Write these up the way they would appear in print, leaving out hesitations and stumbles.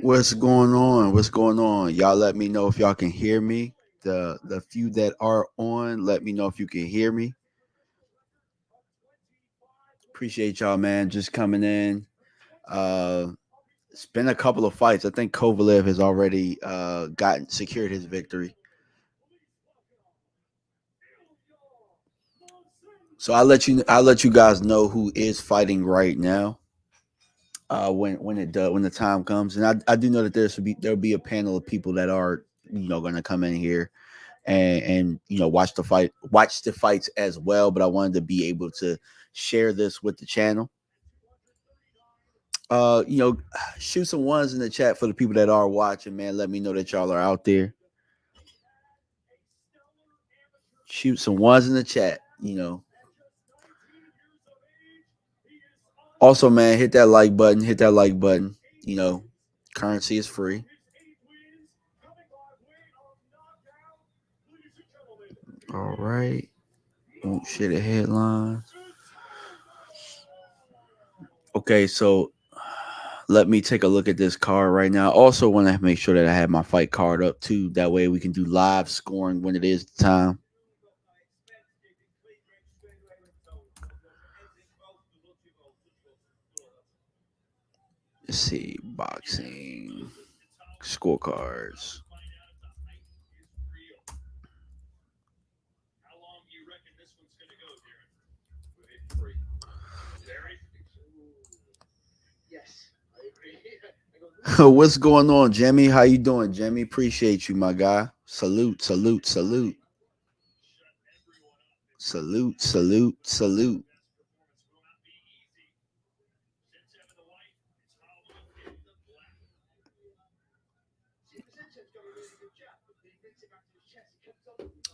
What's going on? What's going on? Y'all let me know if y'all can hear me. The few that are on, let me know if you can hear me. Appreciate y'all, man, just coming in. Uh it's been a couple of fights. I think Kovalev has already gotten secured his victory. So I'll let you guys know who is fighting right now. When the time comes. And I do know that there'll be a panel of people that are gonna come in here and watch the fights as well. But I wanted to be able to share this with the channel. uh you know Shoot some ones in the chat for the people that are watching, man. Let me know that y'all are out there. Shoot some ones in the chat. Also, man, hit that like button. Currency is free. All right. Won't share the headlines. Okay, so let me take a look at this card right now. Also, want to make sure that I have my fight card up too. That way, we can do live scoring when it is time. Let's see, boxing scorecards. What's going on, Jimmy? How you doing, Jimmy? Appreciate you, my guy. Salute, salute, salute, salute, salute, salute.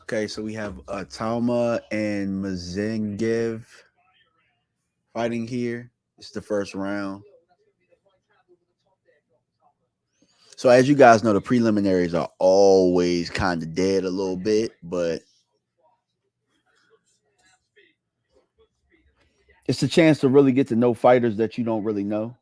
Okay, so we have Talma and Mazen fighting here. It's the first round. So as you guys know, the preliminaries are always kind of dead a little bit, but it's a chance to really get to know fighters that you don't really know.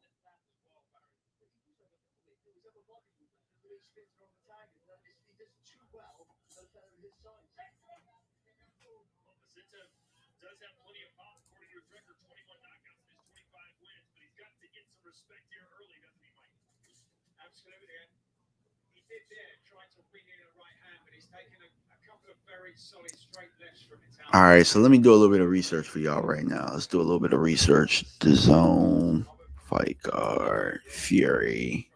All right, so let me do a little bit of research for y'all right now. Let's do a little bit of research. The zone, fight card, Fury.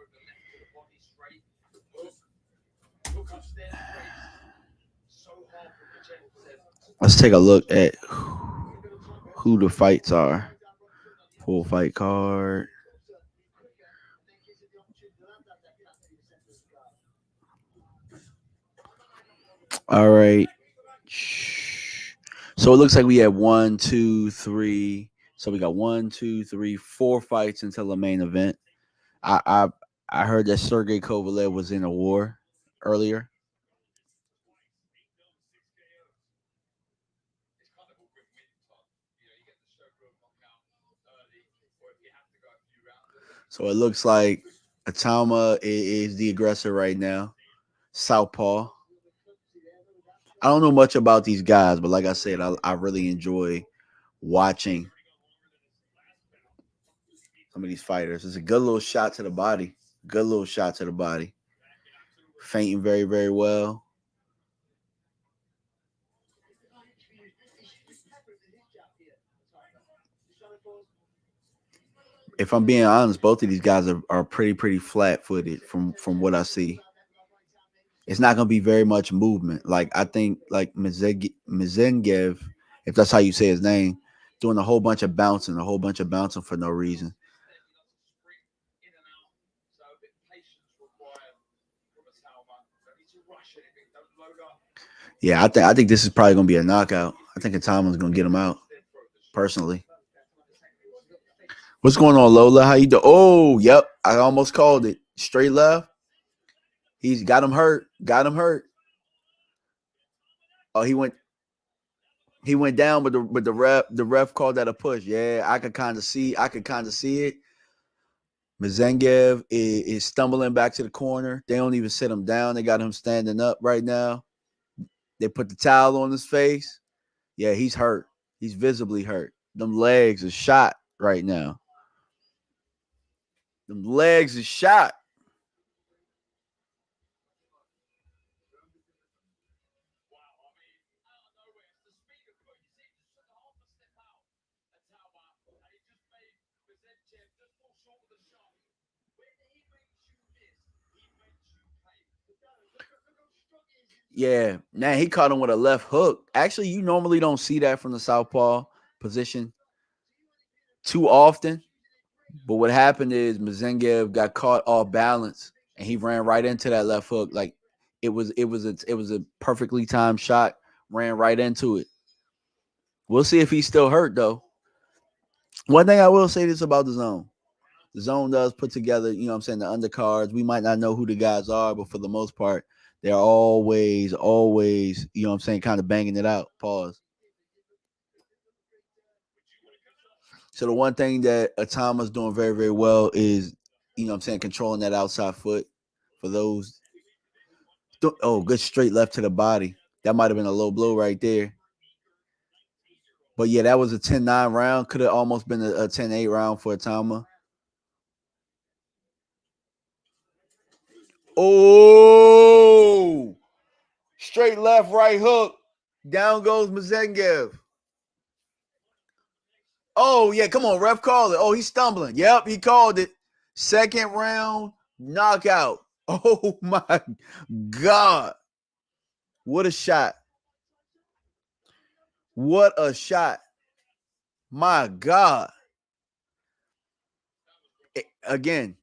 Let's take a look at who the fights are. Full fight card. All right. So it looks like we have one, two, three. So we got one, two, three, four fights until the main event. I I heard that Sergey Kovalev was in a war earlier. So it looks like Atama is the aggressor right now. Southpaw. I don't know much about these guys, but like I said, I really enjoy watching some of these fighters. It's a good little shot to the body. Good little shot to the body. Fainting very, very well. If I'm being honest, both of these guys are pretty flat footed from what I see. It's not gonna be very much movement. Like I think like Mazengev, if that's how you say his name, doing a whole bunch of bouncing for no reason. Yeah, I think this is probably gonna be a knockout. I think Atama's gonna get him out. Personally. What's going on, Lola? How you doing? Oh, yep. I almost called it. Straight left. He's got him hurt. Got him hurt. Oh, he went down, but the ref called that a push. Yeah, I could kind of see it. Mazengev is stumbling back to the corner. They don't even sit him down. They got him standing up right now. They put the towel on his face. Yeah, he's hurt. He's visibly hurt. Them legs are shot right now. Them legs are shot. Yeah, man, he caught him with a left hook. Actually, you normally don't see that from the southpaw position too often. But what happened is Mazengev got caught off balance and he ran right into that left hook. Like it was a perfectly timed shot. Ran right into it. We'll see if he's still hurt though. One thing I will say this about the zone. The zone does put together, you know what I'm saying, the undercards. We might not know who the guys are, but for the most part, they're always, you know what I'm saying, kind of banging it out. Pause. So the one thing that Atama's doing very, very well is, you know what I'm saying, controlling that outside foot for those. Oh, good straight left to the body. That might have been a low blow right there. But yeah, that was a 10-9 round. Could have almost been a 10-8 round for Atama. Oh, straight left, right hook. Down goes Mazengev. Oh, yeah, come on, ref, call it. Oh, he's stumbling. Yep, he called it. Second round knockout. Oh, my God. What a shot. What a shot. My God. Again,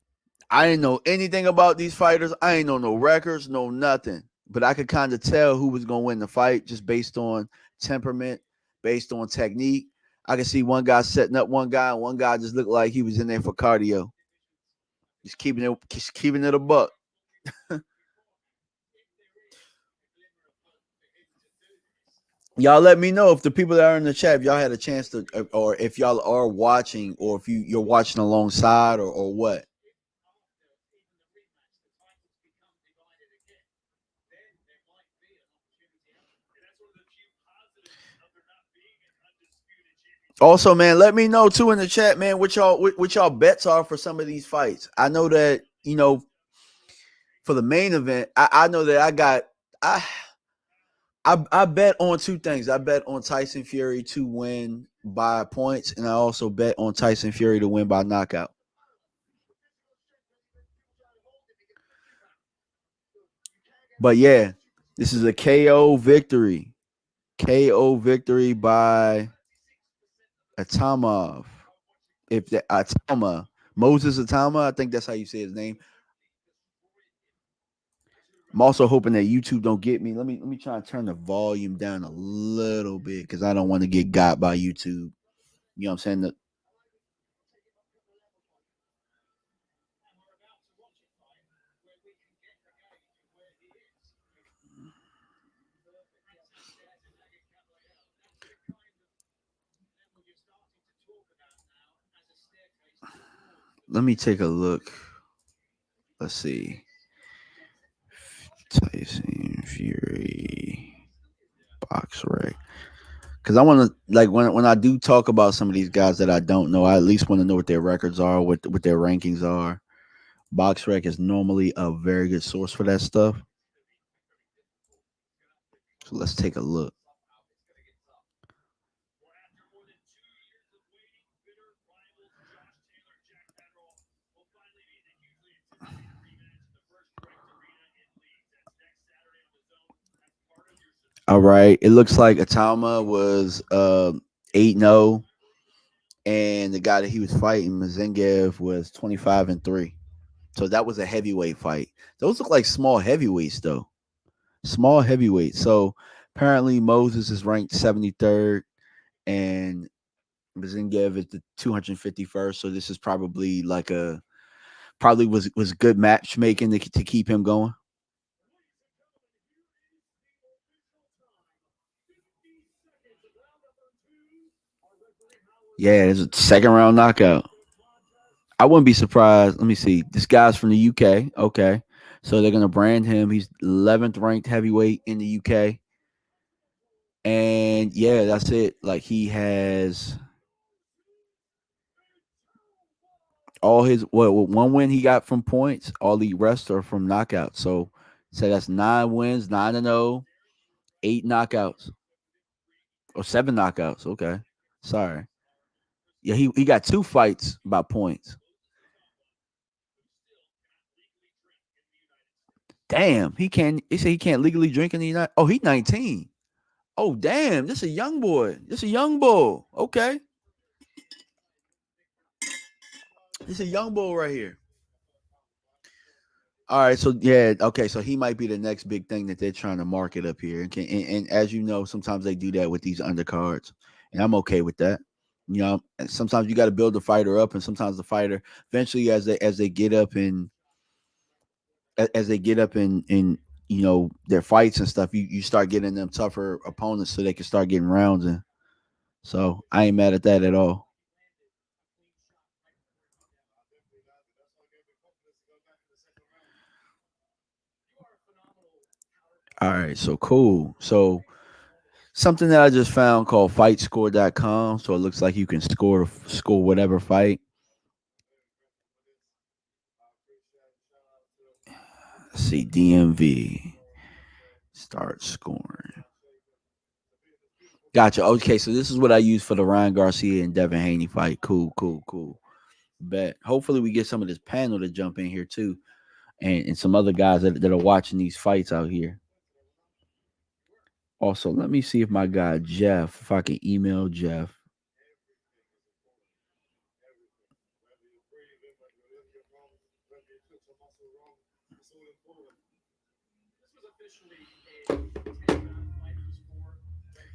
I didn't know anything about these fighters. I ain't know no records, no nothing. But I could kind of tell who was going to win the fight just based on temperament, based on technique. I could see one guy setting up one guy, and one guy just looked like he was in there for cardio. Just keeping it a buck. Y'all let me know if the people that are in the chat, if y'all had a chance to, or if y'all are watching, or if you're watching alongside, or what. Also, man, let me know too in the chat, man, what y'all bets are for some of these fights. I know that for the main event, I know that I I bet on two things. I bet on Tyson Fury to win by points, and I also bet on Tyson Fury to win by knockout. But yeah, this is a KO victory. KO victory by Atamov. If the Atama, Moses Atama, I think that's how you say his name. I'm also hoping that YouTube don't get me. Let me try and turn the volume down a little bit because I don't want to get got by YouTube. You know what I'm saying? Let me take a look. Let's see. Tyson Fury box rec. Because I want to like when I do talk about some of these guys that I don't know, I at least want to know what their records are, what their rankings are. Box rec is normally a very good source for that stuff. So let's take a look. All right. It looks like Atama was 8-0, and the guy that he was fighting, Mazengev, was 25-3. So that was a heavyweight fight. Those look like small heavyweights though. Small heavyweights. So apparently Moses is ranked 73rd and Mazengev is the 251st. So this is probably like probably was good matchmaking to keep him going. Yeah, it's a second round knockout. I wouldn't be surprised. Let me see. This guy's from the UK. Okay. So they're gonna brand him. He's 11th ranked heavyweight in the UK. And yeah, that's it. Like he has all his one win he got from points. All the rest are from knockouts. So that's 9 wins, 9-0, 8 knockouts, or 7 knockouts. Okay. Sorry. Yeah, he got 2 fights by points. Damn, he can't. He said he can't legally drink in the United. Oh, he's 19. Oh, damn, this a young boy. This a young bull. Okay, this a young bull right here. All right, so yeah, okay, so he might be the next big thing that they're trying to market up here. And as you know, sometimes they do that with these undercards, and I'm okay with that. You know, and sometimes you got to build the fighter up, and sometimes the fighter eventually, as they get up and as they get up in their fights and stuff, you start getting them tougher opponents so they can start getting rounds in. So I ain't mad at that at all. All right, so cool. So something that I just found called fightscore.com. So it looks like you can score whatever fight. Let's see, DMV. Start scoring. Gotcha. Okay, so this is what I use for the Ryan Garcia and Devin Haney fight. Cool, cool, cool. Bet. Hopefully we get some of this panel to jump in here too. And some other guys that are watching these fights out here. Also, let me see if my guy Jeff, if I can email Jeff.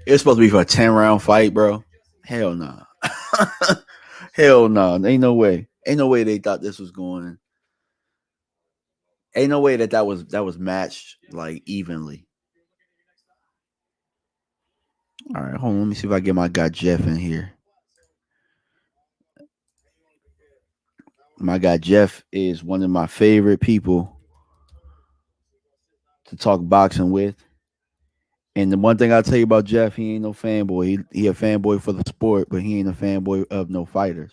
It's supposed to be for a 10 round fight, bro. Hell no. Hell no. Ain't no way. Ain't no way they thought this was going. Ain't no way that was matched like evenly. All right, hold on. Let me see if I get my guy Jeff in here. My guy Jeff is one of my favorite people to talk boxing with. And the one thing I'll tell you about Jeff, he ain't no fanboy. He a fanboy for the sport, but he ain't a fanboy of no fighters.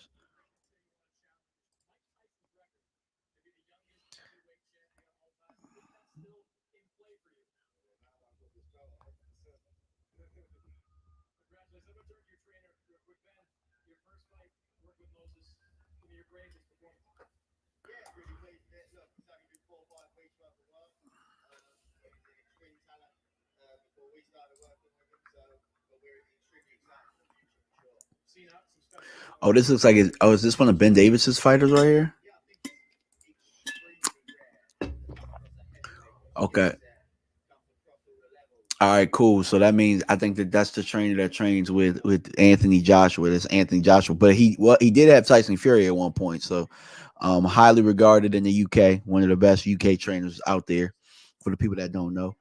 Oh, this looks like is this one of Ben Davis's fighters right here? Okay. All right, cool. So that means I think that's the trainer that trains with Anthony Joshua. That's Anthony Joshua, but he did have Tyson Fury at one point. So, highly regarded in the UK, one of the best UK trainers out there. For the people that don't know,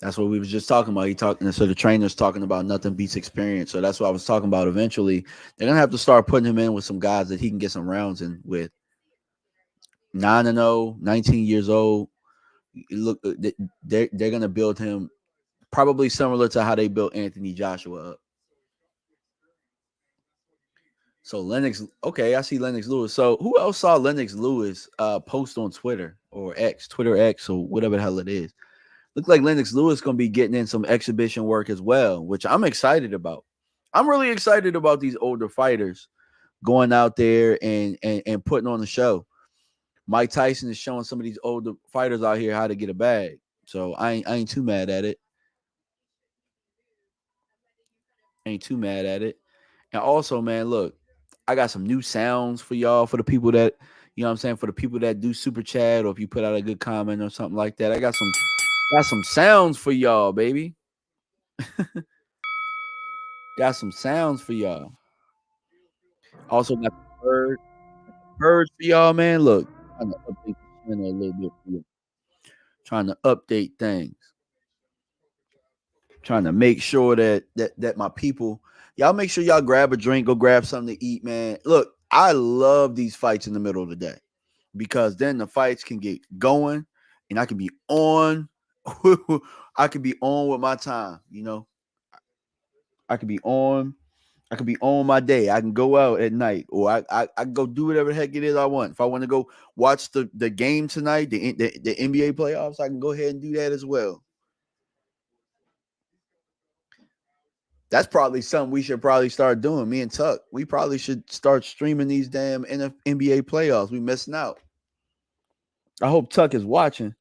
that's what we was just talking about. He talking, so the trainer's talking about nothing beats experience. So that's what I was talking about. Eventually, they're gonna have to start putting him in with some guys that he can get some rounds in with. 9-0, 19 years old. Look, they're gonna build him probably similar to how they built Anthony Joshua up. So Lennox, okay, I see Lennox Lewis. So who else saw Lennox Lewis post on Twitter or X, Twitter X, or whatever the hell it is? Look like Lennox Lewis gonna be getting in some exhibition work as well, which I'm excited about. I'm really excited about these older fighters going out there and putting on the show. Mike Tyson is showing some of these older fighters out here how to get a bag. So I ain't too mad at it. Ain't too mad at it. And also, man, look, I got some new sounds for y'all, for the people that, you know what I'm saying, for the people that do super chat, or if you put out a good comment or something like that. I got some sounds for y'all, baby. Got some sounds for y'all. Also got birds for y'all, man. Look, I'm gonna update the channel a little bit for you. Trying to update things. Trying to make sure that my people, y'all make sure y'all grab a drink, go grab something to eat, man. Look, I love these fights in the middle of the day because then the fights can get going and I can be on. I can be on with my time, you know. I could be on. I could be on my day. I can go out at night, or I can go do whatever the heck it is I want. If I want to go watch the game tonight, the NBA playoffs, I can go ahead and do that as well. That's probably something we should probably start doing. Me and Tuck, we probably should start streaming these damn NBA playoffs. We missing out. I hope Tuck is watching.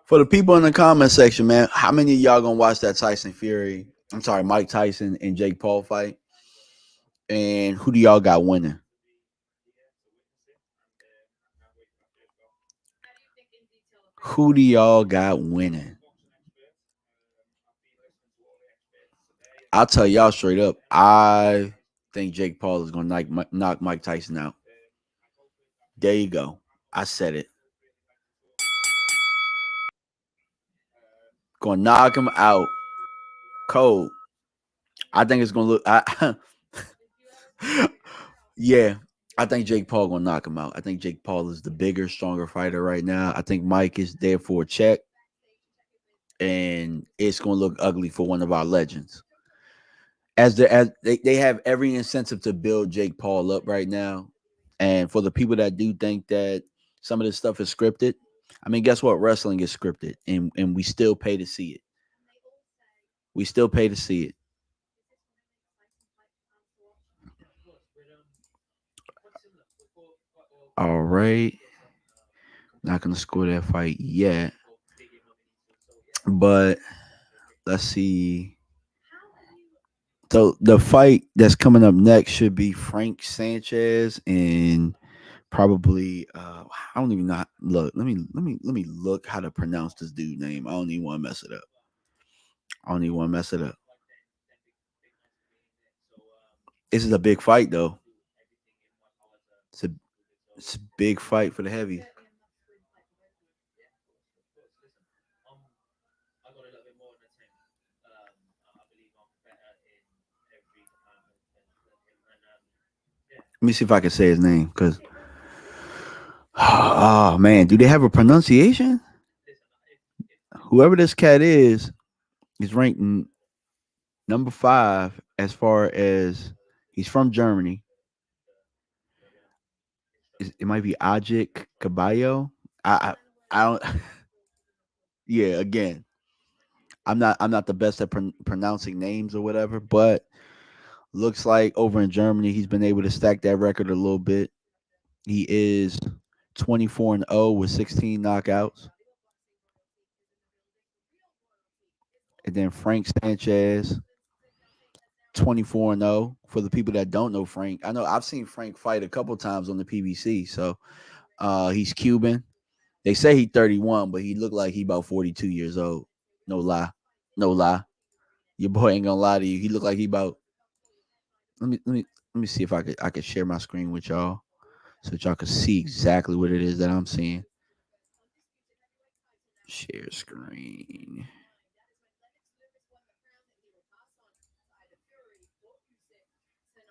For the people in the comment section, man, how many of y'all gonna watch that Tyson Fury? I'm sorry, Mike Tyson and Jake Paul fight? And who do y'all got winning? Who do y'all got winning? I'll tell y'all straight up. I think Jake Paul is gonna knock Mike Tyson out. There you go. I said it. Gonna knock him out. Cold. I think it's gonna look. Yeah, I think Jake Paul gonna knock him out. I think Jake Paul is the bigger, stronger fighter right now. I think Mike is there for a check, and it's gonna look ugly for one of our legends. They have every incentive to build Jake Paul up right now, and for the people that do think that some of this stuff is scripted, I mean, guess what? Wrestling is scripted, and we still pay to see it. We still pay to see it. All right, not gonna score that fight yet, but let's see. So the fight that's coming up next should be Frank Sanchez and probably I don't even know. Look, let me look how to pronounce this dude name. I don't even want to mess it up. I don't even want to mess it up. This is a big fight though. It's a it's a big fight for the heavy. Let me see if I can say his name because oh man, do they have a pronunciation? Whoever this cat is ranked number 5 as far as he's from Germany. It might be Ajik Kabayel. I don't. Yeah, again, I'm not the best at pronouncing names or whatever, but looks like over in Germany he's been able to stack that record a little bit. He is 24-0 with 16 knockouts. And then Frank Sanchez, 24-0. For the people that don't know Frank, I know I've seen Frank fight a couple times on the PBC. So he's Cuban. They say he's 31, but he looked like he about 42 years old. No lie. No lie. Your boy ain't gonna lie to you. He looked like he about let me see if I could share my screen with y'all so that y'all can see exactly what it is that I'm seeing. Share screen.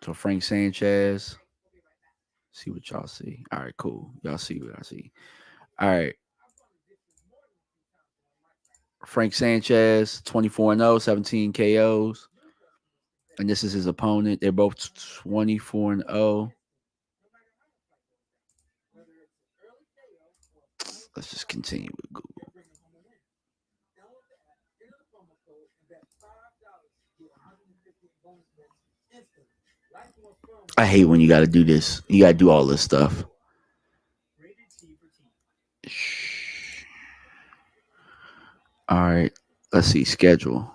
So Frank Sanchez. See what y'all see. All right, cool. Y'all see what I see. All right. Frank Sanchez, 24-0, 17 KOs. And this is his opponent. They're both 24-0. Let's just continue with Google. I hate when you got to do this. You got to do all this stuff. All right. Let's see. Schedule.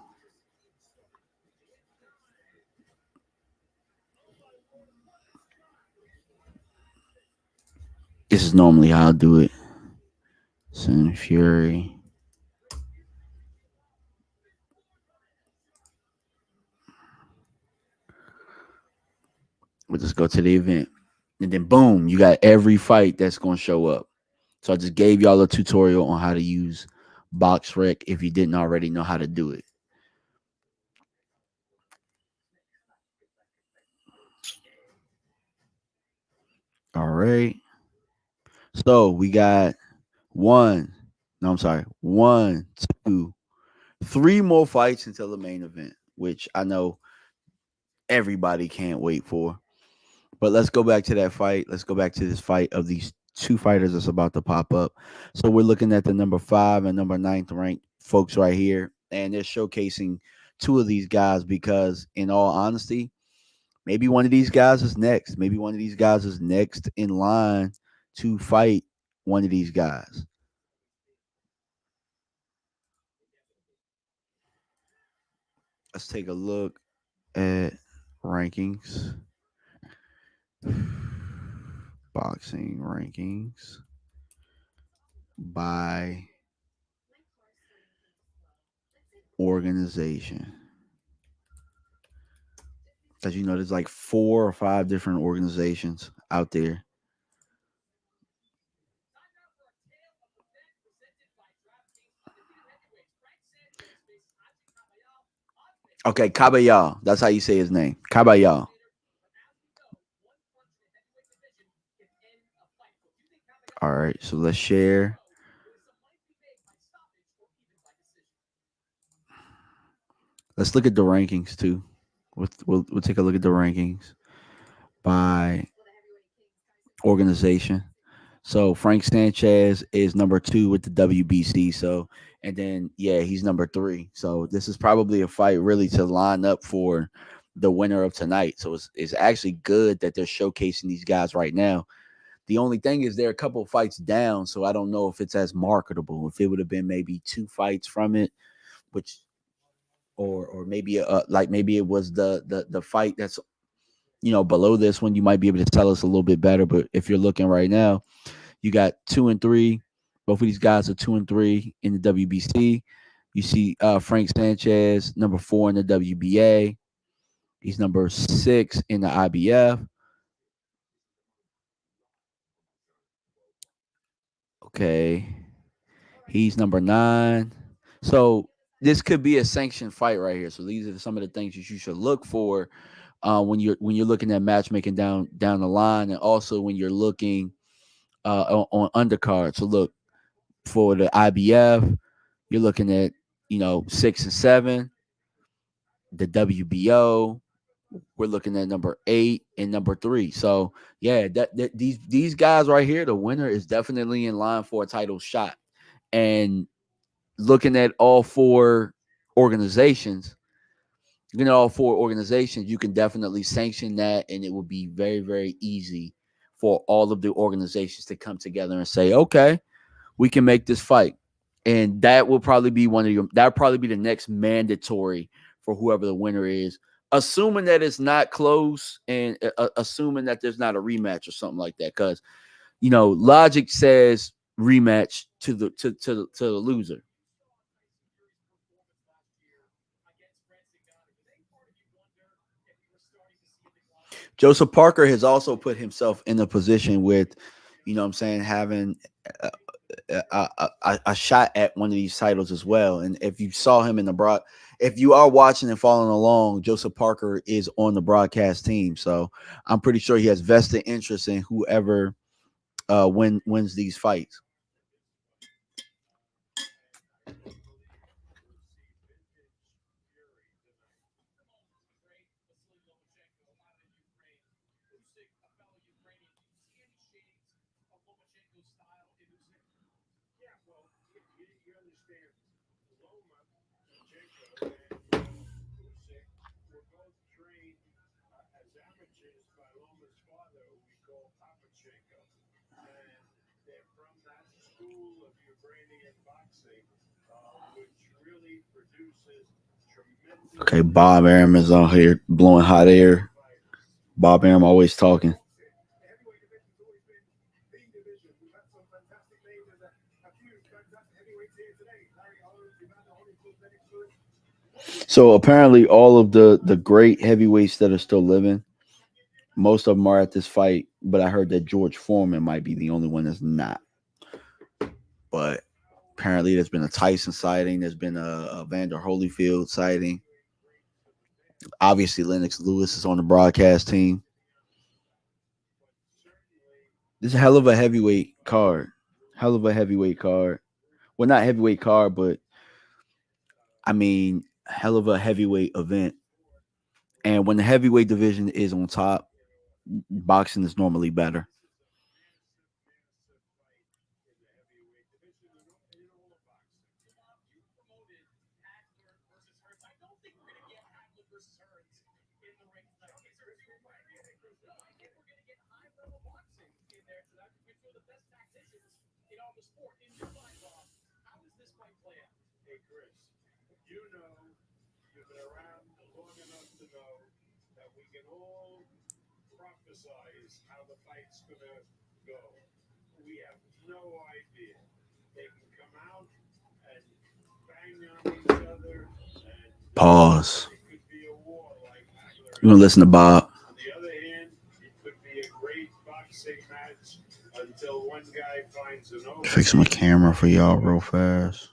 This is normally how I do it. Tyson Fury. We'll just go to the event. And then boom, you got every fight that's going to show up. So I just gave y'all a tutorial on how to use BoxRec if you didn't already know how to do it. All right. So we got one, no, I'm sorry, 1, 2, 3 more fights until the main event, which I know everybody can't wait for. But let's go back to that fight. Let's go back to this fight of these two fighters that's about to pop up. So we're looking at the number 5 and number 9th ranked folks right here, and they're showcasing two of these guys because, in all honesty, maybe one of these guys is next. Maybe one of these guys is next in line to fight one of these guys. Let's take a look at rankings. Boxing rankings by organization. Because you know, there's like 4 or 5 different organizations out there. Okay, Kabayel. That's how you say his name. Kabayel. All right, so let's share. Let's look at the rankings too. We'll take a look at the rankings by organization. So Frank Sanchez is number 2 with the WBC. So, and then yeah, he's number 3. So this is probably a fight really to line up for the winner of tonight. So it's actually good that they're showcasing these guys right now. The only thing is they're a couple fights down, so I don't know if it's as marketable. If it would have been maybe 2 fights from it, which or maybe like maybe it was the fight that's below this one, you might be able to tell us a little bit better. But if you're looking right now, you got 2 and 3. Both of these guys are 2 and 3 in the WBC. You see Frank Sanchez, number 4 in the WBA. He's number 6 in the IBF. Okay. He's number 9. So this could be a sanctioned fight right here. So these are some of the things that you should look for when you're looking at matchmaking down the line, and also when you're looking on undercard. So look, for the IBF, you're looking at 6 and 7. The WBO, we're looking at number 8 and number 3. So yeah, that these guys right here, the winner is definitely in line for a title shot. And looking at all 4 organizations, you can definitely sanction that, and it will be very, very easy for all of the organizations to come together and say, okay, we can make this fight. And that will probably be that'll probably be the next mandatory for whoever the winner is, assuming that it's not close, and assuming that there's not a rematch or something like that. Because logic says rematch to the loser. Joseph Parker has also put himself in a position with, what I'm saying, having a shot at one of these titles as well. And if you saw him in if you are watching and following along, Joseph Parker is on the broadcast team. So I'm pretty sure he has vested interest in whoever wins these fights. Okay, Bob Arum is out here blowing hot air. Bob Arum always talking. So apparently, all of the great heavyweights that are still living, most of them are at this fight. But I heard that George Foreman might be the only one that's not. But apparently, there's been a Tyson sighting. There's been a Vander Holyfield sighting. Obviously, Lennox Lewis is on the broadcast team. This is a hell of a heavyweight card. Hell of a heavyweight card. Well, not heavyweight card, but I mean, hell of a heavyweight event. And when the heavyweight division is on top, boxing is normally better. Pause. You want to listen to Bob? Fix my camera for y'all real fast.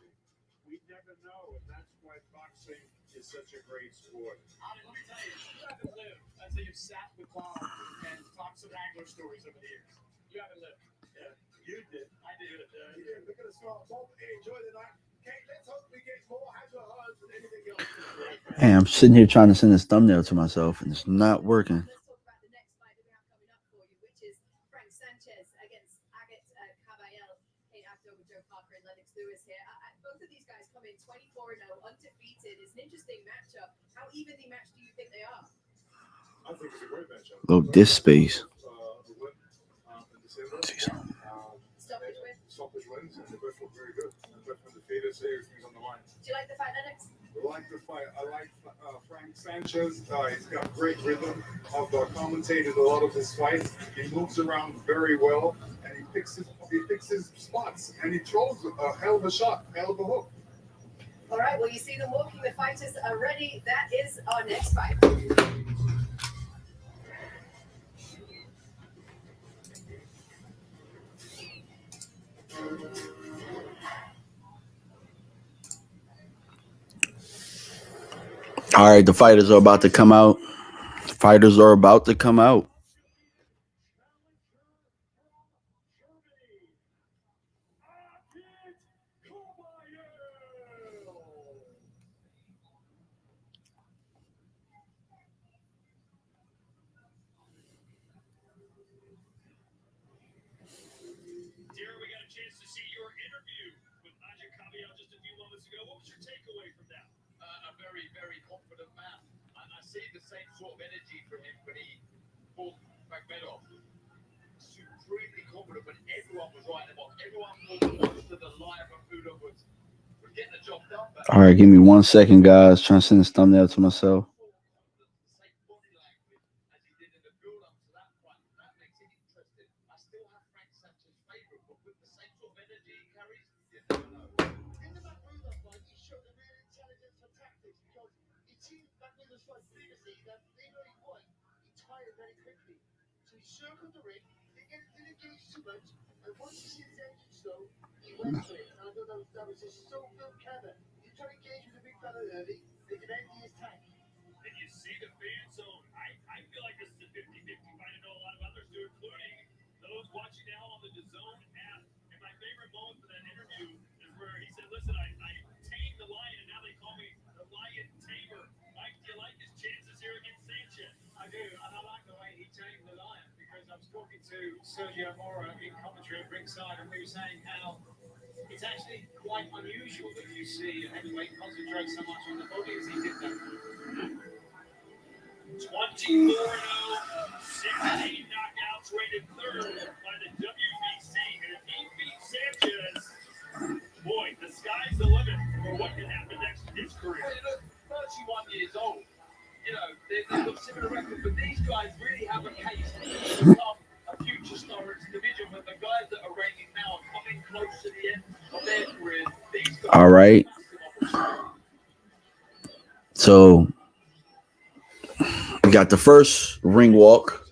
Hey, I'm sitting here trying to send this thumbnail to myself, and it's not working. Let's talk about the next fight that we have coming up for you, which is Frank Sanchez against Kabayel in October. Joe Parker and Lennox Lewis here. Both of these guys come in 24-0, undefeated. It's an interesting matchup. How evenly matched do you think they are? I think it's a great matchup. Oh, this space. Stoppage wins. Stoppage wins, and they both look very good. And both undefeated, so everything's on the line. Do you like the fight, Lennox? I like the fight. I like Frank Sanchez. He's got great rhythm. I've commentated a lot of his fights. He moves around very well, and he picks his spots, and he throws a hell of a shot, hell of a hook. All right, well, you see them walking. The fighters are ready. That is our next fight. All right, the fighters are about to come out. Fighters are about to come out. Dear, we got a chance to see your interview with Kabayel just a few moments ago. What was your takeaway from that? A very, very confident man. I see the same sort of energy from him when he fought Magmedov. Supremely confident when everyone was right in the box. Everyone was close to the line of Udo was getting the job done. All right, give me 1 second, guys. Trying to send this thumbnail to myself. Same body language as he did in the build-up to that fight. That makes it interesting. I still have Frank Sanchez favourite, but with the same sort of energy he carries, you never know. In the Magmedov fight, he showed a real intelligence for tactics because it seemed Magmedov's fight previously that even though he won, he tired very quickly. So he circled the ring, didn't engage too much, and once he see his engine slow, he went for it. And I thought that was just so good clever. You try to engage with a big fella early, they can end his tank. And you see the fan zone. I feel like this is a 50-50 fight. I know a lot of others do, including those watching now on the DAZN app. And my favorite moment for that interview is where he said, listen, I tamed the lion, and now they call me the lion tamer. Mike, do you like his chances here against Sanchez? I do, and I like the way he tamed the lion because I was talking to Sergio Mora in commentary at ringside, and we were saying how it's actually quite unusual that you see a heavyweight concentrate so much on the body as he did that. 24-0, 16 knockouts, rated third by the WBC. And if he beats Sanchez, boy, the sky's the limit for what can happen next in his career. Well, you look 31 years old. You know, they've got similar records, but these guys really have a case to become a future star in this division. But the guys that are reigning now are All right. So we got the first ring walk.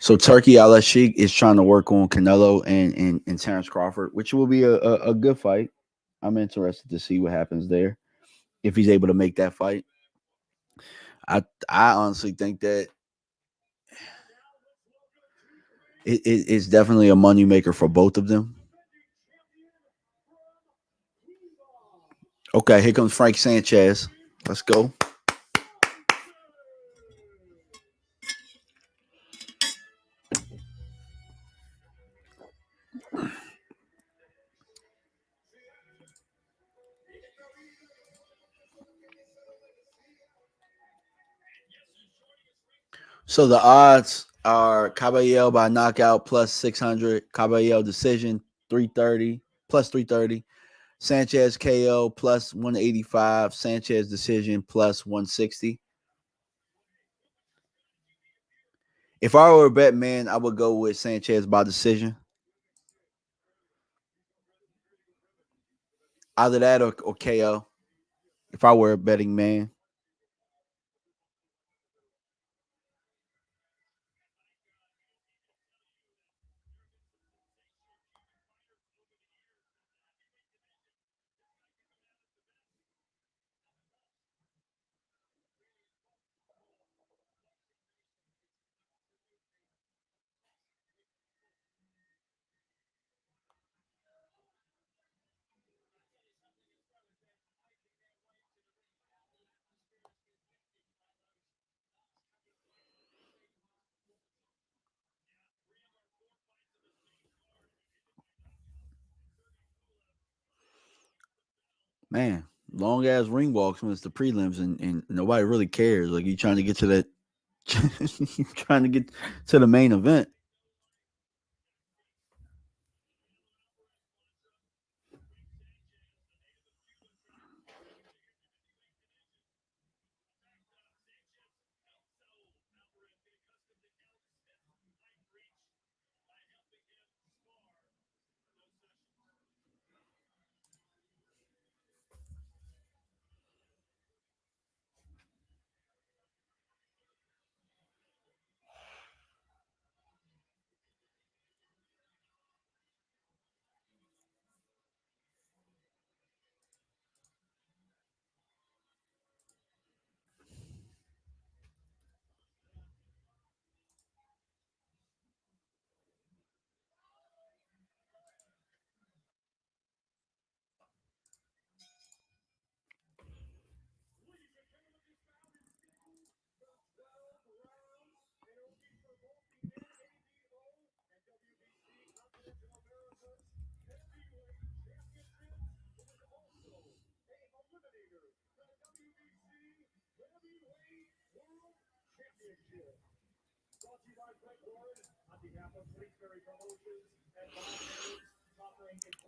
So Turkey Usyk is trying to work on Canelo and Terrence Crawford, which will be a good fight. I'm interested to see what happens there if he's able to make that fight. I honestly think that it's definitely a moneymaker for both of them. Okay, here comes Frank Sanchez. Let's go. So the odds are Kabayel by knockout plus 600, Kabayel decision 330 plus 330, Sanchez KO plus 185, Sanchez decision plus 160. If I were a bet man, I would go with Sanchez by decision. Either that or KO. If I were a betting man. Man, long ass ring walks when it's the prelims and nobody really cares. Like you trying to get to that trying to get to the main event.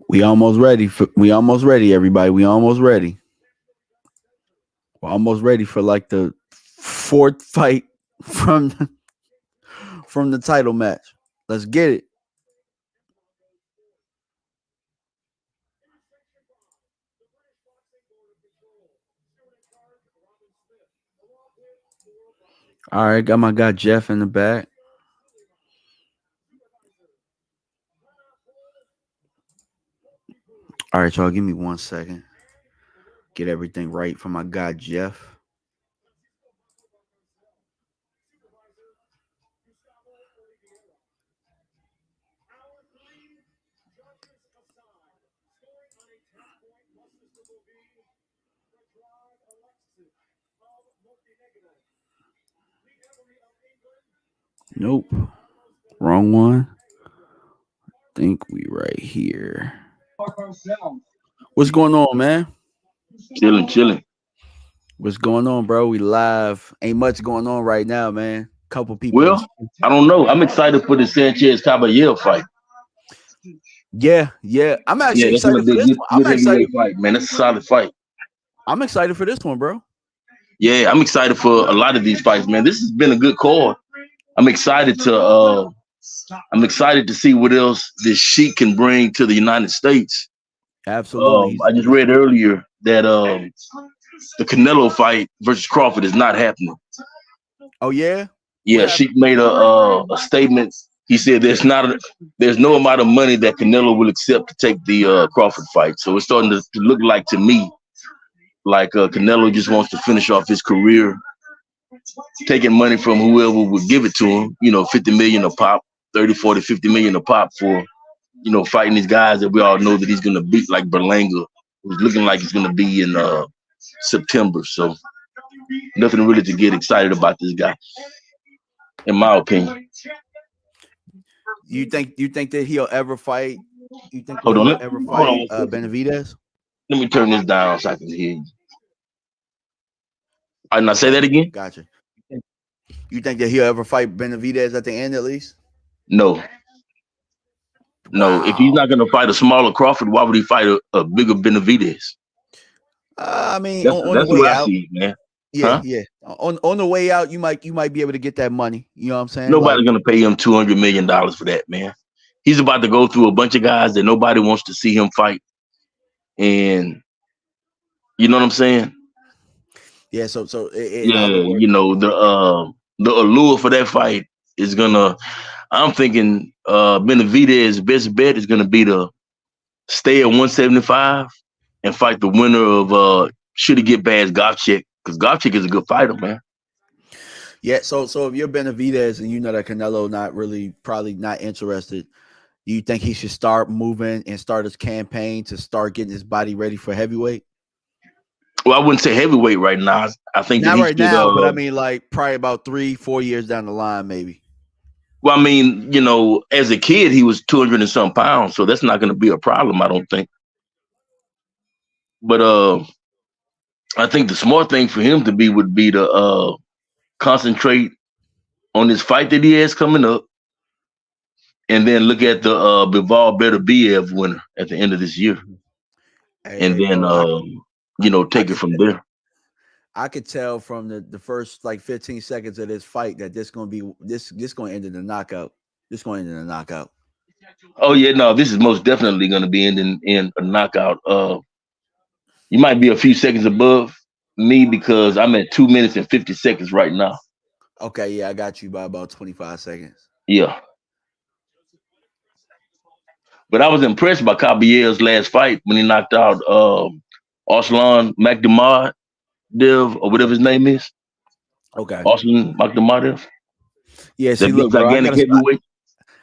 We almost ready, everybody. We almost ready. We're almost ready for like the fourth fight from the title match. Let's get it. All right, got my guy Jeff in the back. All right, y'all, give me 1 second. Get everything right for my guy Jeff. Nope. Wrong one. Think we right here. What's going on, man? Chilling. What's going on, bro? We live. Ain't much going on right now, man. Couple people. Well, I don't know. I'm excited for the Sanchez Kabayel fight. Yeah. I'm actually that's excited for this one. I'm excited. Fight, man. That's a solid fight. I'm excited for this one, bro. Yeah, I'm excited for a lot of these fights, man. This has been a good card. I'm excited to see what else this Sheik can bring to the United States. Absolutely. I just read earlier that the Canelo fight versus Crawford is not happening. Oh yeah. What Yeah, happened? Sheik made a statement. He said there's no amount of money that Canelo will accept to take the Crawford fight. So it's starting to look like to me like Canelo just wants to finish off his career, taking money from whoever would give it to him. 50 million a pop, 30, 40, 50 million a pop for fighting these guys that we all know that he's gonna beat, like Berlanga, who's looking like he's gonna be in September. So nothing really to get excited about this guy, in my opinion. You think that he'll ever fight? You think that Hold on, he'll ever hold on fight one second. Benavidez? Let me turn this down so I can hear you. All right, now say Okay, that again. gotcha. You think that he'll ever fight Benavidez at the end at least? No, no. If he's Wow. not gonna fight a smaller Crawford, why would he fight a bigger Benavidez? I mean, That's on the that's the way way I out, see it, man. yeah, Huh? yeah. On the way out, you might be able to get that money. You know what I'm saying? Nobody's Like, gonna pay him $200 million for that, man. He's about to go through a bunch of guys that nobody wants to see him fight, and you know what I'm saying? yeah. So in Yeah, other words, the allure for that fight is gonna. I'm thinking Benavidez's best bet is gonna be to stay at 175 and fight the winner of should he get past Govchik, because Govchik is a good fighter, man. yeah. So if you're Benavidez and you know that Canelo probably not interested, do you think he should start moving and start his campaign to start getting his body ready for heavyweight? Well, I wouldn't say heavyweight right now. I think that Not he right should. now, but I mean, like probably about 3-4 years down the line, maybe. Well, I mean, as a kid, he was 200 and some pounds, so that's not going to be a problem, I don't think. But I think the smart thing for him to be would be to concentrate on this fight that he has coming up, and then look at the Bivol Beterbiev winner at the end of this year, and Hey, then bro, I take it could from there. I could tell from the first like 15 seconds of this fight that this gonna end in a knockout. This gonna end in a knockout. Oh yeah, no, this is most definitely going to be ending in a knockout. You might be a few seconds above me because I'm at 2 minutes and 50 seconds right now. Okay, yeah, I got you by about 25 seconds. Yeah, but I was impressed by Kabayel's last fight when he knocked out Arslan Makdamadev, or whatever his name is. Okay. Arslan Makdamadev, Yeah, the see, big look, bro, gigantic heavyweight.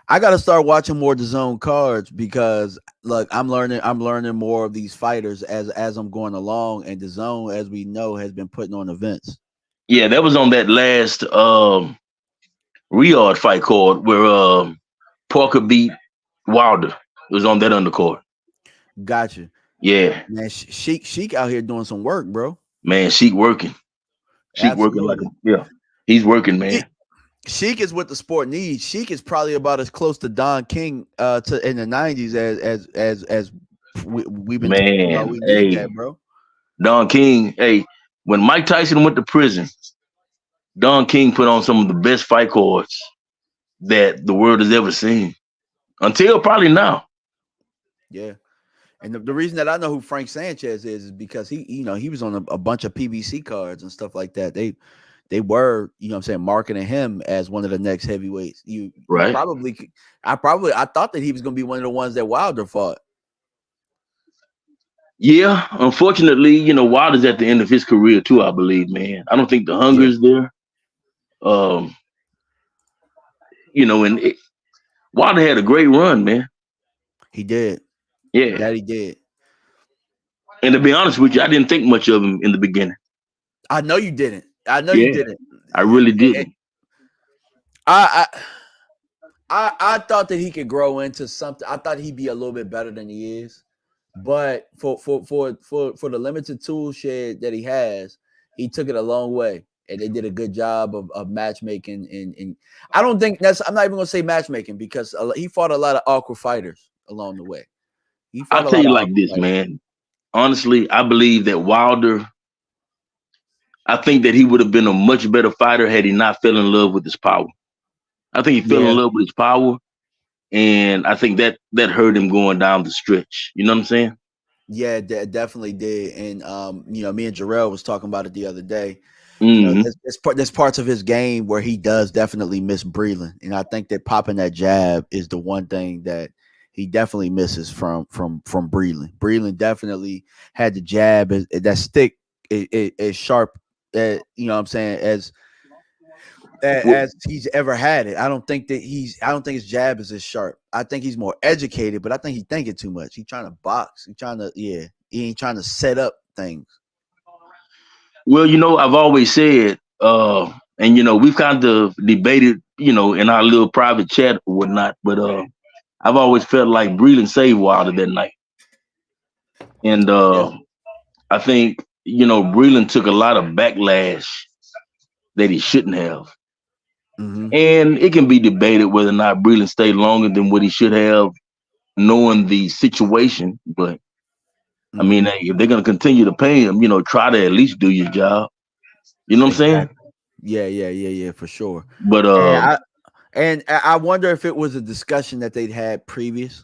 I gotta start watching more DAZN cards because look, I'm learning more of these fighters as I'm going along, and DAZN, as we know, has been putting on events. Yeah, that was on that last Riyadh fight card where Parker beat Wilder. It was on that undercard. Gotcha. Yeah, Man, Sheik out here doing some work, bro. man, Sheik working. Sheik working like Absolutely. he's working, man. Sheik is what the sport needs. Sheik is probably about as close to Don King to in the 90s as we've been talking about. Man, We need hey, that, bro. Don King, hey, when Mike Tyson went to prison, Don King put on some of the best fight cards that the world has ever seen. Until probably now. Yeah. And the reason that I know who Frank Sanchez is because he was on a bunch of PBC cards and stuff like that. They were, you know what I'm saying, marketing him as one of the next heavyweights. Right. I thought that he was going to be one of the ones that Wilder fought. Yeah, unfortunately, Wilder's at the end of his career too, I believe, man. I don't think the hunger is there. And Wilder had a great run, man. He did. Yeah. That he did. And to be honest with you, I didn't think much of him in the beginning. I know you didn't. You didn't. I really didn't. I thought that he could grow into something. I thought he'd be a little bit better than he is. But for the limited tool shed that he has, he took it a long way. And they did a good job of matchmaking. And I don't think I'm not even going to say matchmaking because he fought a lot of awkward fighters along the way. I'll tell you like this, man. Honestly, I believe that Wilder, I think that he would have been a much better fighter had he not fell in love with his power. I think he fell in love with his power, and I think that hurt him going down the stretch. You know what I'm saying? Yeah, definitely did. And me and Jarrell was talking about it the other day. Hmm. There's parts of his game where he does definitely miss Breland, and I think that popping that jab is the one thing that he definitely misses from Breland. Breland definitely had the jab, that stick is sharp, you know what I'm saying, as he's ever had it. I don't think his jab is as sharp. I think he's more educated, but I think he's thinking too much. He's trying to box. He ain't trying to set up things. Well, I've always said, and we've kind of debated, in our little private chat or whatnot, but I've always felt like Breland saved Wilder that night. And Yeah. I think, Breland took a lot of backlash that he shouldn't have. Hmm. And it can be debated whether or not Breland stayed longer than what he should have, knowing the situation. But I mean, Hmm. hey, if they're gonna continue to pay him, try to at least do your job. You know what I'm saying? Exactly. Yeah, for sure. But And I wonder if it was a discussion that they'd had previous,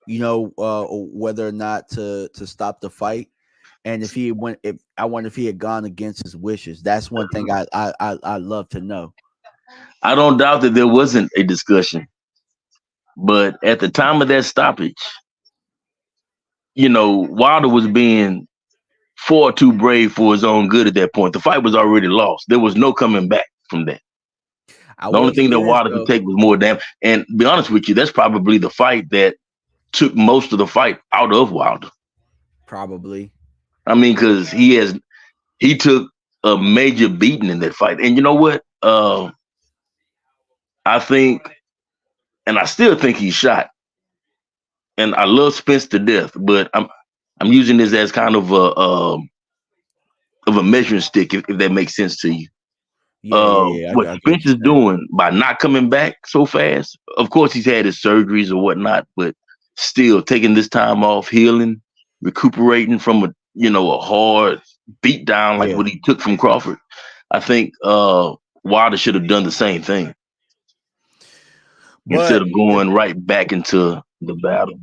whether or not to stop the fight, and if I wonder if he had gone against his wishes. That's one thing I love to know. I don't doubt that there wasn't a discussion. But at the time of that stoppage, Wilder was being far too brave for his own good at that point. The fight was already lost. There was no coming back from that. I The only will thing say that this Wilder could though, take was more damage. And to be honest with you, that's probably the fight that took most of the fight out of Wilder. probably. I mean, because he took a major beating in that fight. And you know what? I think, and I still think he's shot. And I love Spence to death, but I'm using this as kind of a measuring stick, if that makes sense to you. Yeah. What I get what Spence you're is saying. doing by not coming back so fast. Of course, he's had his surgeries or whatnot, but still taking this time off, healing, recuperating from a hard beat down like Yeah, what he took from Crawford. I think Wilder should have done the same thing instead but of going right back into the battle.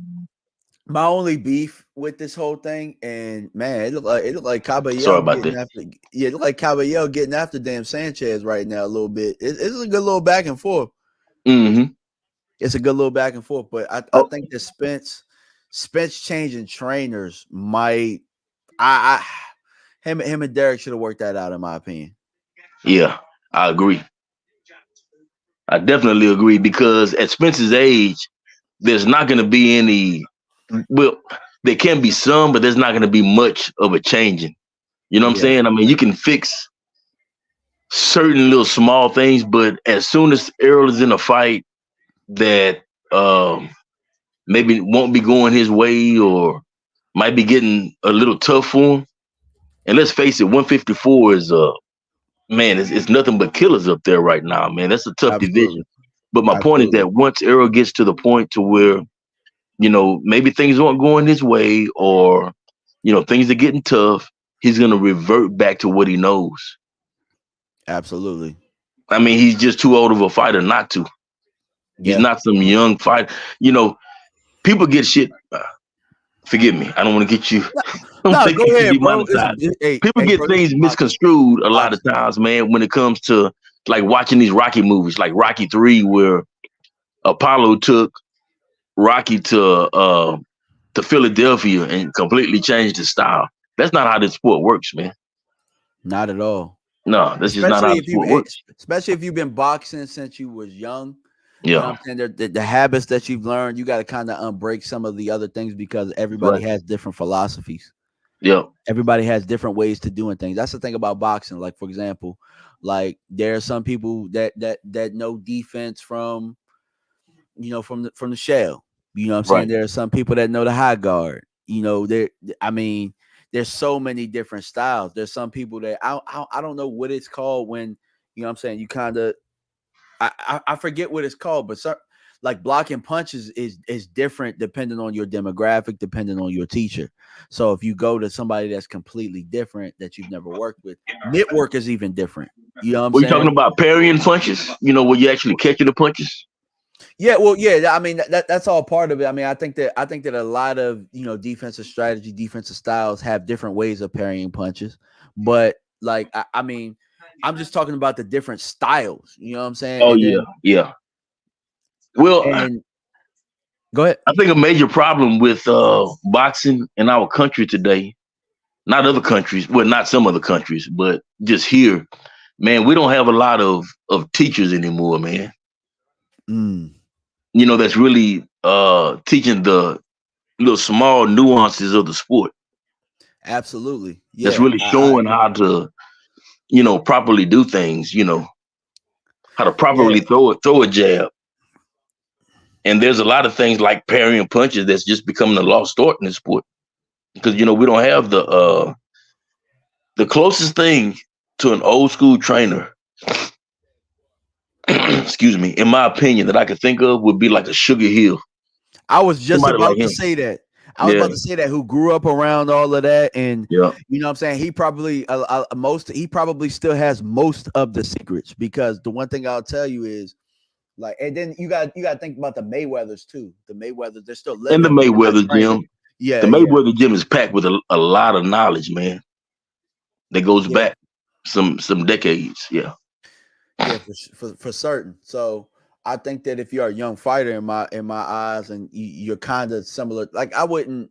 my only beef with this whole thing, and man, it looked like Sorry Kabayel about getting that. after. Yeah, it looked like Kabayel getting after damn Sanchez right now a little bit. It's a good little back and forth. Hmm. It's a good little back and forth, but I Oh, think that Spence changing trainers might. I him and Derek should have worked that out in my opinion. yeah, I agree. I definitely agree because at Spence's age, there's not going to be any. Well, there can be some, but there's not going to be much of a changing. You know what I'm Yeah, saying? I mean, you can fix certain little small things, but as soon as Errol is in a fight that um, maybe won't be going his way or might be getting a little tough for him, and let's face it, 154 is man, it's nothing but killers up there right now, man. That's a tough division. absolutely, But my point is absolutely, that once Errol gets to the point to where maybe things aren't going his way or, things are getting tough, he's going to revert back to what he knows. absolutely. I mean, he's just too old of a fighter not to. He's Yeah. not some young fighter. People get shit. Forgive me. I don't want to get you. I don't No, want to go get you ahead, bro. demonetized. People Hey, get bro, this things is boxing. misconstrued a lot of Boxing. times, man, when it comes to like watching these Rocky movies, like Rocky 3, where Apollo took Rocky to Philadelphia and completely changed his style. That's not how this sport works, man. Not at all. No, that's just not how the sport works. Especially if you've been boxing since you was young. You know what Yeah, I'm saying? The habits that you've learned, you got to kind of unbreak some of the other things because everybody right. has different philosophies. Yeah, Everybody has different ways to doing things. That's the thing about boxing. Like, for example, like there are some people that know defense from from the shell. You know what I'm saying? right. There are some people that know the high guard. I mean, there's so many different styles. There's some people that I don't know what it's called when what I'm saying, you kind of I forget what it's called, but like blocking punches is different depending on your demographic, depending on your teacher. So if you go to somebody that's completely different that you've never worked with, mitt work is even different. You know what I'm Were you talking saying? about parrying punches? Where you actually catching the punches? Yeah, well, yeah. I mean, that's all part of it. I mean, I think that a lot of defensive strategy, defensive styles have different ways of parrying punches, but like I mean, I'm just talking about the different styles. You know what I'm saying? Oh And yeah, then yeah. Well, and go ahead. I think a major problem with boxing in our country today, not other countries, well, not some other countries, but just here, man, we don't have a lot of teachers anymore, man. Mm, That's really teaching the little small nuances of the sport. absolutely. That's Yeah. really I showing how to, properly do things, how to yeah. properly throw a jab. And there's a lot of things like parrying punches that's just becoming a lost art in the sport. Because we don't have the closest thing to an old school trainer, excuse me, in my opinion, that I could think of would be like a Sugar Hill. I was just Somebody like about to him. say that. I was Yeah, about to say that who grew up around all of that, and yeah. what I'm saying, he probably still has most of the secrets, because the one thing I'll tell you is, like, and then you got to think about the Mayweathers too. The Mayweathers, they're still And the living, but they're not Mayweather training. gym. The Yeah, yeah, Mayweather gym is packed with a lot of knowledge, man. That goes yeah, back some decades. Yeah. yeah, for certain. So I think that if you're a young fighter in my eyes, and you're kind of similar, like I wouldn't.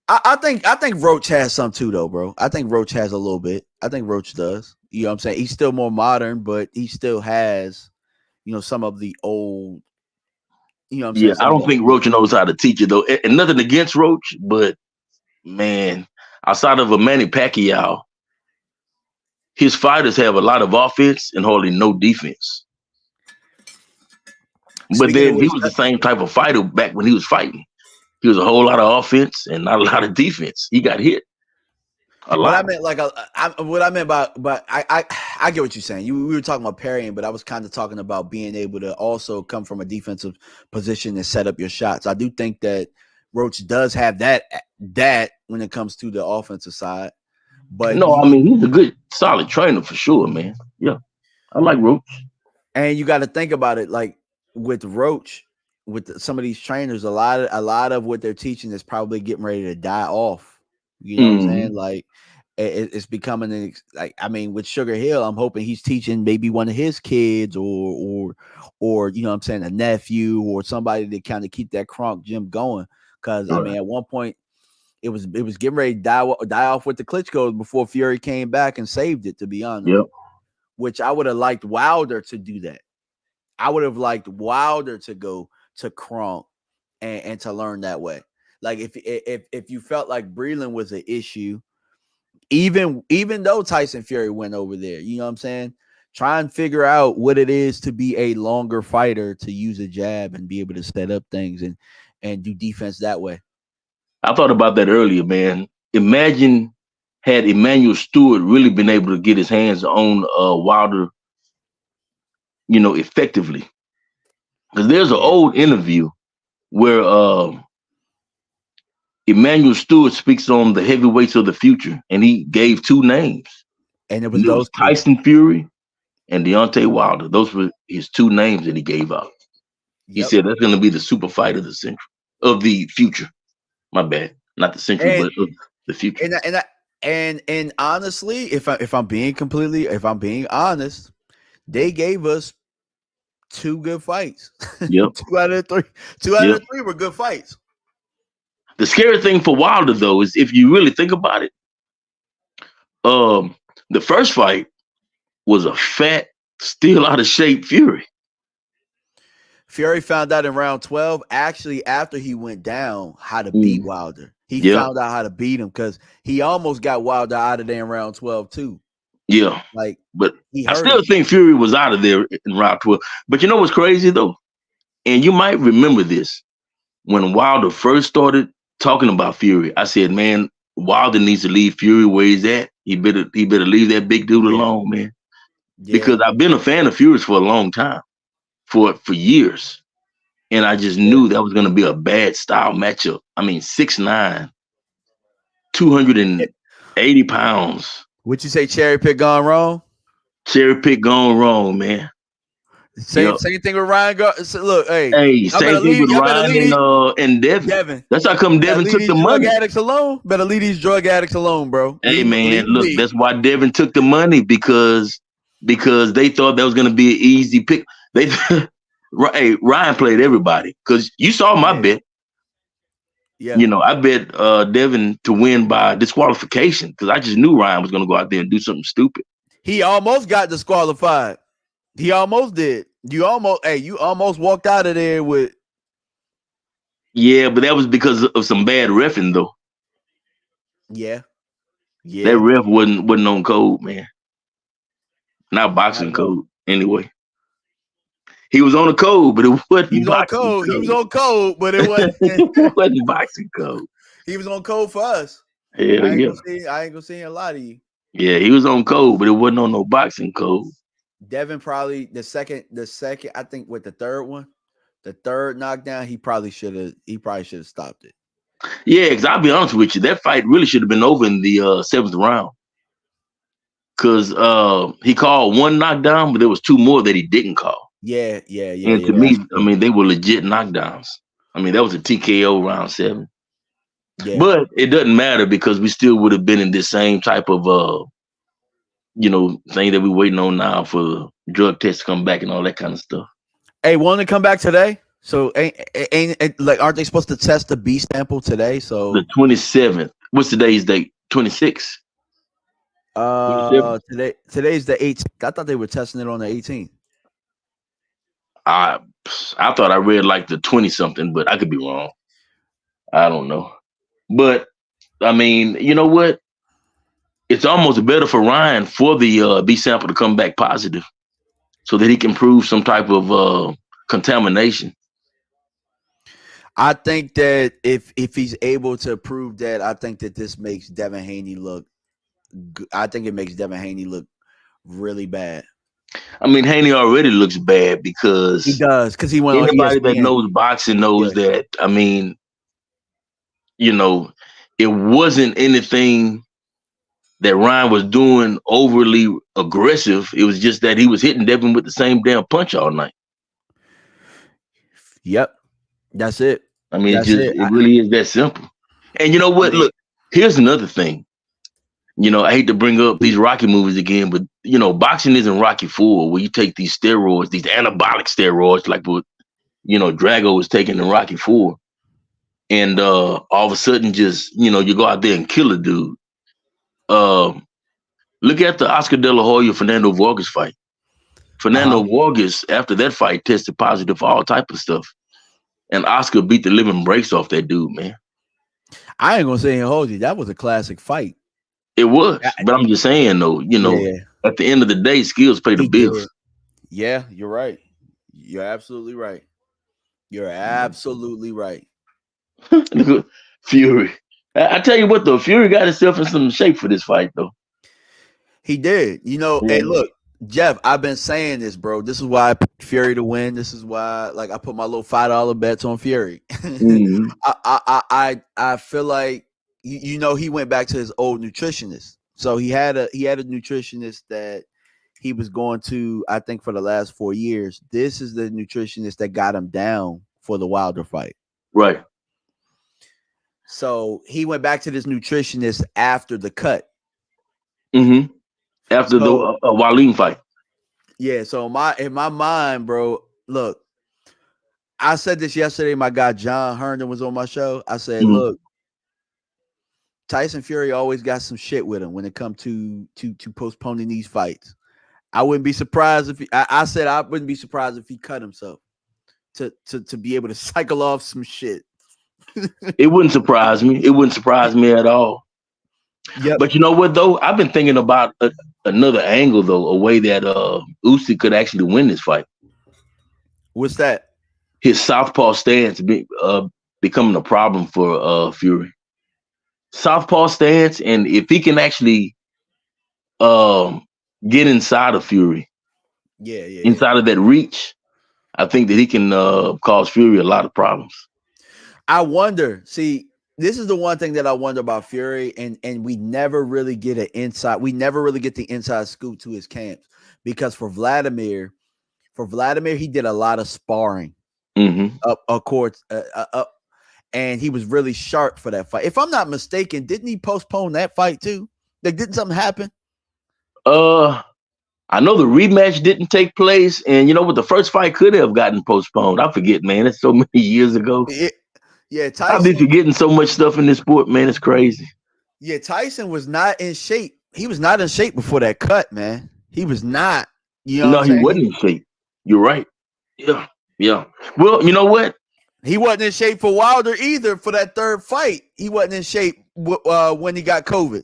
I think Roach has some too, though, bro. I think Roach has a little bit. I think Roach does. You know what I'm saying? He's still more modern, but he still has, some of the old, what I'm saying, Yeah. I some of don't the think old. Roach knows how to teach it though. And nothing against Roach, but man, outside of a Manny Pacquiao, his fighters have a lot of offense and hardly no defense. But Speaking of then he which, was the same type of fighter back when he was fighting. He was a whole lot of offense and not a lot of defense. He got hit a what I lot. meant, like, what I meant by, but I get what you're saying. We were talking about parrying, but I was kind of talking about being able to also come from a defensive position and set up your shots. I do think that Roach does have that when it comes to the offensive side, but No, I mean he's a good, solid trainer for sure, man. Yeah, I like Roach. and you got to think about it, like with Roach, with some of these trainers, a lot of what they're teaching is probably getting ready to die off. You know what I'm Hmm. saying? Like it's becoming like, I mean, with Sugar Hill, I'm hoping he's teaching maybe one of his kids, or you know what I'm saying, a nephew or somebody to kind of keep that Kronk gym going. Because I Right. mean, at one point it was getting ready to die off with the Klitschko's before Fury came back and saved it. To be honest, Yep. which I would have liked Wilder to do that. I would have liked Wilder to go to Kronk and to learn that way. Like if you felt like Breland was an issue, even though Tyson Fury went over there, you know what I'm saying? Try and figure out what it is to be a longer fighter, to use a jab and be able to set up things and do defense that way. I thought about that earlier, man. Imagine had Emmanuel Stewart really been able to get his hands on Wilder, effectively. Because there's an Yeah. old interview where Emmanuel Stewart speaks on the heavyweights of the future, and he gave two names. And it was And it was those two. Tyson Fury and Deontay Wilder. Those were his two names that he gave out. He Yep. said that's going to be the super fight of the century, of the future. My bad, not the century, And but of the future. and honestly, if I'm being honest, they gave us two good fights. Yep, two out of three. Two out yep. of three were good fights. The scary thing for Wilder though is if you really think about it, um, the first fight was a fat, still out of shape Fury. Fury found out in round 12, actually, after he went down, how to beat Mm, Wilder. He yeah, found out how to beat him, because he almost got Wilder out of there in round 12 too. yeah. Like, But he I hurt still him. think Fury was out of there in round 12. But you know what's crazy though? And you might remember this. When Wilder first started talking about Fury, I said, man, Wilder needs to leave Fury where he's at. He better leave that big dude Yeah, alone, man. yeah, Because I've been a fan of Fury's for a long time, for years. And I just yeah. knew that was gonna be a bad style matchup. I mean, 6'9", 280 pounds. Would you say cherry pick gone wrong? Cherry pick gone wrong, man. Same thing with Ryan. Look, hey, Hey, y'all better same thing leave. with Y'all better Ryan leave and Devin. Devin. That's how come Better Devin leave took these the drug money. addicts alone. Better leave these drug addicts alone, bro. Hey Leave man, them look, be. that's why Devin took the money because they thought that was gonna be an easy pick. They hey, Ryan played everybody because you saw my Yeah. bet. Yeah. You know, I bet Devin to win by disqualification because I just knew Ryan was gonna go out there and do something stupid. He almost got disqualified. He almost did. You almost walked out of there with. Yeah, but that was because of some bad reffing though. Yeah. That Yeah. ref wasn't on code, man. Not Not boxing at all. code. Anyway. He was on the code, but it He wasn't was on boxing code. He was code. on code, but it wasn't. It wasn't boxing code. He was on code for us. Hell I ain't yeah. gonna see a lot of you. Yeah, he was on code, but it wasn't on no boxing code. Devin probably the second. I think with the third knockdown, he probably should have stopped it. Yeah, because I'll be honest with you, that fight really should have been over in the seventh round. Because he called one knockdown, but there was two more that he didn't call. Yeah. And to That's me, I true. mean, they were legit knockdowns. I mean, that was a TKO round 7. Yeah. But it doesn't matter because we still would have been in this same type of thing that we're waiting on now for drug tests to come back and all that kind of stuff. Hey, want to come back today? So ain't like aren't they supposed to test the B sample today? So The 27th. What's today's date? 26th. 27th? today's the 18th. I thought they were testing it on the 18th. I thought I read like the 20 something, but I could be wrong. I don't know. But I mean, you know what? It's almost better for Ryan for the B sample to come back positive so that he can prove some type of contamination. I think that if he's able to prove that, I think that this makes Devin Haney look. I think it makes Devin Haney look really bad. I mean, Haney already looks bad because He does because he went on anybody that ESPN. knows boxing knows that. I mean, it wasn't anything that Ryan was doing overly aggressive. It was just that he was hitting Devin with the same damn punch all night. Yep, that's it. I mean, That's it really is that simple. And you know what? Look, here's another thing. I hate to bring up these Rocky movies again, but boxing isn't Rocky 4, where you take these steroids, these anabolic steroids, like what Drago was taking in Rocky 4, and all of a sudden, just you go out there and kill a dude. Look at the Oscar De La Hoya Fernando Vargas fight. Fernando Vargas, after that fight, tested positive for all type of stuff, and Oscar beat the living breaks off that dude, man. I ain't gonna say and hold you. That was a classic fight. It was, but I'm just saying though, at the end of the day, skills pay the bills. Yeah, you're right. You're absolutely right. You're absolutely right. Fury. I tell you what though, Fury got himself in some shape for this fight though. He did. Hey, look, Jeff, I've been saying this, bro. This is why I picked Fury to win. This is why, I put my little $5 bets on Fury. Mm-hmm. I feel like he went back to his old nutritionist. So he had a nutritionist that he was going to, I think, for the last 4 years. This is the nutritionist that got him down for the Wilder fight. Right. So he went back to this nutritionist after the cut. Mm-hmm. After the Wallin fight. Yeah. So in my mind, bro, look, I said this yesterday. My guy John Herndon was on my show. I said, look, Tyson Fury always got some shit with him when it comes to postponing these fights. I wouldn't be surprised if I said I wouldn't be surprised if he cut himself to be able to cycle off some shit. It wouldn't surprise me. It wouldn't surprise me at all. Yeah. But you know what though? I've been thinking about another angle though, a way that Usyk could actually win this fight. What's that? His southpaw stance becoming a problem for Fury. Southpaw stance, and if he can actually get inside of Fury, inside of that reach, I think that he can cause Fury a lot of problems. I wonder. See, this is the one thing that I wonder about Fury, and we never really get an inside. We never really get the inside scoop to his camps because for Vladimir, For Vladimir, he did a lot of sparring Mm-hmm. up courts, up, and he was really sharp for that fight. If I'm not mistaken, didn't he postpone that fight too? Like, didn't something happen? I know the rematch didn't take place, and you know what? The first fight could have gotten postponed. I forget, man. It's so many years ago. Yeah, I've been Tyson. forgetting so much stuff in this sport, man. It's crazy. Yeah, Tyson was not in shape. He was not in shape before that cut, man. He was not. You know what No, I'm he saying? wasn't in shape. You're right. Yeah, yeah. Well, you know what? He wasn't in shape for Wilder either for that third fight. He wasn't in shape when he got COVID.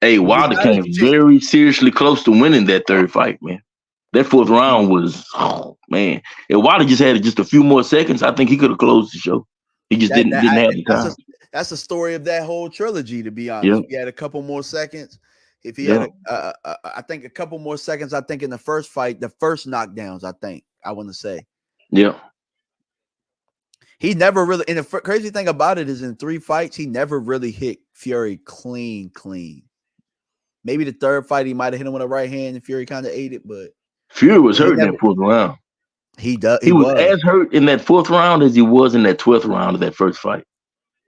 Hey, He was Wilder not in came shape. very seriously close to winning that third fight, man. That fourth round was, oh man. If Wilder just had just a few more seconds, I think he could have closed the show. He just didn't have the time. That's the story of that whole trilogy. To be honest, Yeah, if he had a couple more seconds, if he yeah, had, I think a couple more seconds. I think in the first fight, the first knockdowns. I want to say yeah. he never really. And the crazy thing about it is, in 3 fights, he never really hit Fury clean. Maybe the third fight, he might have hit him with a right hand, and Fury kind of ate it, but Fury was he hurt in never. that fourth round. He does. He He was was. as hurt in that fourth round as he was in that 12th round of that first fight.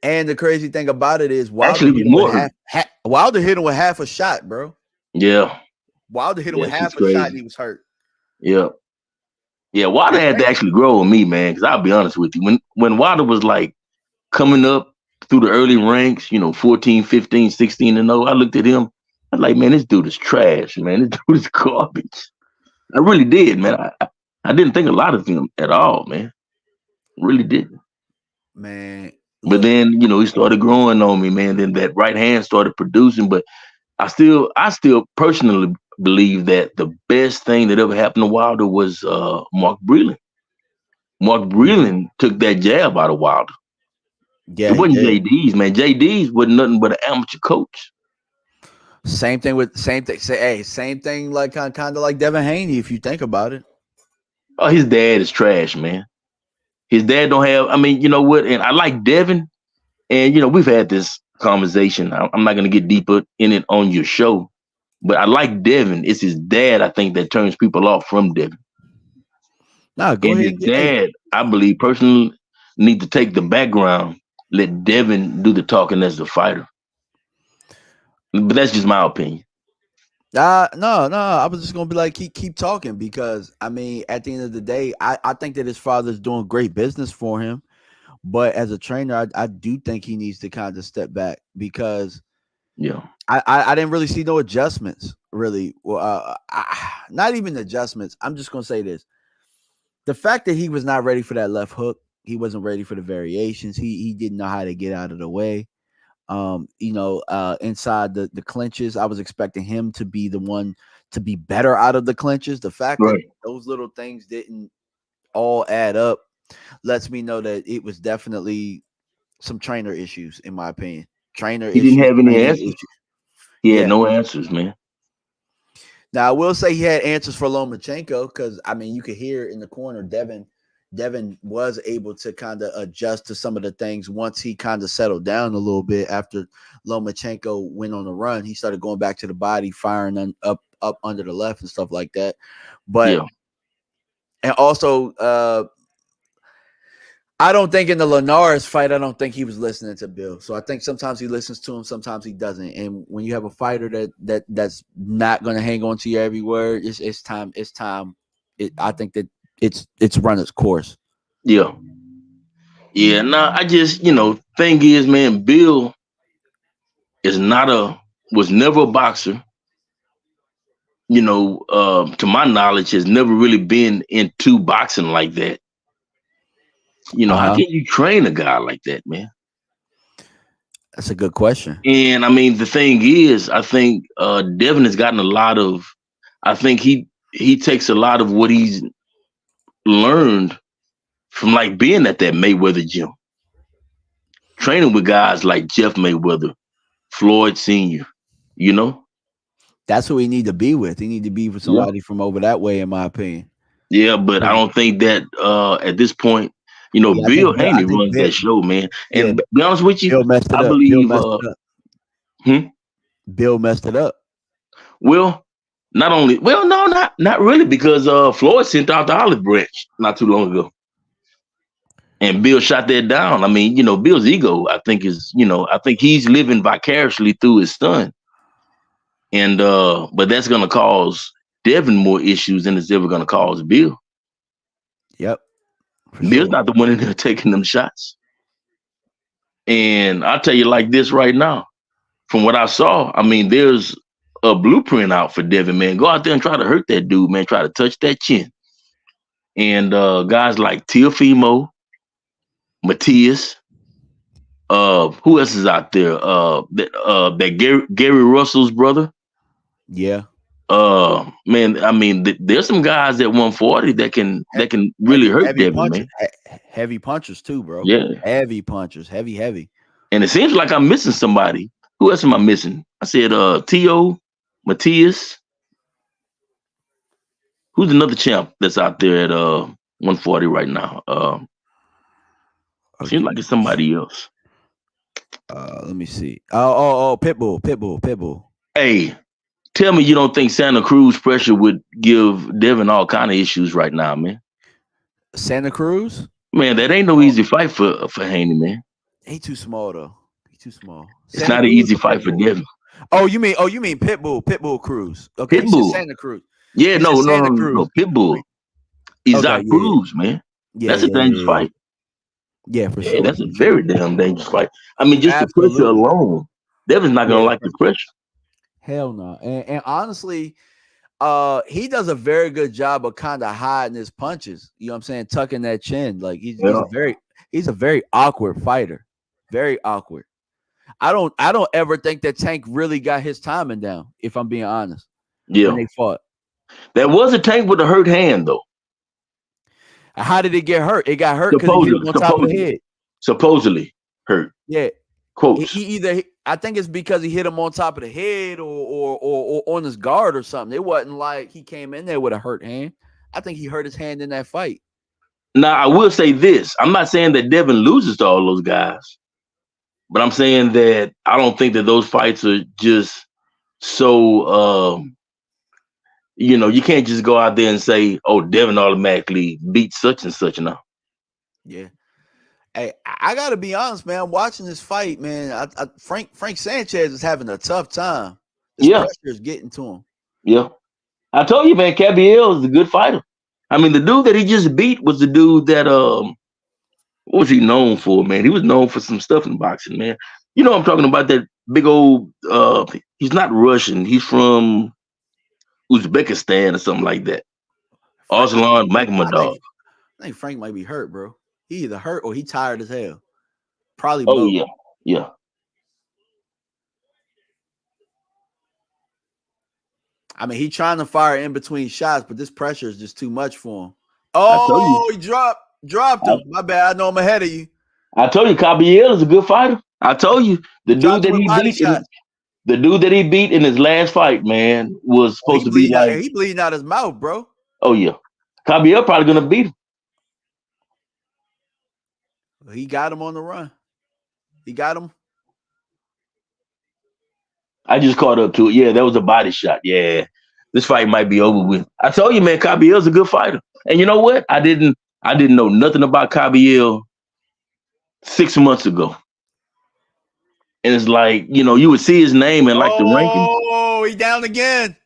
And the crazy thing about it is Actually, he was more hurt. Wilder hit him with half a shot, bro. Yeah, Wilder hit him with yes, it's half a shot, and crazy. he was hurt. Yeah, yeah. Wilder had to actually grow on me, man. Because I'll be honest with you, when Wilder was like coming up through the early ranks, 14, 15, 16 and 0, I looked at him. I was like, man, this dude is trash, man. This dude is garbage. I really did, man. I didn't think a lot of him at all, man. Really didn't. Man, But look, then, he started growing on me, man. Then that right hand started producing. But I still personally believe that the best thing that ever happened to Wilder was Mark Breland. Mark Breland took that jab out of Wilder. yeah, It he wasn't did. JD's, man. JD's wasn't nothing but an amateur coach. Same thing. Same thing. Like kind of like Devin Haney, if you think about it. Oh, his dad is trash, man. His dad don't have. I mean, you know what? And I like Devin, and we've had this conversation. I'm not going to get deeper in it on your show, but I like Devin. It's his dad, I think, that turns people off from Devin. Nah, go And his ahead. dad, I believe, personally, need to take the background, let Devin do the talking as the fighter. But that's just my opinion. No. I was just gonna be like, keep talking, because I mean, at the end of the day, I think that his father's doing great business for him, but as a trainer, I do think he needs to kind of step back, because Yeah, I didn't really see no adjustments, really. Well, not even adjustments. I'm just gonna say this: the fact that he was not ready for that left hook, he wasn't ready for the variations. He didn't know how to get out of the way. Inside the clinches, I was expecting him to be the one to be better out of the clinches. The fact that right. those little things didn't all add up lets me know that it was definitely some trainer issues, in my opinion. He didn't have any Training answers. issues. He had Yeah. no answers, man. Now I will say he had answers for Lomachenko, because I mean, you could hear in the corner Devin was able to kind of adjust to some of the things once he kind of settled down a little bit after Lomachenko went on the run. He started going back to the body, firing up under the left and stuff like that. But Yeah. and also, I don't think in the Linares fight, I don't think he was listening to Bill. So I think sometimes he listens to him, sometimes he doesn't. And when you have a fighter that's not going to hang on to your every word, it's time. I think that it's run its course. Yeah. Yeah. Nah, I just, thing is, man, Bill was never a boxer. To my knowledge, has never really been into boxing like that. How can you train a guy like that, man? That's a good question. And I mean, the thing is, I think Devin has gotten a lot of. I think he takes a lot of what he's learned from like being at that Mayweather gym, training with guys like Jeff Mayweather, Floyd Sr. That's who he need to be with. He need to be with somebody from over that way, in my opinion. Yeah, but I don't think that at this point, I Bill think Haney runs that show, man. And Yeah, to be honest with you, Bill messed it I up. believe. Bill messed it up. Hmm? Bill messed it up. Well, Not only, well, no, not really, because Floyd sent out the olive branch not too long ago, and Bill shot that down. I mean, Bill's ego, I think I think he's living vicariously through his son, and but that's gonna cause Devin more issues than it's ever gonna cause Bill. Yep. Bill's not the one in there taking them shots, and I'll tell you like this right now, from what I saw, I mean, there's a blueprint out for Devin, man. Go out there and try to hurt that dude, man. Try to touch that chin. And guys like Teofimo, Matias, who else is out there? That Gary Russell's brother. Yeah. Man, I mean, there's some guys at 140 that can really hurt Devin, man. Heavy punchers too, bro. Yeah. Heavy punchers. Heavy. And it seems like I'm missing somebody. Who else am I missing? I said Teo, Matias. Who's another champ that's out there at 140 right now? Seems like it's somebody else. Let me see. Oh, Pitbull. Hey, tell me you don't think Santa Cruz pressure would give Devin all kind of issues right now, man. Santa Cruz? Man, that ain't no easy fight for Haney, man. He too small though. He too small. It's Santa not Cruz an easy fight for Devin. Oh, you mean Pitbull Cruz? Okay, Pitbull. Santa Cruz. Yeah, no, Pitbull. Isaac Cruz, man. Yeah, that's a dangerous fight. Yeah, for sure. That's a very damn dangerous fight. I mean, just the pressure alone, Devin's not gonna like the pressure. Hell no. And honestly, he does a very good job of kind of hiding his punches. You know what I'm saying? Tucking that chin. Like he's a very awkward fighter. Very awkward. I don't ever think that Tank really got his timing down, if I'm being honest. Yeah. When they fought. There was a Tank with a hurt hand though. How did it get hurt? It got hurt because he hit him on top of the head. Supposedly hurt. Yeah. Quotes. I think it's because he hit him on top of the head or on his guard or something. It wasn't like he came in there with a hurt hand. I think he hurt his hand in that fight. Now, I will say this. I'm not saying that Devin loses to all those guys, but I'm saying that I don't think that those fights are just so, you can't just go out there and say, oh, Devin automatically beat such and such now. Yeah. Hey, I got to be honest, man. Watching this fight, man, Frank Sanchez is having a tough time. This pressure is getting to him. Yeah. I told you, man, Kabayel is a good fighter. I mean, the dude that he just beat was the dude that, what was he known for, man? He was known for some stuff in boxing, man. You know what I'm talking about, that big old, he's not Russian. He's from Uzbekistan or something like that. Arslan Makhmudov. I think Frank might be hurt, bro. He either hurt or he tired as hell. Probably both. Oh, yeah. I mean, he trying to fire in between shots, but this pressure is just too much for him. Oh, he dropped him. My bad. I know I'm ahead of you. I told you, Kabayel is a good fighter. I told you, the dude that he beat in his last fight, man, was supposed to be like he bleeding out his mouth, bro. Oh yeah, Kabayel probably gonna beat him. He got him on the run. He got him. I just caught up to it. Yeah, that was a body shot. Yeah, this fight might be over with. I told you, man, Kabayel's a good fighter. And you know what? I didn't know nothing about Kabayel 6 months ago. And it's like, you would see his name and like the ranking. Oh, he down again.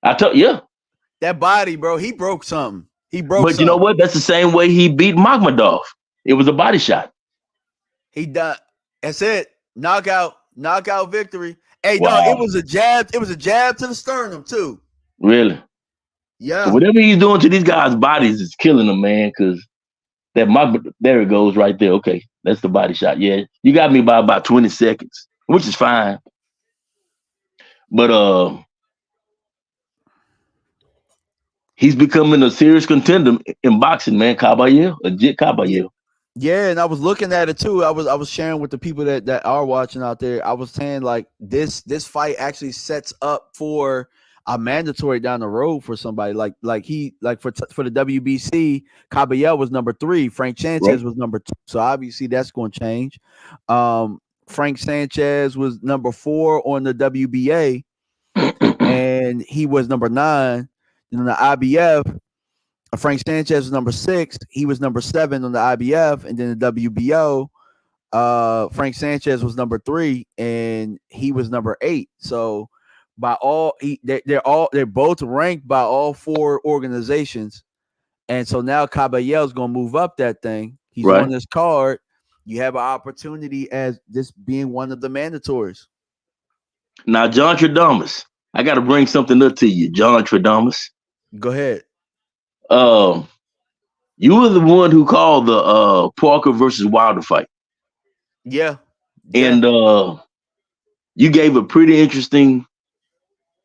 That body, bro. He broke something. But you know what? That's the same way he beat Makhmudov. It was a body shot. He done. That's it. Knockout victory. Hey, wow. No, it was a jab. It was a jab to the sternum too. Really? Yeah. So whatever he's doing to these guys' bodies is killing them, man. Because there it goes right there. Okay, that's the body shot. Yeah, you got me by about 20 seconds, which is fine. But he's becoming a serious contender in boxing, man. Kabayel, legit Kabayel. Yeah, and I was looking at it too. I was sharing with the people that are watching out there. I was saying like this fight actually sets up for a mandatory down the road for somebody like for the WBC. Kabayel was number 3. Frank Sanchez was number 2. So obviously that's going to change. Frank Sanchez was number 4 on the WBA. and he was number 9. And on the IBF, Frank Sanchez was number 6. He was number 7 on the IBF, and then the WBO, Frank Sanchez was number 3, and he was number 8. So by all, they're both ranked by all 4 organizations, and so now Kabayel is going to move up that thing. He's Right. on this card. You have an opportunity as this being one of the mandatories. Now, John Tradamus, I got to bring something up to you, John Tradamus. Go ahead. You were the one who called the Parker versus Wilder fight, Yeah. and you gave a pretty interesting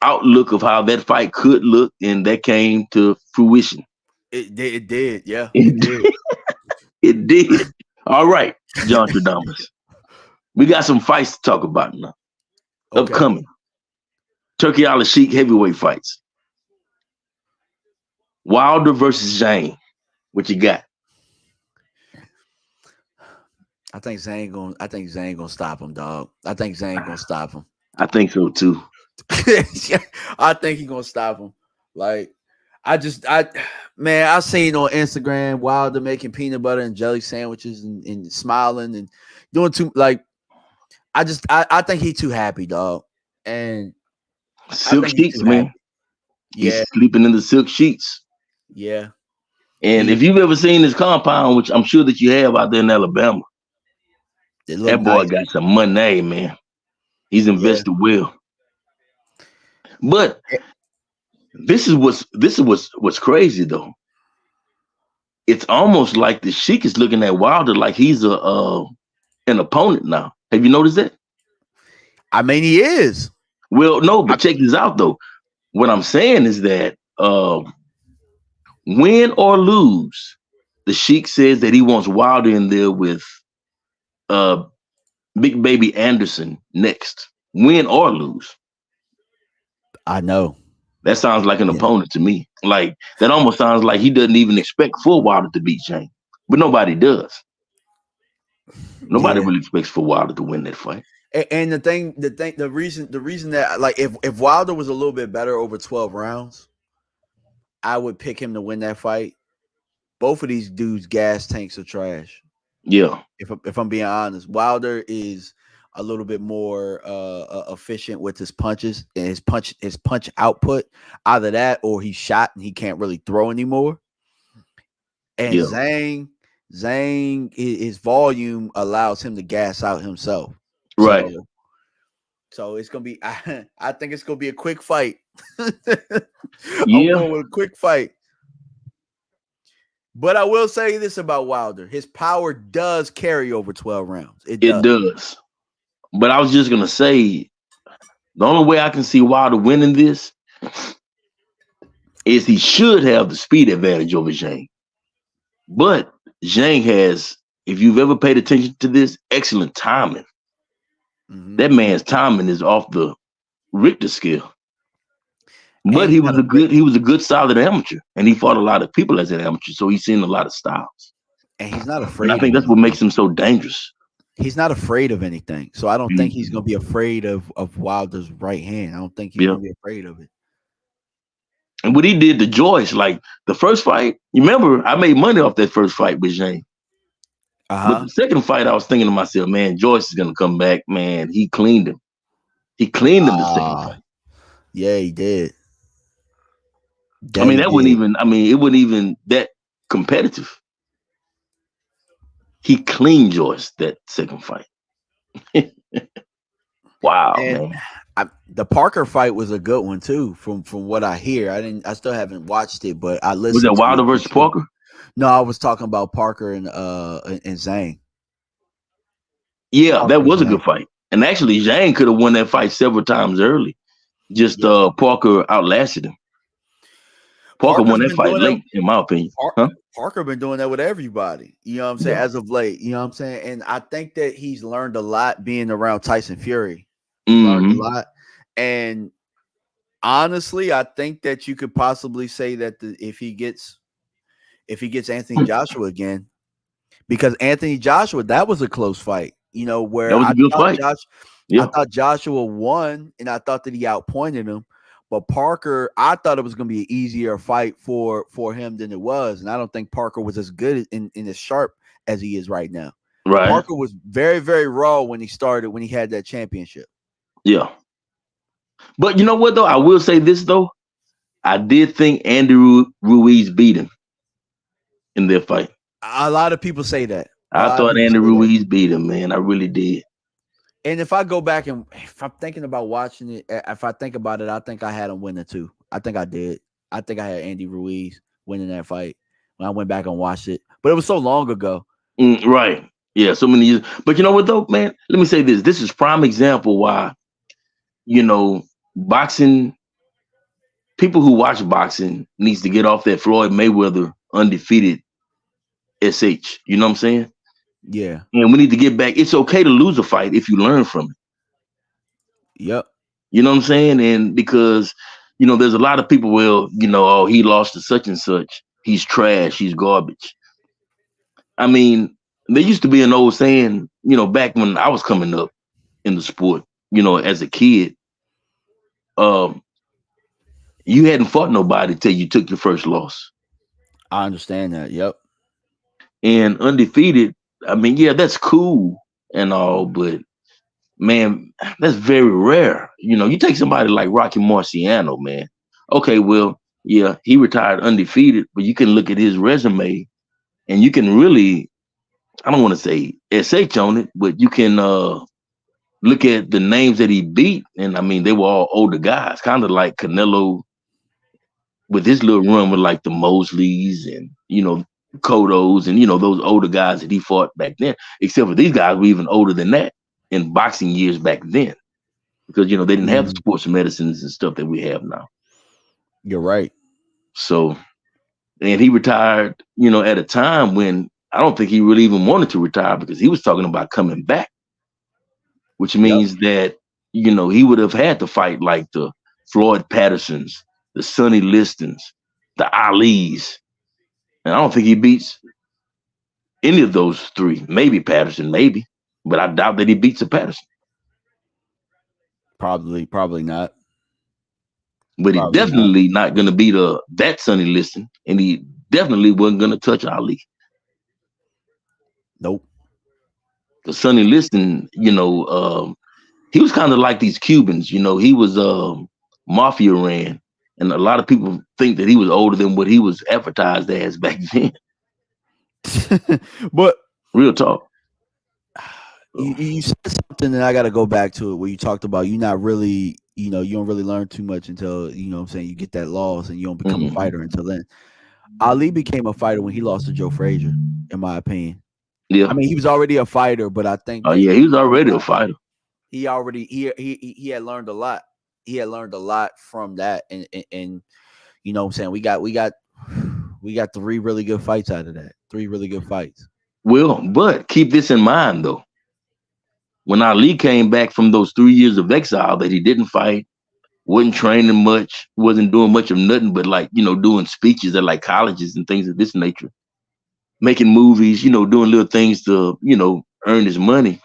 outlook of how that fight could look, and that came to fruition. It did. Yeah. It did. It did. All right, John Tradamus. We got some fights to talk about now. Okay. Upcoming. Turkey Al Sheik heavyweight fights. Wilder versus Zhang. What you got? I think Zane gonna stop him, dog. I think Zane gonna stop him. I think so too. I think he's gonna stop him. Like, I seen on Instagram Wilder making peanut butter and jelly sandwiches and smiling and doing too, like, I think he's too happy, dog. And Silk I think he's sheets, too man. happy. Yeah, He's sleeping in the silk sheets. yeah. And if you've ever seen his compound, which I'm sure that you have out there in Alabama, It look that boy nice. got some money, man. He's invested well. But this is what's crazy though. It's almost like the Sheik is looking at Wilder like he's an opponent now. Have you noticed that? I mean, he is. Well, no, but check this out though. What I'm saying is that win or lose, the Sheik says that he wants Wilder in there with Big Baby Anderson next. Win or lose. I know. That sounds like an opponent to me. Like, that almost sounds like he doesn't even expect for Wilder to beat Shane. But nobody does. Nobody really expects for Wilder to win that fight. And the reason that, like, if Wilder was a little bit better over 12 rounds, I would pick him to win that fight. Both of these dudes' gas tanks are trash. Yeah. If I'm being honest, Wilder is a little bit more efficient with his punches and his punch output. Either that or he's shot and he can't really throw anymore. And Zhang, his volume allows him to gas out himself. Right. So it's gonna be. I think it's gonna be a quick fight. Yeah. I'm going with a quick fight. But I will say this about Wilder: his power does carry over 12 rounds. It does. But I was just gonna say, the only way I can see Wilder winning this is he should have the speed advantage over Zhang. But Zhang has, if you've ever paid attention to this, excellent timing. Mm-hmm. That man's timing is off the Richter scale. But he was a good solid amateur, and he fought a lot of people as an amateur, so he's seen a lot of styles. And he's not afraid. And I think that's what makes him so dangerous. He's not afraid of anything, so I don't think he's gonna be afraid of Wilder's right hand. I don't think he's gonna be afraid of it. And what he did to Joyce, like the first fight, you remember I made money off that first fight with Zhang. But the second fight, I was thinking to myself, man, Joyce is gonna come back. Man, he cleaned him. He cleaned him the second fight. Yeah, he did. I mean, it wasn't even that competitive. He cleaned Joyce that second fight. Wow, man. The Parker fight was a good one too, from what I hear. I still haven't watched it, but I listened. Was that Wilder versus Parker? No, I was talking about Parker and Zhang. Yeah, that was a good fight. And actually, Zhang could have won that fight several times early. Just Parker outlasted him. Parker won that fight late, in my opinion. Parker been doing that with everybody. You know what I'm saying? As of late, you know what I'm saying? And I think that he's learned a lot being around Tyson Fury. Learned a lot. And honestly, I think that you could possibly say that if he gets Anthony Joshua again, because Anthony Joshua, that was a close fight. You know, where that was a good fight. I thought Joshua won, and I thought that he outpointed him. But Parker, I thought it was going to be an easier fight for him than it was, and I don't think Parker was as good in as sharp as he is right now. Right. Parker was very, very raw when he started, when he had that championship. Yeah. But you know what, though? I will say this, though. I did think Andy Ruiz beat him in their fight. A lot of people say that. I thought Andy Ruiz beat him, man. I really did. And if I go back and if I'm thinking about watching it, if I think about it, I think I had him winning too. I think I did. I think I had Andy Ruiz winning that fight when I went back and watched it. But it was so long ago. Right. Yeah, so many years. But you know what, though, man? Let me say this. This is prime example why, boxing, people who watch boxing needs to get off that Floyd Mayweather undefeated SH. You know what I'm saying? Yeah. And we need to get back. It's okay to lose a fight if you learn from it. Yep. You know what I'm saying? And because, there's a lot of people, oh, he lost to such and such. He's trash. He's garbage. I mean, there used to be an old saying, back when I was coming up in the sport, as a kid, you hadn't fought nobody till you took your first loss. I understand that. Yep. And undefeated, I mean, yeah, that's cool and all, but man, that's very rare. You take somebody like Rocky Marciano, man. Okay, well, yeah, he retired undefeated, but you can look at his resume and you can really, I don't want to say SH on it, but you can look at the names that he beat. And I mean, they were all older guys, kind of like Canelo with his little run with like the Mosleys and, Cottos and, those older guys that he fought back then, except for these guys were even older than that in boxing years back then, because, they didn't have the sports medicines and stuff that we have now. You're right. So, and he retired, at a time when I don't think he really even wanted to retire, because he was talking about coming back, which means that, he would have had to fight like the Floyd Pattersons, the Sonny Listons, the Alis. And I don't think he beats any of those three. Maybe Patterson, maybe. But I doubt that he beats a Patterson. Probably not. But he's definitely not going to beat that Sonny Liston. And he definitely wasn't going to touch Ali. Nope. Because Sonny Liston, he was kind of like these Cubans. He was mafia ran. And a lot of people think that he was older than what he was advertised as back then. But real talk. You said something and I got to go back to it, where you talked about you not really, you don't really learn too much until, what I'm saying, you get that loss and you don't become a fighter until then. Ali became a fighter when he lost to Joe Frazier, in my opinion. Yeah. I mean, he was already a fighter, but I think. Oh, yeah, he was already a fighter. He had learned a lot. He had learned a lot from that. And you know what I'm saying? We got 3 really good fights out of that. 3 really good fights. Well, but keep this in mind, though. When Ali came back from those 3 years of exile that he didn't fight, wasn't training much, wasn't doing much of nothing but like, doing speeches at like colleges and things of this nature, making movies, doing little things to, earn his money.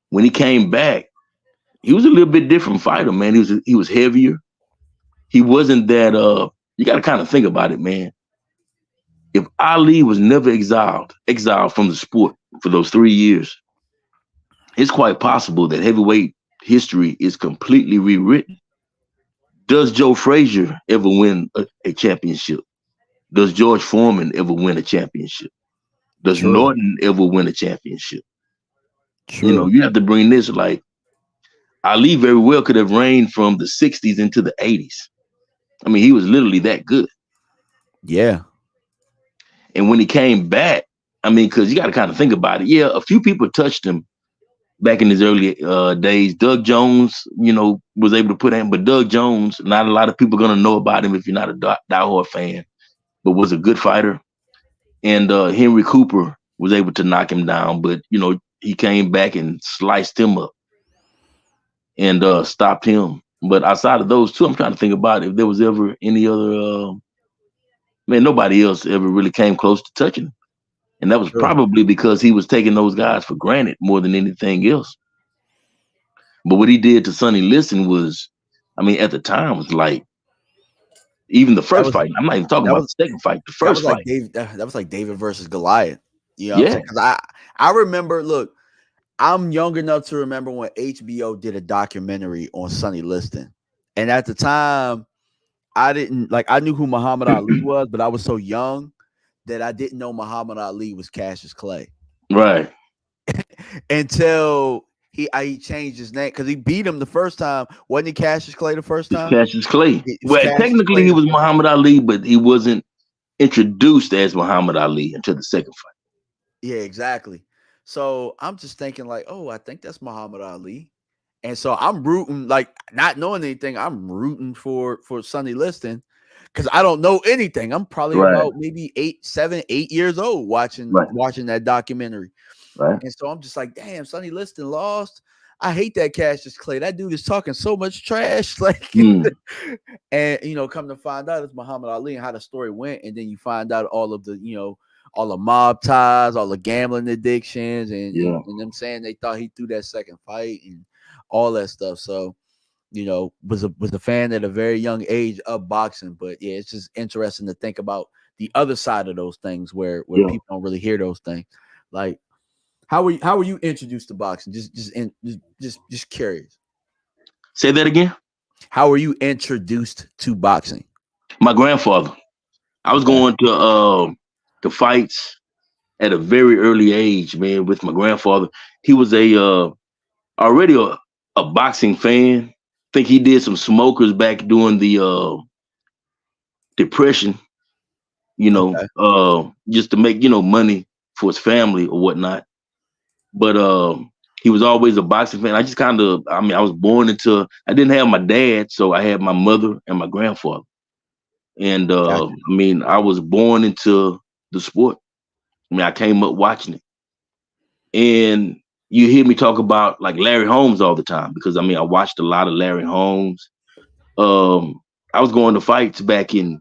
When he came back, he was a little bit different fighter, man. He was heavier. He wasn't that, you got to kind of think about it, man. If Ali was never exiled from the sport for those 3 years, it's quite possible that heavyweight history is completely rewritten. Does Joe Frazier ever win a championship? Does George Foreman ever win a championship? Does Norton ever win a championship? True. You have to bring this, like, Ali very well could have reigned from the 60s into the 80s. I mean, he was literally that good. Yeah. And when he came back, I mean, because you got to kind of think about it. Yeah, a few people touched him back in his early days. Doug Jones, was able to put in, but Doug Jones, not a lot of people are going to know about him if you're not a diehard fan, but was a good fighter. And Henry Cooper was able to knock him down, but, he came back and sliced him up and stopped him. But outside of those two, I'm trying to think about if there was ever any other, nobody else ever really came close to touching him. And that was probably because he was taking those guys for granted more than anything else. But what he did to Sonny Liston was I mean, at the time it was like even the That first was fight. I'm not even talking that about was the second fight. The that first was like fight. Dave. That was like David versus Goliath. You know what I'm Yeah. saying? Because I remember. Look, I'm young enough to remember when HBO did a documentary on Sonny Liston, and at the time, I didn't like. I knew who Muhammad Ali was, but I was so young that I didn't know Muhammad Ali was Cassius Clay Right. until he changed his name because he beat him the first time. Wasn't he Cassius Clay the first It's time? Cassius Clay. It was Well, Cassius technically Clay he the was first. Muhammad Ali, but he wasn't introduced as Muhammad Ali until the second fight. Yeah, exactly. So I'm just thinking like, oh, I think that's Muhammad Ali. And so I'm rooting, like not knowing anything, I'm rooting for Sonny Liston because I don't know anything. I'm probably Right. about maybe 8 years old watching Right. that documentary. Right. And so I'm just like, damn, Sonny Liston lost. I hate that Cassius Clay. That dude is talking so much trash. Like, Mm. and come to find out it's Muhammad Ali and how the story went. And then you find out all of the, all the mob ties, all the gambling addictions, Yeah. and them saying they thought he threw that second fight and all that stuff. So, was a fan at a very young age of boxing. But yeah, it's just interesting to think about the other side of those things where Yeah. people don't really hear those things. Like, how were you introduced to boxing? Just curious. Say that again. How were you introduced to boxing? My grandfather. I was Okay. going to fights at a very early age, man, with my grandfather. He was already a boxing fan. Think he did some smokers back during the depression, Okay. just to make, money for his family or whatnot. But he was always a boxing fan. I just kind of, I was born into, I didn't have my dad, so I had my mother and my grandfather. And Gotcha. I was born into the sport. I came up watching it. And you hear me talk about like Larry Holmes all the time because I watched a lot of Larry Holmes. I was going to fights back in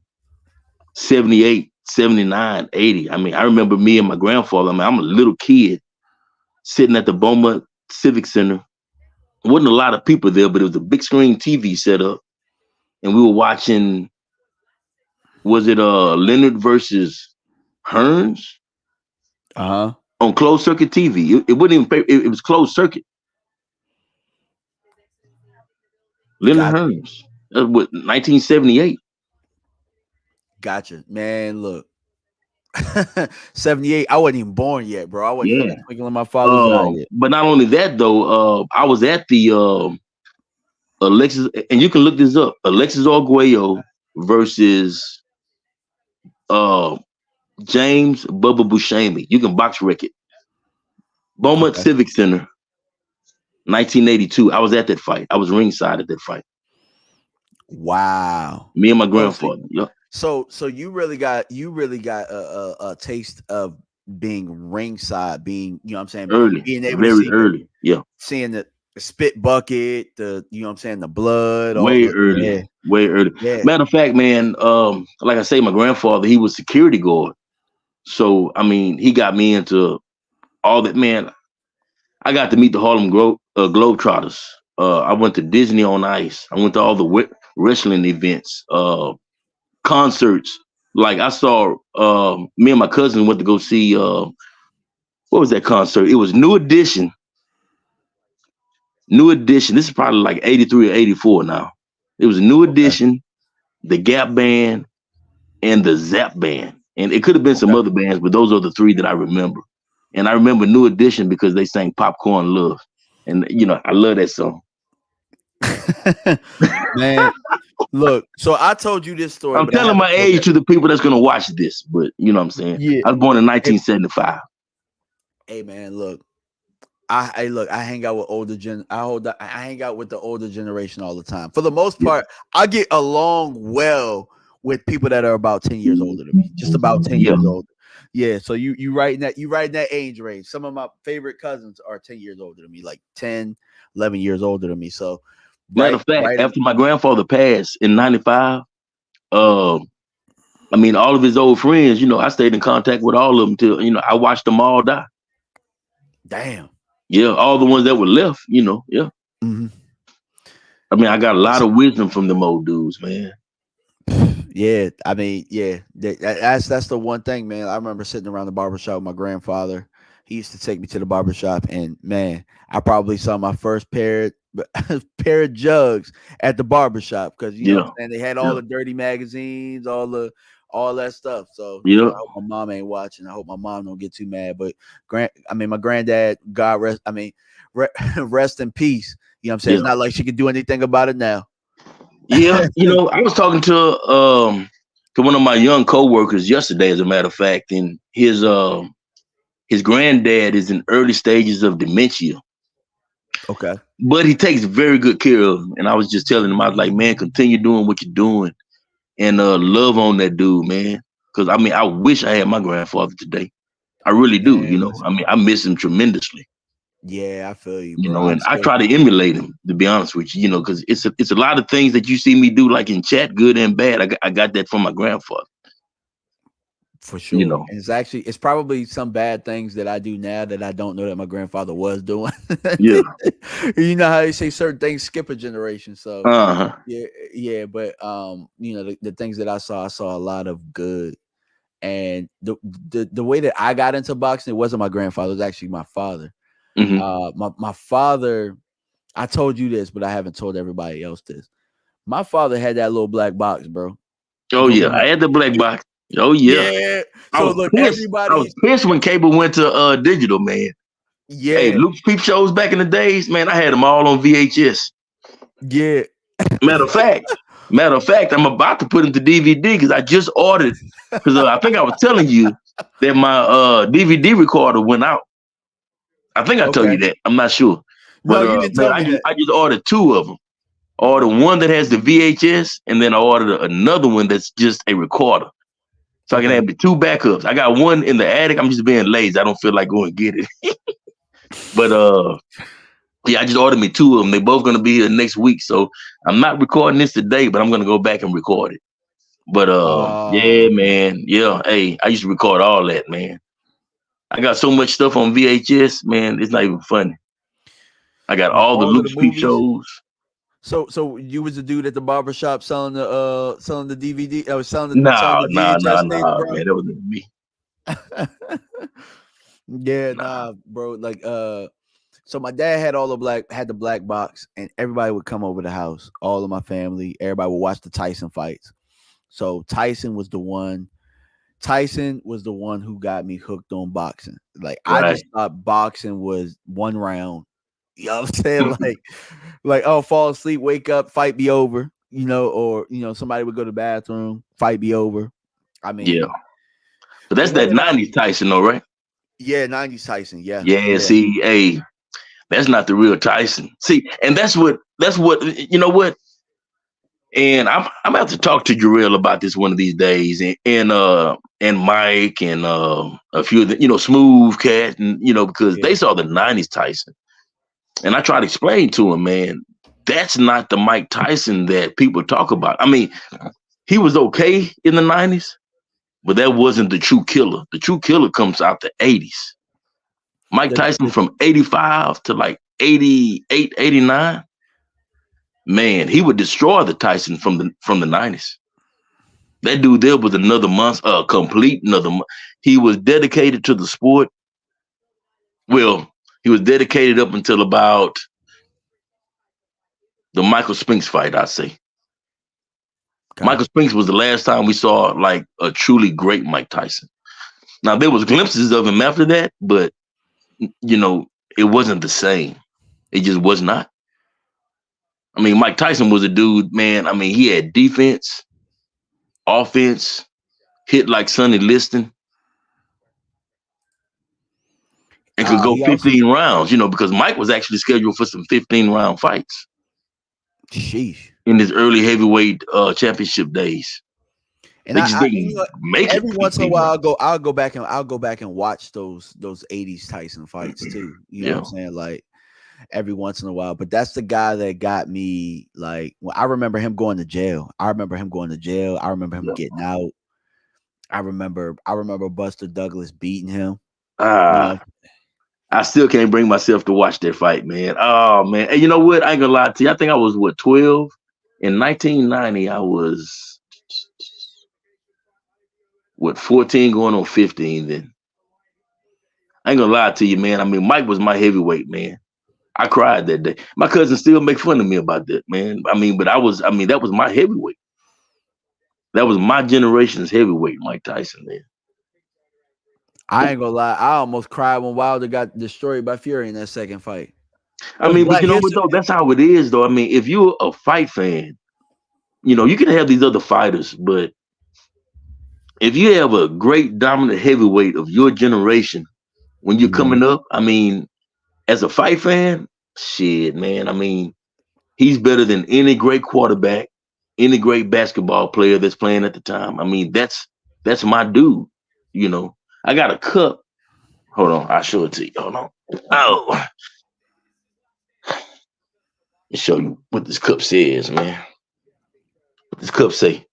78, 79, 80. I remember me and my grandfather. I'm a little kid sitting at the Beaumont Civic Center. Wasn't a lot of people there, but it was a big screen TV set up. And we were watching, was it Leonard versus Hearns Uh-huh. on closed circuit TV? It wouldn't even pay, it was closed circuit. Leonard Gotcha. Hearns. That was 1978. Gotcha. Man, look. 78. I wasn't even born yet, bro. I wasn't even Yeah. twinkling my father's eye yet. But not only that though, I was at the Alexis, and you can look this up. Alexis Arguello versus James Bubba Buscemi. You can box record. Beaumont Okay. Civic Center, 1982. I was at that fight. I was ringside at that fight. Wow. Me and my Oh, grandfather. Yep. So you really got a taste of being ringside, being, what I'm saying, Early. being able to Very see early. Yeah. seeing the spit bucket, the what I'm saying, the blood, all Way the early. yeah. Way early. Yeah. Matter of fact, man, like I say, my grandfather, he was security guard. So he got me into all that, man. I got to meet the Harlem Globetrotters. I went to Disney on Ice. I went to all the wrestling events, concerts. Like I saw, me and my cousin went to go see, what was that concert? It was New Edition. New Edition. This is probably like 83 or 84 now. It was New Okay. Edition, the Gap Band, and the Zap Band. And it could have been some Okay. other bands, but those are the three that I remember. And I remember New Edition because they sang Popcorn Love. And, I love that song. Man, look, so I told you this story, I'm but I telling have my to tell age to the people that's going to watch this, but you know what I'm saying? Yeah. I was born in 1975. Hey man, look. I hang out with I hang out with the older generation all the time. For the most part, I get along well with people that are about 10 years older than me. Just about 10 Yeah. years older. Yeah, so you right in that age range. Some of my favorite cousins are 10 years older than me, like 10, 11 years older than me. So Matter of fact, after my grandfather passed in 95, all of his old friends, I stayed in contact with all of them till, I watched them all die. Damn. Yeah, all the ones that were left, yeah. Mm-hmm. I mean, I got a lot of wisdom from them old dudes, man. Yeah, I mean, yeah, that's the one thing, man. I remember sitting around the barbershop with my grandfather. He used to take me to the barbershop, and man, I probably saw my first pair of jugs at the barbershop because you know what Yeah, I'm saying, they had all yeah, the dirty magazines, all that stuff. So yeah, I hope my mom ain't watching. I hope my mom don't get too mad. But my granddad, God rest. Rest in peace. You know what I'm saying? yeah, It's not like she could do anything about it now. yeah. You know, I was talking to one of my young coworkers yesterday, as a matter of fact, and his granddad is in early stages of dementia, Okay. but he takes very good care of him. And I was just telling him, I was like, man, continue doing what you're doing and love on that dude, man. Because I mean, I wish I had my grandfather today. I really do. You Man, know, I listen. mean, I miss him tremendously. Yeah, I feel you, You bro. know, I'm and I still try to emulate him, to be honest with you. You know, because it's a lot of things that you see me do, like in chat, good and bad. I got that from my grandfather. for You sure. know, And it's probably some bad things that I do now that I don't know that my grandfather was doing. yeah, You know how they say certain things skip a generation. So uh-huh. yeah, yeah. But the things that I saw a lot of good. And the way that I got into boxing, it wasn't my grandfather, it was actually my father. Hmm. My father, I told you this, but I haven't told everybody else this. My father had that little black box, bro. Oh You yeah, remember? I had the black box. Oh yeah, Yeah. I So was look, pissed. I was everybody, pissed when cable went to digital, man. Hey, yeah, Luke's peep shows back in the days, man. I had them all on VHS. yeah. Matter of fact, matter of fact, I'm about to put them to DVD because I just ordered. Because I think I was telling you that my DVD recorder went out. I think I told Okay. you that. I'm not sure, No, but you didn't man, tell me that. I just ordered two of them. I ordered one that has the VHS, and then I ordered another one that's just a recorder, so I can Okay. have the two backups. I got one in the attic. I'm just being lazy. I don't feel like going to get it. But yeah, I just ordered me two of them. They both gonna be here next week, so I'm not recording this today, but I'm gonna go back and record it. But yeah, Okay. man, yeah. Hey, I used to record all that, man. I got so much stuff on VHS, man. It's not even funny. I got Like all the all of the Luke's Peep movies. shows. So you was the dude at the barber shop selling the DVD. I was selling No, the no, no, VHS tape, no, bro. man. That wasn't me. Yeah, Nah. nah, bro. Like so my dad had the black box, and everybody would come over the house. All of my family, everybody would watch the Tyson fights. So Tyson was the one who got me hooked on boxing. Like I Right. just thought boxing was one round. You know what I'm saying? Like oh, fall asleep, wake up, fight be over. Or somebody would go to the bathroom, fight be over. I Yeah. mean, But the that's way that that I 90s Tyson, though, right? yeah, 90s Tyson, yeah, Yeah, yeah. see, hey, that's not the real Tyson. See, and that's what you know what? And I'm about to talk to Jarrell about this one of these days, and Mike and a few of the Smooth Cat, and because Yeah. they saw the '90s Tyson, and I try to explain to him, man, that's not the Mike Tyson that people talk about. I mean, he was okay in the '90s, but that wasn't the true killer. The true killer comes out the '80s. Mike The, Tyson the, from '85 to like '88, '89. Man, he would destroy the Tyson from the '90s. That dude there was another monster, complete another. He was dedicated to the sport. Well, he was dedicated up until about the Michael Spinks fight, I say. okay. Michael Spinks was the last time we saw like a truly great Mike Tyson. Now there was glimpses of him after that, but it wasn't the same. It just was not. I mean, Mike Tyson was a dude, man. I mean, he had defense, offense, hit like Sonny Liston, and could go He also 15 rounds, because Mike was actually scheduled for some 15-round fights sheesh. in his early heavyweight championship days. And They just I didn't make it every once in a 15 while rounds. I'll go back and watch those 80s Tyson fights too. You know what Yeah. I'm saying? Like every once in a while. But that's the guy that got me like I remember him going to jail. I remember him going to jail. I remember him Yeah. getting out. I remember Buster Douglas beating him. You Ah, know, I still can't bring myself to watch that fight, man. Oh man. And you know what? I ain't gonna lie to you. I think I was 12? In 1990, I was 14 going on 15 then. I ain't gonna lie to you, man. I mean, Mike was my heavyweight, man. I cried that day. My cousin still make fun of me about that, man. I mean, but that was my heavyweight. That was my generation's heavyweight, Mike Tyson, man. I ain't gonna lie. I almost cried when Wilder got destroyed by Fury in that second fight. I mean, but you know what though? That's how it is, though. I mean, if you're a fight fan, you know, you can have these other fighters, but if you have a great dominant heavyweight of your generation when you're coming up, I mean, as a fight fan, shit, man. I mean, he's better than any great quarterback, any great basketball player that's playing at the time. I mean, that's my dude. You know, I got a cup. Hold on, I'll show it to you. Hold on. Oh, let me show you what this cup says, man. What this cup say?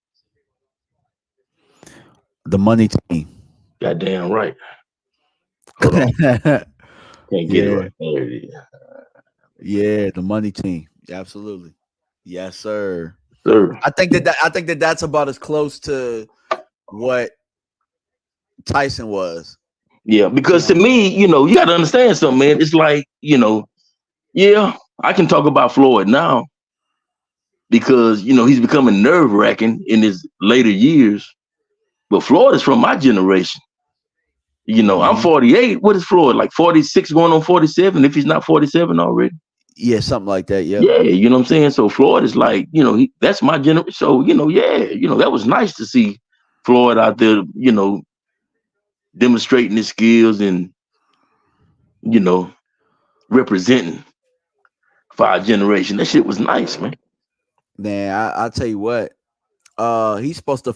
The money team. Goddamn right. Hold on. Can't get it right. There it is. Yeah, the money team. Absolutely. Yes, sir. Sir. I think that that's about as close to what Tyson was. Yeah, because to me, you know, you got to understand something, man. It's like, you know, yeah, I can talk about Floyd now because, you know, he's becoming nerve-wracking in his later years. But Floyd is from my generation. You know, I'm 48. What is Floyd? Like 46 going on 47, if he's not 47 already? Yeah, something like that. Yeah. Yeah, you know what I'm saying? So Floyd is like, you know, that's my generation. So, you know, yeah, you know, that was nice to see Floyd out there, you know, demonstrating his skills and, you know, representing for our generation. That shit was nice, man. Man, I'll tell you what. He's supposed to.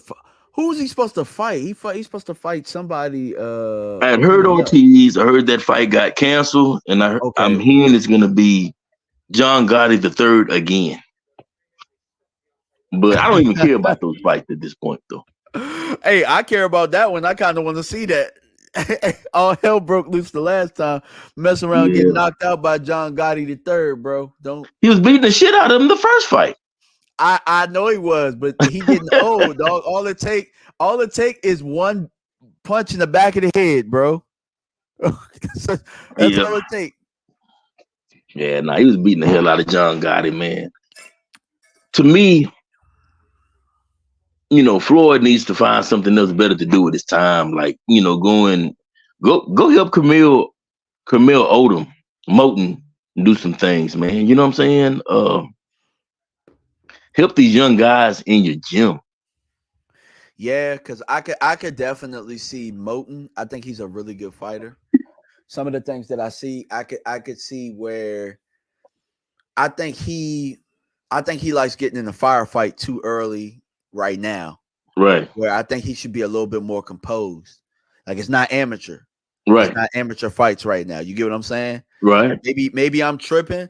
Who's he supposed to fight? He's supposed to fight somebody. I had heard Ortiz. I heard that fight got canceled, and I'm hearing it's gonna be John Gotti III again. But I don't even care about those fights at this point, though. Hey, I care about that one. I kind of want to see that. All hell broke loose the last time, messing around getting knocked out by John Gotti III, bro. He was beating the shit out of him the first fight. I know he was, but he getting old, dog. All it take is one punch in the back of the head, bro. That's all it take. Yeah, he was beating the hell out of John Gotti, man. To me, you know, Floyd needs to find something else better to do with his time. Like, you know, go help Camille Moten do some things, man. You know what I'm saying? Help these young guys in your gym. Yeah, because I could definitely see Moten. I think he's a really good fighter. Some of the things that I see, I could see where I think he likes getting in a firefight too early right now. Right. Where I think he should be a little bit more composed. Like it's not amateur. Right. It's not amateur fights right now. You get what I'm saying? Right. Maybe I'm tripping,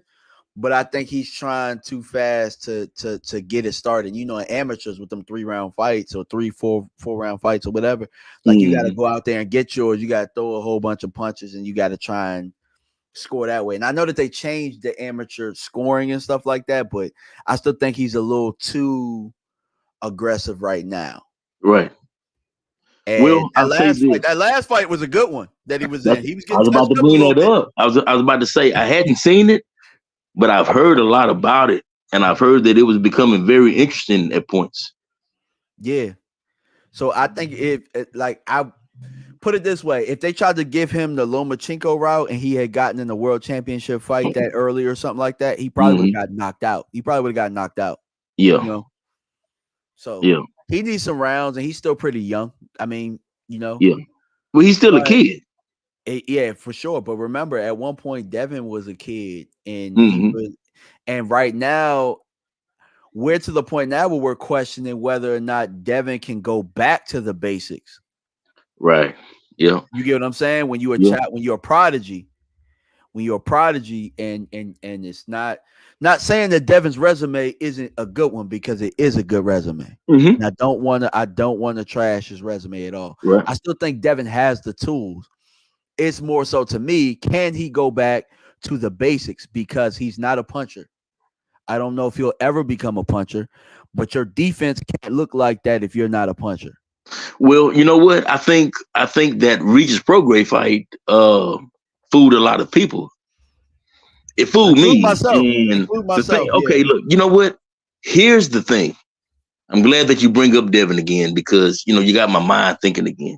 but I think he's trying too fast to get it started. You know, amateurs with them 3-round fights or 4-round fights or whatever. Like you got to go out there and get yours. You got to throw a whole bunch of punches and you got to try and score that way. And I know that they changed the amateur scoring and stuff like that, but I still think he's a little too aggressive right now. Right. And well, that last fight was a good one that he was in. He was getting I was about to bring that up. I was about to say I hadn't seen it, but I've heard a lot about it, and I've heard that it was becoming very interesting at points. Yeah. So I think I put it this way, if they tried to give him the Lomachenko route and he had gotten in the world championship fight that early or something like that, he probably would have got knocked out. Yeah. You know? So he needs some rounds and he's still pretty young. I mean, you know. Yeah. Well, he's still a kid. Yeah, for sure. But remember, at one point, Devin was a kid, and and right now, we're to the point now where we're questioning whether or not Devin can go back to the basics. Right. Yeah. You get what I'm saying? When you're a child, when you're a prodigy, and it's not saying that Devin's resume isn't a good one because it is a good resume. And I don't want to trash his resume at all. Right. I still think Devin has the tools. It's more so to me, can he go back to the basics? Because he's not a puncher. I don't know if he'll ever become a puncher, but your defense can't look like that if you're not a puncher. Well, you know what? I think that Regis Prograis fight fooled a lot of people. It fooled Include me. myself. And Include the thing, myself. Yeah. okay, look, you know what? Here's the thing. I'm glad that you bring up Devin again because you got my mind thinking again.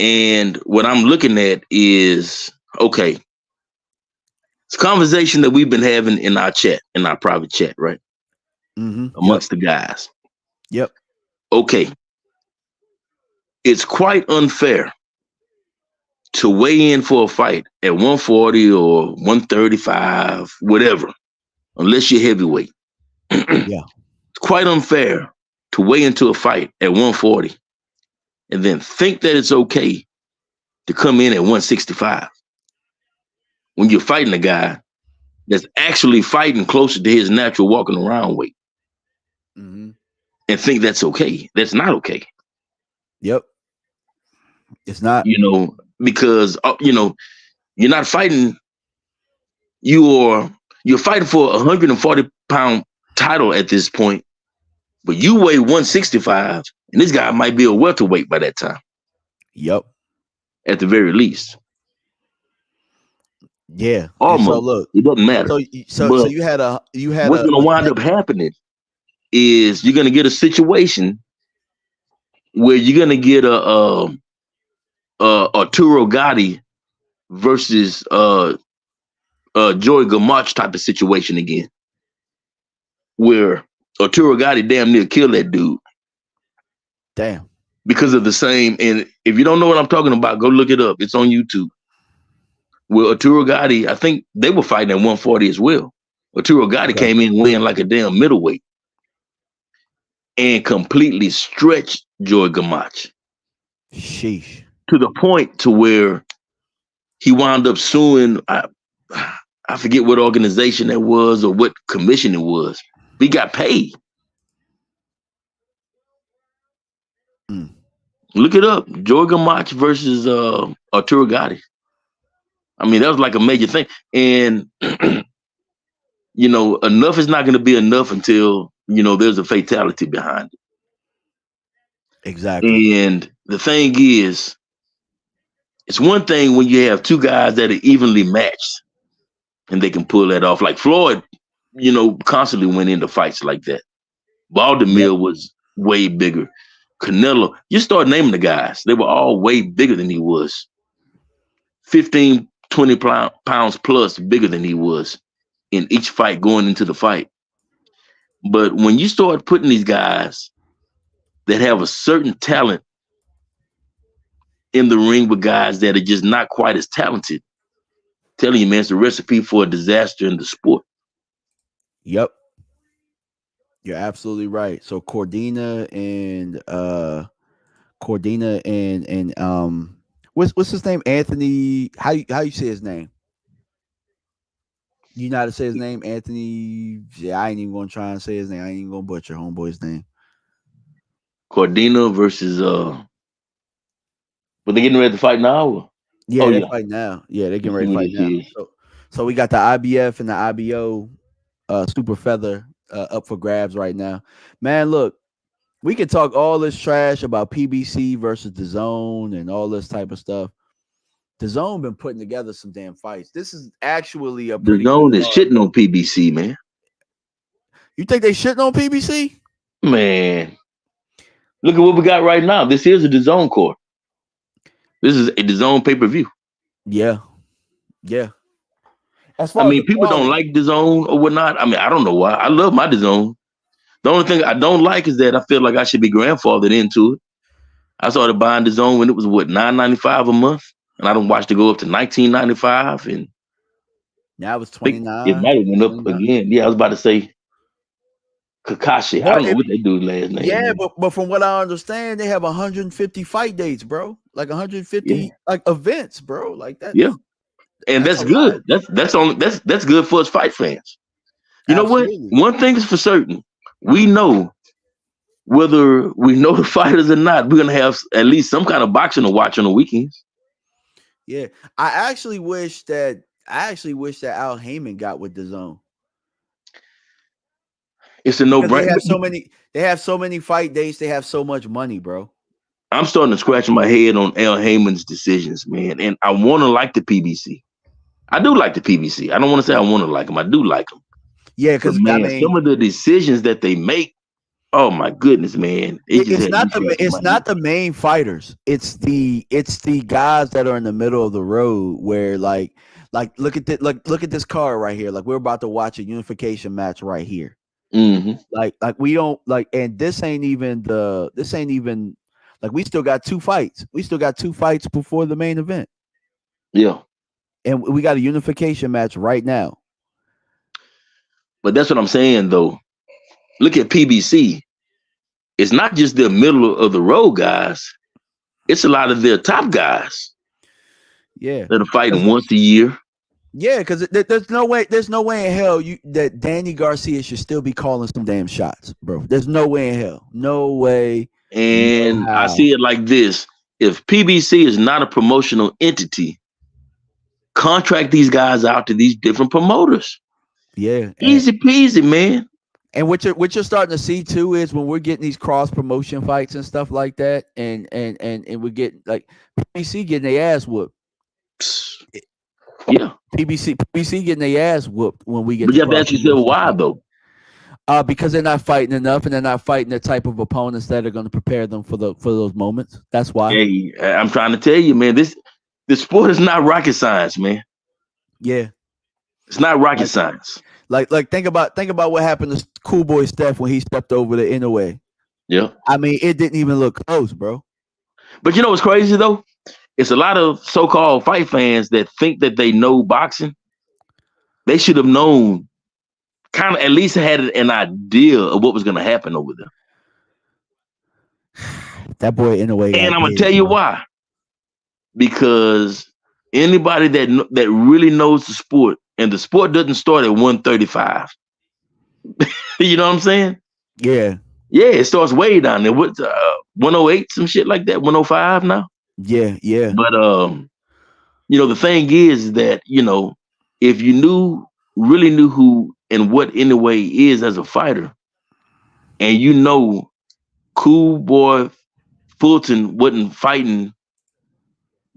And what I'm looking at is okay. It's a conversation that we've been having in our chat, in our private chat, right? Yep. Amongst the guys. Yep. Okay. It's quite unfair to weigh in for a fight at 140 or 135, whatever, unless you're heavyweight. Yeah. It's quite unfair to weigh into a fight at 140 and then think that it's okay to come in at 165 when you're fighting a guy that's actually fighting closer to his natural walking around weight Mm-hmm. and think that's okay. That's not okay. Yep. It's not. Because you're not fighting. You're fighting for a 140-pound title at this point, but you weigh 165, and this guy might be a welterweight by that time. Yep. At the very least. Yeah. Almost. So look, it doesn't matter. So you had what's going to wind up happening is you're going to get a situation where you're going to get a Arturo Gatti versus Joy Gamache type of situation again, where Arturo Gatti damn near killed that dude. Damn. Because of the same, and if you don't know what I'm talking about, go look it up. It's on YouTube. Well, Arturo Gatti, I think they were fighting at 140 as well. Arturo Gatti came in weighing like a damn middleweight and completely stretched Joy Gamache. Sheesh. To the point to where he wound up suing, I forget what organization that was or what commission it was. But he got paid. Look it up. Joy Gamache versus Arturo Gatti. I mean, that was like a major thing. And, enough is not going to be enough until, there's a fatality behind it. Exactly. And the thing is, it's one thing when you have two guys that are evenly matched and they can pull that off. Like Floyd, constantly went into fights like that. Baldomir was way bigger. Canelo, you start naming the guys. They were all way bigger than he was. 15, 20 pounds plus bigger than he was in each fight going into the fight. But when you start putting these guys that have a certain talent in the ring with guys that are just not quite as talented, I'm telling you, man, it's a recipe for a disaster in the sport. Yep. You're absolutely right. So Cordina and what's his name? Anthony. How you say his name? You know how to say his name? Anthony. Yeah, I ain't even gonna try and say his name. I ain't even gonna butcher homeboy's name. Cordina versus but they're getting ready to fight now? Yeah, they're fighting now. Yeah, they're getting ready to fight now. So we got the IBF and the IBO super feather up for grabs right now. Man, look, we can talk all this trash about PBC versus DAZN and all this type of stuff. DAZN been putting together some damn fights. This is actually a pretty DAZN is shitting on PBC, man. You think they shitting on PBC? Man, look at what we got right now. This is a DAZN court. This is a DAZN pay-per-view. Yeah. As far as people don't like DAZN or whatnot. I mean, I don't know why. I love my DAZN. The only thing I don't like is that I feel like I should be grandfathered into it. I started buying DAZN when it was $9.95 a month, and I don't watch it go up to $19.95, and now it's $29. It might have went up again. Yeah, I was about to say Cacace. I don't know what they do last name. Yeah, but from what I understand, they have 150 fight dates, bro. Like 150 like events, bro. Like that. Yeah. And that's good. That's good for us fight fans. You know what? One thing is for certain. We know whether we know the fighters or not, we're gonna have at least some kind of boxing to watch on the weekends. Yeah. I actually wish that Al Heyman got with the zone. It's a Because no-brainer. they have so many fight dates, they have so much money, bro. I'm starting to scratch my head on Al Heyman's decisions, man. And I want to like the PBC. I do like the PBC. I don't want to say I want to like them. I do like them. Yeah, But because I man, mean, some of the decisions that they make, oh my goodness, man. It just it's had me not scratching my not head. the main fighters. It's the guys that are in the middle of the road where like look at this card right here. Like we're about to watch a unification match right here. Mm-hmm. Like we don't like, and this ain't even like we still got two fights. We still got two fights before the main event, Yeah. and we got a unification match right now. But that's what I'm saying, though. Look at PBC. It's not just the middle of the road guys. It's a lot of their top guys Yeah, that are fighting once a year. yeah, because there's no way in hell that Danny Garcia should still be calling some damn shots, bro. There's no way in hell, no way. And No I how. see it like this. If PBC is not a promotional entity, contract these guys out to these different promoters. Yeah, Easy peasy, man. and what you're starting to see too is when we're getting these cross promotion fights and stuff like that, and we get like PBC getting their ass whooped. Yeah. PBC getting their ass whooped when we get. But The you have to ask yourself why, though. Because they're not fighting enough, and they're not fighting the type of opponents that are going to prepare them for those moments. That's why. Hey, I'm trying to tell you, man, this sport is not rocket science, man. Yeah, it's not rocket science. Like think about what happened to Cool Boy Steph when he stepped over the Inoue. Yeah, I mean, it didn't even look close, bro. But you know what's crazy though? It's a lot of so-called fight fans that think that they know boxing. They should have known, kind of at least had an idea of what was going to happen over there. That boy Inoue. And I'm gonna tell you why. Because anybody that really knows the sport, and the sport doesn't start at 135. You know what I'm saying? Yeah. Yeah, it starts way down there. What 108, some shit like that, 105 now? Yeah. But the thing is that, if you really knew who and what Inoue is as a fighter, and Cool Boy Fulton wasn't fighting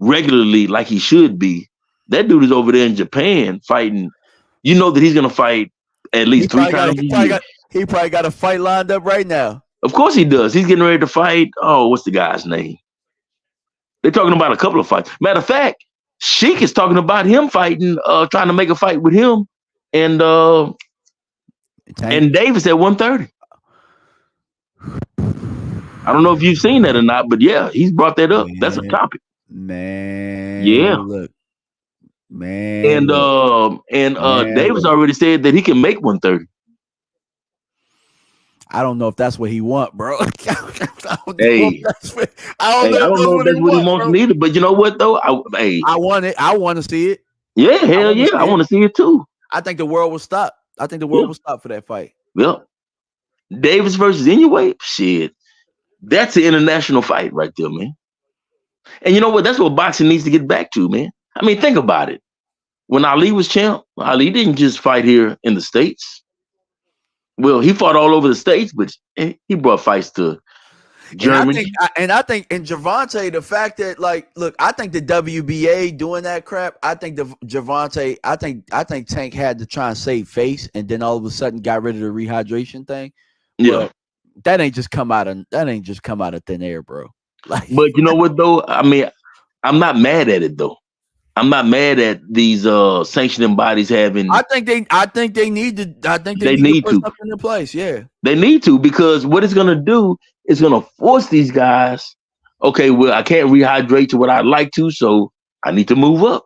regularly like he should be, that dude is over there in Japan fighting. You know that he's gonna fight at least 3 times a year. He probably got a fight lined up right now. Of course he does. He's getting ready to fight. Oh, what's the guy's name? They're talking about a couple of fights. Matter of fact, Sheik is talking about him fighting, trying to make a fight with him and Davis at 130. I don't know if you've seen that or not, but yeah, he's brought that up. Man, that's a topic. Man. Yeah. Look. Man. And Davis already said that he can make 130. I don't know if that's what he want, bro. I don't know if that's what he wants neither. But you know what though? I want it. I want to see it. Yeah, hell yeah, I want to see it too. I think the world will stop. I think the world will stop for that fight. Yep. Davis versus Inoue, shit. That's an international fight right there, man. And you know what? That's what boxing needs to get back to, man. I mean, think about it. When Ali was champ, Ali didn't just fight here in the States. Well, he fought all over the States, but he brought fights to Germany. And I think in Gervonta, the fact that look, I think the WBA doing that crap. I think Gervonta, I think Tank had to try and save face, and then all of a sudden got rid of the rehydration thing. Yeah, but that ain't just come out of thin air, bro. But you know what though? I mean, I'm not mad at it though. I'm not mad at these sanctioning bodies having. I think they need to. I think they need to put something in place. Yeah, they need to, because what it's gonna do is gonna force these guys. Okay, well, I can't rehydrate to what I'd like to, so I need to move up.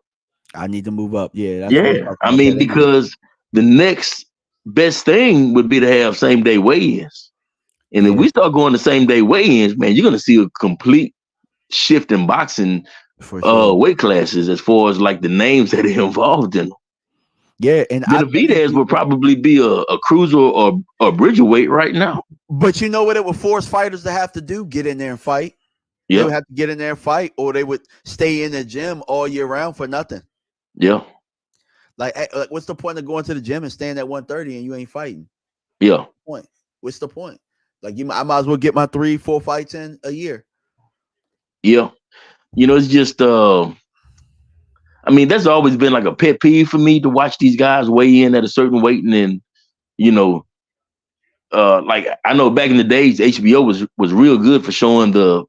Yeah, yeah. I mean, because the next best thing would be to have same day weigh-ins, and if we start going to same day weigh-ins, man, you're gonna see a complete shift in boxing. For sure. Weight classes as far as like the names that are involved in them. Yeah, and Benavidez would probably be a cruiser or a bridgerweight right now. But you know what it would force fighters to have to do? Get in there and fight. They Yeah, would have to get in there and fight, or they would stay in the gym all year round for nothing. yeah, Like, what's the point of going to the gym and staying at 130 and you ain't fighting? yeah, Point. What's the point? Like, I might as well get my 3-4 fights in a year. yeah. It's just I mean, that's always been like a pet peeve for me to watch these guys weigh in at a certain weight, and then you know, like I know back in the days, HBO was real good for showing the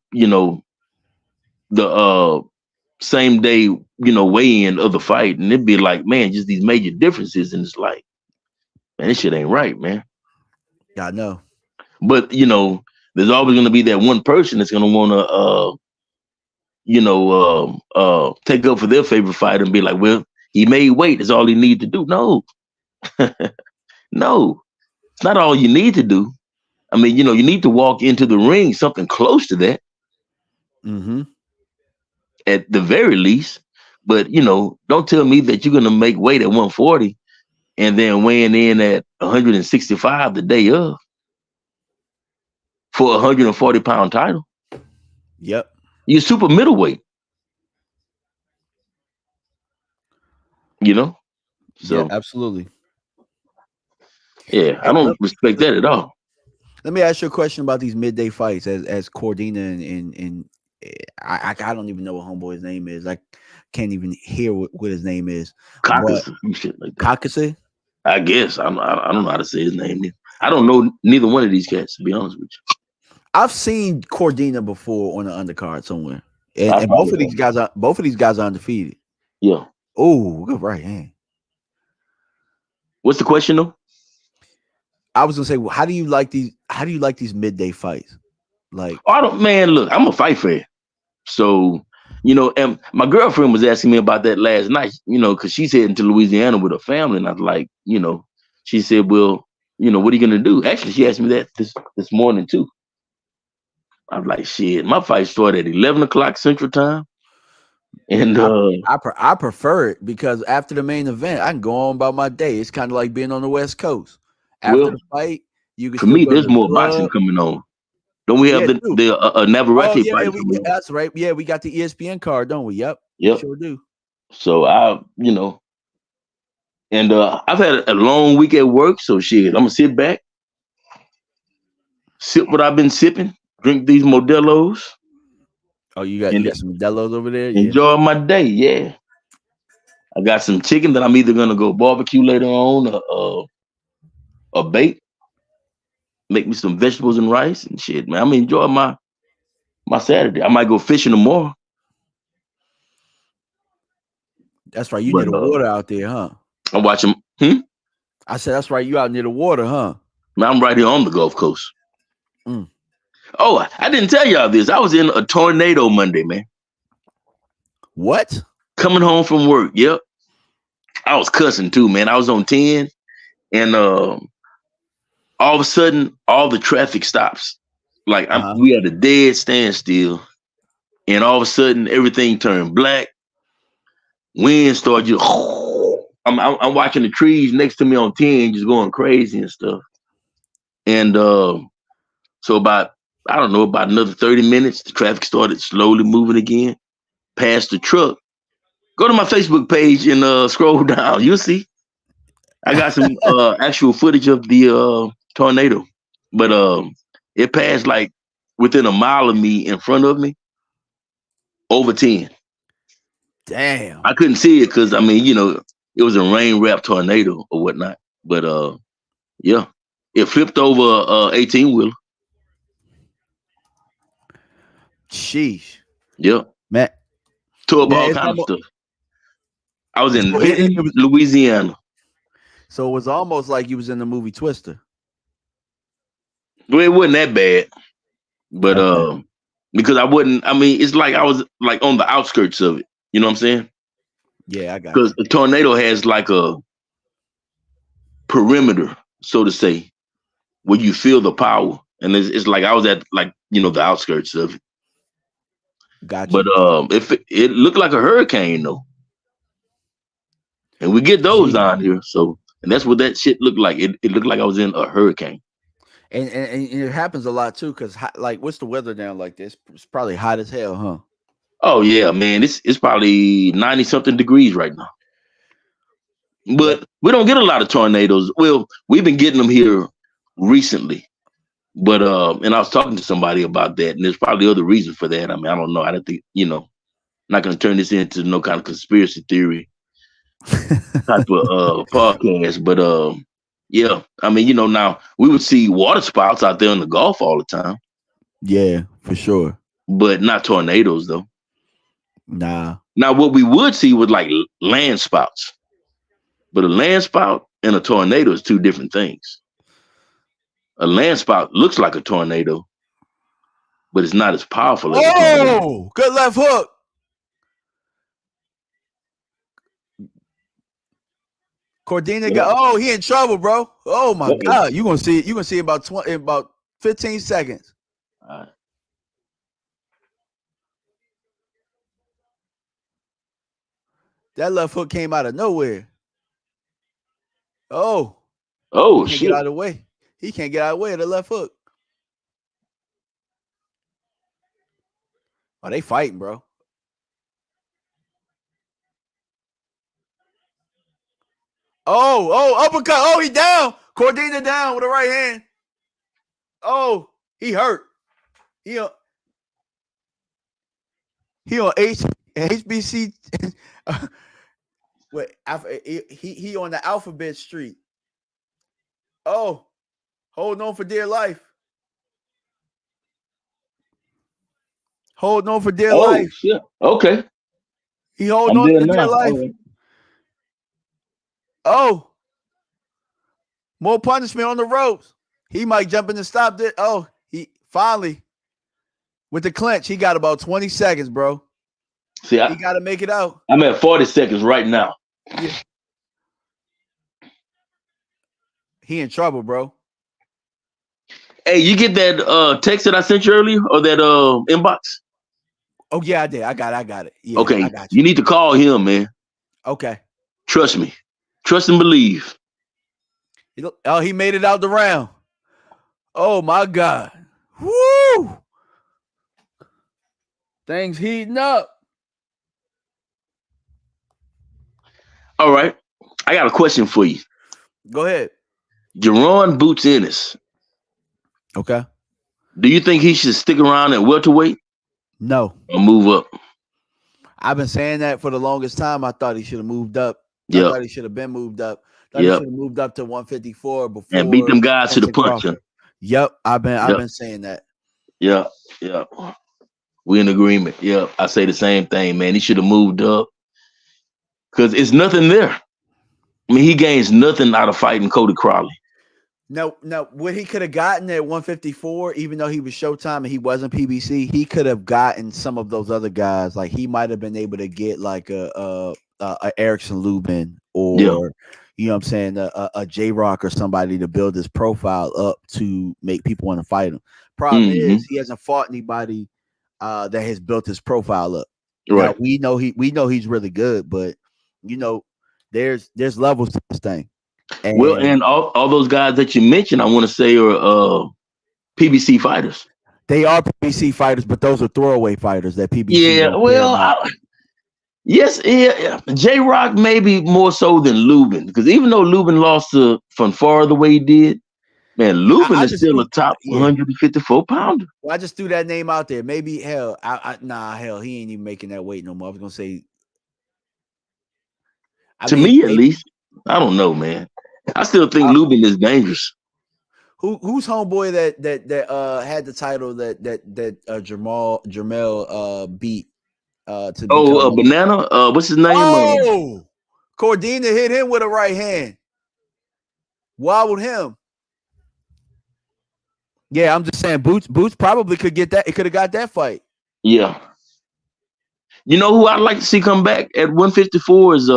same day weigh in of the fight, and it'd be like, man, just these major differences, and it's like, man, this shit ain't right, man. Yeah, I know. But there's always going to be that one person that's going to want to take up for their favorite fighter and be like, well, he made weight. That's all he need to do. No, no, it's not all you need to do. I mean, you need to walk into the ring something close to that Mm-hmm. at the very least. But, don't tell me that you're going to make weight at 140 and then weighing in at 165 the day of for a 140-pound title. Yep. You're super middleweight. So Yeah, absolutely. yeah, I Hey, don't respect that at all. let me ask you a question about these midday fights as Cordina and I don't even know what homeboy's name is. I can't even hear what his name is. Cacace, But some shit like that. Cacace? I guess I don't know how to say his name. I don't know neither one of these cats, to be honest with you. I've seen Cordina before on the undercard somewhere, and, I and follow both of these guys are undefeated. Yeah. Oh, good right hand. What's the question though? I was gonna say, well, how do you like these midday fights? Like, Look, I'm a fight fan. So, and my girlfriend was asking me about that last night, because she's heading to Louisiana with her family. And I was like, she said, well, what are you going to do? Actually, she asked me that this morning too. I was like, shit, my fight started at 11 o'clock Central Time. And I prefer it because after the main event, I can go on about my day. It's kind of like being on the West Coast. After the fight, you can for still me, go to there's the more club. boxing coming on. Don't we have Yeah, the too. Navarrete fight? That's right. Yeah, we got the ESPN card, don't we? Yep. Yep. Sure do. So and I've had a long week at work, so shit, I'm gonna sit back, sip what I've been sipping, drink these Modelo's. Oh, you got some Modelo's over there? Yeah. Enjoy my day, yeah. I got some chicken that I'm either gonna go barbecue later on or bake. Make me some vegetables and rice and shit, man. I'm gonna enjoy my Saturday. I might go fishing tomorrow. That's right. You near the water out there, huh? I'm watching. I said that's right. You out near the water, huh? Man, I'm right here on the Gulf Coast. Mm. Oh, I didn't tell y'all this. I was in a tornado Monday, man. What? Coming home from work. Yep. I was cussing too, man. I was on 10, and all of a sudden, all the traffic stops. Like we had a dead standstill, and all of a sudden, everything turned black. Wind started just. I'm watching the trees next to me on 10 just going crazy and stuff. And so about another 30 minutes, the traffic started slowly moving again past the truck. Go to my Facebook page and scroll down. You'll see. I got some actual footage of the tornado. But it passed like within a mile of me in front of me, over 10. Damn. I couldn't see it because, it was a rain-wrapped tornado or whatnot. But yeah, it flipped over 18-wheeler. Sheesh. Yep. Man. Tore up all kinds of stuff. I was in Benton, Louisiana. So it was almost like you was in the movie Twister. Well, it wasn't that bad. But because it's like I was like on the outskirts of it. You know what I'm saying? Yeah, I got it. Because a tornado has like a perimeter, so to say, where you feel the power. And it's like I was at like, the outskirts of it. Gotcha. But it looked like a hurricane though. And we get those down here. So, and that's what that shit looked like. It looked like I was in a hurricane. And it happens a lot too, because like, what's the weather down like this? It's probably hot as hell, huh? Oh yeah, man. It's probably 90 something degrees right now. Yep. But we don't get a lot of tornadoes. Well, we've been getting them here recently. But and I was talking to somebody about that, and there's probably other reasons for that. I mean, I don't know. I don't think, not gonna turn this into no kind of conspiracy theory type of podcast. But yeah. I mean, now we would see water spouts out there in the Gulf all the time, Yeah, for sure. but not tornadoes though. Nah. Now what we would see was like land spouts. But a land spout and a tornado is two different things. A land spout looks like a tornado, but it's not as powerful as a tornado. Oh, good left hook. Cordina got. Oh, he in trouble, bro. Oh my God, you gonna see it? You gonna see it about 15 seconds. All right. That left hook came out of nowhere. Oh, Oh he can't shit! get out of the way. He can't get out of the way of the left hook. Oh, they fighting, bro. Oh, uppercut. Oh, he down. Cordina down with the right hand. Oh, he hurt. He on HBC. Wait, he on the alphabet street. Oh, holding on for dear life. Holding on for dear life. Shit. Okay. He holding on for dear life. Right. Oh, more punishment on the ropes. He might jump in and stop it. Oh, he finally with the clinch. He got about 20 seconds, bro. See, he got to make it out. I'm at 40 seconds right now. Yeah. He in trouble, bro. Hey, you get that text that I sent you earlier, or that inbox? Oh yeah, I did. I got it. Yeah. Okay, I got you. You need to call him, man. Okay. Trust me. Trust and believe. Oh, he made it out the round. Oh my God. Woo! Things heating up. All right. I got a question for you. Go ahead. Jaron Boots Ennis. Okay. Do you think he should stick around at welterweight? No. Or move up? I've been saying that for the longest time. I thought he should have moved up. I thought he should have been moved up. He should have moved up to 154 before and beat them guys to the punch. Yep. I've been saying that. Yeah. We in agreement. Yeah. I say the same thing, man. He should have moved up. Because it's nothing there. I mean, he gains nothing out of fighting Cody Crowley. No, what he could have gotten at 154, even though he was Showtime and he wasn't PBC, he could have gotten some of those other guys. Like he might have been able to get like a Erickson Lubin or you know what I'm saying, a J-Rock or somebody to build his profile up to make people want to fight him. Problem is he hasn't fought anybody that has built his profile up. Right. Now, we know he's really good, but there's levels to this thing. And all those guys that you mentioned, I want to say are PBC fighters. They are PBC fighters, but those are throwaway fighters that PBC. Yeah, well, yes, J-Rock maybe more so than Lubin, because even though Lubin lost from far the way he did, man, Lubin is still a top 154 pounder. Well, I just threw that name out there. Maybe hell, he ain't even making that weight no more. I was gonna say, me at least, I don't know, man. I still think Lubin is dangerous. Who's homeboy that had the title that Jermell beat? Banana. What's his name? Oh, Cordina hit him with a right hand. Wobbled him. Yeah, I'm just saying Boots probably could get that. It could have got that fight. Yeah. You know who I'd like to see come back at 154 is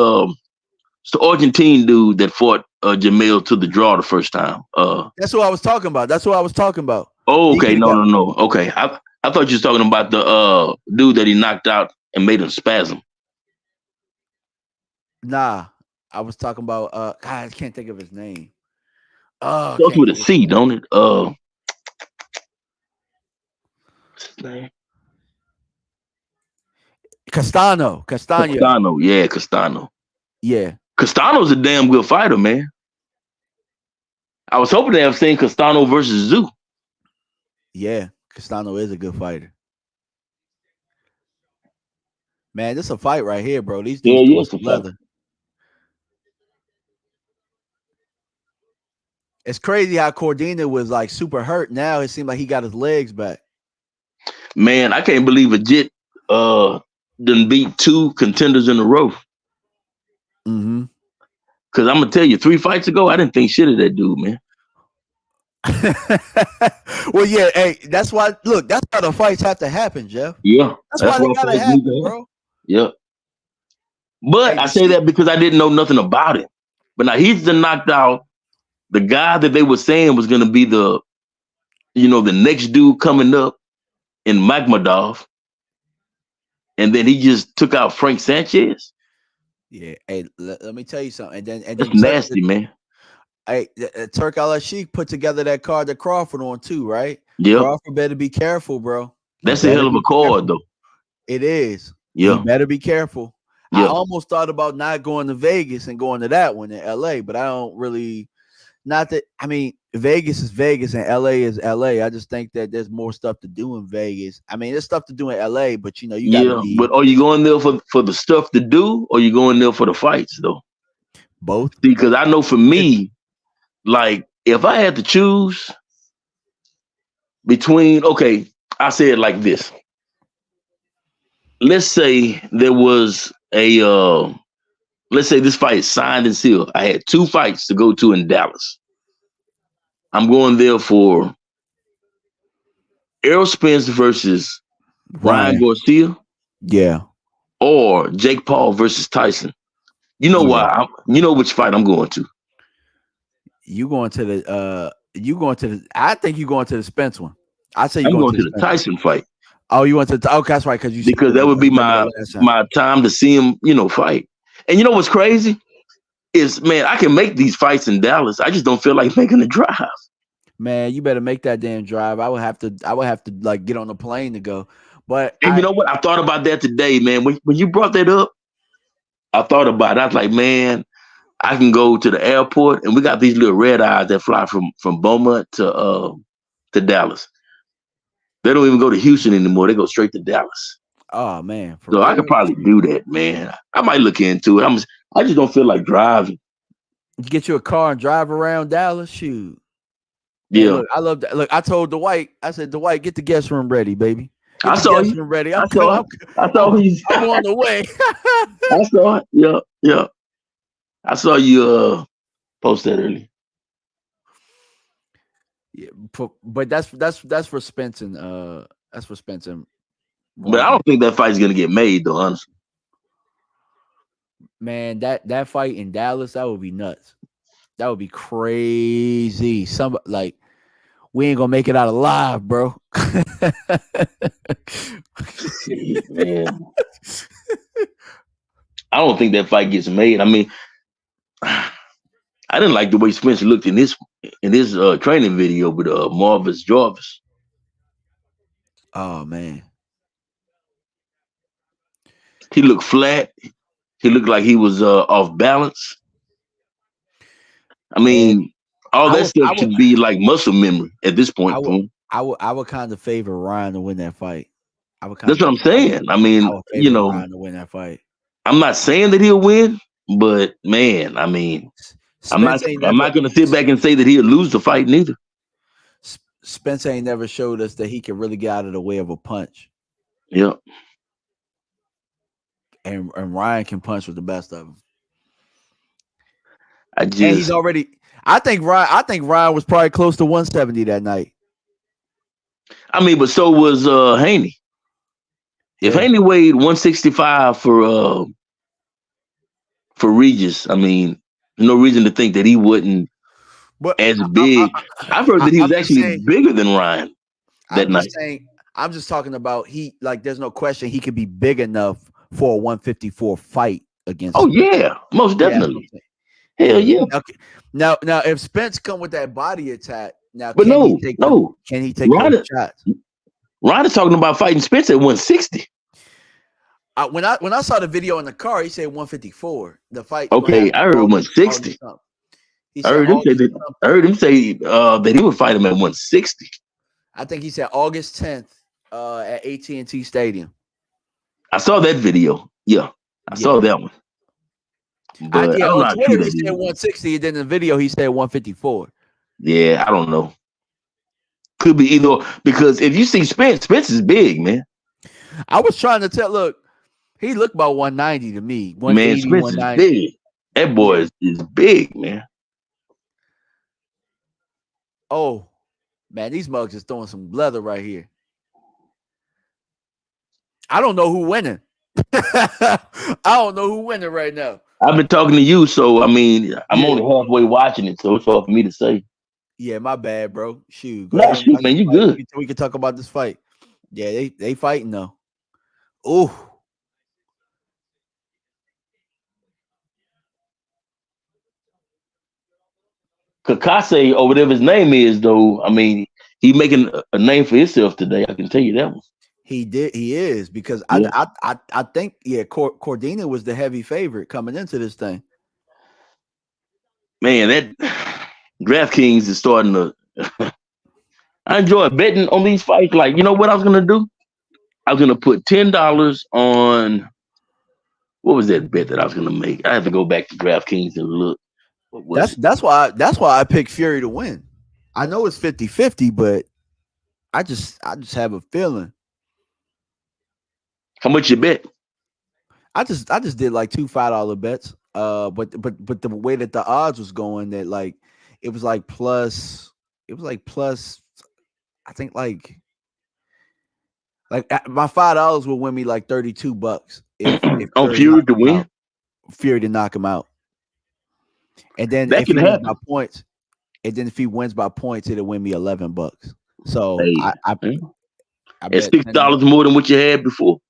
it's the Argentine dude that fought Jamel to the draw the first time. That's what I was talking about. Oh, okay. No. Okay. I thought you was talking about the dude that he knocked out and made him spasm. Nah, I was talking about God, I can't think of his name. Oh, Starts can't with a think of his C, name. don't it? What's his name? Castano. Castano. Castano. Yeah, Castano. Yeah. Castano's a damn good fighter, man. I was hoping to have seen Castano versus Zoo. Yeah. Castano is a good fighter. Man, this is a fight right here, bro. These dudes Yeah, doing yes, a some fight. leather. It's crazy how Cordina was like super hurt. Now it seemed like he got his legs back. Man, I can't believe a Jit done beat 2 contenders in a row. Mm-hmm. Cause I'm gonna tell you, 3 fights ago, I didn't think shit of that dude, man. Well, yeah, hey, that's why. Look, that's how the fights have to happen, Jeff. Yeah, That's why they why gotta fights need to happen, happen. bro. Yeah. But Hey, I you say see, that because I didn't know nothing about him. But now he's done knocked out the guy that they were saying was gonna be the next dude coming up in Magmadov. And then he just took out Frank Sanchez. yeah. Hey, let me tell you something. And then That's nasty, man. Hey, Turk Al-Sheikh put together that card that Crawford on too, right? Yep. Crawford better be careful, bro. That's a hell of a card, though. It is. Yeah. He better be careful. I Yeah. almost thought about not going to Vegas and going to that one in LA, but I don't really. Not that, I mean, Vegas is Vegas and LA is LA. I just think that there's more stuff to do in Vegas. I mean, there's stuff to do in LA, but you got to be But are you going there for the stuff to do, or you going there for the fights, though? both. See, because I know for me, like, if I had to choose between, okay, I say it like this. Let's say there was let's say this fight is signed and sealed. I had 2 fights to go to in Dallas. I'm going there for Errol Spence versus Ryan Garcia, Yeah. or Jake Paul versus Tyson. You know why? You know which fight I'm going to. You going to the I think you going to the Spence one. I say you I'm going to the Spence Tyson fight. Oh, you want to? Okay, that's right. Because that would be my time to see him, fight. And you know what's crazy is, man, I can make these fights in Dallas. I just don't feel like making the drive. Man, you better make that damn drive. I would have to like get on the plane to go. But And you know what? I thought about that today, man. When you brought that up, I thought about it. I was like, man, I can go to the airport, and we got these little red eyes that fly from Beaumont to Dallas. They don't even go to Houston anymore. They go straight to Dallas. Oh man, so real? I could probably do that, man. I might look into it. I just don't feel like driving. Get you a car and drive around Dallas. Shoot. Yeah. Man, look, I love that. Look, I told Dwight. I said, Dwight, get the guest room ready, baby. I saw you. Ready. I saw you. I'm on the way. I saw it. Yeah. I saw you post that earlier. Yeah, but that's for Spence and that's for Spence and But I don't think that fight's gonna get made though, honestly. Man, that fight in Dallas, that would be nuts. That would be crazy. We ain't gonna make it out alive, bro. Man. I don't think that fight gets made. I mean, I didn't like the way Spencer looked in his training video with Marvis Jarvis. Oh man, he looked flat. He looked like he was off balance. I mean, all that stuff should be like muscle memory at this point. I would kind of favor Ryan to win that fight. That's what I'm saying. I mean, Ryan to win that fight. I'm not saying that he'll win, but man, I mean, I'm not going to sit back and say that he'll lose the fight neither. Spence ain't never showed us that he can really get out of the way of a punch. Yeah. And Ryan can punch with the best of them. And he's already. I think Ryan was probably close to 170 that night. I mean, but so was Haney. If Haney weighed 165 for Regis, I mean, there's no reason to think that he wouldn't as big. I've heard that he was actually bigger than Ryan that night. I'm just talking about there's no question he could be big enough for a 154 fight against. Oh, yeah, most definitely. Hell yeah. Okay. Now, if Spence come with that body attack, now But can he no, take no. Can he take those Ryder, shots? Ryder talking about fighting Spence at 160. When I saw the video in the car, he said 154. The fight's gonna Okay, happen I heard August 160. something. He I said heard him say August that. something. I heard him say that he would fight him at 160. I think he said August 10th at AT&T Stadium. I saw that video. Yeah, I saw that one. But I don't know on how true Twitter that he said is. 160, and then in the video he said 154. Yeah, I don't know. Could be either, because if you see Spence is big, man. I was trying to tell. Look, he looked about 190 to me. Man, 180, Spence is 190. big. That boy is big, man. Oh, man, these mugs is throwing some leather right here. I don't know who winning. I don't know who winning right now. I've been talking to you, so I mean, I'm only halfway watching it, so it's hard for me to say. Yeah, my bad, bro. Shoot, go Nah, ahead and shoot, watch man, the you fight. good. We can talk about this fight. Yeah, they fighting though. Oh, Cacace, or whatever his name is, though, I mean, he making a name for himself today. I can tell you that one. he did. He is because Yeah. I think Cordina was the heavy favorite coming into this thing. Man, that DraftKings is starting to. I enjoy betting on these fights. Like, you know what I was gonna do? I was gonna put $10 on. What was that bet that I was gonna make? I have to go back to DraftKings and look. What was That's why I picked Fury to win. I know it's 50-50, but I just have a feeling. How much you bet? I just did like two $5 bets. But the way that the odds was going, that like it was like plus. I think like my $5 will win me like $32 if On Fury to win? Fury to knock him out. And then That if he can wins happen. by points, it'll win me $11. So Hey, I it's bet $6 more than what you had before.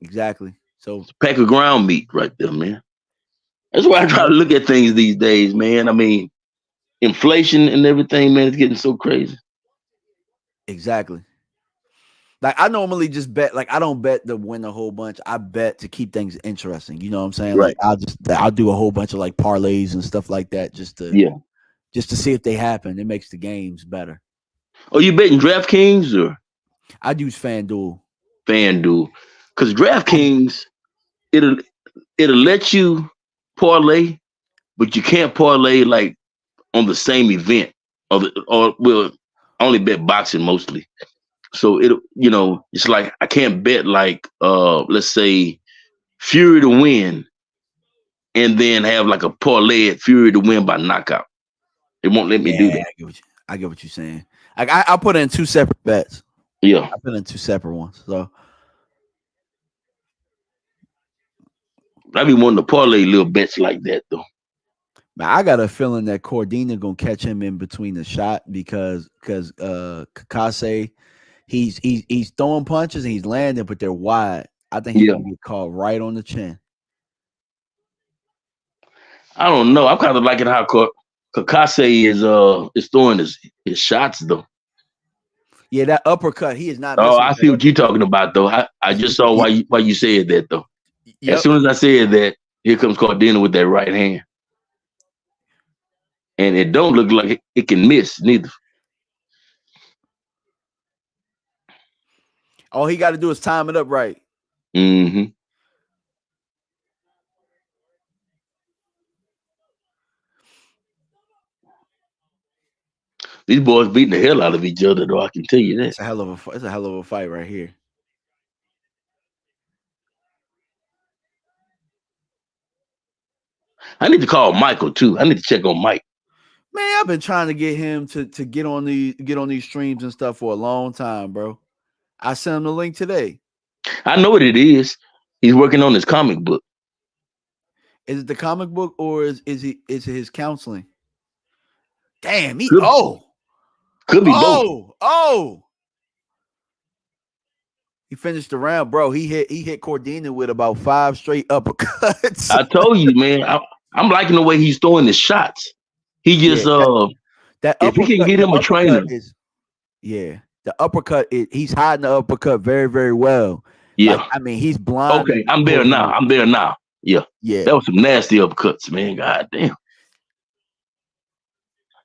exactly. So It's a pack of ground meat right there, man. That's why I try to look at things these days, man. I mean, inflation and everything, man, it's getting so crazy. exactly. Like I normally just bet, like I don't bet to win a whole bunch. I bet to keep things interesting. You know what I'm saying? Right. Like I'll do a whole bunch of like parlays and stuff like that just to see if they happen. It makes the games better. Oh, you betting DraftKings or I'd use FanDuel. FanDuel? Because DraftKings, it'll let you parlay, but you can't parlay like on the same event, or well, I only bet boxing mostly. So it's like I can't bet like let's say Fury to win and then have like a parlay at Fury to win by knockout. It won't let me do that. I get what you're saying. Like I put in two separate bets. Yeah. I put in two separate ones. So I be wanting to parlay little bets like that though. man, I got a feeling that Cordina gonna catch him in between the shot because Cacace, he's throwing punches and he's landing, but they're wide. I think he's gonna get caught right on the chin. I don't know. I'm kind of liking how Cacace is throwing his shots though. Yeah, that uppercut, he is not. Oh, I see what you're talking about though. I just saw why you said that though. Yep. As soon as I said that, here comes Cordina with that right hand. And it don't look like it can miss neither. All he got to do is time it up right. Mm-hmm. These boys beating the hell out of each other, though. I can tell you that. It's a hell of a fight right here. I need to call Michael too. I need to check on Mike. Man, I've been trying to get him to get on these streams and stuff for a long time, bro. I sent him the link today. I know what it is. He's working on his comic book. Is it the comic book or is it his counseling? Damn, could be both. Oh. He finished the round, bro. He hit Cordina with about 5 straight uppercuts. I told you, man. I'm liking the way he's throwing his shots. He Yeah, just that if he can uppercut, get the him a trainer, uppercut is the uppercut. He's hiding the uppercut very, very well. Like, yeah. I mean, he's Okay, blinding I'm there now. Cordina. I'm there now. Yeah. Yeah, That was some nasty uppercuts, man. God damn.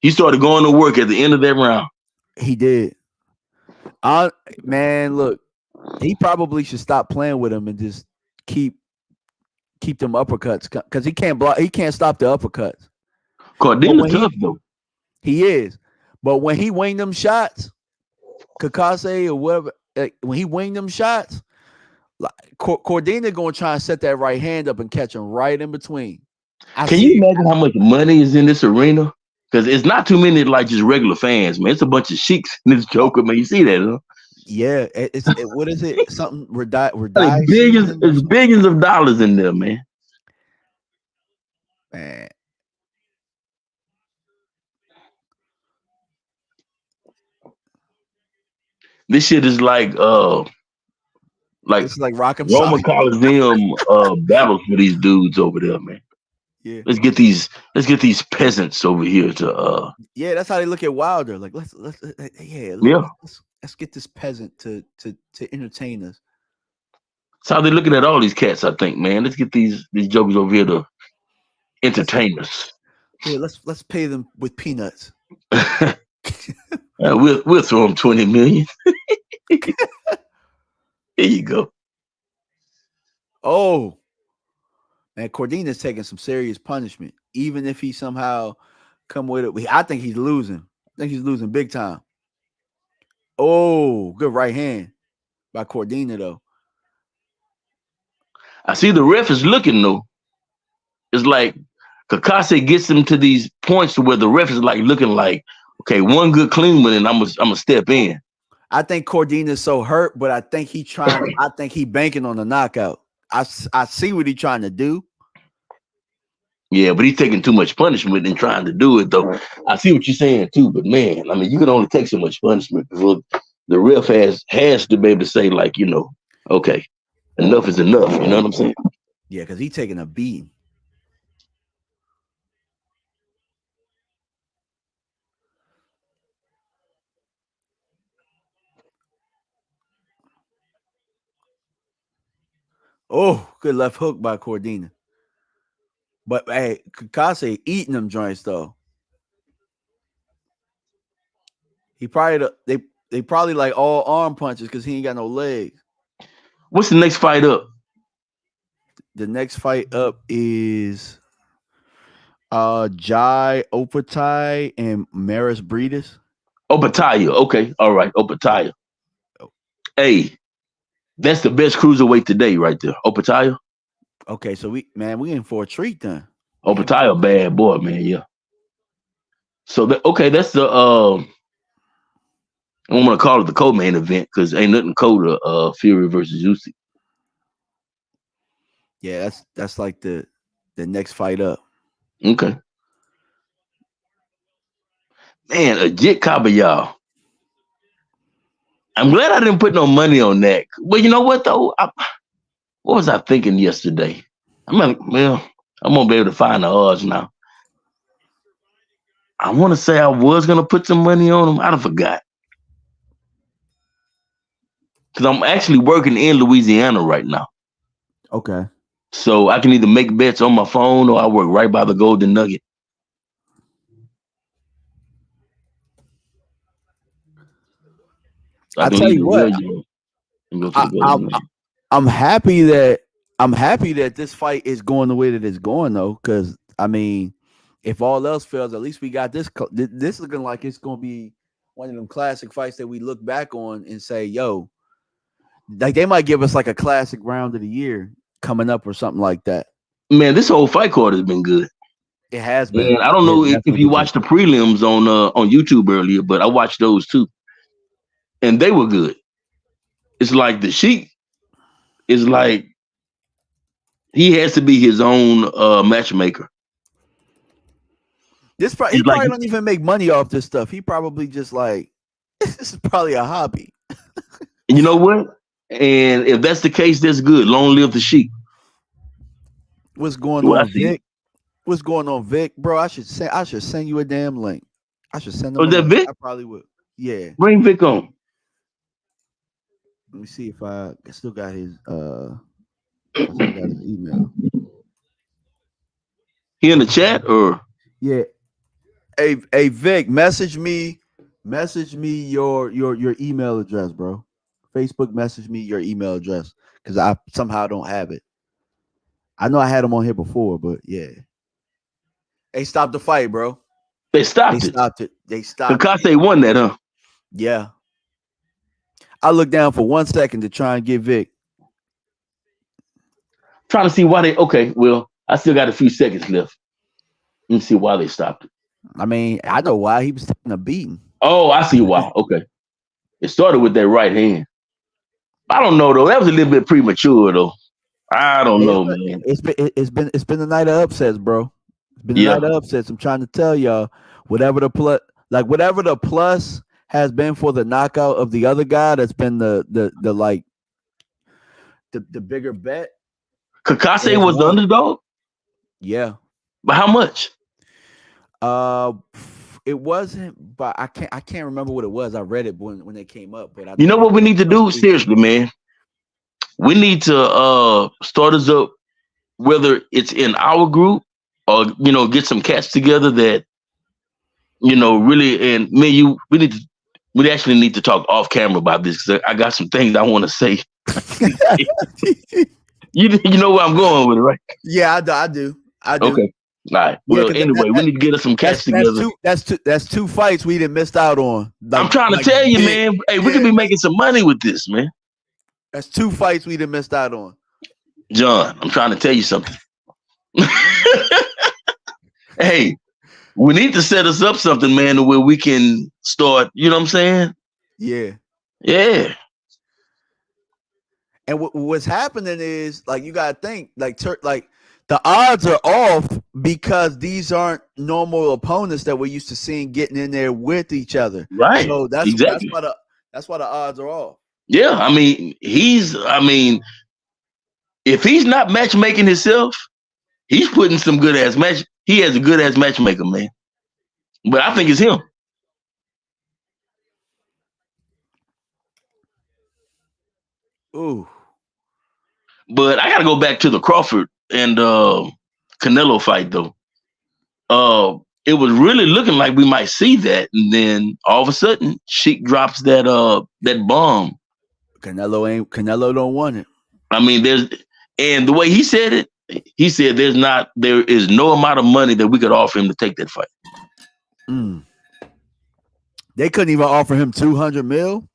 He started going to work at the end of that round. he did. Man, look, he probably should stop playing with him and just keep them uppercuts because he can't block. He can't stop the uppercuts. But Cordina when tough though. he is, but when he wing them shots, Cacace or whatever, when he wing them shots, like Cordina gonna try and set that right hand up and catch him right in between. Can you imagine how much money is in this arena? Because it's not too many like just regular fans, man. It's a bunch of sheiks in this Joker, man. You see that, huh? Yeah, what is it? Something Like Redai billions, season or there's something? billions of dollars in there, man. Man, This shit is like it's like Rock'em Roman Sock. Coliseum battles for these dudes over there, man. Yeah, Let's get these peasants over here to yeah, that's how they look at Wilder. Like let's yeah. let's get this peasant to entertain us. That's how they're looking at all these cats, I think, man. Let's get these jokers over here to entertain us. Yeah, let's pay them with peanuts. We'll throw them 20 million. Here you go. Oh, man, Cordina's taking some serious punishment. Even if he somehow come with it, I think he's losing. I think he's losing big time. Oh, good right hand by Cordina though. I see the ref is looking though. It's like Cacace gets him to these points to where the ref is like looking like, okay, one good clean one and I'm gonna step in. I think Cordina's so hurt, but I think he trying. I think he banking on the knockout. I see what he trying to do. Yeah, but he's taking too much punishment and trying to do it though. I see what you're saying too, but man, I mean, you can only take so much punishment before the ref has to be able to say like, okay, enough is enough. You know what I'm saying? Yeah, because he's taking a beating. Oh, good left hook by Cordina. But hey, Cacace eating them joints though. He probably they probably like all arm punches because he ain't got no legs. What's the next fight up? The next fight up is Jai Opetai and Maris Briedis. Opetai. Okay, all right, Opetai. Hey, that's the best cruiserweight today, right there. Opetai. Okay, so we in for a treat then. Opetai, bad boy, man. Yeah. So that's the I don't want to call it the co-main event because ain't nothing colder. Fury versus Usyk. Yeah, that's like the next fight up. Okay. Man, a Jit Kabayel. I'm glad I didn't put no money on that. But you know what though? What was I thinking yesterday? I'm gonna be able to find the odds now. I want to say I was gonna put some money on him. I forgot. Because I'm actually working in Louisiana right now. Okay. So I can either make bets on my phone or I work right by the Golden Nugget. I tell you what, I'm happy that this fight is going the way that it's going though, because I mean, if all else fails, at least we got this. This looking like it's going to be one of them classic fights that we look back on and say, "Yo, like they might give us like a classic round of the year coming up or something like that." Man, this whole fight card has been good. It has been. And I don't know if you watched the prelims on YouTube earlier, but I watched those too, and they were good. It's like the Sheik is like he has to be his own matchmaker. He probably don't even make money off this stuff. He probably just like this is probably a hobby. And you know what? And if that's the case, that's good. Long live the Sheik. What's going on, Vic? What's going on, Vic? Bro, I should send you a damn link. I should send them Was a that link. Vic? I probably would. Yeah. Bring Vic on. Let me see if I still got his email. He in the chat or Yeah. Hey Vic, message me your email address, bro. Facebook message me your email address because I somehow don't have it. I know I had him on here before, but yeah. They stopped the fight, bro. they stopped it? They stopped it. Cacace won that, huh? Yeah. I looked down for 1 second to try and get Vic. Trying to see why they. Okay, well, I still got a few seconds left. Let me see why they stopped it. I mean, I know why he was taking a beating. Oh, I see why. Okay, it started with that right hand. I don't know though. That was a little bit premature though. I don't know, man. It's been the night of upsets, bro. It's been the Yeah. night of upsets. I'm trying to tell y'all, whatever the plus has been for the knockout of the other guy, that's been the bigger bet. Cacace was the underdog, Yeah. but how much? It wasn't, but I can't remember what it was. I read it when they came up, but You know what we need to do? Seriously, man. We need to start us up, whether it's in our group or get some cats together that really, and me and you, we actually need to talk off camera about this because I got some things I want to say. You know where I'm going with it, right? Yeah, I do. Okay. All right. Well, anyway, we need to get us some cats together. That's two fights we didn't missed out on. I'm trying to tell you, man. Hey, we could be making some money with this, man. That's two fights we didn't missed out on. John, I'm trying to tell you something. Hey, we need to set us up something, man, where we can start. You know what I'm saying? Yeah. Yeah. And what's happening is, like, you gotta think, like the odds are off because these aren't normal opponents that we're used to seeing getting in there with each other. Right. So that's exactly. that's why the odds are off. Yeah, I mean, if he's not matchmaking himself, he's putting some good ass match. He has a good ass matchmaker, man. But I think it's him. Ooh. But I gotta go back to the Crawford and Canelo fight though. It was really looking like we might see that, and then all of a sudden, Sheik drops that bomb. Canelo don't want it. I mean, and the way he said it, he said there is no amount of money that we could offer him to take that fight. They couldn't even offer him 200 mil.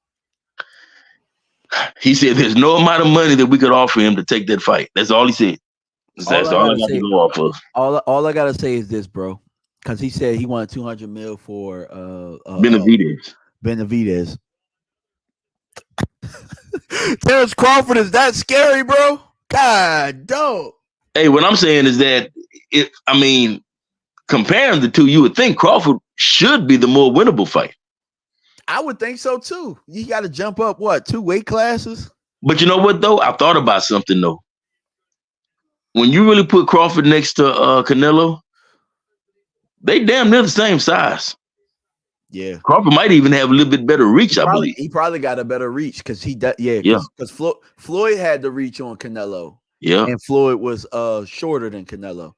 He said there's no amount of money that we could offer him to take that fight. That's all he said. That's all I got to go off of. All I gotta say is this, bro, because he said he wanted 200 mil for Benavidez. Terrence Crawford is that scary, bro? God, dope. Hey, what I'm saying is that comparing the two, you would think Crawford should be the more winnable fight. I would think so too. You got to jump up 2 weight classes. But you know what though? I thought about something though. When you really put Crawford next to Canelo, they damn near the same size. Yeah, Crawford might even have a little bit better reach. I believe he probably got a better reach because he does. Yeah, because Floyd had the reach on Canelo. Yeah, and Floyd was shorter than Canelo.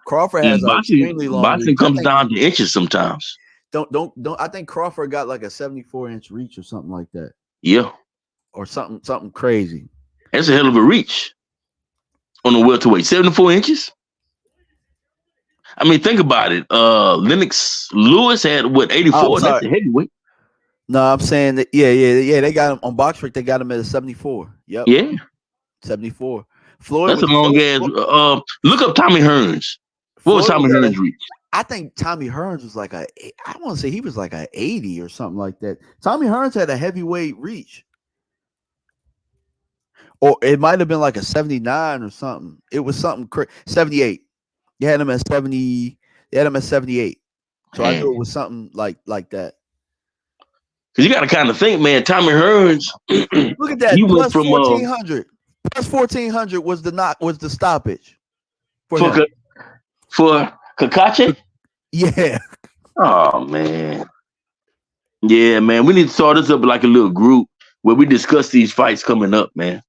Crawford has an extremely long. Boxing reach. comes down to inches sometimes. Don't. I think Crawford got like a 74-inch reach or something like that. Yeah, or something crazy. That's a hell of a reach on the welterweight. 74 inches. I mean, think about it. Lennox Lewis had 84. That's a heavyweight. No, I'm saying that. Yeah. They got him on BoxRec. They got him at a 74. Yep. Yeah. 74. Floyd. That's a long ass. Look up Tommy Hearns. What was Tommy Hearns' reach? I think Tommy Hearns was like I want to say he was like a 80 or something like that. Tommy Hearns had a heavyweight reach. Or it might have been like a 79 or something. It was something 78. You had him at 70. They had him at 78. So I knew it was something like that. Because you got to kind of think, man. Tommy Hearns. Look at that. He plus went from 1400. Plus 1400 was the stoppage for For Cacace? Yeah. Oh man. Yeah, man. We need to start this up like a little group where we discuss these fights coming up, man.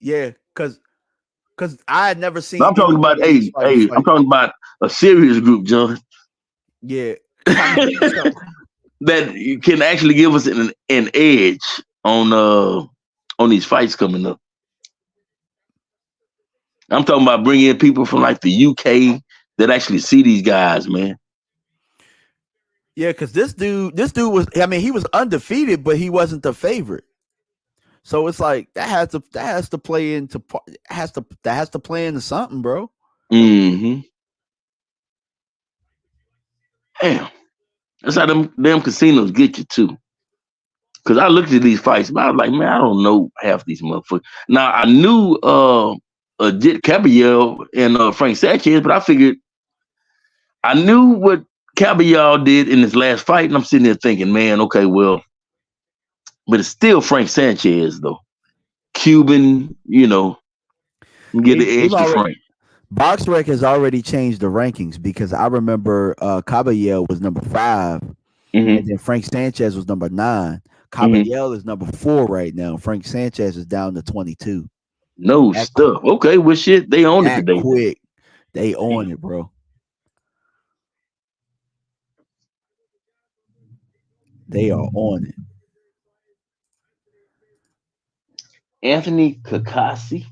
Yeah, because I had never But seen I'm talking any about, one of these fighters I'm fight. talking about a serious group, John, Yeah. I mean, so, that can actually give us an edge on these fights coming up. I'm talking about bringing in people from like the UK that actually see these guys, man. yeah, because this dude was, I mean, he was undefeated, but he wasn't the favorite. So it's like that has to play into play into something, bro. Mm-hmm. Damn. That's how them damn casinos get you too. Cause I looked at these fights, but I was like, man, I don't know half these motherfuckers. Now I knew Kabayel and Frank Sanchez, but I figured I knew what Kabayel did in his last fight, and I'm sitting there thinking, man, okay, well, but it's still Frank Sanchez though. Cuban, get the They've edge to already Frank. BoxRec has already changed the rankings because I remember Kabayel was number 5, Mm-hmm. and then Frank Sanchez was number 9. Kabayel is number 4 right now. Frank Sanchez is down to 22. No That stuff. Okay, well, shit, they own it that today. quick. They own it, bro. They are on it. Anthony Cacace.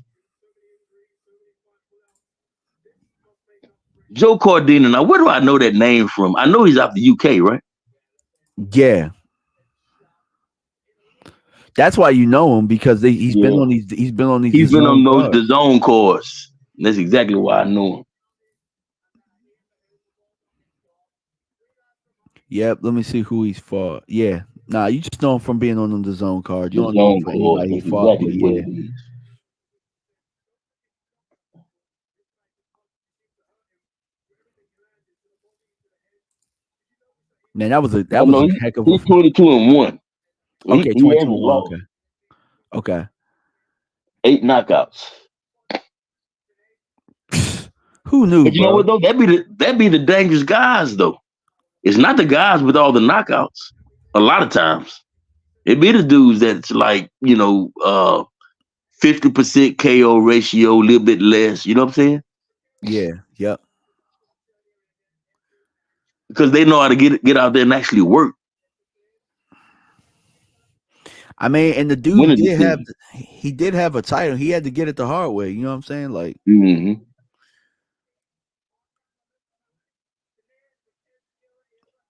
Joe Cordina. Now, where do I know that name from? I know he's out the UK, right? Yeah. That's why you know him because he's been on these. He's been on these. He's been on those cards. DAZN course. That's exactly why I know him. Yep. Let me see who he's fought. Yeah. Nah, you just know him from being on the zone card. You don't know him for anybody he fought with. Yeah. Man, that was a heck of a. He's 22-1. Okay, 22-1. Okay. 8 knockouts. Who knew? But you know what though? That be the dangerous guys though. It's not the guys with all the knockouts. A lot of times, it be the dudes that's like 50% KO ratio, a little bit less. You know what I'm saying? Yeah. Yep. Because they know how to get out there and actually work. I mean, and the dude did have a title. He had to get it the hard way. You know what I'm saying? Like, mm-hmm.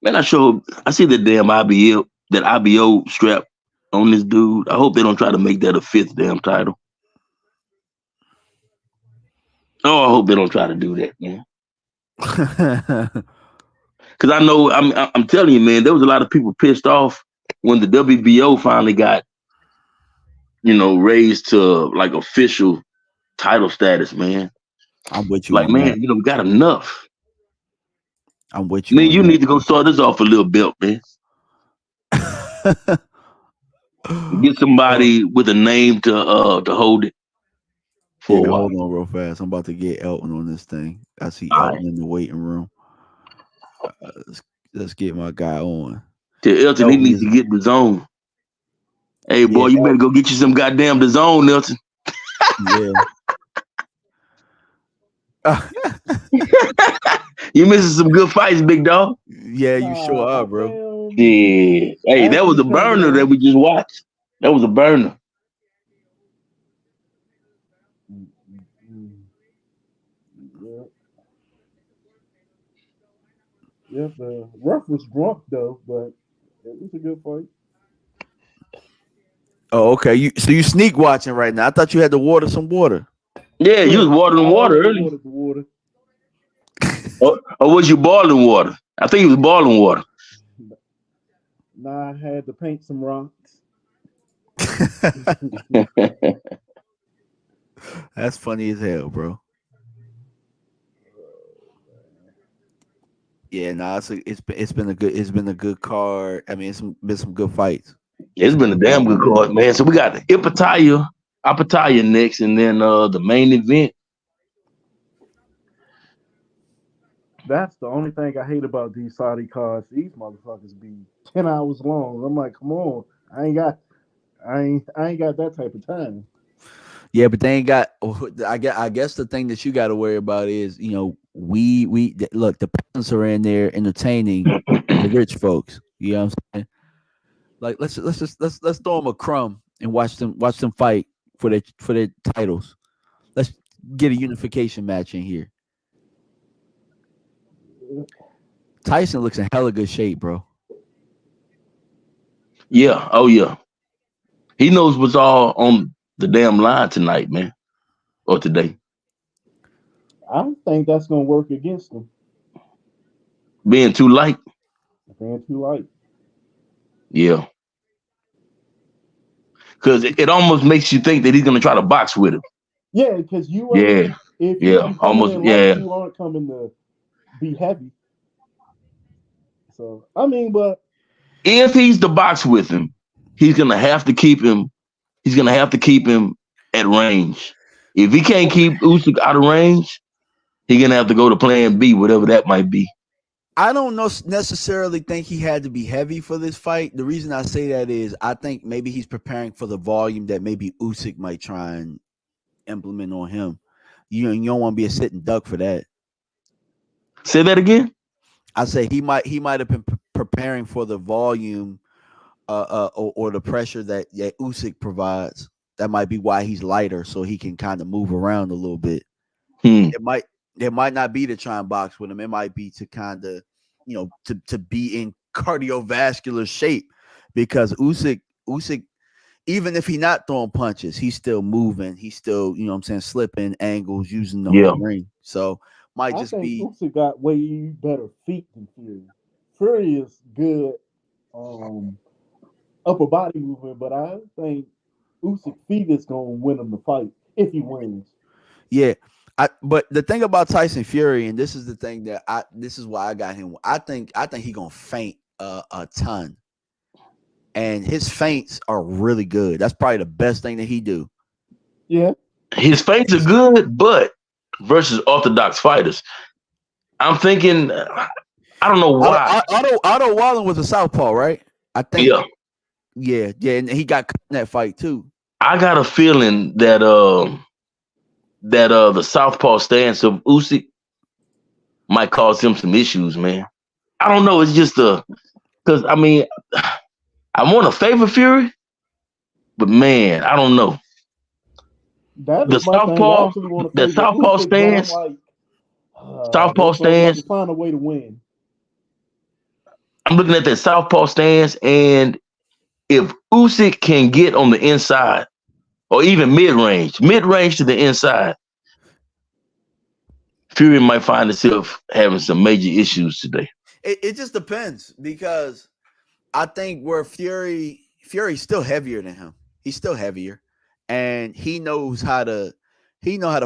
Man, I see the damn IBO strap on this dude. I hope they don't try to make that a 5th damn title. Oh, I hope they don't try to do that, man. Because I know I'm telling you, man, there was a lot of people pissed off when the WBO finally got, raised to like official title status, man. I'm with you. Like, man, we got enough. I'm with you. Man, you need to go start this off a little belt, man. Get somebody with a name to hold it for a while. Hold on real fast. I'm about to get Elton on this thing. I see Elton in the waiting room. Let's get my guy on. Tell Elton he needs to get the zone. Hey, boy, you better go get you some goddamn DAZN, Elton. Yeah. You missing some good fights, big dog. Yeah, you sure are, bro. Yeah. Hey, that was a burner that we just watched. That was a burner. Yeah, the ref was drunk though, but it was a good fight. Oh, okay. You sneak watching right now. I thought you had to water some water. Yeah, you was watering water earlier. Water. or was you boiling water? I think it was boiling water. Nah, I had to paint some rocks. That's funny as hell, bro. Yeah, it's been a good card. I mean, it's been some good fights. It's been a damn good card, man. So we got the Opetai next, and then the main event. That's the only thing I hate about these Saudi cards. These motherfuckers be 10 hours long. I'm like, come on, I ain't got that type of time. Yeah, but they ain't got. I guess the thing that you got to worry about is, look, the peasants are in there entertaining the rich folks. You know what I'm saying? Like let's throw them a crumb and watch them fight for their titles. Let's get a unification match in here. Tyson looks in hella good shape, bro. Yeah. Oh yeah. He knows what's all on the damn line tonight, man, or today. I think that's gonna work against them. Being too light. Being too light. Yeah. Because it almost makes you think that he's gonna try to box with him. Yeah, because you Yeah. ain't. If Yeah. you coming Almost. in light, Yeah. you aren't coming to be heavy. So I mean, but If he's to box with him, he's gonna have to keep him. He's gonna have to keep him at range. If he can't keep Usyk out of range, he's gonna have to go to Plan B, whatever that might be. I don't necessarily think he had to be heavy for this fight. The reason I say that is I think maybe he's preparing for the volume that maybe Usyk might try and implement on him. You don't want to be a sitting duck for that. Say that again. I say he might have been preparing for the volume or the pressure that Usyk provides. That might be why he's lighter, so he can kind of move around a little bit. Hmm. It might not be to try and box with him. It might be to kind of, to be in cardiovascular shape, because Usyk, even if he's not throwing punches, he's still moving. He's still, what I'm saying, slipping angles, using the Yeah. whole ring. So might I just think be. Usyk got way better feet than Fury. Fury is good um upper body movement, but I think Usyk feet is gonna win him the fight if he wins. Yeah. But the thing about Tyson Fury, and this is the thing this is why I got him. I think he gonna faint a ton, and his feints are really good. That's probably the best thing that he do. Yeah, His feints are good, but versus orthodox fighters, I'm thinking. I don't know why. Otto Wallen was a southpaw, right? I think. Yeah. Yeah, and he got cut in that fight too. I got a feeling that the southpaw stance of Usyk might cause him some issues, man. I don't know. It's just because I mean, I want to favor Fury, but man, I don't know. that The is my thing. I southpaw, actually want to the favor southpaw Usyk, but I'm stance, like, southpaw they both got to stance. find a way to win. I'm looking at that southpaw stance, and if Usyk can get on the inside or even mid range to the inside, Fury might find himself having some major issues today. It just depends, because I think where Fury's still heavier than him. He's still heavier, and he know how to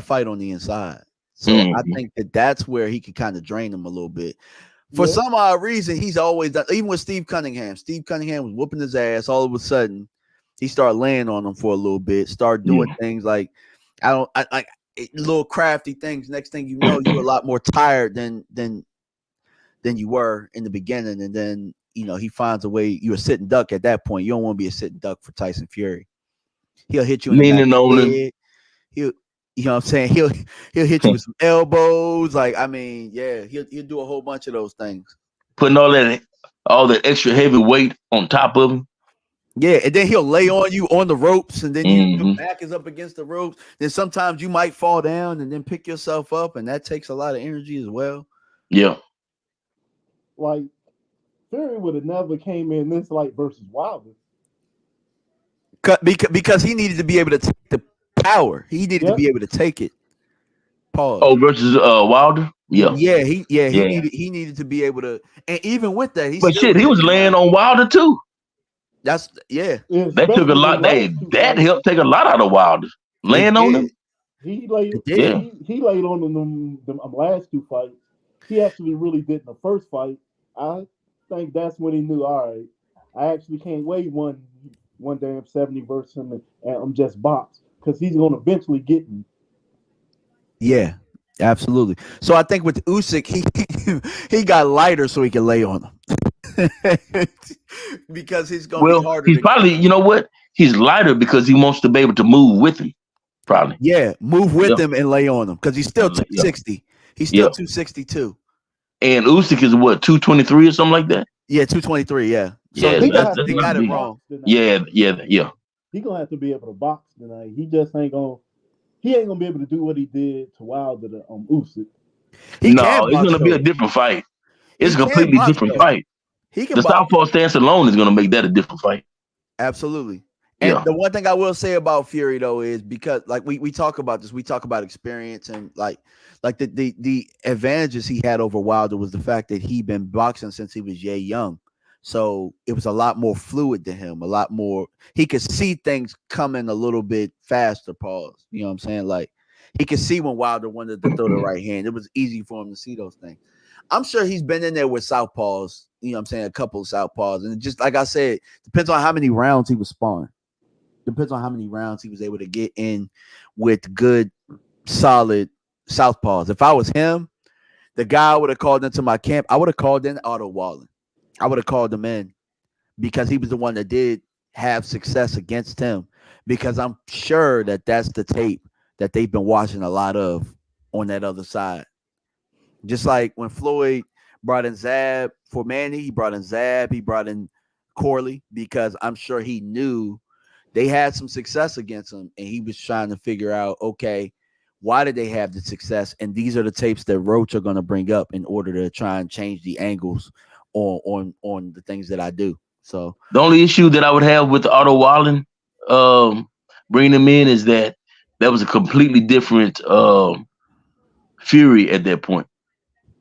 fight on the inside. So I Mm-hmm. think that's where he can kind of drain him a little bit. For Yeah, some odd reason, he's always done. Even with Steve Cunningham, was whooping his ass. All of a sudden, he started laying on him for a little bit. Started doing Yeah. things like little crafty things. Next thing you know, you're a lot more tired than you were in the beginning, and then he finds a way. You're a sitting duck at that point. You don't want to be a sitting duck for Tyson Fury. He'll hit you in the back Leaning of on him, the head. He'll, what I'm saying, he'll hit you with some elbows. Like, I mean, yeah, he'll do a whole bunch of those things. putting all that extra heavy weight on top of him. Yeah, and then he'll lay on you on the ropes, and then your Mm-hmm. back is up against the ropes. Then sometimes you might fall down and then pick yourself up, and that takes a lot of energy as well. Yeah. like Fury would have never came in this light versus Wilder. Because he needed to be able to take the power. He needed to Yep. be able to take it. Pause. Oh, versus Wilder. Yeah. He Yeah. needed to be able to, and even with that, he But still shit, was he was hitting laying him. on Wilder too. That's That took a Especially his lot. last two That fights. helped take a lot out of Wilder. it Laying on did. him. He laid It did. Yeah. he laid on them last two fights. He actually really did in the first fight. I think that's when he knew, all right, I actually can't weigh one damn 70 versus him, and I'm just box because he's gonna eventually get me. Yeah. Absolutely. So I think with Usyk, he got lighter so he can lay on him because he's gonna be Well, harder he's to. probably, you know what? He's lighter because he wants to be able to move with him. Probably. Yeah, move with Yep. him and lay on him because he's still Yep. 260. He's still Yep. 262. And Usyk is what, 223 or something like that? Yeah, 223. Yeah. So Yeah, He they gonna got have to they be got able it to big. box wrong. tonight. Yeah. He gonna have to be able to box tonight. He just ain't gonna. He ain't gonna be able to do what he did to Wilder to Usyk. He can No, it's box gonna be a though. different fight. He It's a can completely box different though. fight. He can The box. southpaw stance alone is gonna make that a different fight. Absolutely. And Yeah. the one thing I will say about Fury though is because like we talk about this, we talk about experience and like the advantages he had over Wilder was the fact that he'd been boxing since he was young. So it was a lot more fluid to him, a lot more he could see things coming a little bit faster, pause. You know what I'm saying? Like he could see when Wilder wanted to throw the right hand. It was easy for him to see those things. I'm sure he's been in there with southpaws, you know what I'm saying, a couple of southpaws. And just like I said, depends on how many rounds he was sparring. Depends on how many rounds he was able to get in with good, solid southpaws. If I was him, the guy I would have called into my camp, I would have called in Otto Wallen. I would have called him in because he was the one that did have success against him. Because I'm sure that that's the tape that they've been watching a lot of on that other side. Just like when Floyd brought in Zab for Manny, he brought in Zab, he brought in Corley because I'm sure he knew they had some success against him, and he was trying to figure out, okay, why did they have the success? And these are the tapes that Roach are going to bring up in order to try and change the angles on the things that I do. So The only issue that I would have with Otto Wallen bringing him in is that was a completely different Fury at that point.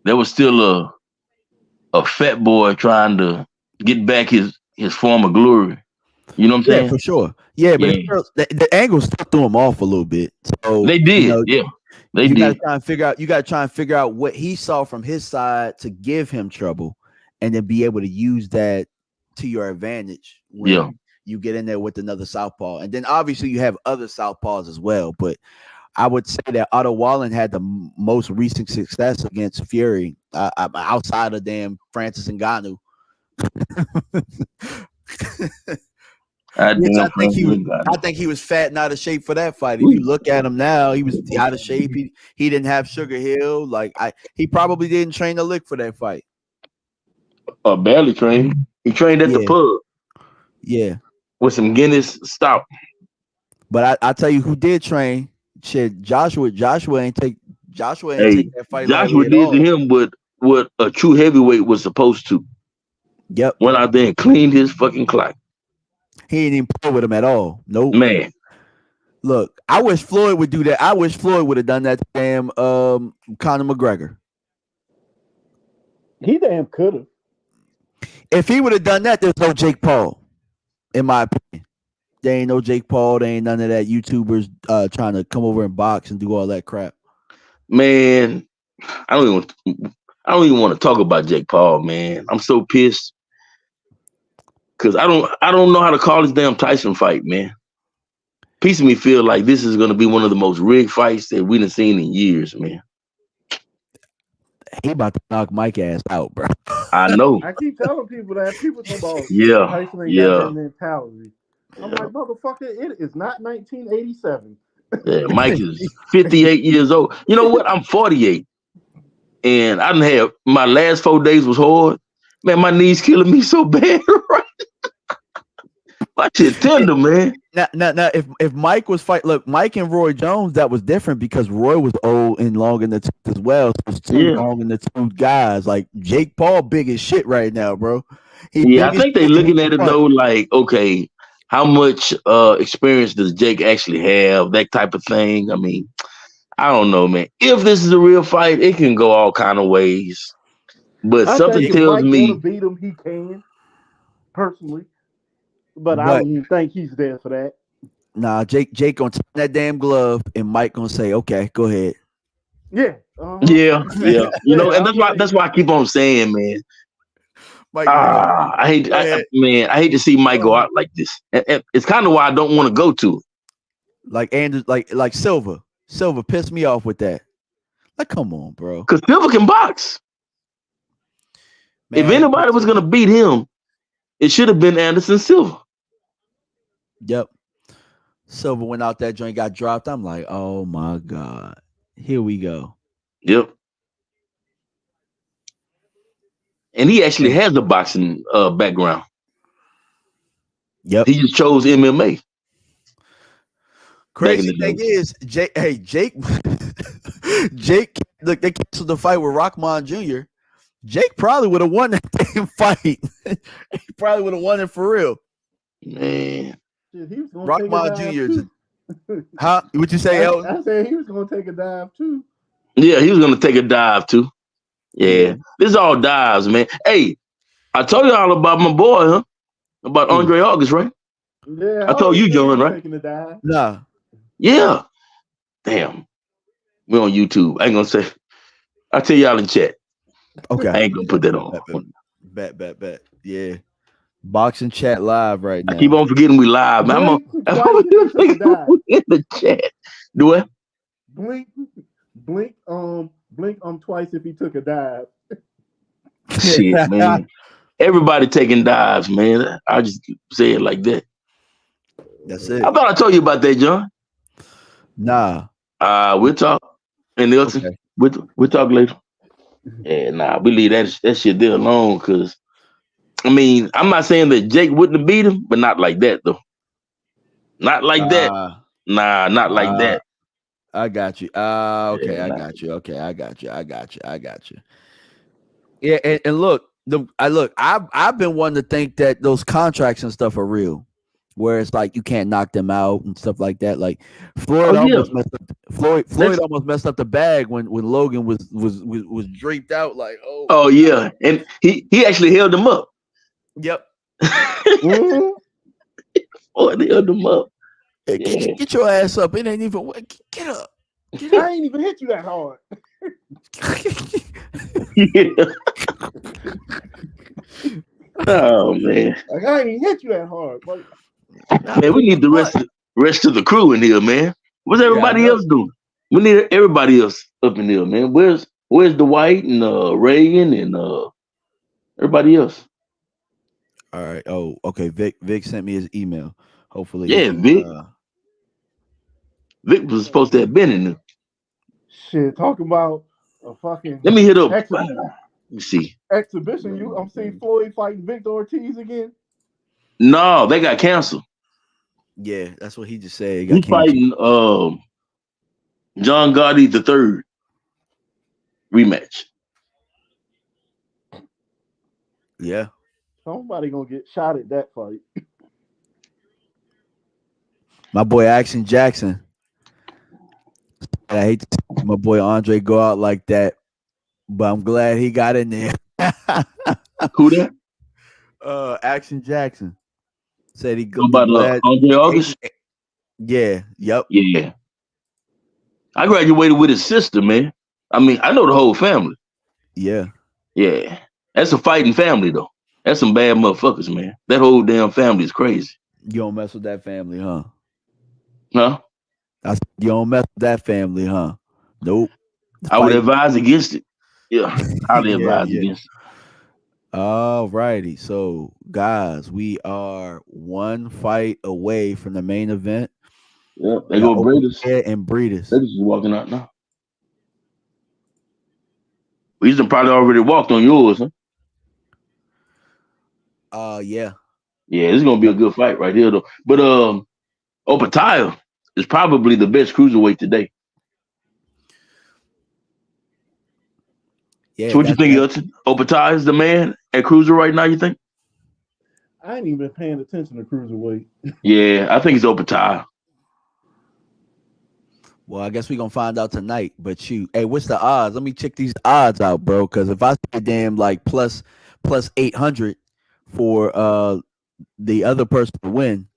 There was still a fat boy trying to get back his former glory. You know what I'm yeah, saying? for sure. Yeah, but Yeah, the angles still threw him off a little bit. So they did. Yeah, they you got to did. try and figure out. You got to try and figure out what he saw from his side to give him trouble, and then be able to use that to your advantage when Yeah. you get in there with another southpaw. And then obviously you have other southpaws as well. But I would say that Otto Wallen had the most recent success against Fury outside of damn Francis Ngannou. I Which damn Franklin got I it. think he was fat and out of shape for that fight. If you look at him now, he was out of shape. He didn't have Sugar Hill. He probably didn't train a lick for that fight. Barely trained. He trained at the Yeah, pub yeah. with some Guinness stout. But I tell you who did train. Shit, Joshua ain't take Hey, that fight Joshua lightly at did to all. him what a true heavyweight was supposed to. Yep. Went out there and cleaned his fucking clock. He ain't even play with him at all. Nope. Man, Look, I wish Floyd would do that. I wish Floyd would have done that to damn Conor McGregor. He damn could have. If he would have done that, there's no Jake Paul, in my opinion. There ain't no Jake Paul. There ain't none of that YouTubers trying to come over and box and do all that crap. man, I don't even want to talk about Jake Paul, man. I'm so pissed because I don't know how to call this damn Tyson fight, man. Piece of me feel like this is gonna be one of the most rigged fights that we done seen in years, man. He about to knock Mike ass out, bro. I know. I keep telling people that. People talk about Yeah, Tyson ain't got yeah, that mentality. I'm like, motherfucker, it is not 1987. yeah. Mike is 58 years old. You know what? I'm 48, and I done had my last 4 days was hard. Man, my knees killing me so bad. Right? My shit tender, man. Now, if Mike was look, Mike and Roy Jones, that was different because Roy was old and long in the tooth as well. So it's two Yeah. long in the tooth guys. Like Jake Paul, big as shit right now, bro. He Yeah, big I as think they shit and looking he at it front. though, like, okay, how much experience does Jake actually have? That type of thing. I mean, I don't know, man. If this is a real fight, it can go all kind of ways. But I something think if tells Mike want to me, beat him, he can, personally. But I But don't even think he's there for that. nah, Jake gonna turn that damn glove and Mike gonna say, okay, go ahead. Yeah. yeah, yeah, you know, Yeah, and I'm like, that's why I keep on saying, man. Mike be like, go ahead. I hate to see Mike go out like this. And it's kind of why I don't want to go to it. Like Silva. Silva pissed me off with that. Like, come on, bro. Because Silva can box. If Man, anybody was gonna beat him, it should have been Anderson Silva. yep. Silver went out that joint, got dropped. I'm like, oh my God. Here we go. Yep. And he actually And- has a boxing background. Yep. He just chose MMA. Crazy the thing day. is, Jake, Jake, look, they canceled the fight with Rockman Jr. Jake probably would have won that damn fight. He probably would have won it for real. Man. Shit, he was gonna take a Rockman dive Jr. too. Huh? What you say, Elton? I said he was gonna take a dive too. Yeah, he was gonna take a dive too. Yeah. Yeah. This is all dives, man. Hey, I told you all about my boy, huh? About Who? Andre August, right? Yeah, I told you, John, right? Taking a dive. Nah. Yeah. Damn. We're on YouTube. I ain't gonna say. I'll tell y'all in chat. Okay. I ain't gonna put that on. Bet. Yeah. Boxing chat live right now. I keep on forgetting we live, man. I'm Twice he took a dive. in the chat. Do what? Blink twice if he took a dive. Shit, man. Everybody taking dives, man. I just say it like that. That's it. I thought I told you about that, John. Nah. We'll talk. And Nelson, Okay. we'll talk later. Yeah, nah, we leave that shit there alone, because I mean, I'm not saying that Jake wouldn't have beat him, but not like that though. Not like that. Nah, not like that. I got you. Okay, Yeah, I nah. got you. Okay, I got you. Yeah, and look, I've been wanting to think that those contracts and stuff are real, where it's like you can't knock them out and stuff like that. Like Floyd almost messed up. Floyd almost messed up the bag when Logan was draped out. Like, oh yeah, and he actually held him up. Yep. Oh, they held him up. Hey, Yeah. get your ass up. It ain't even get up. I ain't even hit you that hard. Yeah. Oh man. Like I ain't even hit you that hard. But Man, we need the rest of the crew in here, man. What's everybody else doing? We need everybody else up in here, man. Where's Dwight and Reagan and everybody else? All right. Oh, okay. Vic sent me his email. Hopefully. Yeah, Vic. Vic was supposed to have been in there. shit, talking about a fucking Let me hit up. Let me see. exhibition. I'm seeing Floyd fighting Victor Ortiz again. No, they got canceled. Yeah, that's what he just said. He's fighting John Gotti III rematch. Yeah. Somebody gonna get shot at that fight. My boy Action Jackson. I hate to see my boy Andre go out like that, but I'm glad he got in there. Who that? Action Jackson said he Go about Andre August. Yeah. Yep. Yeah. I graduated with his sister, man. I mean, I know the whole family. Yeah. Yeah. That's a fighting family, though. That's some bad motherfuckers, man. That whole damn family is crazy. You don't mess with that family, huh? Huh? You don't mess with that family, huh? Nope. I would advise against it. Yeah. Highly advise yeah. against it. All righty. So, guys, we are one fight away from the main event. Yeah, they go Briedis. And Briedis. Briedis is walking out now. He's probably already walked on yours, huh? Yeah. Yeah, this is gonna be a good fight right here, though. But Opetai is probably the best cruiserweight today. Yeah. So what you think, Hudson? Opetai is the man at cruiser right now, you think? I ain't even been paying attention to cruiserweight. Yeah, I think it's Opetai. Well, I guess we're gonna find out tonight. But shoot, hey, what's the odds? Let me check these odds out, bro. Because if I say damn like plus 800 for the other person to win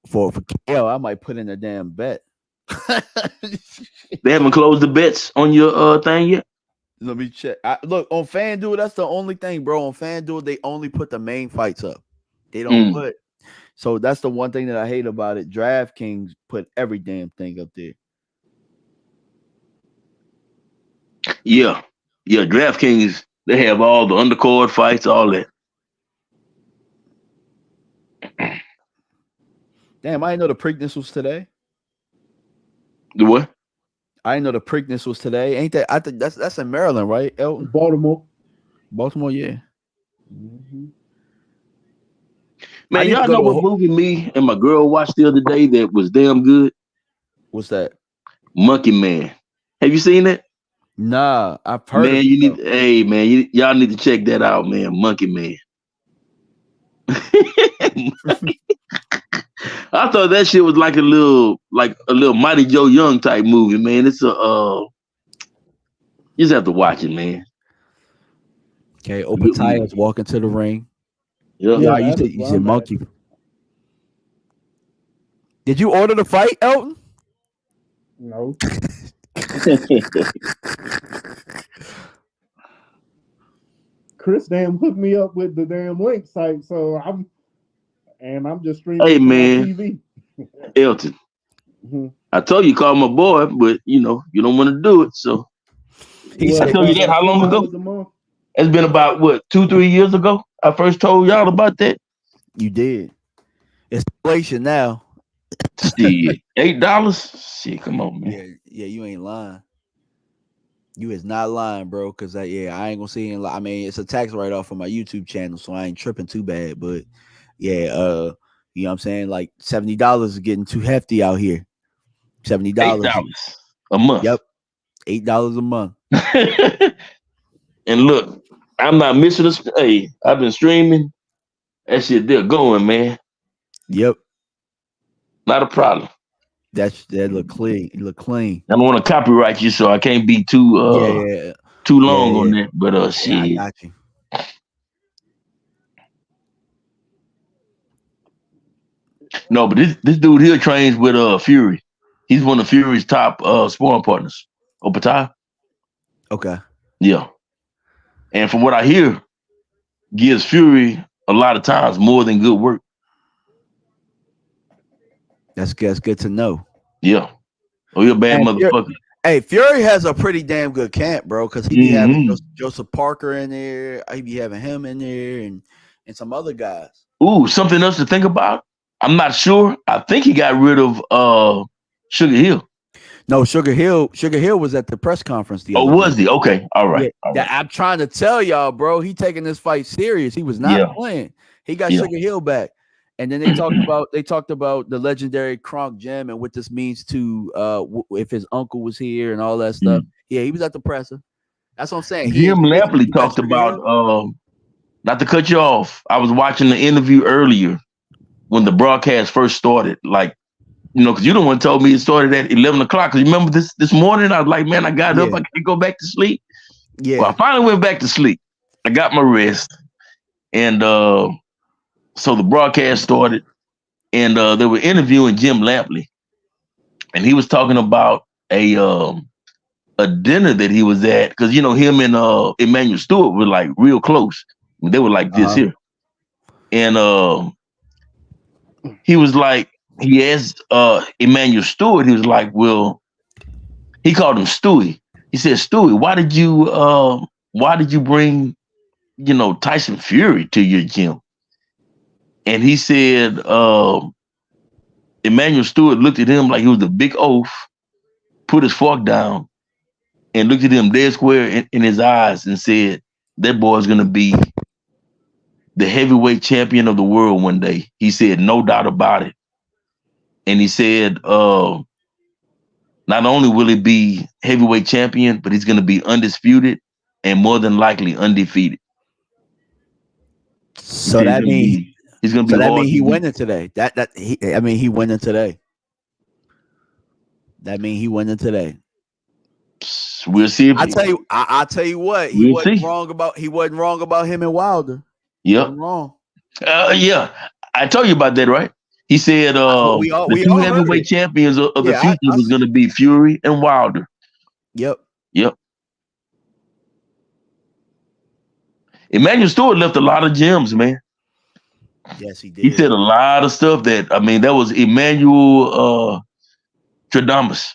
for KO, I might put in a damn bet. They haven't closed the bets on your thing yet? Let me check. Look, on FanDuel, that's the only thing, bro. On FanDuel, they only put the main fights up. They don't put. So that's the one thing that I hate about it. DraftKings put every damn thing up there. Yeah. Yeah. DraftKings, they have all the undercard fights, all that. Damn, I didn't know the Preakness was today. The what? I didn't know the Preakness was today. Ain't that? I think that's in Maryland, right? Elton, Baltimore. Baltimore. Yeah. Mm-hmm. I Man, need to y'all go know to a. what movie me and my girl watched the other day that was damn good? What's that? Monkey Man. Have you seen it? Nah, I've heard of Man, it you need, though. hey, man, y'all need to check that out, man. Monkey Man. I thought that shit was like a little Mighty Joe Young type movie, man. It's you just have to watch it, man. Okay, Good Opetai movie. is walking to the ring. Yeah. Yeah, Yeah, you that's said where I'm at. monkey. Did you order the fight, Elton? No. Chris damn hooked me up with the damn link site, so I'm just streaming Hey, it to my man, TV. Elton. Mhm. I told you call my boy, but you don't want to do it. So He I What, said, told you about that that how long ago? $10 a month? It's been about what 2-3 years ago. I first told y'all about that. you did. It's inflation now. Shit, $8. Shit, come on, man. Yeah, you ain't lying. You is not lying, bro. Cause I ain't gonna see it. I mean, it's a tax write off on my YouTube channel, so I ain't tripping too bad. But yeah, you know what I'm saying? Like $70 is getting too hefty out here. $70. $8 a month. Yep. $8 a month. And look, I'm not missing a. Hey, I've been streaming. That shit, they're going, man. Yep. Not a problem. That look clean. It look clean. I don't want to copyright you, so I can't be Yeah, yeah, too yeah, long on yeah. that. But Yeah, I shit. got you. No, but this dude here trains with Fury. He's one of Fury's top sparring partners. Opetai. Okay. Yeah. And from what I hear, gives Fury a lot of times more than good work. That's good to know. Yeah. Oh, you're a bad And motherfucker. Hey, Fury has a pretty damn good camp, bro, because he be having Joseph Parker in there. He be having him in there and some other guys. Ooh, something else to think about. I'm not sure. I think he got rid of Sugar Hill. No, Sugar Hill was at the press conference the other Oh, was day. he? Okay. All right. Yeah, All right. I'm trying to tell y'all, bro. He taking this fight serious. He was not playing. He got Sugar Hill back. And then they talked about the legendary Kronk Gym and what this means to if his uncle was here and all that stuff. Yeah, he was at the presser. That's what I'm saying. Jim Lampley talked about not to cut you off. I was watching the interview earlier when the broadcast first started. Like, because you don't want to tell me it started at 11 o'clock. Because you remember this morning, I was like, man, I got up, I can't go back to sleep. Yeah. Well, I finally went back to sleep. I got my rest. And so the broadcast started, and they were interviewing Jim Lampley, and he was talking about a dinner that he was at, because him and Emmanuel Stewart were like real close. They were like this here, and he was like, he asked Emmanuel Stewart, he was like, well, he called him Stewie. He said, Stewie, why did you bring Tyson Fury to your gym? And he said, Emmanuel Stewart looked at him like he was a big oaf, put his fork down, and looked at him dead square in his eyes and said, that boy's going to be the heavyweight champion of the world one day. He said, no doubt about it. And he said, not only will he be heavyweight champion, but he's going to be undisputed and more than likely undefeated. So that means he's going to be. So that means he winning today. He winning today. That means he winning today. We'll see. I tell you what, he wasn't wrong about him and Wilder. Yep. Wrong. Yeah. I told you about that, right? He said the two heavyweight champions of the future was going to be Fury and Wilder. Yep. Emmanuel Stewart left a lot of gems, man. Yes, he did. He said a lot of stuff that was Emmanuel Stradamus.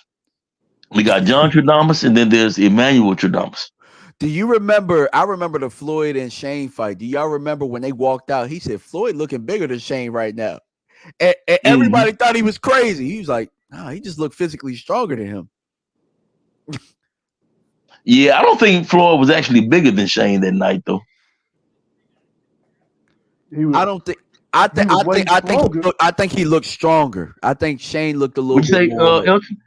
We got John Tradamus, and then there's Emmanuel Tradamus. Do you remember? I remember the Floyd and Shane fight. Do y'all remember when they walked out? He said Floyd looking bigger than Shane right now, and everybody thought he was crazy. He was like, "Nah, he just looked physically stronger than him." Yeah, I don't think Floyd was actually bigger than Shane that night, though. I don't think. I think he looked stronger. I think Shane looked a little Would you bit say, more. Elton?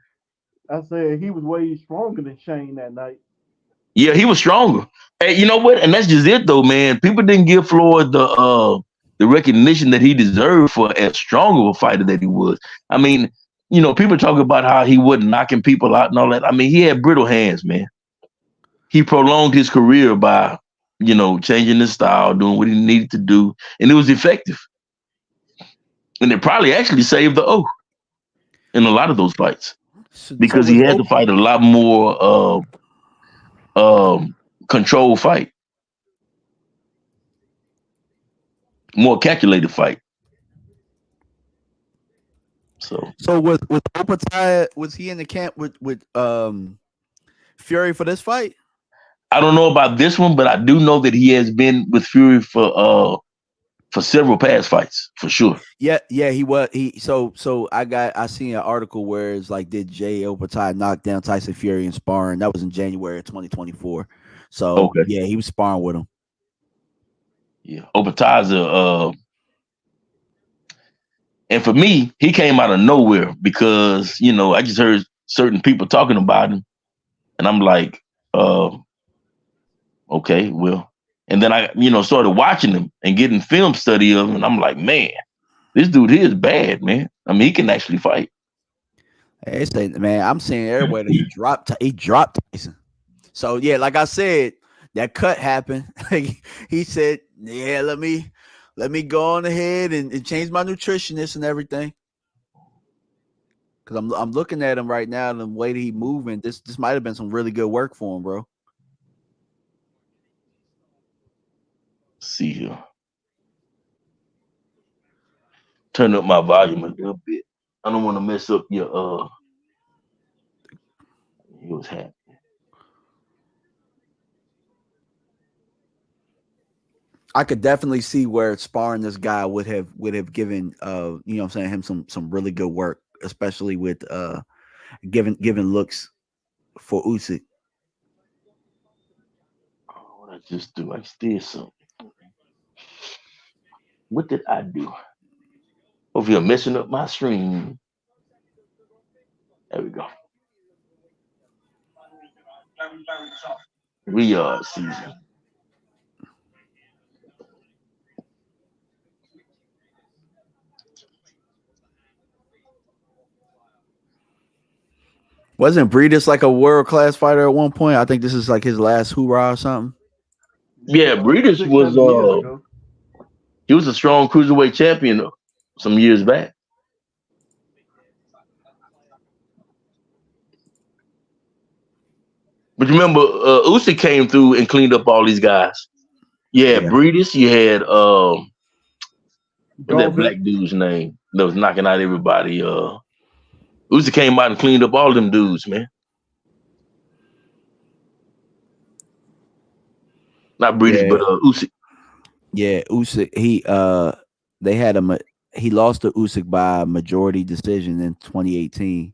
I said he was way stronger than Shane that night. Yeah, he was stronger. Hey, you know what? And that's just it, though, man. People didn't give Floyd the recognition that he deserved for as strong of a fighter that he was. I mean, people talk about how he wasn't knocking people out and all that. I mean, he had brittle hands, man. He prolonged his career by, changing his style, doing what he needed to do, and it was effective. And it probably actually saved the O in a lot of those fights because he had to fight a lot more controlled fight, more calculated fight. So with Opetai, was he in the camp with Fury for this fight? I don't know about this one, but I do know that he has been with Fury for several past fights for sure. Yeah, he was. So I seen an article where it's like, did Jay Opetai knock down Tyson Fury in sparring? That was in January of 2024. So yeah, he was sparring with him. Yeah, Opetai's and for me, he came out of nowhere because I just heard certain people talking about him, and I'm like, okay, well. And then I, started watching him and getting film study of him, and I'm like, man, this dude here is bad, man. I mean, he can actually fight. Hey, man, I'm seeing everywhere that he dropped Tyson. So yeah, like I said, that cut happened. He said, yeah, let me go on ahead and change my nutritionist and everything. Because I'm looking at him right now and the way that he's moving, this might have been some really good work for him, bro. Let's see here. Turn up my volume a little bit. I don't want to mess up your He was happy. I could definitely see where sparring this guy would have given him some really good work, especially with giving looks for Usyk. Oh, what I just do? I did something. What did I do? Hope you're messing up my stream. There we go. Riyadh season. Wasn't Briedis like a world-class fighter at one point? I think this is like his last hoorah or something. Yeah, Briedis was he was a strong cruiserweight champion some years back. But remember, Usyk came through and cleaned up all these guys. Yeah, Briedis, you had what's that black dude's name that was knocking out everybody? Usyk came out and cleaned up all them dudes, man. Not Briedis, but Usyk. Yeah, Usyk. He lost to Usyk by majority decision in 2018,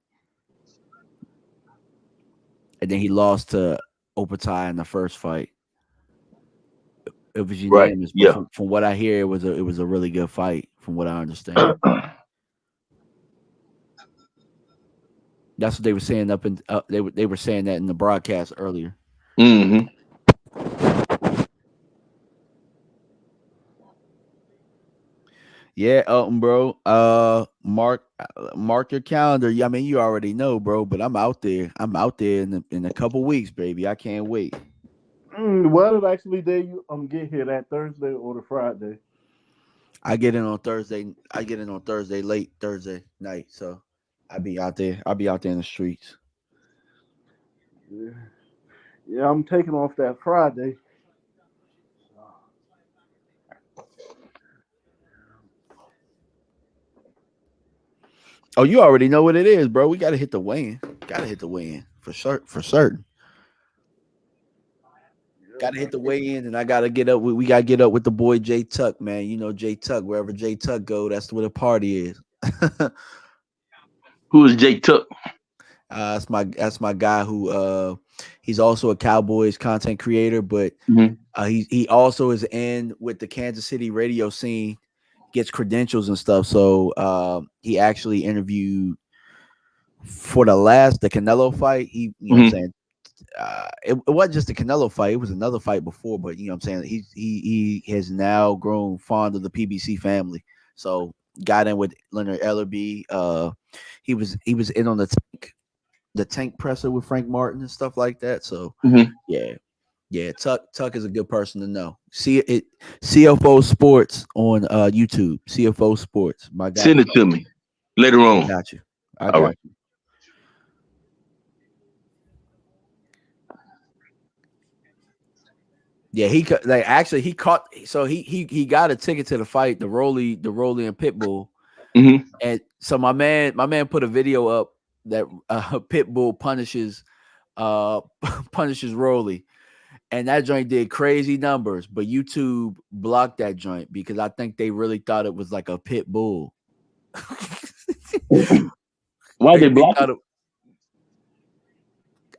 and then he lost to Opetai in the first fight. It was unanimous. Right. But from what I hear, it was a really good fight. From what I understand, that's what they were saying they were saying that in the broadcast earlier. Mm-hmm. Yeah, Elton, bro. Mark your calendar. I mean, you already know, bro. But I'm out there. In a couple weeks, baby. I can't wait. What actually day you get here? That Thursday or the Friday? I get in on Thursday. Late Thursday night. So I'll be out there in the streets. Yeah, I'm taking off that Friday. Oh, you already know what it is, bro. We gotta hit the weigh-in. for sure, for certain. Got to hit the weigh in, and I got to get up. We got to get up with the boy Jay Tuck, man. You know Jay Tuck. Wherever Jay Tuck go, that's where the party is. Who is Jake Tuck? That's my guy who he's also a Cowboys content creator, but Mhm. he also is in with the Kansas City radio scene, gets credentials and stuff. So he actually interviewed for the Canelo fight. He, you know what I'm Mhm. saying, it wasn't just the Canelo fight, it was another fight before, but you know what I'm saying, he has now grown fond of the PBC family. So got in with Leonard Ellerby. He was in on the tank presser with Frank Martin and stuff like that. So Mhm. yeah. Yeah, Tuck is a good person to know. See it, CFO Sports on YouTube. CFO Sports. My guy. Send it to me later I on. got you. I All right. got you. Yeah, actually he caught, so he got a ticket to the fight, the Rolly and Pitbull. Mhm. And so my man put a video up that Pitbull punishes Rolly. And that joint did crazy numbers, but YouTube blocked that joint because I think they really thought it was like a pit bull. Why they They block it? thought it.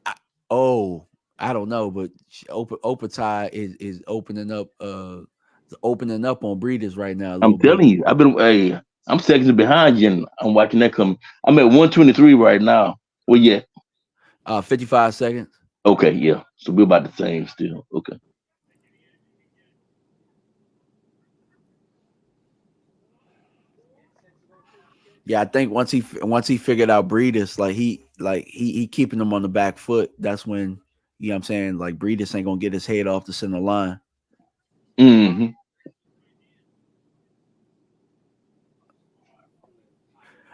I, oh, I don't know, but Opetai is opening up on Briedis right now a I'm little bit. telling you, I'm seconds behind you, and I'm watching that come. I'm at 123 right now. Well, yeah. 55 seconds. Okay, yeah. So we're about the same still. Okay. Yeah, I think once he figured out Briedis, he keeping him on the back foot. That's when, you know what I'm saying, like Briedis ain't gonna get his head off the center line. Hmm.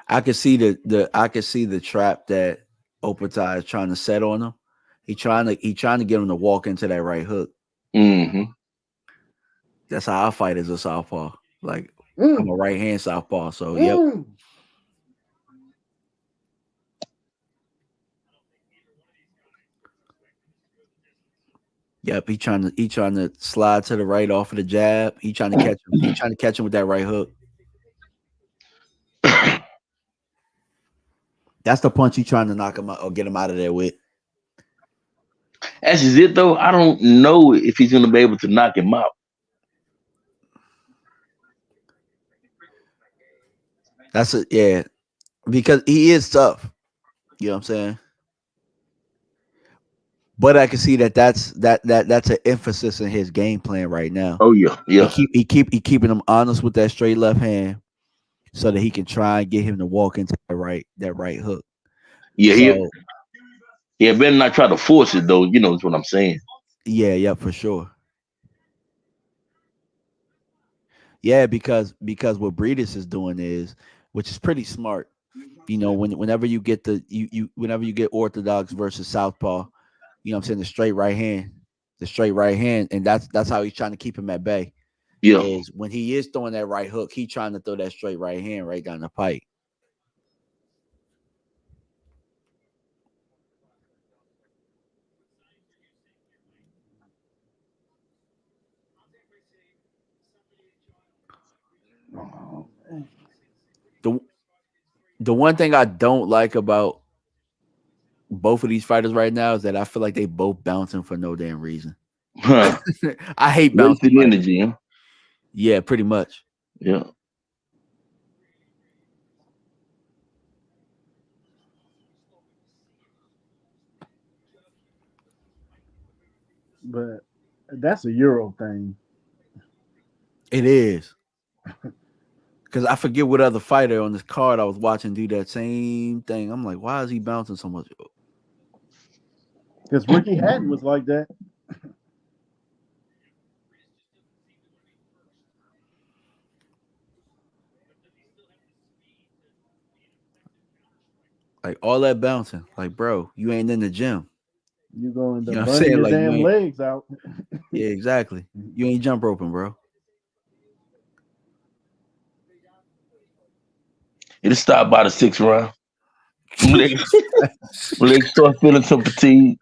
I could see the trap that Opetai is trying to set on him. He trying to get him to walk into that right hook. Hmm. That's how I fight as a southpaw. Like, I'm Mm, a right hand southpaw. So yep, mm. yep. He trying to slide to the right off of the jab. He trying to catch him. He trying to catch him with that right hook. That's the punch he trying to knock him out or get him out of there with. As is it though, I don't know if he's gonna be able to knock him out. That's it. Yeah, because he is tough. You know what I'm saying? But I can see that's an emphasis in his game plan right now. Oh yeah, He yeah, keeping him honest with that straight left hand so that he can try and get him to walk into that right hook. yeah. So He better not try to force it though. You know what I'm saying? yeah, for sure. Yeah, because what Breedis is doing is, which is pretty smart. Whenever you get whenever you get orthodox versus southpaw, you know what I'm saying, the straight right hand, and that's how he's trying to keep him at bay. Yeah. Is when he is throwing that right hook, he trying to throw that straight right hand right down the pipe. Oh, man. The the one thing I don't like about both of these fighters right now is that I feel like they both bouncing for no damn reason. Huh. I hate bouncing Wasting fighters. energy, huh? Yeah, pretty much. Yeah. But that's a Euro thing. It is. Because I forget what other fighter on this card I was watching do that same thing. I'm like, why is he bouncing so much? Because Ricky Hatton was like that. Like all that bouncing. Like, bro, you ain't in the gym. You're going to You know what I'm burning saying? your Like you damn ain't. legs out. Yeah, exactly. You ain't jump roping, bro. It'll stop by the 6th round. Them legs start feeling some fatigue.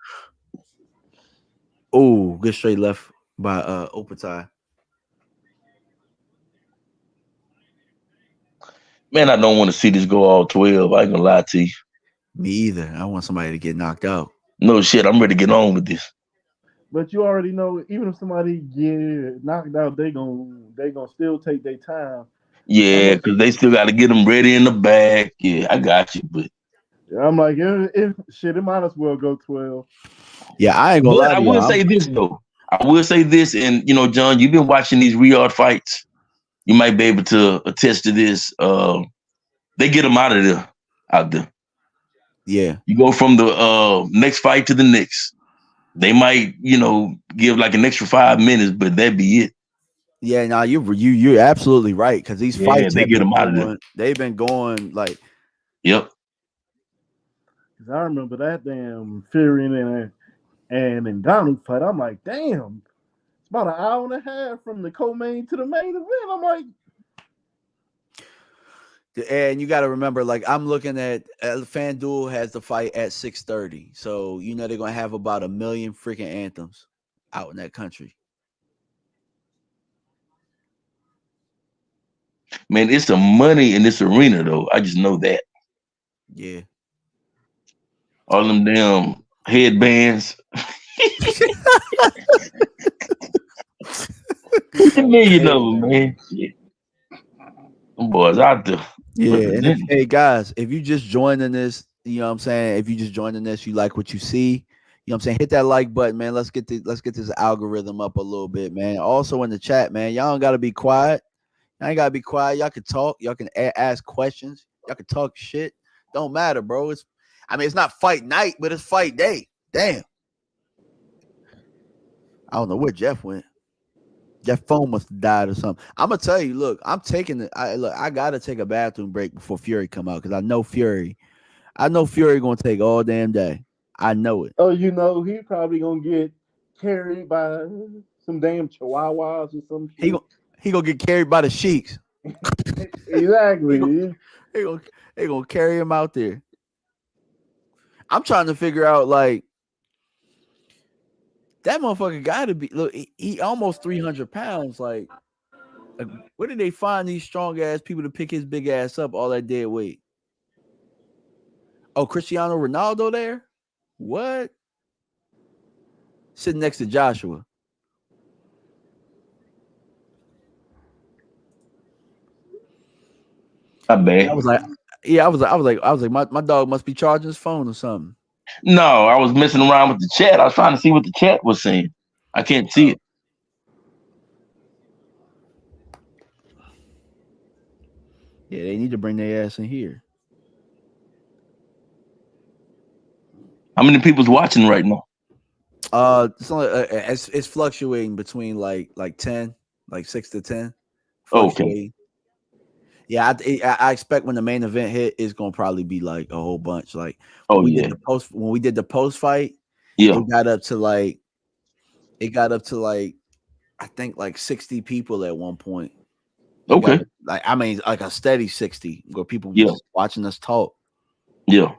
Oh, good straight left by Opetai. Man, I don't want to see this go all 12. I ain't gonna lie to you. Me either. I want somebody to get knocked out. No shit, I'm ready to get on with this. But you already know, even if somebody get knocked out, they gonna still take their time. Yeah, because they still got to get them ready in the back. Yeah, I got you. But I'm like, if shit, it might as well go 12. Yeah, I ain't gonna lie I to will y'all. say this though. I will say this, and you know, John, you've been watching these Riyadh fights. You might be able to attest to this. They get them out of there, out there. Yeah. You go from the next fight to the next. They might, you know, give like an extra 5 minutes, but that'd be it. Yeah, now you're absolutely right because these Yeah, fights they have get been them out of there. going. They've been going like Yep. Cause I remember that damn Fury and Ngannou fight. I'm like, damn, it's about an hour and a half from the co-main to the main event. I'm like, and you got to remember, like I'm looking at FanDuel has the fight at 6:30, so you know they're gonna have about 1 million freaking anthems out in that country. Man, it's some money in this arena though. I just know that. Yeah. All them damn headbands. A million of them, man. Shit. Them boys out there. Yeah, and representing. hey guys, if you just joining this, you know what I'm saying? If you just joining this, you like what you see, you know what I'm saying? Hit that like button, man. Let's get this algorithm up a little bit, man. Also in the chat, man, y'all don't gotta be quiet. Y'all ain't gotta be quiet. Y'all can talk, y'all can ask questions, y'all can talk shit. Don't matter, bro. It's not fight night, but it's fight day. Damn. I don't know where Jeff went. Jeff phone must have died or something. I'm gonna tell you, look, I'm taking it. I gotta take a bathroom break before Fury come out because I know Fury gonna take all damn day. I know it. oh, you know, he probably gonna get carried by some damn chihuahuas or some shit. He gonna get carried by the sheiks. Exactly. They gonna carry him out there. I'm trying to figure out like that motherfucker got to be. Look, he almost 300 pounds. Like, where did they find these strong ass people to pick his big ass up all that dead weight? Oh, Cristiano Ronaldo there? What? Sitting next to Joshua. Not bad. I was like, yeah, I was like, my dog must be charging his phone or something. No, I was messing around with the chat. I was trying to see what the chat was saying. I can't see it. Yeah, they need to bring their ass in here. How many people's watching right now? It's fluctuating between like 10, like 6 to 10. Okay. Yeah, I expect when the main event hit, it's gonna probably be like a whole bunch. Like Oh when yeah. we did the post fight, Yeah. it got up to like I think like 60 people at one point. Okay. Like a steady 60 where people Yeah. just watching us talk. Yeah.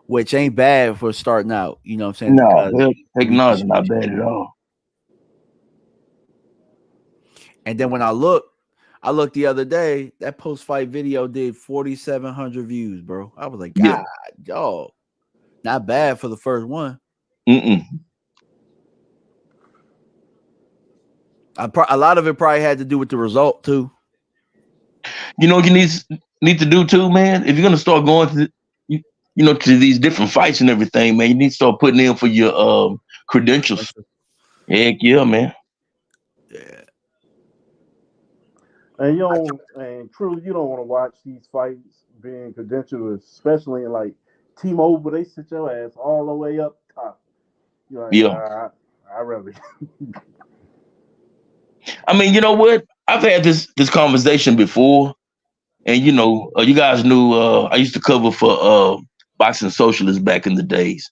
Which ain't bad for starting out, you know what I'm saying? No, heck no, it's not bad at all. And then when I looked the other day, that post-fight video did 4,700 views, bro. I was like, God, dog, not bad for the first one. Mm-mm. A lot of it probably had to do with the result too. You know what you need to do too, man? If you're gonna start going to to these different fights and everything, man, you need to start putting in for your credentials. Heck yeah, man. Yeah. And truly, you don't want to watch these fights being credentialed, especially in like T-Mobile. They sit your ass all the way up top. You're like, Yeah. I rather. I mean, you know what? I've had this conversation before, and you guys knew I used to cover for Boxing Socialist back in the days.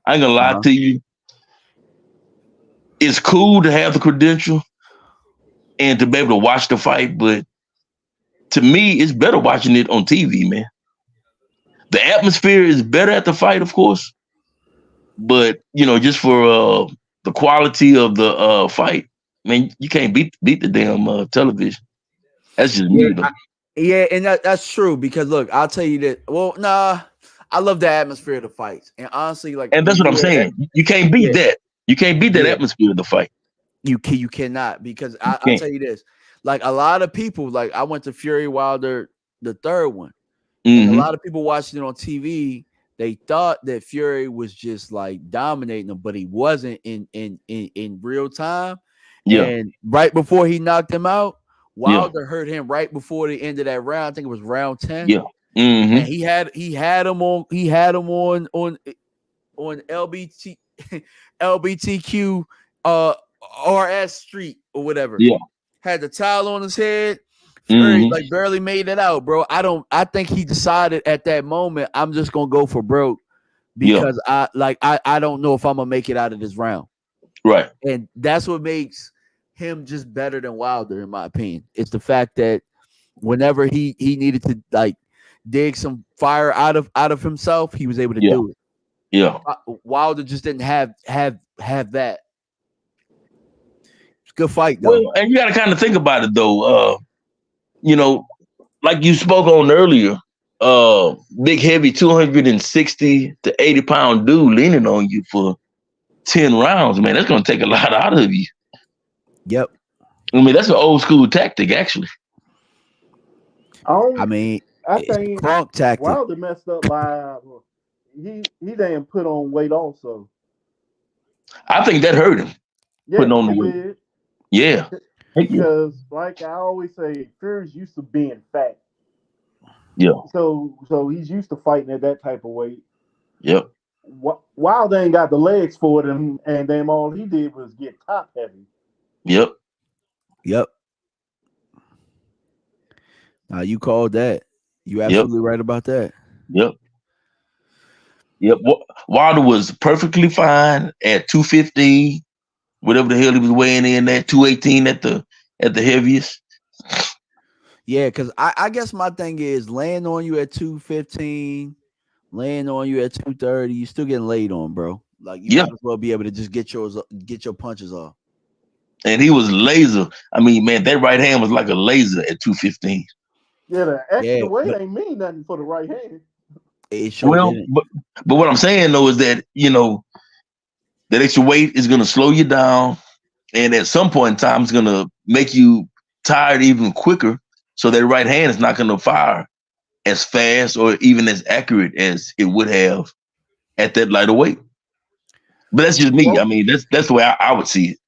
I ain't gonna lie to you. It's cool to have the credential and to be able to watch the fight, but to me, it's better watching it on TV, man. The atmosphere is better at the fight, of course, but just for the quality of the fight, man, you can't beat the damn television. That's just Yeah, me though. yeah, and that's true because look, I'll tell you that. Well, nah, I love the atmosphere of the fights, and honestly, like And when that's what I'm you were at, saying. You can't beat yeah, that. You can't beat that yeah, atmosphere of the fight. you cannot because You I'll can't. tell you this, like a lot of people, like I went to Fury Wilder the third one, and a Mm-hmm. lot of people watching it on TV. They thought that Fury was just like dominating them, but he wasn't in real time. Yeah. And right before he knocked him out, Yeah. Wilder hurt him right before the end of that round. I think it was round 10. Yeah. Mm-hmm. And he had him on LBTQ RS Street or whatever. Yeah. Had the towel on his head. Fury Mm-hmm. like barely made it out, bro. I think he decided at that moment, I'm just gonna go for broke Yeah. because I don't know if I'm gonna make it out of this round. Right. And that's what makes him just better than Wilder, in my opinion. It's the fact that whenever he needed to like dig some fire out of himself, he was able to Yeah. do it. Yeah. Wilder just didn't have that. It's a good fight though. Well, and you got to kind of think about it though. Like you spoke on earlier, big heavy 260 to 80-pound dude leaning on you for 10 rounds, man, that's gonna take a lot out of you. Yep. I mean, that's an old school tactic, actually. I mean, I it's think Gronk tactic. Wilder messed up by he didn't put on weight also. I think that hurt him. Yeah, Putting on the it weight. did. Yeah. Because like I always say, Fury's used to being fat. Yeah. So he's used to fighting at that type of weight. Yep. Wilder ain't got the legs for it, and then all he did was get top heavy. Yep. Now you called that. You absolutely right about that. Yep. Wilder was perfectly fine at 215, whatever the hell he was weighing in at 218 at the heaviest. Yeah, because I guess my thing is laying on you at 215, laying on you at 230, you still getting laid on, bro. Like you might as well be able to just get your punches off. And he was laser. I mean, man, that right hand was like a laser at 215. Yeah, the extra weight ain't mean nothing for the right hand. Well, but what I'm saying though is that that extra weight is gonna slow you down, and at some point in time, it's gonna make you tired even quicker. So that right hand is not gonna fire as fast or even as accurate as it would have at that lighter weight. But that's just me. I mean, that's the way I would see it.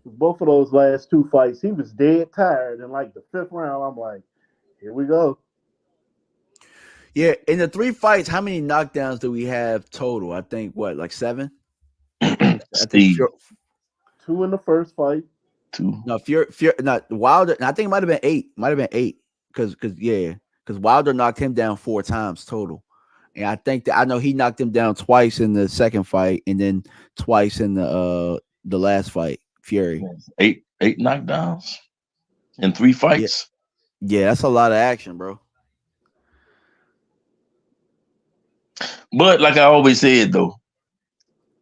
Both of those last two fights, he was dead tired. And like the fifth round, I'm like, here we go. Yeah, in the 3 fights, how many knockdowns do we have total? I think like 7. I think 2 in the first fight. 2. No, Fury, not Wilder. I think it might have been 8. Might have been 8 because Wilder knocked him down 4 times total, and I think that I know he knocked him down twice in the second fight, and then twice in the last fight. Fury 8 knockdowns in 3 fights. Yeah, that's a lot of action, bro. But like I always said, though,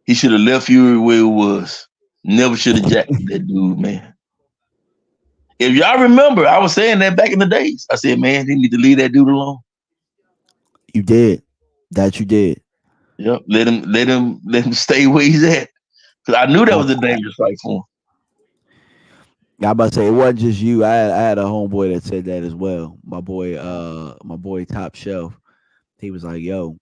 he should have left Fury where it was. Never should have jacked that dude, man. If y'all remember, I was saying that back in the days. I said, man, he need to leave that dude alone. You did. That you did. Yep. Let him stay where he's at. Because I knew that was a dangerous fight for him. I about to say it wasn't just you. I had a homeboy that said that as well. My boy Top Shelf. He was like, yo,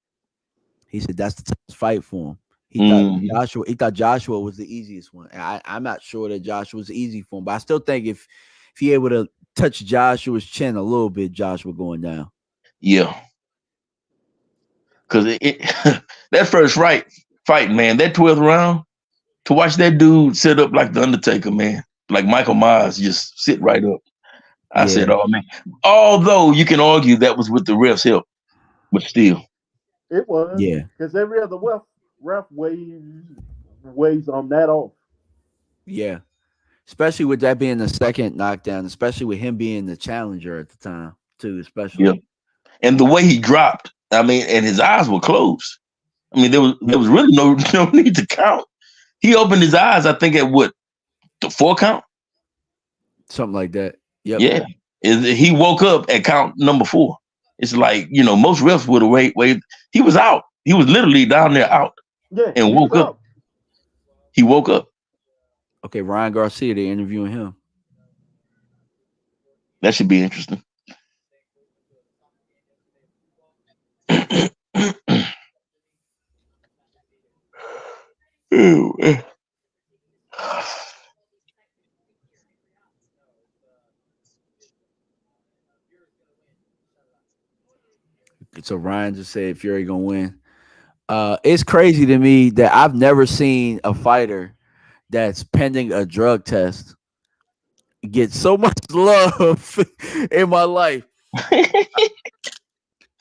he said that's the toughest fight for him. He thought Joshua was the easiest one. I'm not sure that Joshua was easy for him, but I still think if he able to touch Joshua's chin a little bit, Joshua going down. Yeah. Because that first fight, man, that 12th round, to watch that dude sit up like the Undertaker, man, like Michael Myers, just sit right up. I said, oh, man. Although you can argue that was with the ref's help, but still. It was. Yeah. Because every other ref weighs on that off. Yeah. Especially with that being the second knockdown, especially with him being the challenger at the time, too, especially. Yeah. And the way he dropped I mean, and his eyes were closed. I mean, there was really no need to count. He opened his eyes, I think, at what, the 4 count? Something like that. Yep. Yeah. He woke up at count number 4. It's like, most refs would have wait. He was out. He was literally down there out Yeah, and he woke was up. out. He woke up. Okay, Ryan Garcia, they're interviewing him. That should be interesting. Ew. So Ryan just said Fury gonna win. It's crazy to me that I've never seen a fighter that's pending a drug test get so much love in my life.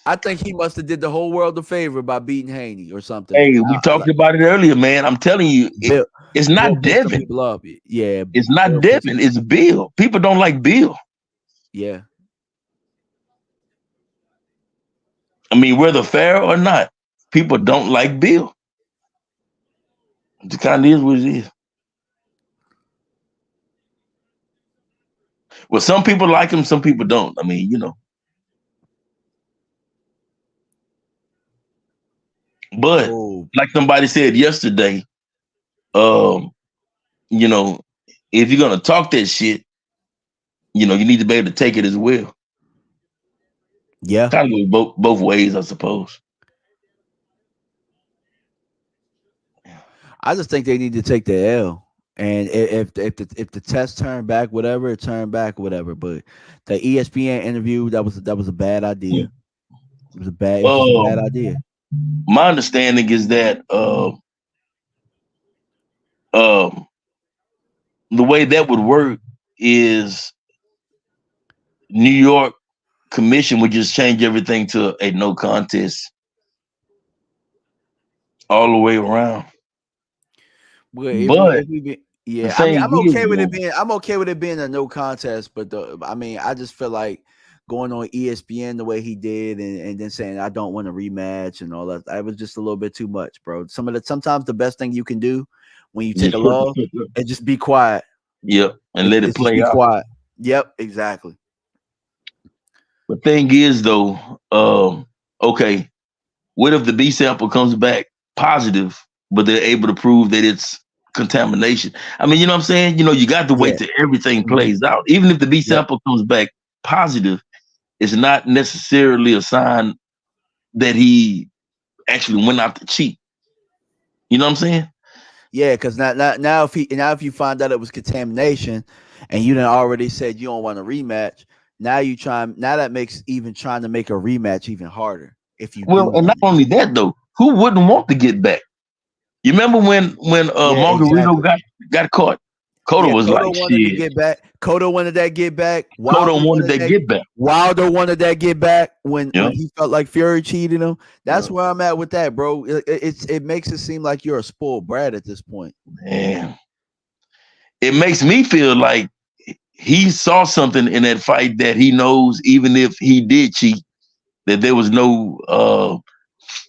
I think he must have did the whole world a favor by beating Haney or something. Hey, we talked about it earlier, man. I'm telling you, Bill, it's Bill not pissed some Devin. people off. Yeah, It's not Bill Devin. It's Bill. People don't like Bill. Yeah. I mean, whether fair or not, people don't like Bill. It kind of is what it is. Well, some people like him, some people don't. I mean, But like somebody said yesterday, you know, if you're gonna talk that shit, you need to be able to take it as well. Yeah. Kind of goes both ways, I suppose. I just think they need to take the L. And if the test turned back, whatever, it turned back, whatever. But the ESPN interview, that was a bad idea. It was a bad idea. My understanding is that the way that would work is New York Commission would just change everything to a no contest all the way around. But the I mean, thing is, I'm okay with it being a no contest. But I mean, I just feel like going on ESPN the way he did, and then saying I don't want a rematch and all that. That was just a little bit too much, bro. Sometimes the best thing you can do when you take a loss is just be quiet. Yep, and let it play be out. Quiet. Yep, exactly. The thing is, though, okay, what if the B sample comes back positive, but they're able to prove that it's contamination? I mean, you know what I'm saying? You got to wait till everything plays out. Even if the B sample comes back positive, it's not necessarily a sign that he actually went out to cheat. You know what I'm saying? Yeah, because now if you find out it was contamination, and you done already said you don't want a rematch, now that makes even trying to make a rematch even harder. If you and not only that though, who wouldn't want to get back? You remember when Margarito got caught? Cotto was Cotto like, wanted to shit. get back. Cotto wanted that get back. Cotto wanted that get back. Wilder wanted that get back when he felt like Fury cheated him. That's where I'm at with that, bro. It makes it seem like you're a spoiled brat at this point. Man, it makes me feel like he saw something in that fight that he knows, even if he did cheat, that there was no.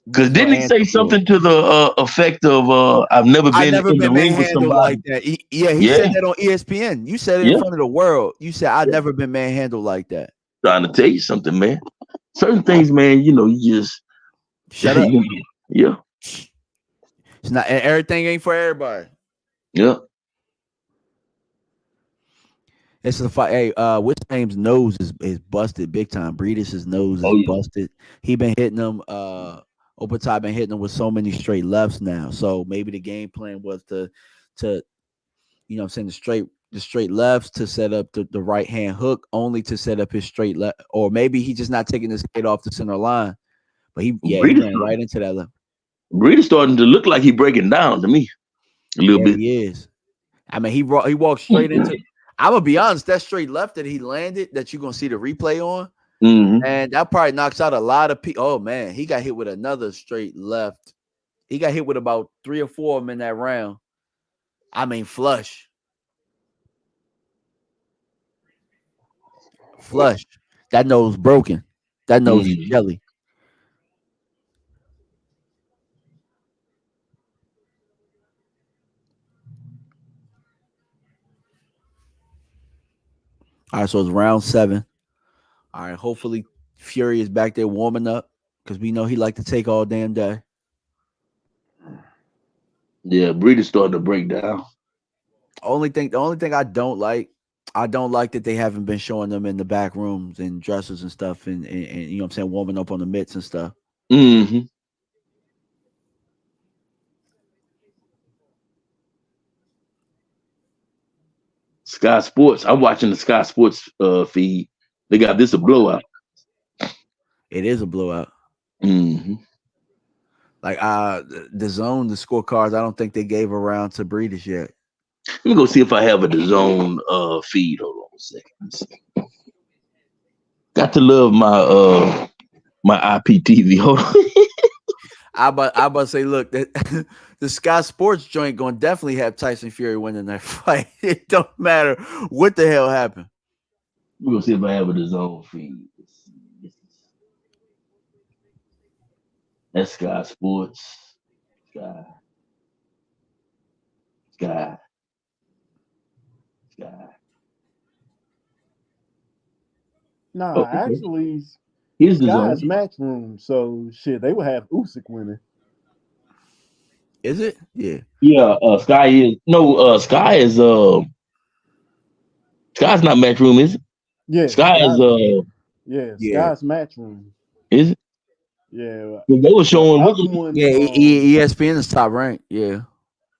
Because didn't he say something to the effect of I've never been in the ring with somebody like that. He said that on ESPN. You said it in front of the world. You said I've never been manhandled like that. Trying to tell you something, man. Certain things, man, you just shut up. Yeah. It's not everything ain't for everybody. Yeah. It's a fight. Hey, which name's nose is busted big time. Briedis' nose is busted. He been hitting them. Opetai been hitting them with so many straight lefts now. So maybe the game plan was to send the straight lefts to set up the right hand hook, only to set up his straight left, or maybe he just not taking his head off the center line. But he ran right into that left. Briedis starting to look like he breaking down to me a little bit. He is. I mean, he walked straight into. I'm gonna be honest. That straight left that he landed, that you're gonna see the replay on, and that probably knocks out a lot of people. Oh man, he got hit with another straight left. He got hit with about 3 or 4 of them in that round. I mean, flush. That nose broken. That nose is jelly. All right, so it's round 7. All right, hopefully Fury is back there warming up because we know he like to take all damn day. Yeah, Briedis starting to break down. The only thing I don't like that they haven't been showing them in the back rooms and dressers and stuff, and you know what I'm saying, warming up on the mitts and stuff. Mm-hmm. Sky Sports. I'm watching the Sky Sports feed. They got this a blowout. It is a blowout. Mm-hmm. Like the zone, the scorecards, I don't think they gave around to Briedis yet. Let me go see if I have a DAZN feed. Hold on a second. Let's see. Got to love my IPTV. Hold on. I about to say, look, that the Sky Sports joint going to definitely have Tyson Fury winning that fight. It don't matter what the hell happened. We're gonna see if I have a DAZN feed. Let's see. That's Sky Sports. Sky. Nah, Oh, okay. actually, Here's the Sky's zone. match room. So shit, they would have Usyk winning. Is it? Yeah. Yeah, Sky is Sky's not matchroom, is it? Yeah, Sky is yeah, Yeah. Sky's match room. is it? Yeah. They were The showing other one, Yeah, ESPN is top ranked. Yeah.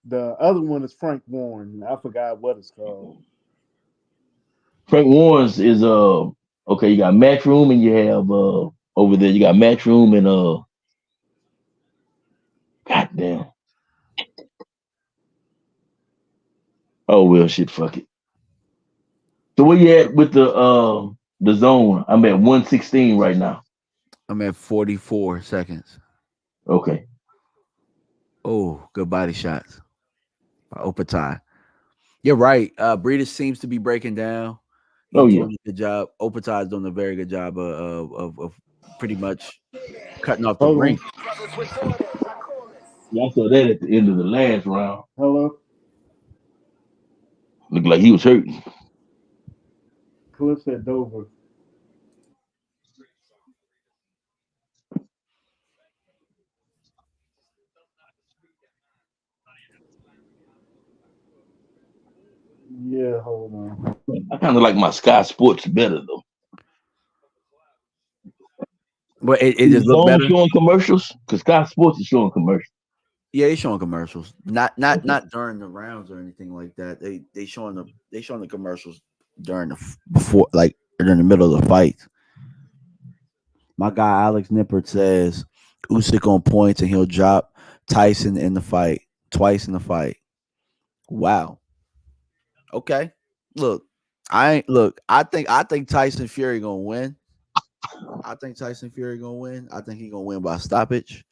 the other one is Frank Warren. I forgot what it's called. Frank Warren's is okay, you got matchroom and you have over there you got matchroom and goddamn. Oh well shit, fuck it. So where you at with the zone? I'm at 116 right now. I'm at 44 seconds. Okay. Oh, good body shots by Opetai. You're right. Briedis seems to be breaking down. He's Oh yeah. doing a good job. Opetai is doing a very good job of pretty much cutting off the Hold ring. on. Yeah, I saw that at the end of the last round. Hello. Looked like he was hurting. Clips at Dover. Yeah, hold on. I kind of like my Sky Sports better though. But it Is just looked Zone better. showing commercials? Because Sky Sports is showing commercials. Yeah, they showing commercials. Not Okay. during the rounds or anything like that. They showing the commercials during before, like during the middle of the fight. My guy Alex Nippert says Usyk on points and he'll drop Tyson in the fight twice in the fight. Wow. Okay. Look, I think Tyson Fury gonna win. I think Tyson Fury gonna win. I think he gonna win by stoppage.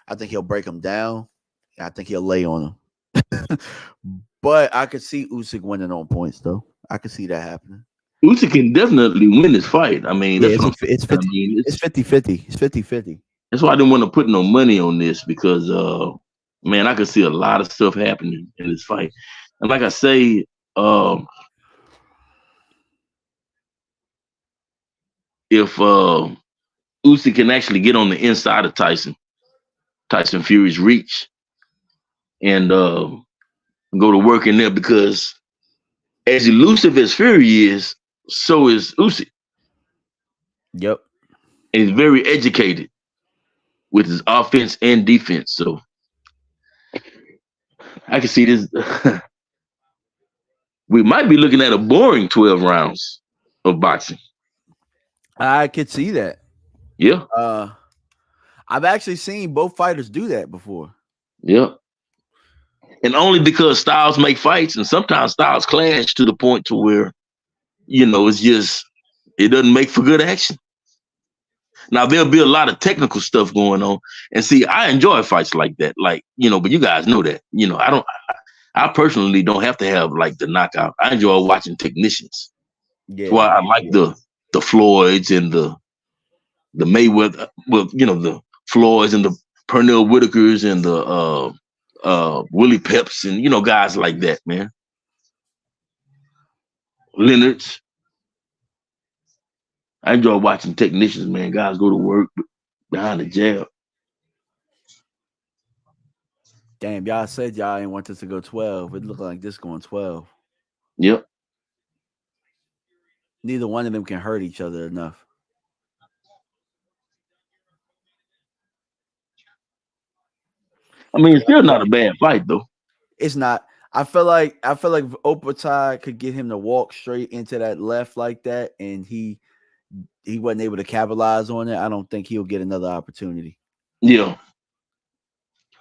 I think he'll break him down. I think he'll lay on him. But I could see Usyk winning on points though. I could see that happening. Usyk can definitely win this fight. I mean, Yeah, that's what I'm saying. it's 50 I mean, it's 50-50. It's 50-50. that's why I didn't want to put no money on this because man, I could see a lot of stuff happening in this fight. And like I say, if Usyk can actually get on the inside of Tyson Fury's reach and go to work in there because as elusive as Fury is, so is Usyk. Yep. And he's very educated with his offense and defense. So I can see this. We might be looking at a boring 12 rounds of boxing. I could see that. Yeah. I've actually seen both fighters do that before. Yeah. And only because styles make fights, and sometimes styles clash to the point to where, it's just, it doesn't make for good action. Now, there'll be a lot of technical stuff going on. And see, I enjoy fights like that. Like, but you guys know that. I personally don't have to have like the knockout. I enjoy watching technicians. Yeah. That's why I like the Floyds and the Mayweather, the Floyds and the Pernell Whitakers and the Willie Peps and guys like that, man. Leonard's. I enjoy watching technicians, man. Guys go to work behind the jab. Damn, y'all said y'all didn't want this to go 12. It looked like this going 12. Yep. Neither one of them can hurt each other enough. I mean, it's still not a bad fight though. It's not. I feel like Opetai could get him to walk straight into that left like that, and he wasn't able to capitalize on it. I don't think he'll get another opportunity. Yeah.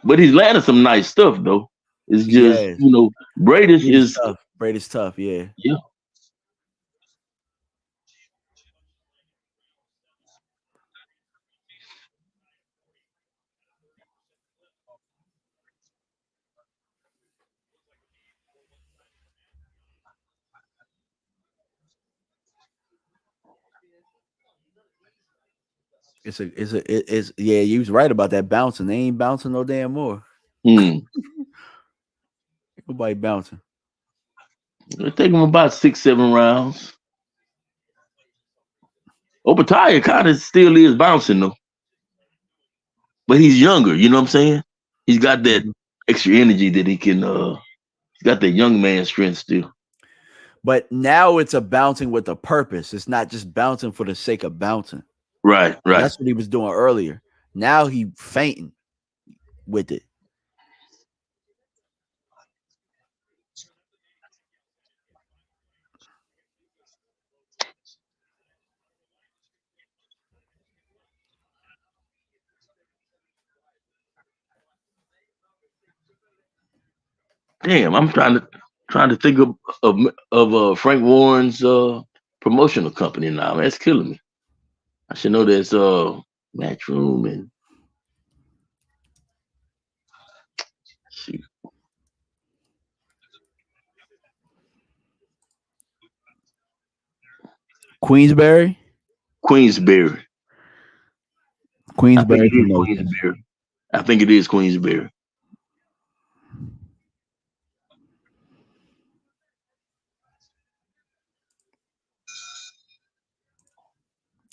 But he's landing some nice stuff though. It's just, Yes. Briedis is tough. Brady's tough, yeah. yeah. It's yeah, you was right about that bouncing. They ain't bouncing no damn more. Hmm. Nobody bouncing. It take him about 6-7 rounds. Opetai kind of still is bouncing though. But he's younger, you know what I'm saying? He's got that extra energy that he can he's got that young man strength still. But now it's a bouncing with a purpose. It's not just bouncing for the sake of bouncing. Right. That's what he was doing earlier. Now he fainting with it. Damn, I'm trying to think of Frank Warren's promotional company now. Man, it's killing me. I should know there's Matchroom and shoot. Queensberry. Queensberry. I think Queensberry. it is Queensberry. I think it is Queensberry.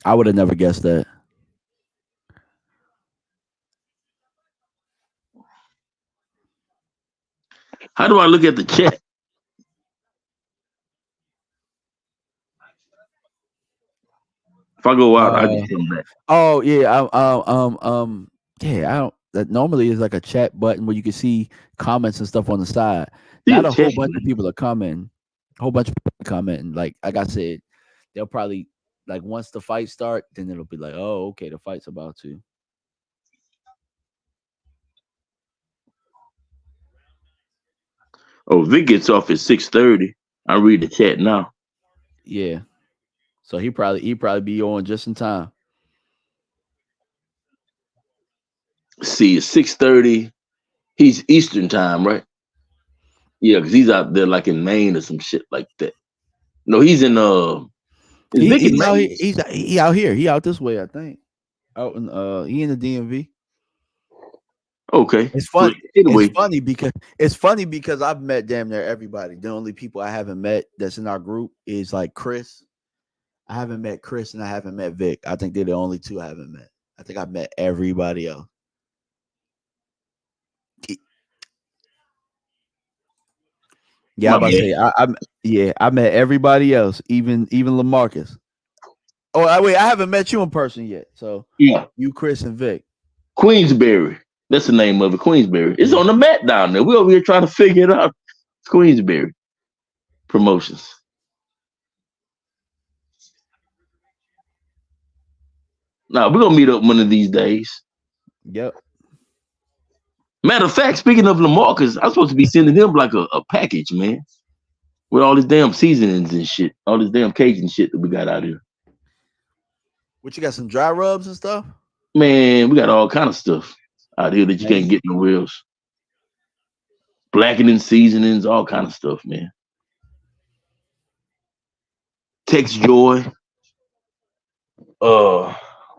I would have never guessed that. How do I look at the chat? If I go out, I just come back. Oh yeah, yeah. I don't. That normally is like a chat button where you can see comments and stuff on the side. See Not a a whole chat bunch of button. people are commenting. A whole bunch of people commenting. Like I said, they'll probably like once the fight start, then it'll be like, oh, okay, the fight's about to. Oh, Vic gets off at 6:30. I read the chat now. Yeah. So he probably be on just in time. See, it's 6:30. He's Eastern time, right? Yeah, because he's out there like in Maine or some shit like that. No, he's in is Vic in He's out, Maine? he out here. He out this way, I think. Out in he in the DMV. Okay. It's fun. Anyway, It's funny because I've met damn near everybody. The only people I haven't met that's in our group is like Chris. I haven't met Chris and I haven't met Vic. I think they're the only two I haven't met. I think I've met everybody else. Yeah, I'm about to say I met everybody else, even LaMarcus. Oh, wait, I haven't met you in person yet. So yeah, you, Chris, and Vic. Queensberry. That's the name of it, Queensberry. It's on the mat down there. We over here trying to figure it out. It's Queensberry Promotions. Now we're gonna meet up one of these days. Yep. Matter of fact, speaking of LaMarcus, I'm supposed to be sending him like a package, man, with all these damn seasonings and shit, all this damn Cajun shit that we got out here. What you got? Some dry rubs and stuff? Man, we got all kind of stuff out here that you can't get nowhere else. Blackening seasonings, all kind of stuff, man. Tex Joy,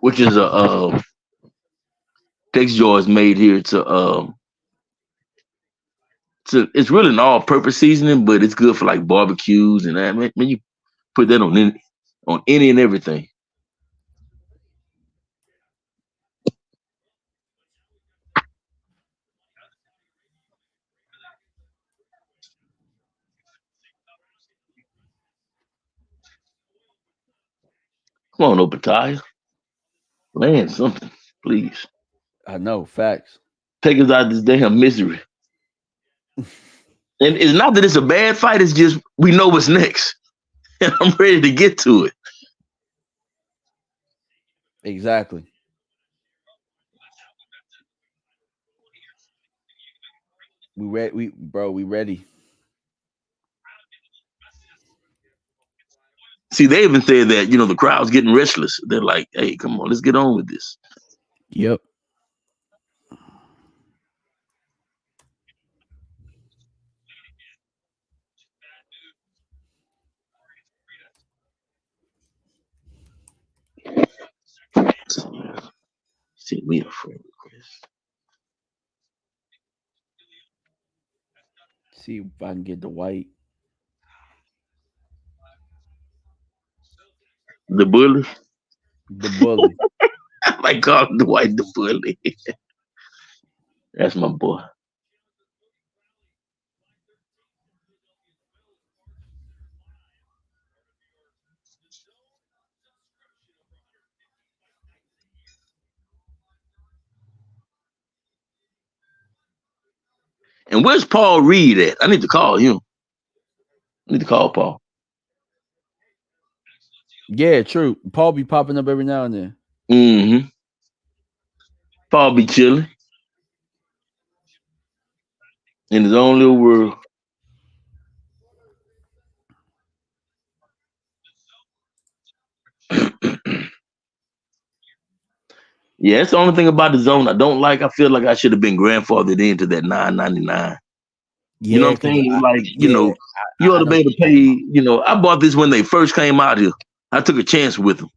which is a Tex Joy is made here to it's really an all-purpose seasoning, but it's good for like barbecues and that. Man, you put that on any and everything. Come on, Opetai. Land something, please. I know, facts. Take us out of this damn misery. And it's not that it's a bad fight, it's just we know what's next. And I'm ready to get to it. Exactly. We ready. See, they even said that, the crowd's getting restless. They're like, hey, come on, let's get on with this. Yep. Send me a friend request. See if I can get the white. The bully. The bully. I might call him the white the bully. That's my boy. And where's Paul Reed at? I need to call him. I need to call Paul. Yeah, true. Paul be popping up every now and then. Mm-hmm. Paul be chilling in his own little world. Yeah, that's the only thing about the zone I don't like. I feel like I should have been grandfathered into that $9.99. Yeah, You know what I'm saying? Like, you ought to be able to pay. I bought this when they first came out here. I took a chance with them.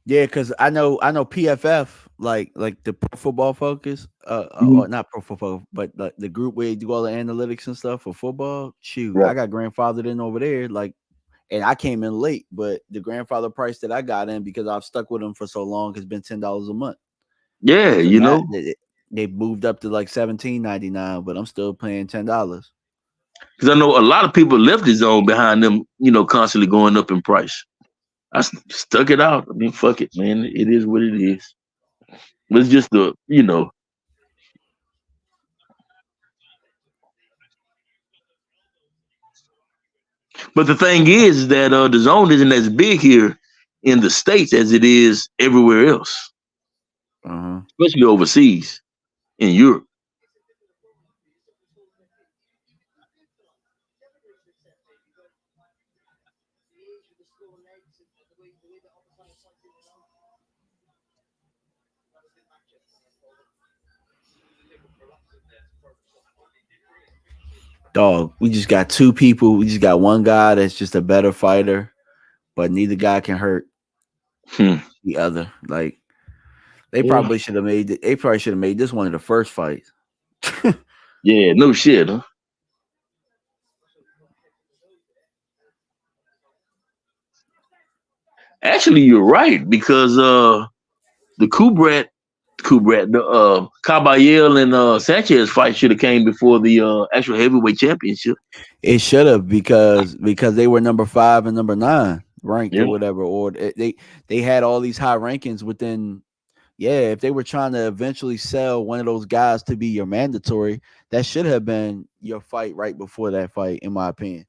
Yeah, because I know PFF, like the Pro Football Focus, Mhm. or not Pro Football, but the group where you do all the analytics and stuff for football. Shoot, Right. I got grandfathered in over there, and I came in late, but the grandfather price that I got in because I've stuck with them for so long has been $10 a month. Yeah, So they moved up to like $17.99, but I'm still paying $10. Because I know a lot of people left the zone behind them, constantly going up in price. I stuck it out. I mean, fuck it, man. It is what it is. It's just But the thing is that the zone isn't as big here in the States as it is everywhere else, especially overseas in Europe. Dog, we just got two people. We just got one guy that's just a better fighter, but neither guy can hurt the other. Like they Yeah. probably should have made it. They probably should have made this one of the first fights. Yeah, no shit, huh? Actually, you're right because the Kabayel and Sanchez fight should have came before the actual heavyweight championship. It should have because they were number 5 and number 9 ranked Yeah. or whatever, or they had all these high rankings within. Yeah, if they were trying to eventually sell one of those guys to be your mandatory, that should have been your fight right before that fight, in my opinion.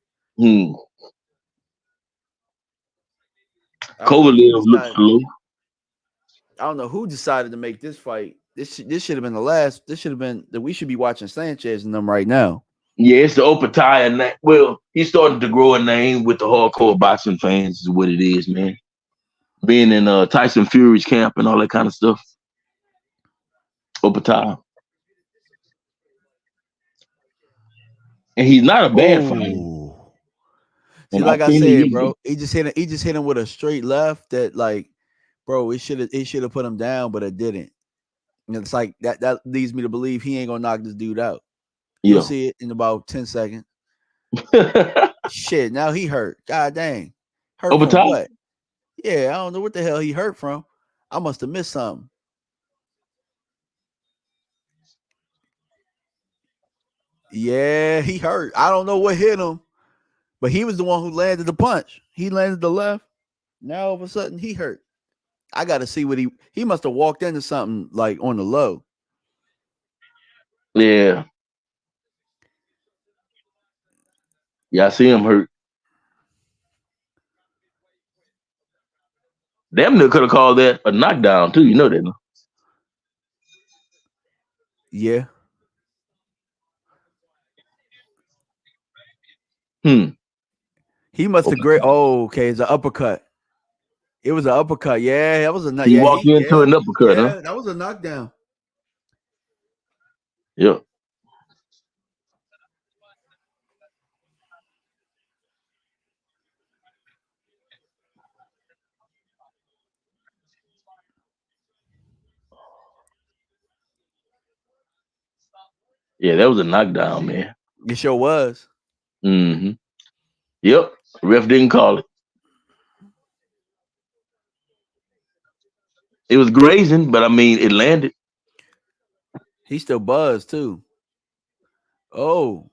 Kovalev looked slow. I don't know who decided to make this fight. This should have been the last. This should have been that we should be watching Sanchez and them right now. Yeah, it's the Opetai, and well, he's starting to grow a name with the hardcore boxing fans. Is what it is, man. Being in Tyson Fury's camp and all that kind of stuff. Opetai, and he's not a bad fighter. See, like I said, bro, he just hit him with a straight left that, like, bro, it should have put him down, but it didn't. And it's like that leads me to believe he ain't gonna knock this dude out. You'll see it in about 10 seconds. Shit, now he hurt. God dang. Hurt Opetai? from what? Yeah, I don't know what the hell he hurt from. I must have missed something. Yeah, he hurt. I don't know what hit him, But he was the one who landed the punch. He landed the left. Now all of a sudden he hurt. I got to see what he must have walked into something like on the low. Yeah. Yeah, I see him hurt. Damn near could have called that a knockdown too. You know that, no? Yeah. He must have great. Oh, okay. It's an uppercut. It was an uppercut. Yeah, that was a He yeah. walked into an uppercut, huh? Yeah, that was a knockdown. Yeah. Yeah, that was a knockdown, man. It sure was. Mm-hmm. Yep. Ref didn't call it. It was grazing, but I mean, it landed. He still buzzed too. Oh,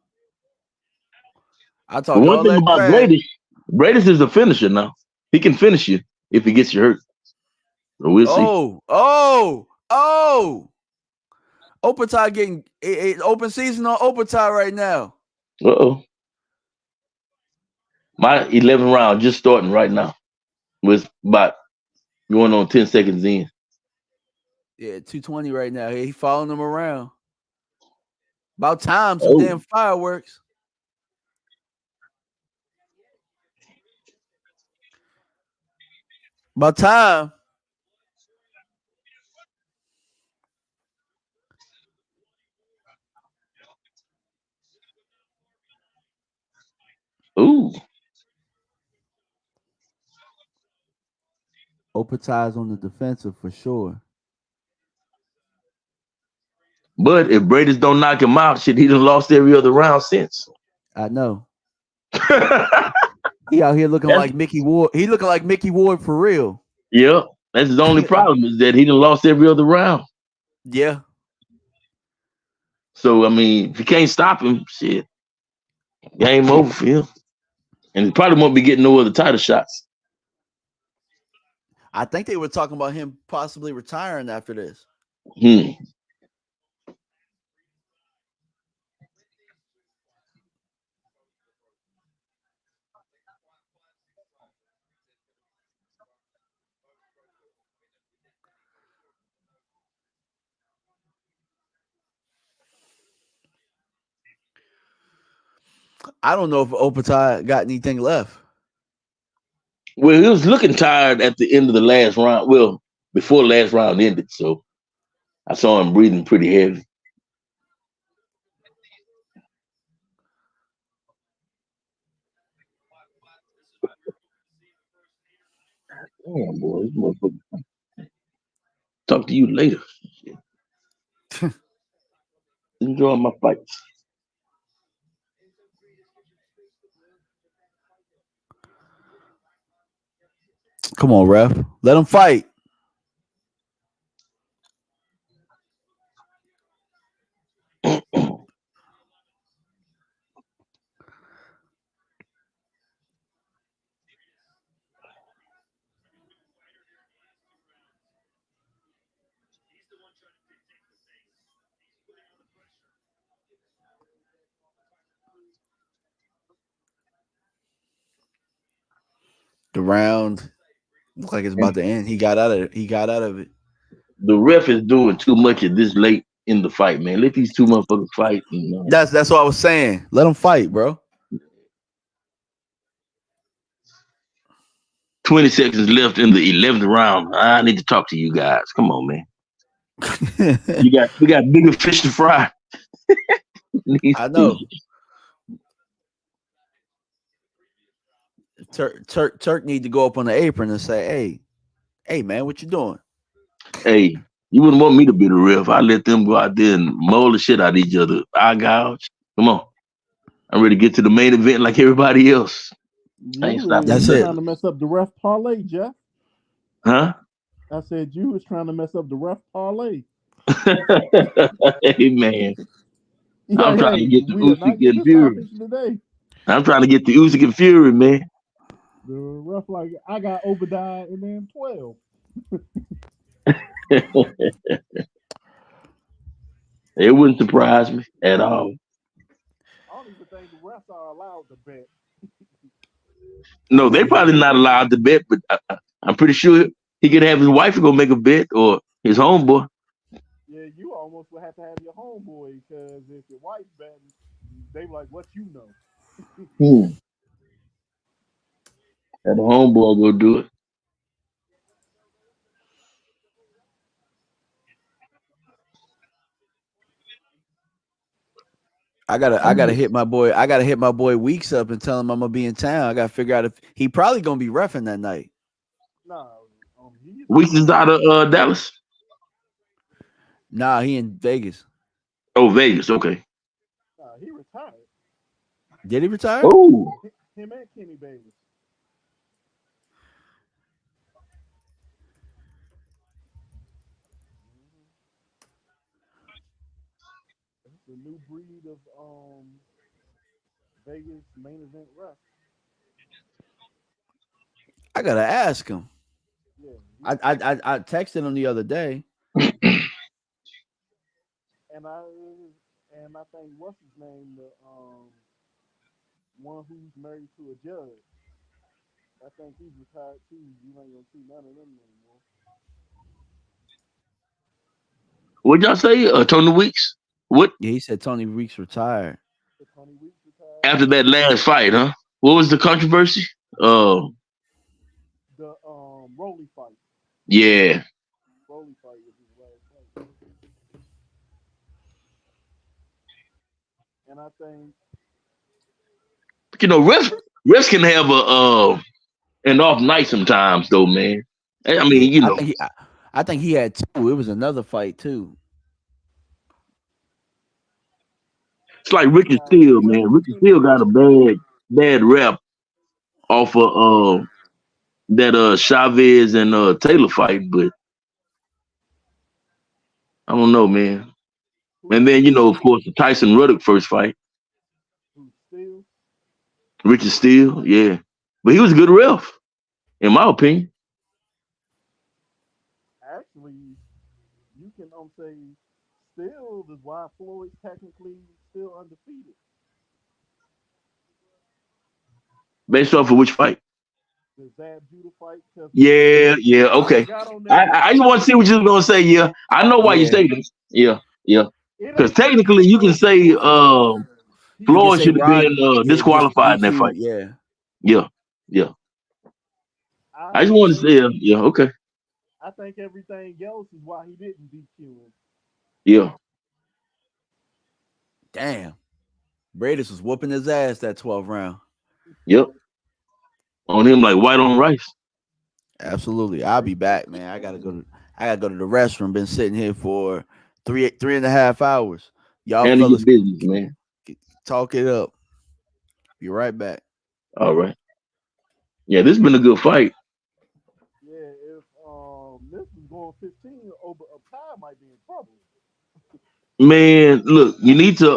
I But talked one all thing that about trash. Briedis is a finisher now. He can finish you if he gets you hurt. So we'll see. Oh. Opetai getting open season on Opetai right now. Uh-oh. My 11th round just starting right now. Was about going on 10 seconds in. Yeah, 220 right now. He following him around. About time, some Oh. damn fireworks. About time. Ooh. Opetai's on the defensive for sure. But if Briedis don't knock him out, shit, he done lost every other round since. I know. He out here looking like Mickey Ward. He looking like Mickey Ward for real. Yeah. That's his only problem is that he done lost every other round. Yeah. So, I mean, if you can't stop him, shit, game over for him. And he probably won't be getting no other title shots. I think they were talking about him possibly retiring after this. I don't know if Opetai got anything left. Well, he was looking tired at the end of the last round. Well, before the last round ended, so I saw him breathing pretty heavy. Damn, boy, this motherfucker. Talk to you later. Enjoy my fights. Come on, ref. Let him fight. The round looks like it's about to end. He got out of it. The ref is doing too much at this late in the fight, man. Let these two motherfuckers fight. That's what I was saying. Let them fight, bro. 20 seconds left in the 11th round. I need to talk to you guys. Come on, man. we got bigger fish to fry. I know. Turk need to go up on the apron and say, hey, man, what you doing? Hey, you wouldn't want me to be the ref. I let them go out there and maul the shit out of each other. I gouge. Come on. I'm ready to get to the main event like everybody else. I ain't stopping. That's it. Trying to mess up the ref parlay, Jeff. Huh? I said you was trying to mess up the ref parlay. Hey, man. I'm trying to get the Usyk and Fury. Today. I'm trying to get the Usyk and Fury, man. The ref like I got Opetai and then 12. It wouldn't surprise me at all. I don't even think the refs are allowed to bet. No, they probably not allowed to bet, but I'm pretty sure he could have his wife go make a bet or his homeboy. Yeah, you almost would have to have your homeboy because if your wife betting, they like what you know. Hmm. Have a homeboy go do it. I gotta hit my boy. I gotta hit my boy Weeks up and tell him I'm gonna be in town. I gotta figure out if he probably gonna be reffing that night. Nah, he's Weeks is retired. out of Dallas. Nah, he in Vegas. Oh, Vegas. Okay. Nah, he retired. Did he retire? Oh, Him and Kenny Bayless. It's the new breed of Vegas main event ref. I gotta ask him. Yeah, I texted him the other day. and I and I think what's his name, the one who's married to a judge. I think he's retired too. You ain't gonna see none of them anymore. what y'all say? Tony Weeks. What Yeah, he said Tony Weeks retired. The Tony Weeks retired. after that last fight, huh? What was the controversy? The Rolly fight. Yeah. Rolly fight was his last fight. And I think You know, refs can have a an off night sometimes, though, man. I Yeah, mean, I think he had two. It was another fight too. it's like Richard nah, Steele, West man. Richard Kenny Steele got a Bayless. bad rep off of that Chavez and Taylor fight, but I don't know, man. Who And then of course, the Tyson Ruddock first fight, who still Richard Steele, yeah, but he was a good ref, in my opinion. actually you can say still is why Floyd's technically still undefeated. Based off of which fight? The Zab Judah fight because Yeah, I okay. forgot on that I just Monday. want to see what you're gonna say. Yeah, I know why you Yeah, say this. Yeah. It Because ain't really technically, you can Floyd say losing. He you can Floyd say should have Rod. been Yeah, disqualified in that DQ. fight. Yeah, Yeah, yeah. I I just want to think say, yeah, okay, I think everything else is why he didn't DQ him. yeah, damn. Briedis was whooping his ass that 12th round. yep. On him like white on rice. Absolutely. I'll be back, man. I gotta go to the restroom. Been sitting here for three and a half hours. Y'all Handle your fellas business, man. talk it up. Be right back. All right. Yeah, this has been a good fight, Yeah, if this is going 15, over a tie might be in trouble. man. Look, you need to.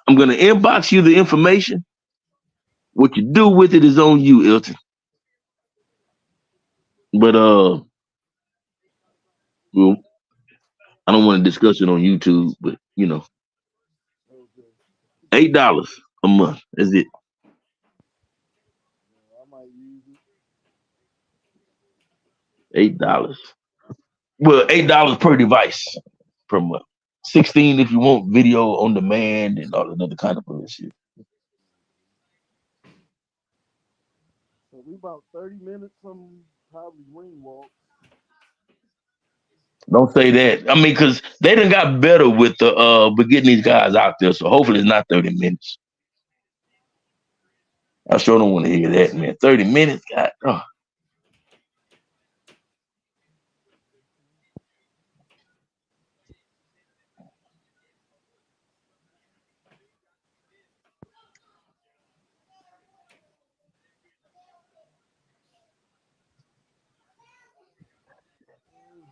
I'm gonna inbox you the information. What you do with it is on you, Elton. But well, I don't want to discuss it on YouTube. But Okay. $8 a month. That's it. Yeah, I might use it. $8. Well, $8 per device per month. 16 if you want video on demand and all another kind of bullshit. So we about 30 minutes from probably ring walk. Don't say that. I mean, because they done got better with the with getting these guys out there. So hopefully it's not 30 minutes. I sure don't want to hear that, man. 30 minutes, God.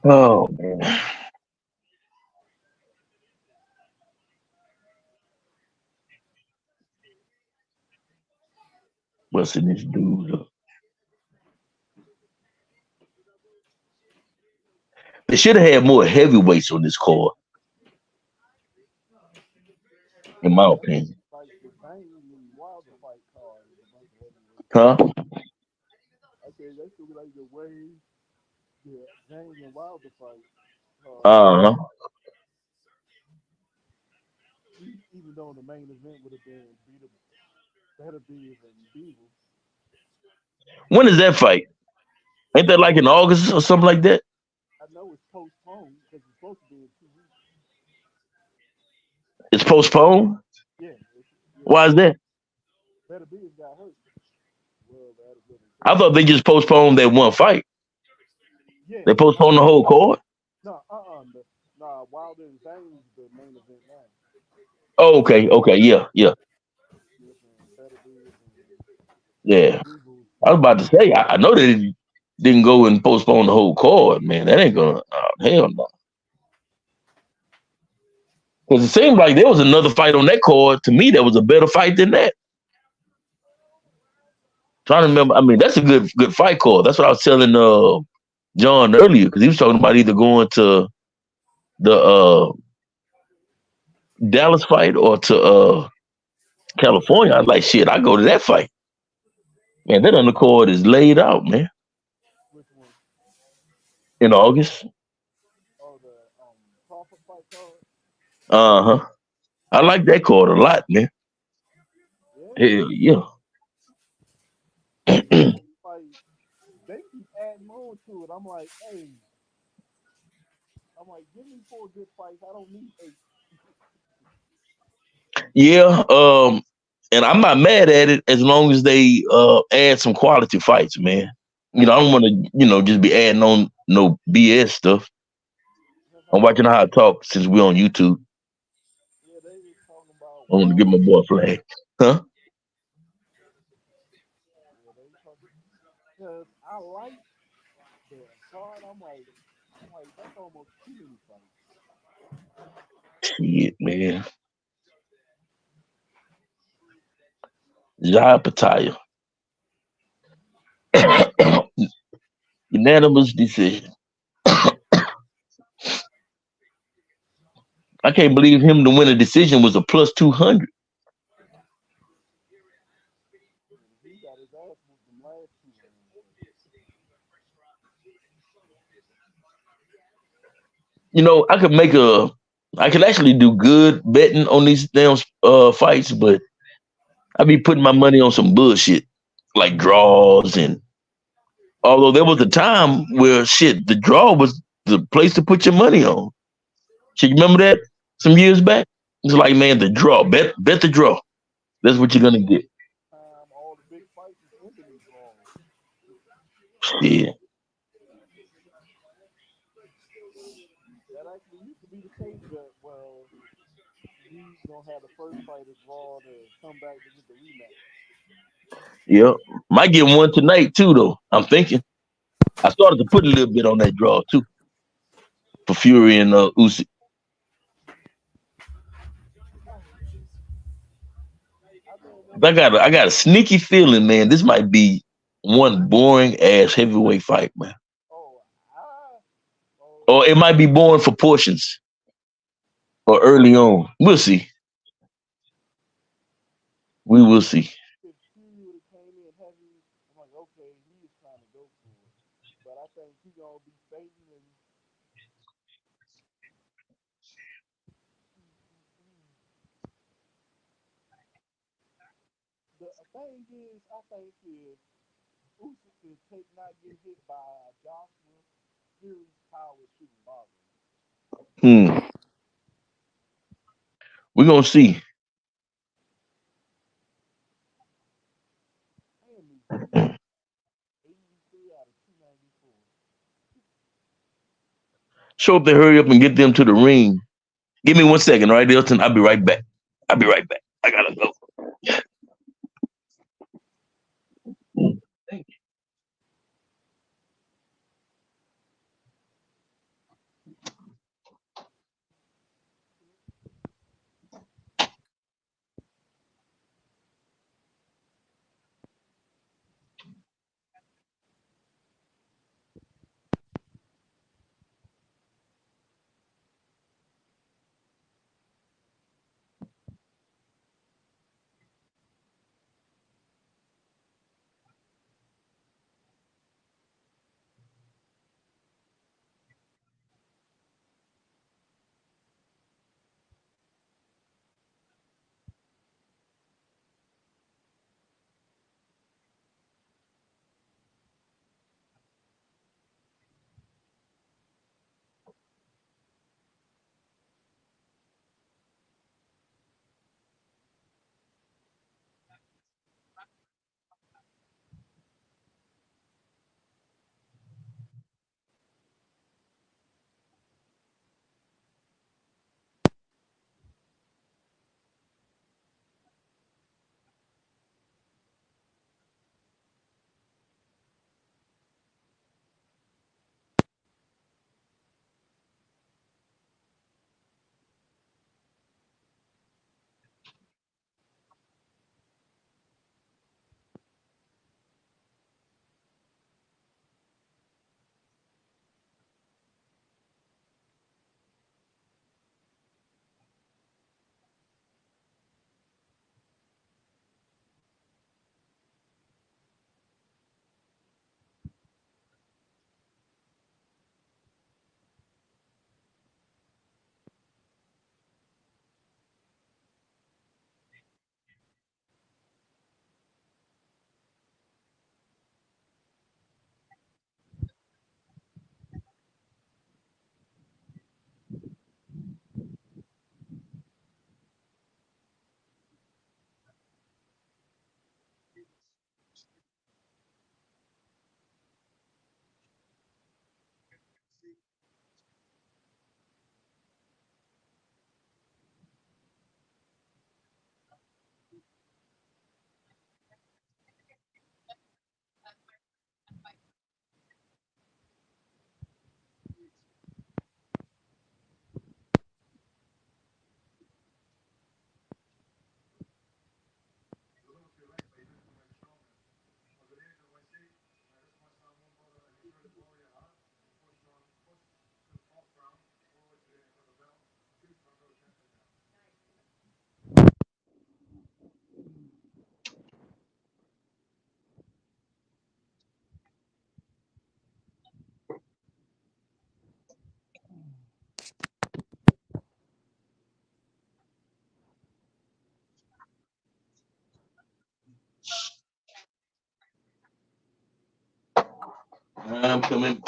Oh man. busting this dude up. They should have had more heavyweights on this card, in my opinion. Like the Zane and Wilder fight card is a bunch of heavyweights. Huh? I said that should be like the way the Zane and Wilder fight card. Uh-huh. Even though the main event would have been Better Bees and Beaver. When is that fight? Ain't that like in August or something like that? I know it's postponed because it's supposed to be in 2 weeks. It's postponed? Yeah, Why is that? Better Bees got hurt. Well, that's what it I said. thought they just postponed that one fight. Yeah. They postponed the whole card? No, nah, Wilder and Zane's the main event now. Oh, okay, yeah. Better Bees Yeah. and Beaver. I was about to say, I know they didn't go and postpone the whole card, man. That ain't gonna, hell no. Because it seemed like there was another fight on that card. To me, that was a better fight than that. Trying to remember, I mean, that's a good fight card. That's what I was telling John earlier, because he was talking about either going to the Dallas fight or to California. I was like, shit, I go to that fight. Man, that undercard is laid out, man. Which one? In August. Oh, the Crawford fight card. Uh-huh. I like that card a lot, man. Yeah. Hell yeah. Like they keep adding on to it. I'm like, hey, give me 4 good fights. I don't need 8. Yeah, and I'm not mad at it as long as they add some quality fights, man. I don't want to, just be adding on no BS stuff. I'm watching how I talk since we're on YouTube. Yeah, they was talking about I want to give my boy a flag. Huh? Yeah, they talking because I like the card. I'm like, that's almost too many fights. Shit, man. Opetai. Unanimous decision. I can't believe him to win a decision was a plus 200. He got his ass whooped from last 2 rounds. I could actually do good betting on these damn fights, but I be putting my money on some bullshit like draws. And although there was a time where shit, the draw was the place to put your money on. Shit, you remember that some years back? It's like, man, the draw, bet the draw. That's what you're gonna get. All the big fights is ending in draws. Yeah. That actually used to be the case, but well, he's gonna have the first fight as Raw to come back to get the rematch. Yeah. Might get one tonight too, though. I'm thinking. I started to put a little bit on that draw too. For Fury and Usyk. I got a sneaky feeling, man. This might be one boring ass heavyweight fight, man. Or it might be boring for portions. Or early on. We'll see. We will see. If Fury would have came in heavy, I'm like, okay, he is trying to go for it. But I think he's gonna be fading and the thing is, I think if Usyk can not get hit by Joshua, Fury's power shouldn't bother him. We're gonna see. And 83 out of 294. Show up to hurry up and get them to the ring. Give me 1 second, all right, Elton? I'll be right back. I gotta go. Thank you. I'm coming.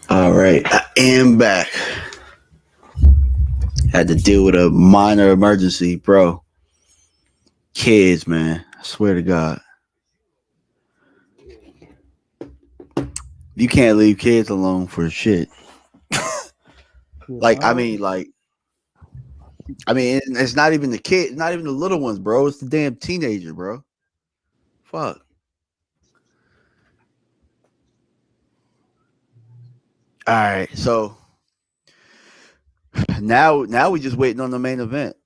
All right, I am back. Had to deal with a minor emergency, bro. Kids, man. I swear to God. You can't leave kids alone for shit. Shit, Like, I I mean, like, I mean, it's not even the kid, not even the little ones, bro. It's the damn teenager, bro. Fuck. All right, so now we just waiting on the main event.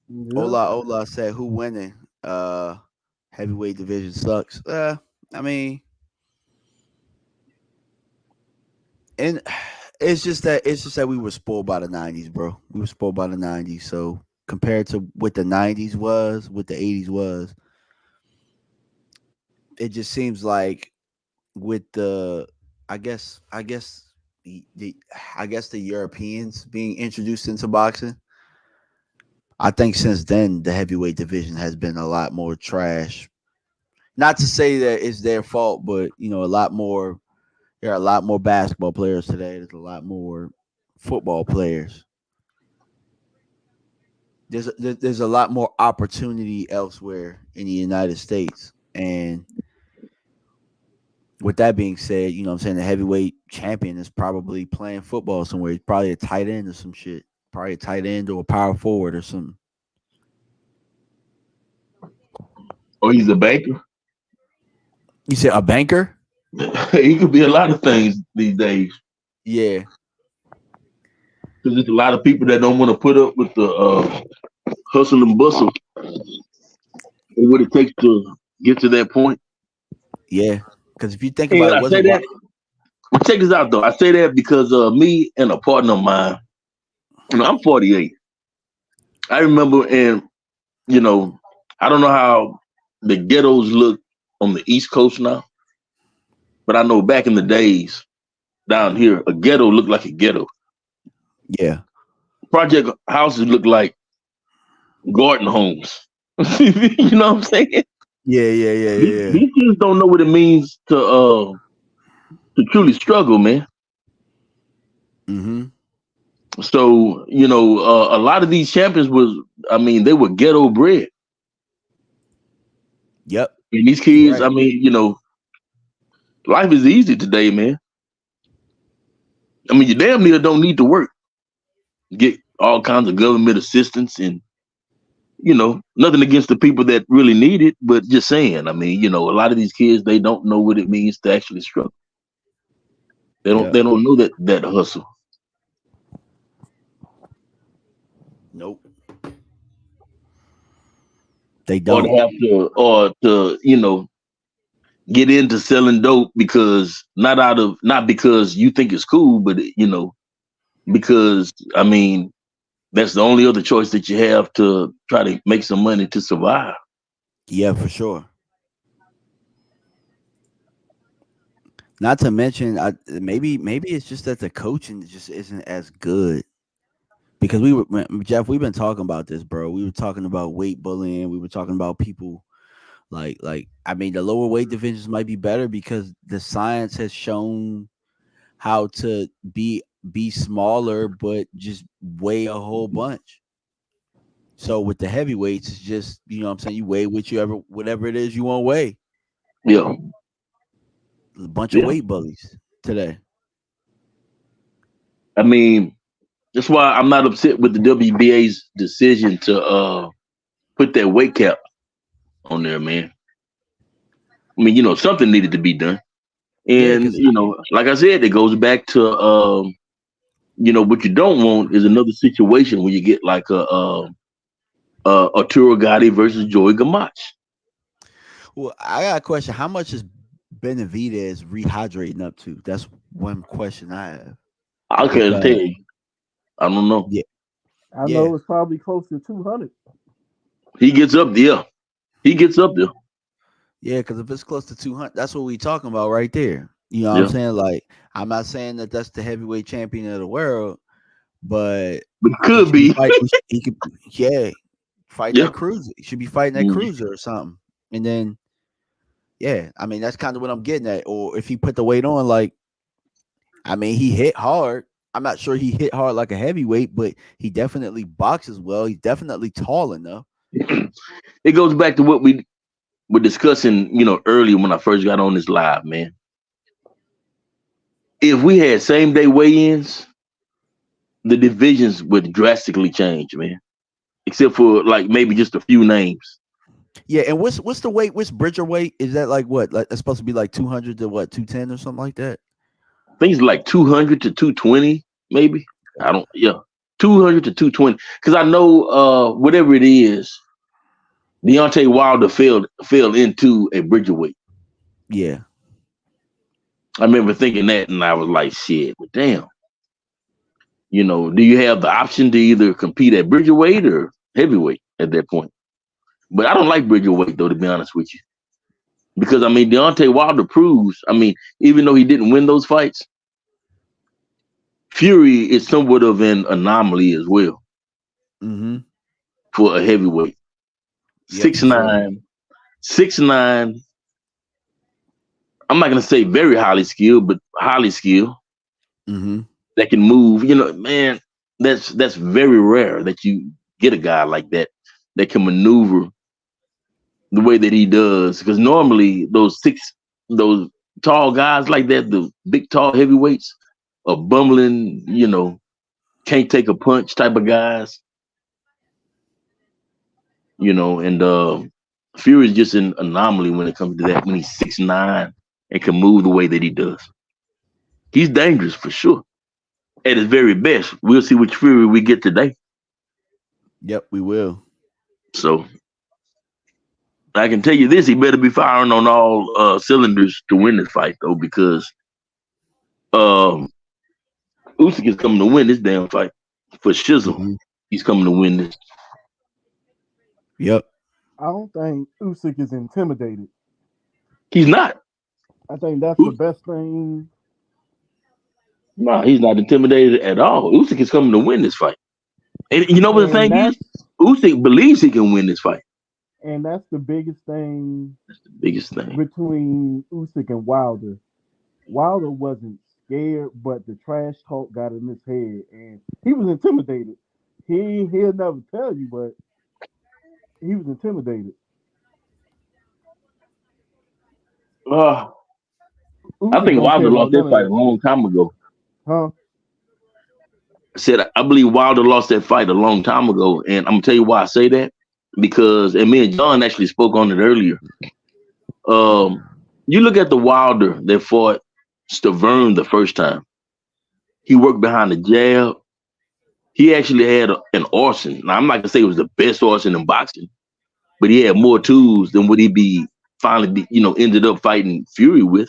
yeah. Ola said who winning? Heavyweight division sucks. I mean, and it's just that we were spoiled by the '90s, bro. We were spoiled by the '90s. So compared to what the '90s was, what the '80s was, it just seems like with the, I guess the I guess the Europeans being introduced into boxing. I think since then the heavyweight division has been a lot more trash. Not to say that it's their fault, but a lot more. There are a lot more basketball players today. There's a lot more football players. There's a lot more opportunity elsewhere in the United States. And with that being said, what I'm saying, the heavyweight champion is probably playing football somewhere. He's probably a tight end or some shit. Probably a tight end or a power forward or something. Or he's a banker. You said a banker? He could be a lot of things these days. Yeah. Because there's a lot of people that don't want to put up with the hustle and bustle and what it takes to get to that point. Yeah. Because if you think about And it, I say wasn't that. Well, check this out though. I say that because me and a partner of mine. I'm 48. I remember, and you know, I don't know how the ghettos look on the East Coast now, but I know back in the days down here, a ghetto looked like a ghetto. yeah. Project houses look like garden homes. You know what I'm saying? Yeah, yeah, yeah, yeah, yeah. These kids don't know what it means to truly struggle, man. Mm-hmm. So a lot of these champions was, I mean, they were ghetto bred, Yep. and these You're kids, right. I mean, life is easy today, man. I mean, you damn near don't need to work, get all kinds of government assistance, and nothing against the people that really need it, but just saying, I mean, a lot of these kids they don't know what it means to actually struggle. They don't Yep. they don't know that hustle. Nope. They Or to don't. have to or to get into selling dope because not because you think it's cool, but because I mean that's the only other choice that you have to try to make some money to survive. Yeah, for sure. Not to mention, maybe it's just that the coaching just isn't as good because Jeff. We've been talking about this, bro. We were talking about weight bullying. We were talking about people like. I mean, the lower weight divisions might be better because the science has shown how to be smaller, but just weigh a whole bunch. So with the heavyweights, it's just what I'm saying. You weigh whatever it is you want to weigh. Yeah, A bunch of yeah. weight bullies today. I mean, that's why I'm not upset with the WBA's decision to put that weight cap on there, man. I mean, something needed to be done. Yeah, And, because like I said, it goes back to what you don't want is another situation where you get like a Arturo Gatti versus Joey Gamache. well, I got a question. How much is Benavidez rehydrating up to? That's one question I have. I can't tell Because you. I don't know. yeah, I yeah, know it's probably close to 200. He gets up there. He gets up there. yeah. Because if it's close to 200, that's what we talking about right there. You know what I'm Yeah. saying? Like, I'm not saying that that's the heavyweight champion of the world, but But it he could should be be. fighting. He could, yeah, fighting Yeah. that cruiser. He should be fighting that Mhm. cruiser or something. And then, yeah, I mean, that's kind of what I'm getting at. Or if he put the weight on, like, I mean, he hit hard. I'm not sure he hit hard like a heavyweight, but he definitely boxes well. He's definitely tall enough. It goes back to what we were discussing, earlier when I first got on this live, man. If we had same day weigh-ins, the divisions would drastically change, man. Except for like maybe just a few names. Yeah, and what's the weight? What's Bridger weight? Is that like what? Like it's supposed to be like 200 to what 210 or something like that? Things like 200 to 220, maybe. I don't. Yeah, 200 to 220. Because I know whatever it is, Deontay Wilder fell into a Bridger weight. Yeah, I remember thinking that, and I was like, shit, but damn. Do you have the option to either compete at Bridger weight or heavyweight at that point? But I don't like Bridger weight though, to be honest with you. Because I mean, Deontay Wilder proves. I mean, even though he didn't win those fights, Fury is somewhat of an anomaly as well mm-hmm. for a heavyweight. Yep, Six for sure. nine, 6'9". I'm not gonna say very highly skilled, but highly skilled Mm-hmm. that can move. Man, that's very rare that you get a guy like that can maneuver the way that he does. Because normally those tall guys like that, the big tall heavyweights, are bumbling, can't take a punch type of guys, and Fury is just an anomaly when it comes to that. When he's 6'9" and can move the way that he does, he's dangerous for sure. At his very best, we'll see which Fury we get today. Yep, we will. So I can tell you this: he better be firing on all cylinders to win this fight, though, because um, Usyk is coming to win this damn fight for shizzle. Mm-hmm. He's coming to win this. Yep. I don't think Usyk is intimidated. He's not. I think that's the best thing. No, he's not intimidated at all. Usyk is coming to win this fight. And you know what the And thing is? that's Usyk believes he can win this fight. and that's the biggest thing That's the biggest thing. between Usyk and Wilder. Wilder wasn't scared, but the trash talk got in his head, and he was intimidated. He'll never tell you, but he was intimidated. Uh, I Usyk think don't care Wilder about lost that none of fight a that shit, long time ago. huh? I said I believe Wilder lost that fight a long time ago, and I'm gonna tell you why I say that. Because and me and John actually spoke on it earlier. Um, you look at the Wilder that fought Stavern the first time. He worked behind the jab. He actually had an arsenal. Now I'm not gonna say it was the best arsenal in boxing, but he had more tools than what he ended up fighting Fury with,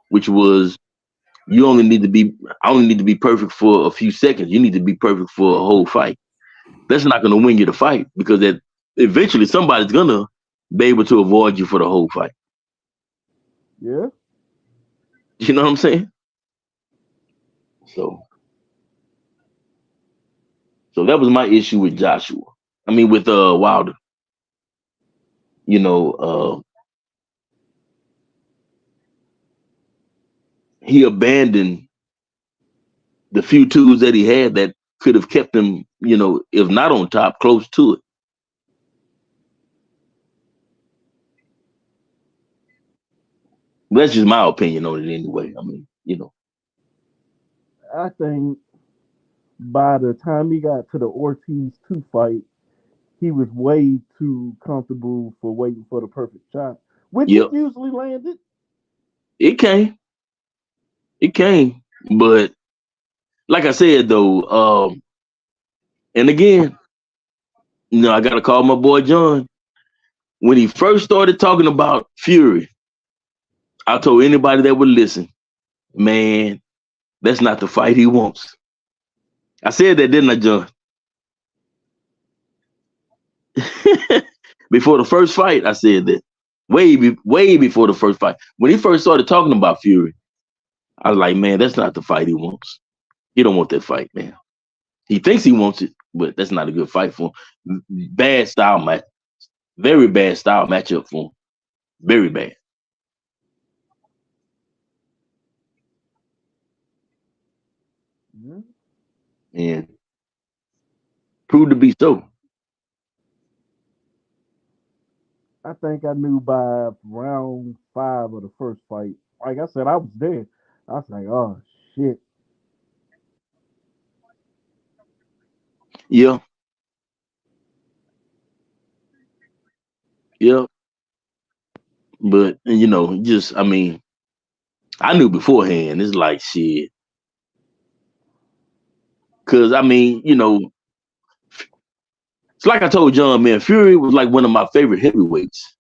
which was you only need to be I only need to be perfect for a few seconds. You need to be perfect for a whole fight. That's not gonna win you the fight because that eventually somebody's gonna be able to avoid you for the whole fight. Yeah. You know what I'm saying? So so that was my issue with Joshua. I mean with Wilder. You know, he abandoned the few tools that he had that could have kept him, if not on top, close to it. That's just my opinion on it anyway. I mean, I think by the time he got to the Ortiz 2 fight, he was way too comfortable for waiting for the perfect shot, which it yep, usually landed. it came, it came, but like I said though, and again, I got to call my boy John. When he first started talking about Fury, I told anybody that would listen, man, that's not the fight he wants. I said that, didn't I, John? Before the first fight, I said that. Way before the first fight. When he first started talking about Fury, I was like, man, that's not the fight he wants. He don't want that fight, man. He thinks he wants it, but that's not a good fight for him. Bad style match. Very bad style matchup for him. Very bad. Yeah. And proved to be so. I think I knew by round 5 of the first fight. Like I said, I was there. I was like, oh shit. Yeah. Yeah. But just I mean, I knew beforehand. It's like shit. Cause I mean, it's like I told John, man, Fury was like one of my favorite heavyweights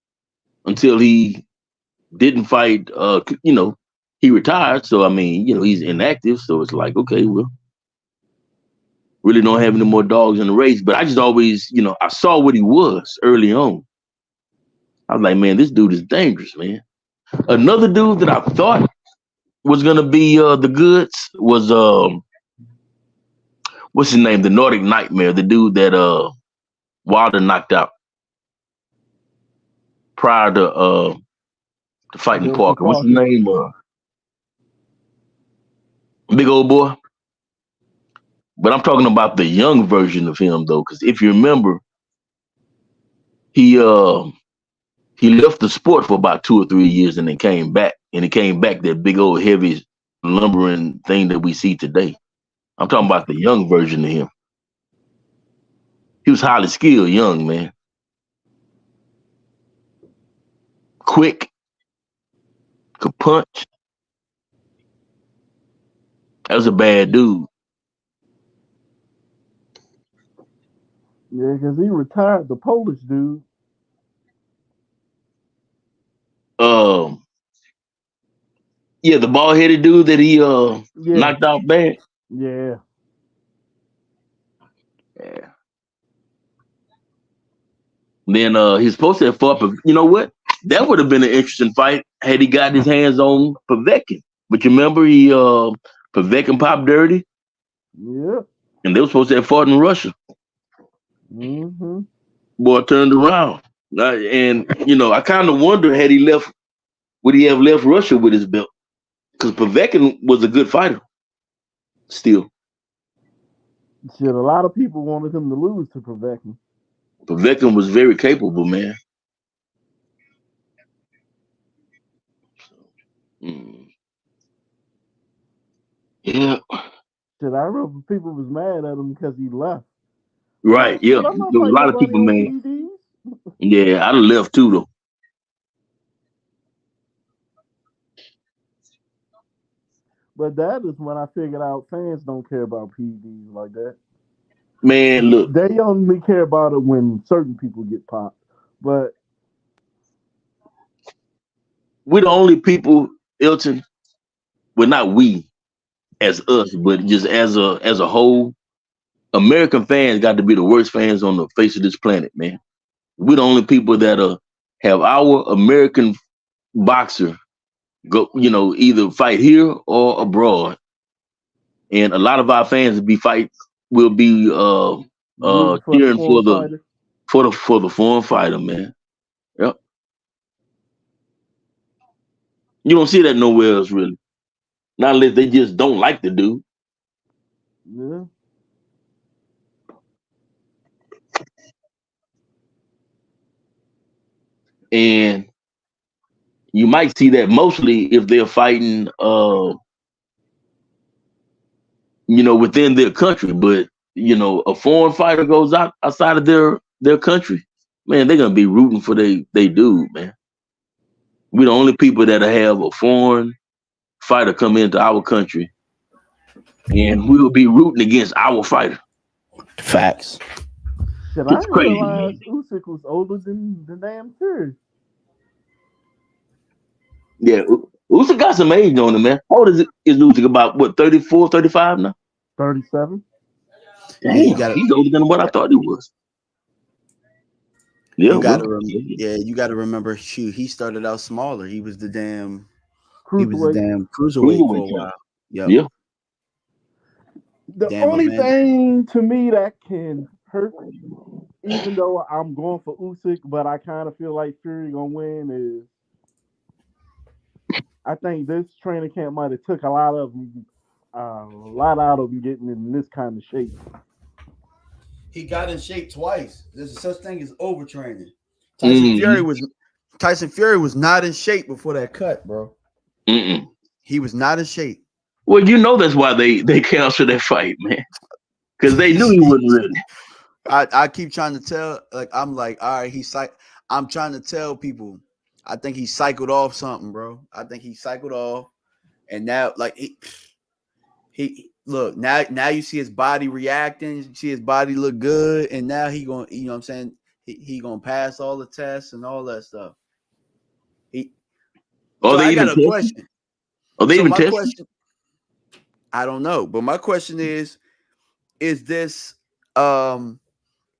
until he didn't fight. He retired, so I mean, he's inactive. So it's like, okay, well, really don't have any more dogs in the race. But I just always, I saw what he was early on. I was like, man, this dude is dangerous, man. Another dude that I thought was gonna be the goods was what's his name? The Nordic Nightmare, the dude that Wilder knocked out prior to fighting Joseph Parker. What's his Parker. name? Big old boy. But I'm talking about the young version of him though, because if you remember, he he left the sport for about 2 or 3 years and then came back, and he came back that big old heavy lumbering thing that we see today. I'm talking about the young version of him. He was highly skilled, young man, quick, could punch. That was a bad dude. Yeah, because he retired the Polish dude. Um, yeah, the bald headed dude that he Yeah, knocked out bad. yeah. Yeah. Then he's supposed to have fought, but you know what? That would have been an interesting fight had he got his hands on Povetkin. But you remember he Povetkin popped dirty, Yeah. and they were supposed to have fought in Russia. Mm-hmm. Boy turned around, and I kind of wonder had he left, would he have left Russia with his belt? Because Povetkin was a good fighter, still. Shit, a lot of people wanted him to lose to Povetkin. Povetkin was very capable, man. Mm. Yeah, Shit, I remember people was mad at him because he left. I'm right. like, Yeah, shit, I'm not there was a fighting lot of nobody people, on man. PEDs. Yeah, I'd have left too, though. But that is when I figured out fans don't care about PEDs like that. Man, look, They only care about it when certain people get popped. But we're the only people, Elton. Well, not we as us, but just as a whole. American fans got to be the worst fans on the face of this planet, man. We're the only people that have our American boxer go, either fight here or abroad, and a lot of our fans will be rooting for the cheering foreign fighter. for the foreign fighter, man. Yep. You don't see that nowhere else, really. Not unless they just don't like the dude. Yeah. And You might see that mostly if they're fighting, within their country. But a foreign fighter goes outside of their country, man, they're gonna be rooting for they dude, man. We're the only people that have a foreign fighter come into our country, and we will be rooting against our fighter. Facts. Shit, I It's didn't crazy, realize man. Usyk was older than the damn Fury. Yeah, Usyk got some age on him, man. How old is Usyk? About what, 34, 35 now? 37. Yeah, you Damn, gotta he's older than what I thought he was. Yeah, you well, gotta you gotta remember. Shoot, he started out smaller. He was the damn Cruiserweight. cruiserweight for cruiserweight a champ. while. Yep. Yeah. The Damn only Amanda. thing to me that can hurt, even though I'm going for Usyk, but I kind of feel like Fury gonna win, is I think this training camp might have took a lot out of them getting in this kind of shape. He got in shape twice. There's such thing as overtraining. Mhm. Tyson Fury was not in shape before that cut, bro. Mm-mm. He was not in shape. Well, that's why they canceled that fight, man, because they knew he wasn't ready. I keep trying to tell, I'm like, all right, I'm trying to tell people, I think he cycled off something, bro. I think he cycled off, and now like he look now you see his body reacting, you see his body look good, and now he going, you know what I'm saying, he gonna pass all the tests and all that stuff. Are So they I got even a testing? question. Are they So even my testing? question, I don't know, but my question is this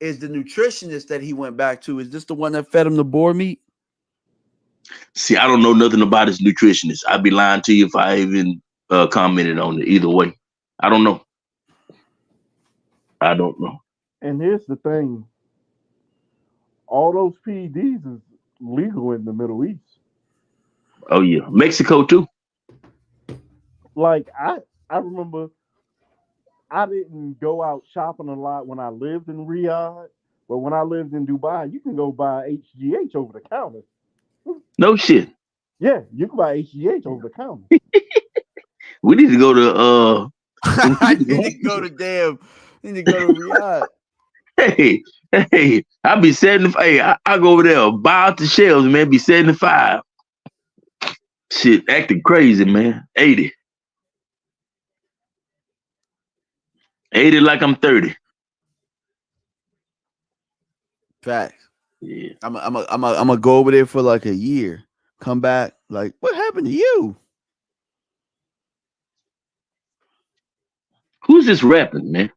is the nutritionist that he went back to, is this the one that fed him the boar meat? See, I don't know nothing about his nutritionist. I'd be lying to you if I even commented on it. Either way, I don't know. I don't know. And here's the thing: all those PEDs is legal in the Middle East. Oh yeah, Mexico too. Like I remember I didn't go out shopping a lot when I lived in Riyadh, but when I lived in Dubai, you can go buy HGH over the counter. No shit. Yeah, you can buy HGH over the counter. We need to go to I need to go to Riyadh. hey, I be 75. Hey, I go over there, buy out the shelves, man. Be 75. Shit, acting crazy, man. 80. 80 like I'm 30. Facts. Yeah. I'm gonna go over there for like a year. Come back, like, what happened to you? Who's this rapping, man?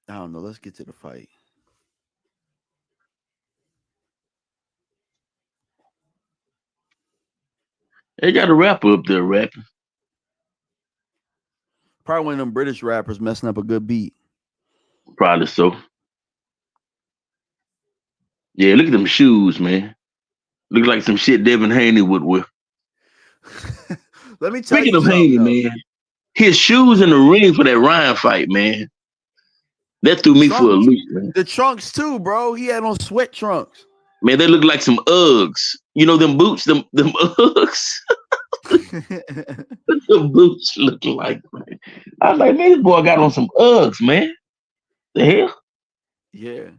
I don't know. Let's get to the fight. They got a rapper up there rapping. Probably one of them British rappers messing up a good beat. Probably so. Yeah, look at them shoes, man. Look like some shit Devin Haney would wear. Let me tell Speaking you of something, Haney, though. man, his shoes in the ring for that Ryan fight, man. That threw me for a Trunks, loop, man. the trunks too, bro. He had on sweat trunks. Man, they look like some Uggs. You know them boots, them Uggs. What the boots look like, man? I was like, man, this boy got on some Uggs, man. The hell? Yeah.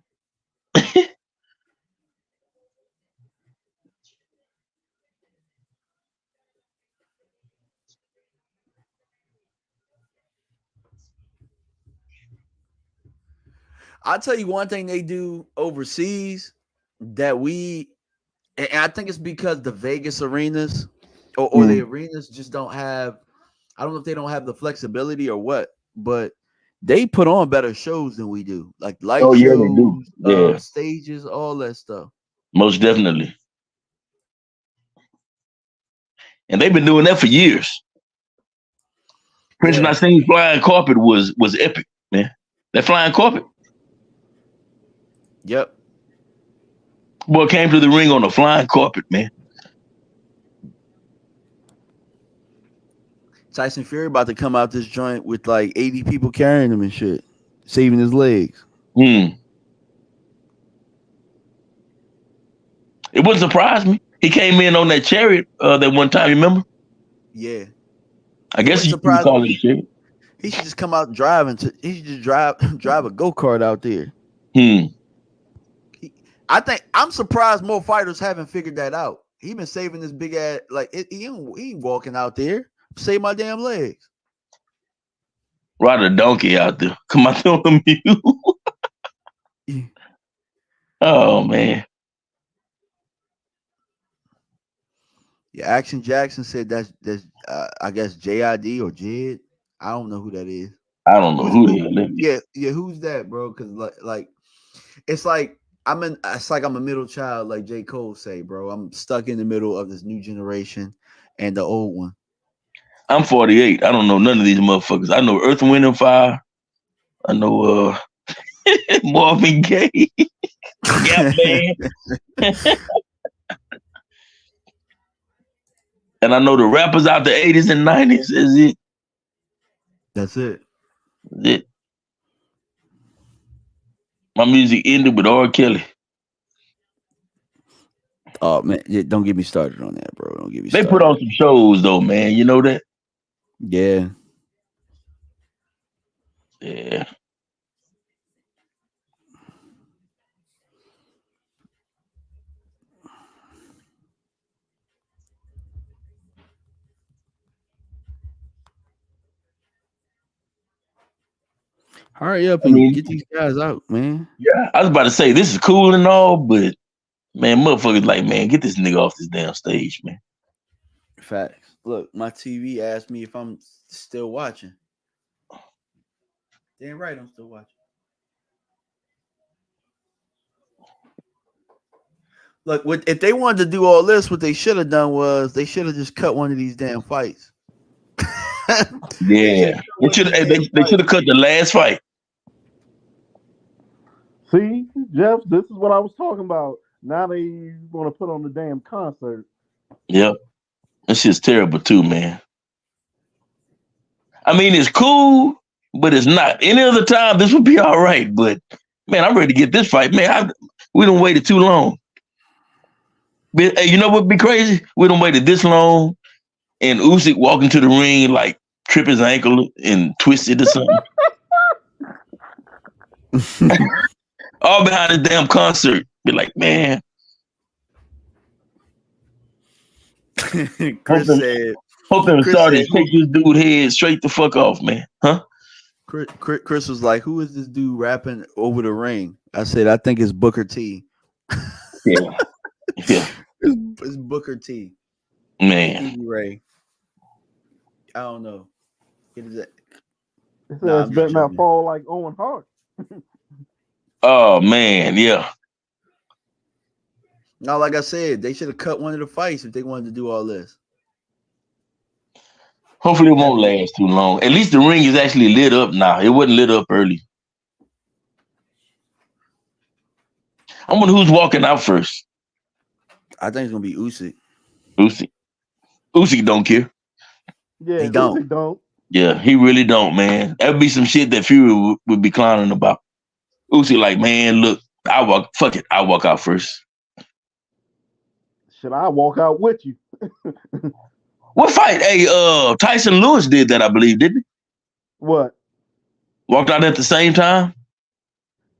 I'll tell you one thing they do overseas that and I think it's because the Vegas arenas or the arenas just don't have, I don't know if they don't have the flexibility or what, but they put on better shows than we do. Like light Oh yeah, they do. shows, Yeah, stages, all that stuff. most definitely. And they've been doing that for years. Prince Yeah. Nassim's flying carpet was epic, man. That flying carpet. Yep. Boy came to the ring on a flying carpet, man. Tyson Fury about to come out this joint with like 80 people carrying him and shit, saving his legs. It wouldn't surprise me. He came in on that chariot that one time. You remember? Yeah. I It guess wouldn't you could surprise call it a me. chariot. He should just come out driving. He should just drive a go-kart out there. Hmm. I think I'm surprised more fighters haven't figured that out. He been saving this big ass he ain't walking out there. Save my damn legs. Ride a donkey out there. Come out there on a mule. Oh man. Yeah, Action Jackson said that's I guess JID or Jid. I don't know who that is. I don't know who the hell that is. Yeah, who's that, bro? Because like it's like it's like I'm a middle child, like J. Cole say, bro. I'm stuck in the middle of this new generation and the old one. I'm 48. I don't know none of these motherfuckers. I know Earth, Wind, and Fire. I know Marvin Gaye. Gap Band. And I know the rappers out the 80s and 90s. Is it? That's it. Is it? My music ended with R. Kelly. Oh man, don't get me started on that, bro. Don't get me They started. put on some shows though, man. You know that? Yeah. Yeah. Hurry up I and mean, get these guys out, man. yeah. I was about to say this is cool and all, but man, motherfuckers like, man, get this nigga off this damn stage, man. Facts. Look, my TV asked me if I'm still watching. Damn right, I'm still watching. Look, if they wanted to do all this, what they should have done was they should have just cut one of these damn fights. Yeah. They should have cut the last fight. See, Jeff, this is what I was talking about. Now they want to put on the damn concert. Yep. That shit's terrible too, man. I mean, it's cool, but it's not. Any other time, this would be all right. But man, I'm ready to get this fight, man. We done waited too long. But, hey, you know what'd be crazy? We done waited this long, and Usyk walk into the ring like trip his ankle and twist it or something. All behind this damn concert. Be like, man. Chris said, Hope them started take this dude head straight the fuck off, man. Huh? Chris was like, who is this dude rapping over the ring? I said, I think it's Booker T. Yeah. Yeah. It's Booker T. Man. Ray. I don't know. It is it says better not fall like Owen Hart. Oh man, yeah. No, like I said, they should have cut one of the fights if they wanted to do all this. Hopefully it won't last too long. At least the ring is actually lit up now. It wasn't lit up early. I wonder who's walking out first. I think it's gonna be Usyk. Usyk don't care. Yeah, he don't. Yeah, he really don't, man. That would be some shit that Fury would be clowning about. Usyk like, man, look, I walk out first. Should I walk out with you? What fight? Hey, Tyson Lewis did that, I believe, didn't he? What? Walked out at the same time?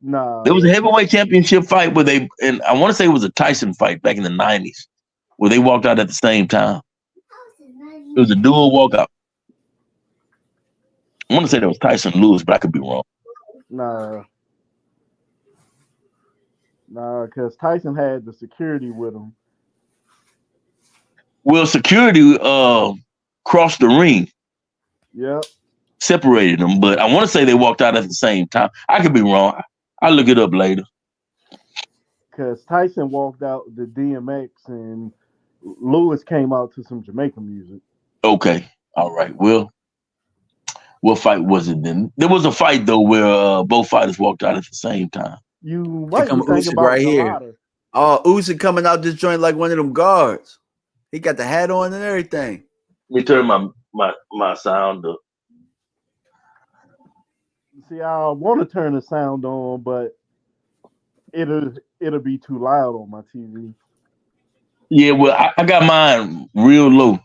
Nah. There was a heavyweight championship fight where and I want to say it was a Tyson fight back in the 90s, where they walked out at the same time. It was a dual walkout. I want to say that was Tyson Lewis, but I could be wrong. Nah, because Tyson had the security with him. Well, security crossed the ring. Yep. Separated them, but I want to say they walked out at the same time. I could be wrong. I'll look it up later. Because Tyson walked out the DMX and Lewis came out to some Jamaican music. Okay. All right. Well, what fight was it then? There was a fight, though, where both fighters walked out at the same time. You might be thinking about right here. Oh, Usyk coming out this joint like one of them guards. He got the hat on and everything. Let me turn my sound up. See, I want to turn the sound on, but it'll be too loud on my TV. Yeah, well, I got mine real low,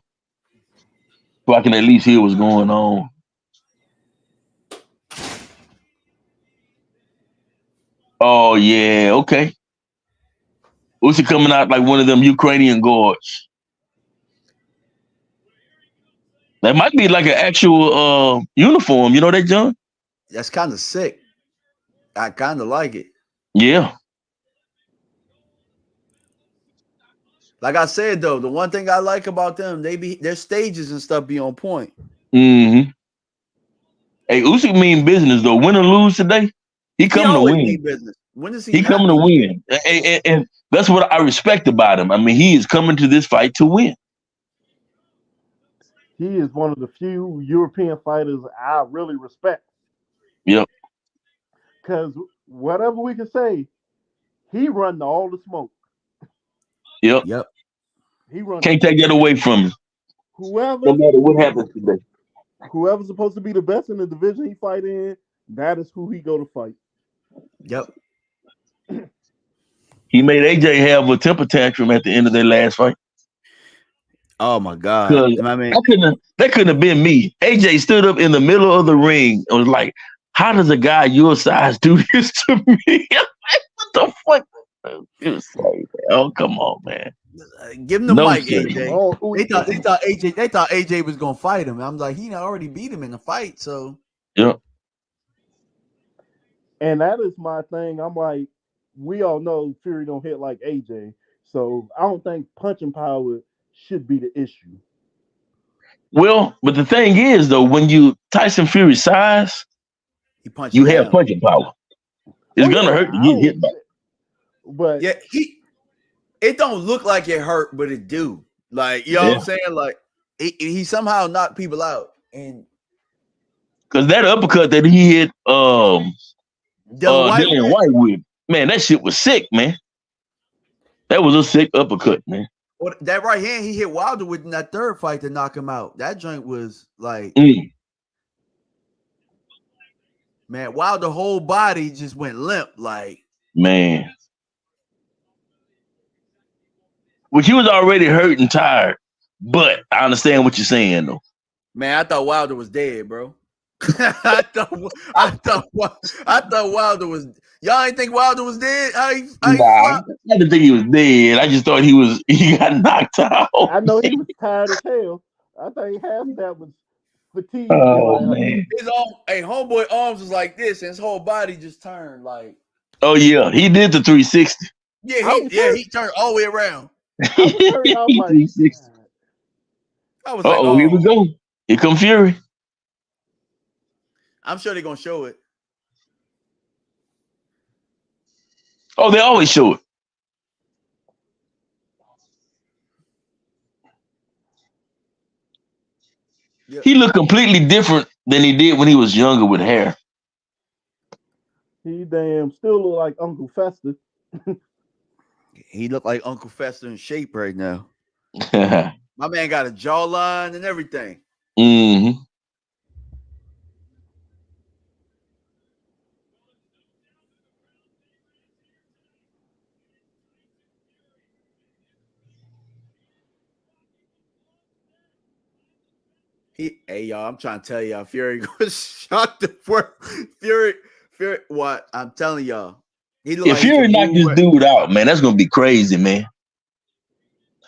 so I can at least hear what's going on. Oh yeah, okay. Usyk coming out like one of them Ukrainian guards. That might be like an actual uniform. You know that, John? That's kind of sick. I kind of like it. Yeah. Like I said though, the one thing I like about them, their stages and stuff be on point. Mm-hmm. Hey, Usyk mean business though. Win or lose today, he He coming to always win. mean business. When does he He not coming to mean business? win, and that's what I respect about him. I mean, he is coming to this fight to win. He is one of the few European fighters I really respect. Yep. Because whatever we can say, he run all the smoke. Yep. Yep. He run. Can't take that away from him. Whoever, No matter what happens today. whoever's supposed to be the best in the division he fight in, that is who he go to fight. Yep. He made AJ have a temper tantrum at the end of their last fight. Oh my God. Because I mean, that couldn't have been me. AJ stood up in the middle of the ring and was like, how does a guy your size do this to me? What the fuck? It was like, oh, come on, man. give him the No, mic, sir. AJ. Oh, They thought AJ was gonna fight him. I'm like, he already beat him in the fight, so Yep. and that is my thing. I'm like, we all know Fury don't hit like AJ, so I don't think punching power should be the issue. Well, but the thing is, though, when you Tyson Fury size, he punched you have down. punching power. It's Oh, gonna yeah, hurt to get hit by. But Yeah, it don't look like it hurt, but it do. Like, you know what I'm saying? Like he somehow knocked people out. And Because that uppercut that he hit Dillian White with, man, that shit was sick, man. That was a sick uppercut, man. Well, that right hand he hit Wilder with in that third fight to knock him out. That joint was like, man, Wilder's whole body just went limp. Like, man. Well, he was already hurt and tired, but I understand what you're saying, though. man, I thought Wilder was dead, bro. I thought Wilder was. Y'all ain't think Wilder was dead? I didn't think he was dead. I just thought he got knocked out. I know he was tired as hell. I think half of that was fatigue. Oh man. Homeboy arms was like this, and his whole body just turned like. Oh yeah, he did the 360. He turned all the way around. I was like, oh, here we go. Here come Fury. I'm sure they're gonna show it. Oh, they always show it. Yep. He looked completely different than he did when he was younger with hair. He still look like Uncle Fester. He looked like Uncle Fester in shape right now. My man got a jawline and everything. Mm-hmm. Hey y'all, I'm trying to tell y'all, Fury was shocked for Fury. What I'm telling y'all, if Fury knocked this dude out, man, that's gonna be crazy, man.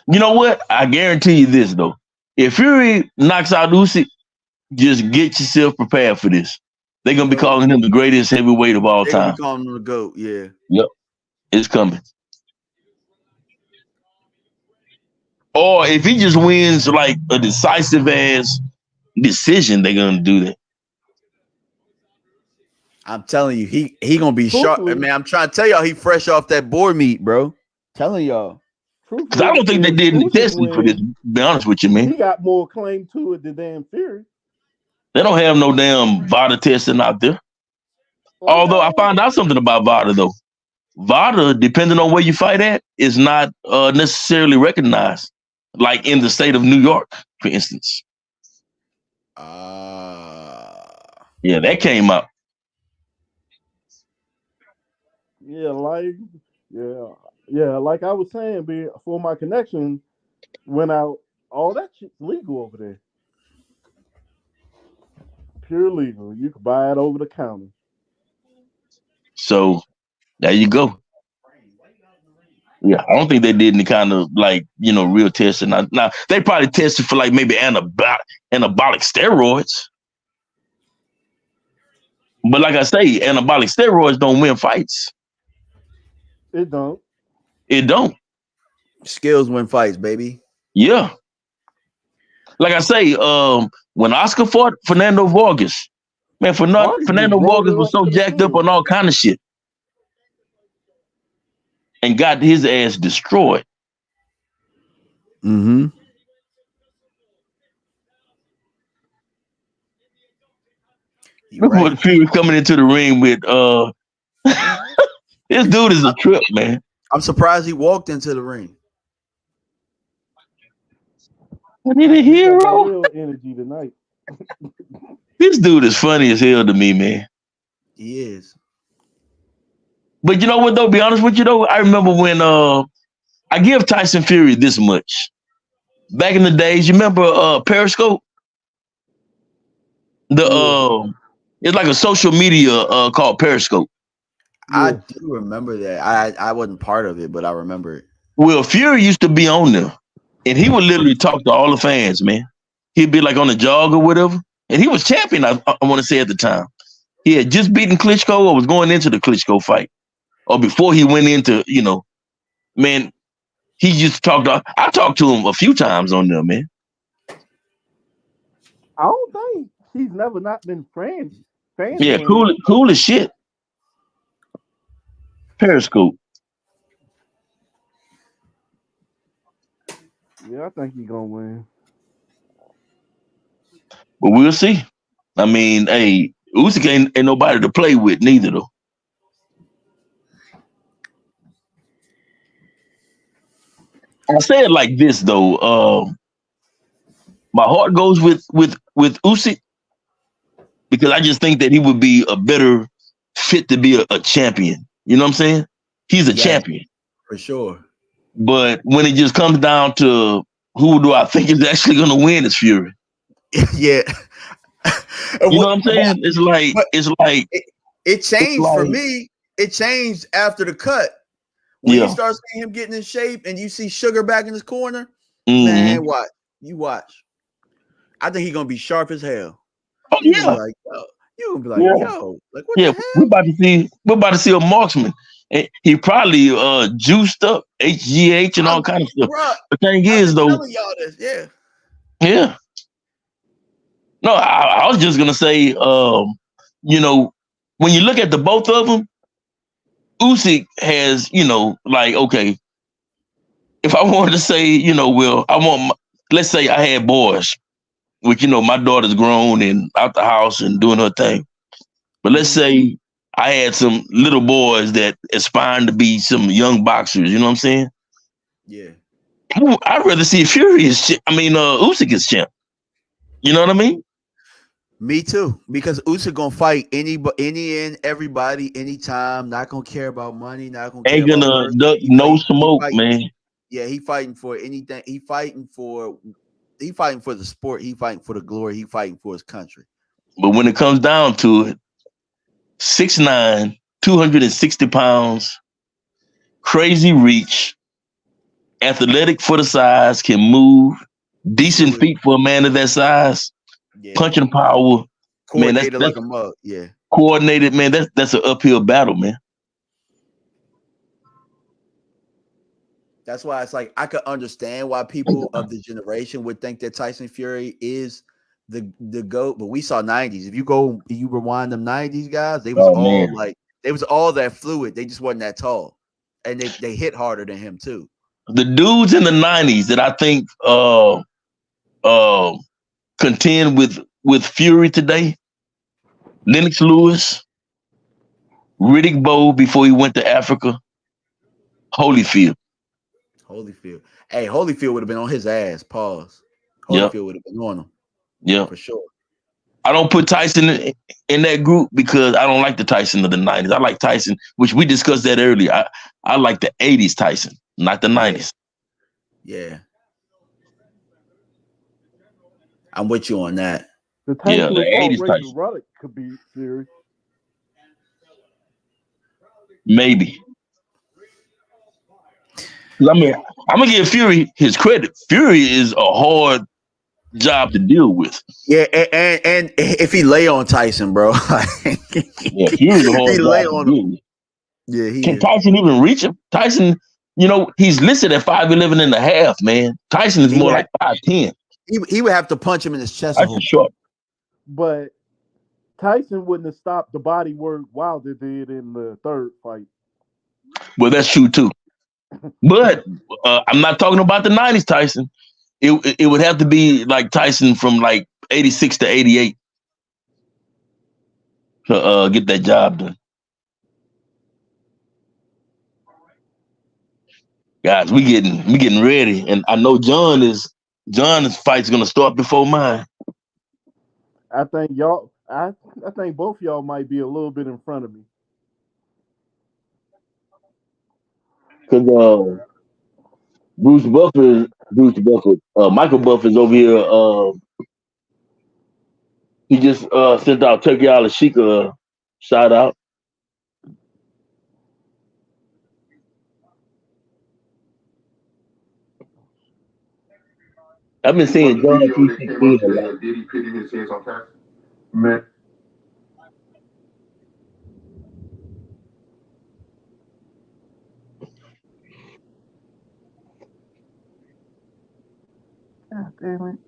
You know what? I guarantee you this though. If Fury knocks out Usyk, just get yourself prepared for this. They're gonna be calling him the greatest heavyweight of all time. Be calling him the GOAT, yeah. Yep, it's coming. Or if he just wins like a decisive ass decision, they're gonna do that. I'm telling you, he gonna be sharp. Man, I'm trying to tell y'all, he fresh off that boar meat, bro. Telling y'all. Because I don't think they did any testing for this, to be honest with you, man. He got more claim to it than damn Fury. They don't have no damn VADA testing out there. Although I found out something about VADA, though. VADA, depending on where you fight at, is not necessarily recognized. Like in the state of New York, for instance. Yeah, that came up. Yeah, like, yeah. Yeah, like I was saying, before my connection went out, all that shit's legal over there. Pure legal. You can buy it over the counter. So there you go. Yeah, I don't think they did any kind of like real testing. Now they probably tested for like maybe anabolic steroids, but like I say, anabolic steroids don't win fights. It don't. It don't. Skills win fights, baby. Yeah, like I say, when Oscar fought Fernando Vargas, man, Vargas just Fernando rolled Vargas it was up so to the jacked up finish. on all kind of shit and got his ass destroyed. Mm-hmm. You Look right. what Fury coming into the ring with. This dude is a trip, man. I'm surprised he walked into the ring. I need a He got that hero. real energy tonight. This dude is funny as hell to me, man. He is. But you know what though? Be honest with you though, I remember when I give Tyson Fury this much. Back in the days, you remember Periscope? The Yeah, it's like a social media called Periscope. I yeah. do remember that. I wasn't part of it, but I remember it. Well, Fury used to be on there, and he would literally talk to all the fans, man. He'd be like on a jog or whatever, and he was champion. I want to say at the time, he had just beaten Klitschko or was going into the Klitschko fight, or before he went into, man. He used to talk to. I talked to him a few times on there, man. I don't think he's never not been fan Yeah, friendly. cool as shit. Periscope. Yeah, I think he's gonna win. But we'll see. I mean, hey, Usyk ain't nobody to play with neither though. I say it like this though. My heart goes with Usyk because I just think that he would be a better fit to be a champion. You know what I'm saying? He's a Yes, champion. for sure. But when it just comes down to who do I think is actually going to win, it's Fury. Yeah. You know what I'm saying? It's like But it's like it it's changed for like me. It changed after the cut. When you yeah. start seeing him getting in shape and you see Sugar back in his corner, Mm-hmm. man, watch. You watch. I think he's gonna be sharp as hell. Oh You're gonna be yeah, like, yo. You're gonna be like, yeah, yo, like what yeah. the hell? We're about to see a marksman. And he probably juiced up HGH and all I'm kind of stuff. bruh, The thing I've is been though, telling y'all this. Yeah. yeah. No, I was just gonna say, when you look at the both of them, Usyk has, like okay, if I wanted to say, well, let's say I had boys, which my daughter's grown and out the house and doing her thing. But let's say I had some little boys that aspiring to be some young boxers. You know what I'm saying? Yeah. I'd rather see Fury as Usyk as champ. You know what I mean? Me too. Because Usyk gonna fight any and everybody, anytime. Not gonna care about money. Not gonna care Ain't about gonna mercy. duck He no fight. He smoke, fight. man. Yeah, he fighting for anything. He fighting for. He fighting for the sport. He fighting for the glory. He fighting for his country. But when it comes down to it, 6'9", 260 pounds, crazy reach, athletic for the size, can move, decent Shoot. feet for a man of that size, Yeah. punching power. Man, Coordinated that's like a mug. Yeah. coordinated, man. That's an uphill battle, man. That's why it's like I could understand why people of the generation would think that Tyson Fury is the GOAT, but we saw 90s. If you rewind them 90s guys, they was Oh all man, like they was all that fluid. They just wasn't that tall. And they hit harder than him too. the dudes in the '90s that I think uh contend with Fury today: Lennox Lewis, Riddick Bowe before he went to Africa, Holyfield. Holyfield. Hey, Holyfield would have been on his ass. Pause. Yep, Holyfield would have been on him yep. for sure. I don't put Tyson in that group because I don't like the Tyson of the 90s. I like Tyson, which we discussed that earlier. I like the 80s Tyson, not the 90s. Yeah. I'm with you on that. The Yeah, Tyson the who fought 80s Ray Tyson. Roddick could be Fury. Maybe. I mean, I'm gonna give Fury his credit. Fury is a hard job to deal with. Yeah, and if he lay on Tyson, bro, Yeah, Fury's a hard he lay job to on him. deal with. Yeah, he Can is. Tyson even reach him? Tyson, he's listed at 5'11 and a half, man. Tyson is He more would like 5'10. He would have to punch him in his chest. Tyson's short. But Tyson wouldn't have stopped the body work Wilder did in the third fight. Well, that's true too. But I'm not talking about the 90s Tyson. It would have to be like Tyson from like 86 to 88 to get that job done. Guys, we getting ready, and I know John's fight's gonna start before mine. I think y'all. I think both y'all might be a little bit in front of me. Cause Michael Buff is over here. He just sent out Turkey Alashika shout out. I've been seeing John 316 a lot. Did he pity his hands on Tyson? Man. God damn it.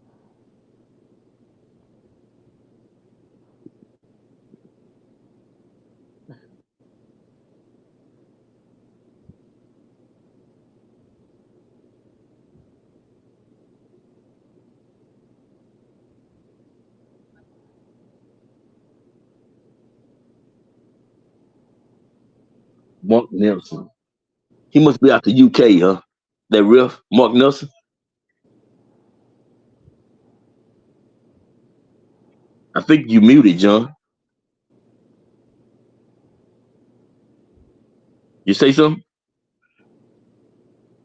Mark Nelson. He must be out the UK, huh? That ref, Mark Nelson. I think you muted, John. You say something?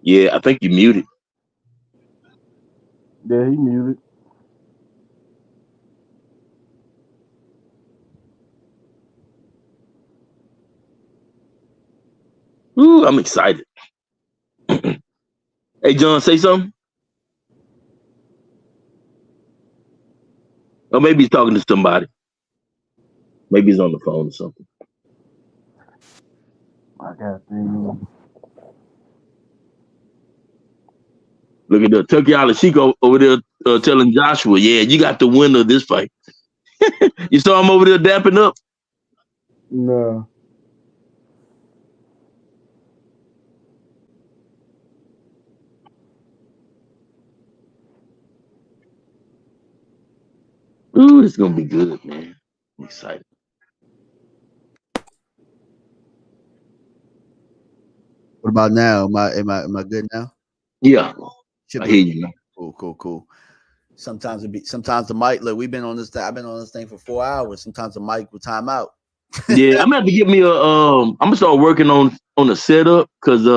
Yeah, I think you muted. Yeah, he muted. Ooh, I'm excited. Hey, John, say something. Or maybe he's talking to somebody. Maybe he's on the phone or something. I got damn. Look at the Turkey Alashika over there telling Joshua, yeah, you got the winner of this fight. You saw him over there dapping up? No. Ooh, it's gonna be good, man. I'm excited. What about now? Am I good now? Yeah, Should I be. hear you, man. Cool. Sometimes the mic. Look, we've been on this. I've been on this thing for 4 hours. Sometimes the mic will time out. Yeah, I'm gonna have to get me a. I'm gonna start working on a setup because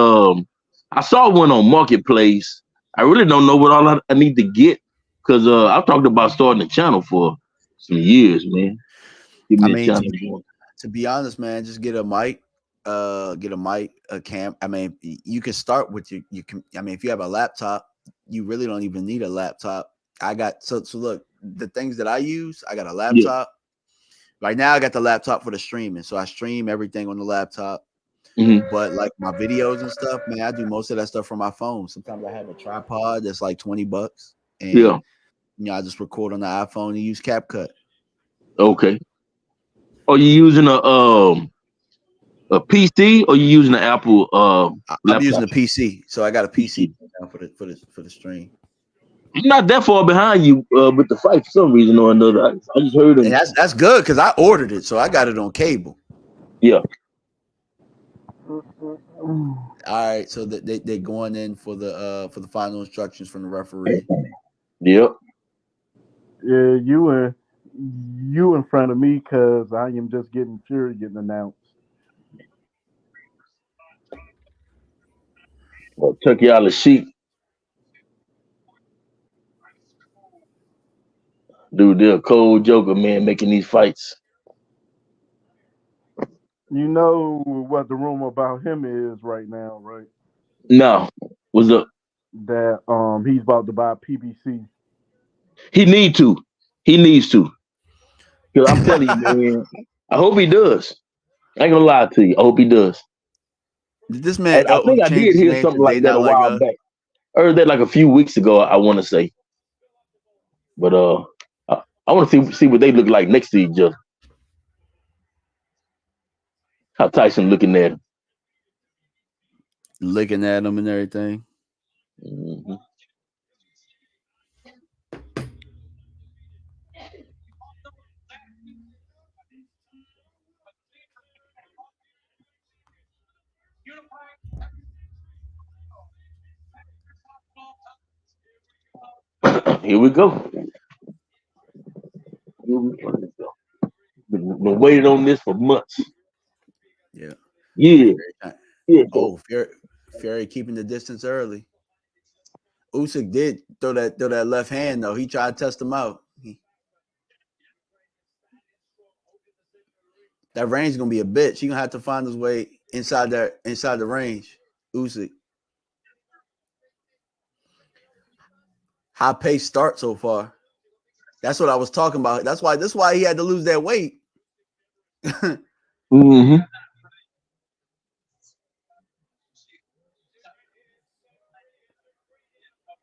I saw one on Marketplace. I really don't know what all I need to get because I've talked about starting a channel for some years, man. Give me a channel. To be honest, man, just get a mic, a cam. I mean, you can start with you can. I mean, if you have a laptop, you really don't even need a laptop. I got so look, the things that I use, I got a laptop. Yeah. Right now, I got the laptop for the streaming, so I stream everything on the laptop. Mm-hmm. But like my videos and stuff, man, I do most of that stuff from my phone. Sometimes I have a tripod that's like $20, and I just record on the iPhone and use CapCut. Okay. Are you using a PC or you using an Apple I'm laptop? using a PC, so I got a PC for the stream. I'm not that far behind you with the fight for some reason or another. I just heard him. And that's good because I ordered it, so I got it on cable. Yeah. All right, so they're going in for the final instructions from the referee. Yep. Yeah, you You in front of me because I am just getting Fury getting announced. Turkey out of sheep. Dude, they're a cold joker, man, making these fights. You know what the rumor about him is right now, right? No. What's up? That he's about to buy PBC. He need to. He needs to. Because I'm telling you, man, I hope he does. I ain't gonna lie to you. I hope he does. Did this man And I think I change did his hear name to something They like that Not a Like while Us? back. I heard that like a few weeks ago, I want to say. But I want to see what they look like next to each other. How Tyson looking at him. Looking at him and everything. Mhm. Here we go. Here we go. Been waiting on this for months. Yeah. Yeah. Yeah. Oh, Fury keeping the distance early. Usyk did throw that left hand though. He tried to test him out. That range is gonna be a bitch. He gonna have to find his way inside the range. Usyk. High pace start so far. That's what I was talking about. That's why he had to lose that weight. Mm-hmm.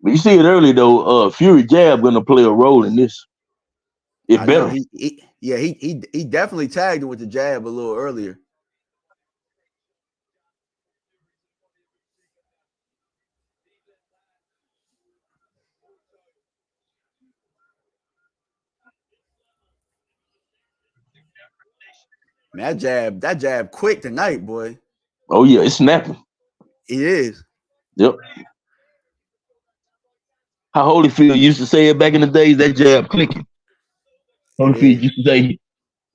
But you see it early though. Fury jab gonna play a role in this. It I know better. he definitely tagged him with the jab a little earlier. Man, that jab quick tonight, boy. Oh yeah, it's snapping. It is. Yep. How Holyfield used to say it back in the days, that jab clicking. It Holyfield is. used to say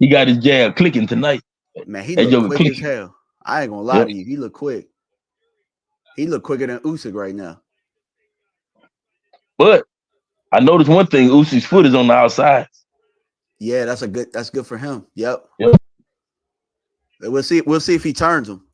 he got his jab clicking tonight. Man, he That looked joker quick as clicking. hell. I ain't gonna lie Yep. to you. He looked quick. He looked quicker than Usyk right now. But I noticed one thing: Usyk's foot is on the outside. Yeah, that's good for him. Yep. Yep. We'll see if he turns him.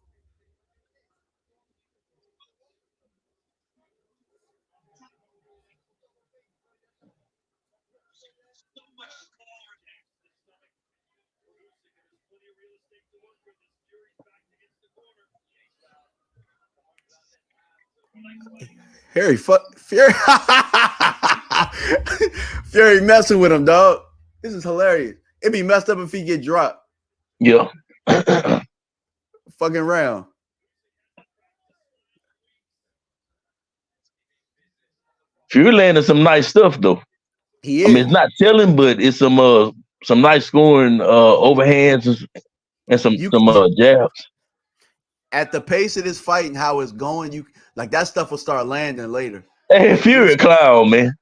Fury Fury messing with him, dog. This is hilarious. It'd be messed up if he get dropped. Yeah. Fucking round. Fury landing some nice stuff though. He I mean, is. it's not telling, but it's some nice scoring overhands and some You jabs. at the pace of this fight and how it's going, you like that stuff will start landing later. Hey, Fury a clown, man.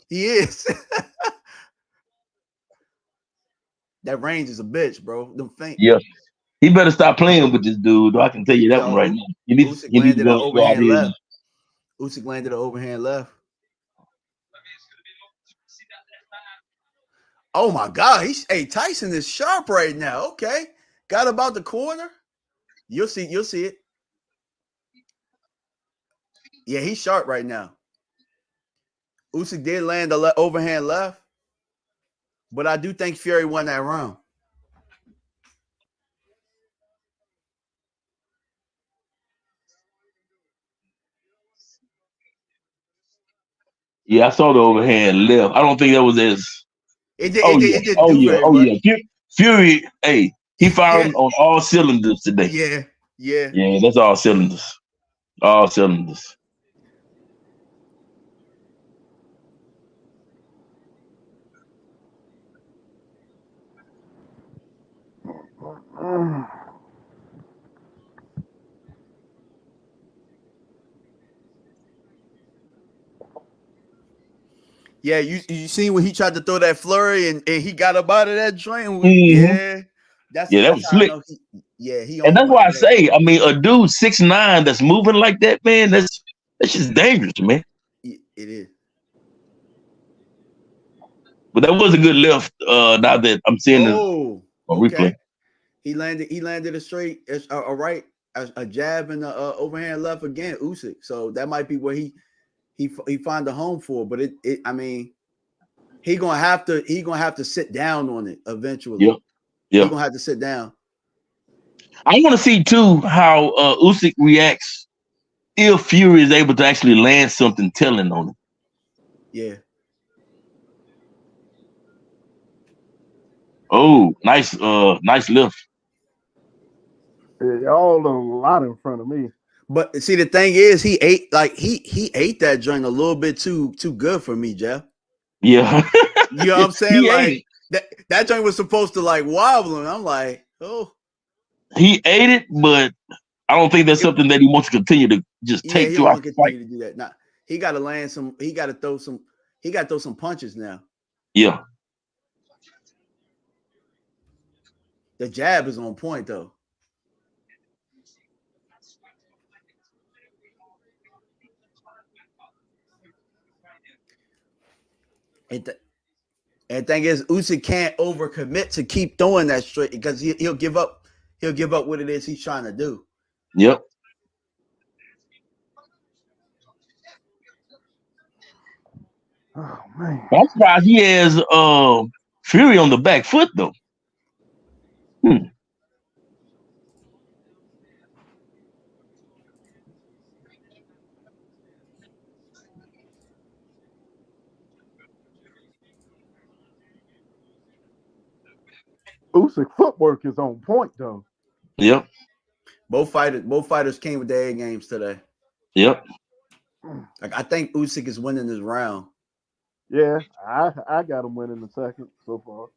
He is. That range is a bitch, bro. Them faint. Yeah. He better stop playing with this dude. I can tell you that one right Yo, now. He needs Usyk to landed an go out overhand here. left. Usyk landed an overhand left. Oh my God. Tyson is sharp right now. Okay. Got about the corner. You'll see it. Yeah, he's sharp right now. Usyk did land the overhand left, but I do think Fury won that round. Yeah, I saw the overhand left. I don't think that was as. It didn't Oh do yeah, very oh much. yeah. Fury, hey, he Yeah, firing on all cylinders today. yeah. Yeah, that's all cylinders. All cylinders. Yeah, you seen when he tried to throw that flurry and he got up out of that joint. Mm-hmm. Yeah, Yeah, that that's was how I slick. know he And on that's one why I today. say, I mean, a dude 6'9" that's moving like that, man, that's just dangerous, man. It is. But that was a good lift. Now that I'm seeing it Oh, on replay. okay. He landed a straight, a right, a jab and a overhand left again, Usyk. So that might be where he find a home for. But I mean, he gonna have to sit down on it eventually. Yep. He Yeah. gonna have to sit down. I want to see too how Usyk reacts if Fury is able to actually land something telling on him. Yeah. Oh, nice lift. Y'all a lot in front of me. But see, the thing is, he ate he ate that joint a little bit too good for me, Jeff. Yeah. You know what I'm saying? He ate Like that joint was supposed to like wobble, and I'm like, oh, it. He ate it, but I don't think that's it, something that he wants to continue to just yeah, take he don't throughout want the to fight. continue to do that. Nah, he got to land some. He got to throw some. He got to throw some punches now. Yeah. The jab is on point though. And and thing is, Usyk can't overcommit to keep throwing that straight because he'll give up. He'll give up what it is he's trying to do. Yep. Oh man. I'm surprised he has Fury on the back foot though. Hmm. Usyk footwork is on point though. Yep. Both fighters came with their A games today. Yep. Like I think Usyk is winning this round. Yeah, I got him winning the second so far.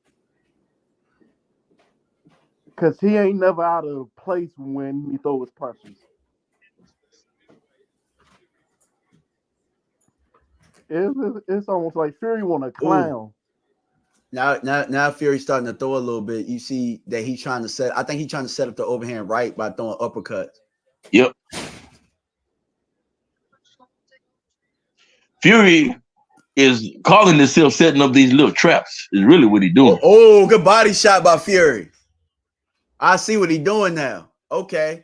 Cause he ain't never out of place when he throw his punches. It's almost like Fury want to Ooh, clown. now Fury's starting to throw a little bit. You see that he's trying to set. I think he's trying to set up the overhand right by throwing uppercuts. Yep. Fury is calling himself setting up these little traps. Is really what he's doing. Good body shot by Fury. I see what he's doing now. Okay.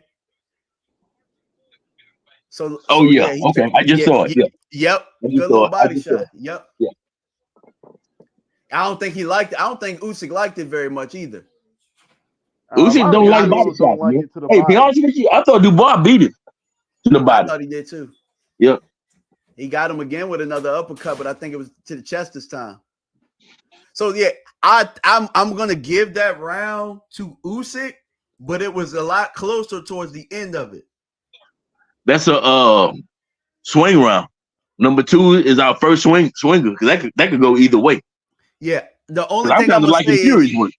Oh So yeah. yeah, Okay. I just saw it. Yeah. yep. I just Good saw little it. I body just saw shot. it. Yep. Yeah. I don't think he liked it. I don't think Usyk liked it very much either. A Usyk lot To of don't be like big honest, body dogs don't shots, like man. it to the Hey, be body. honest with you, I thought Dubois beat him to the I body. thought he did too. Yep. He got him again with another uppercut, but I think it was to the chest this time. So yeah, I'm gonna give that round to Usyk, but it was a lot closer towards the end of it. That's a swing round. Number 2 is our first swinger because that could go either way. Yeah. The only Because I'm thing I'm kind of gonna liking say is Fury's work.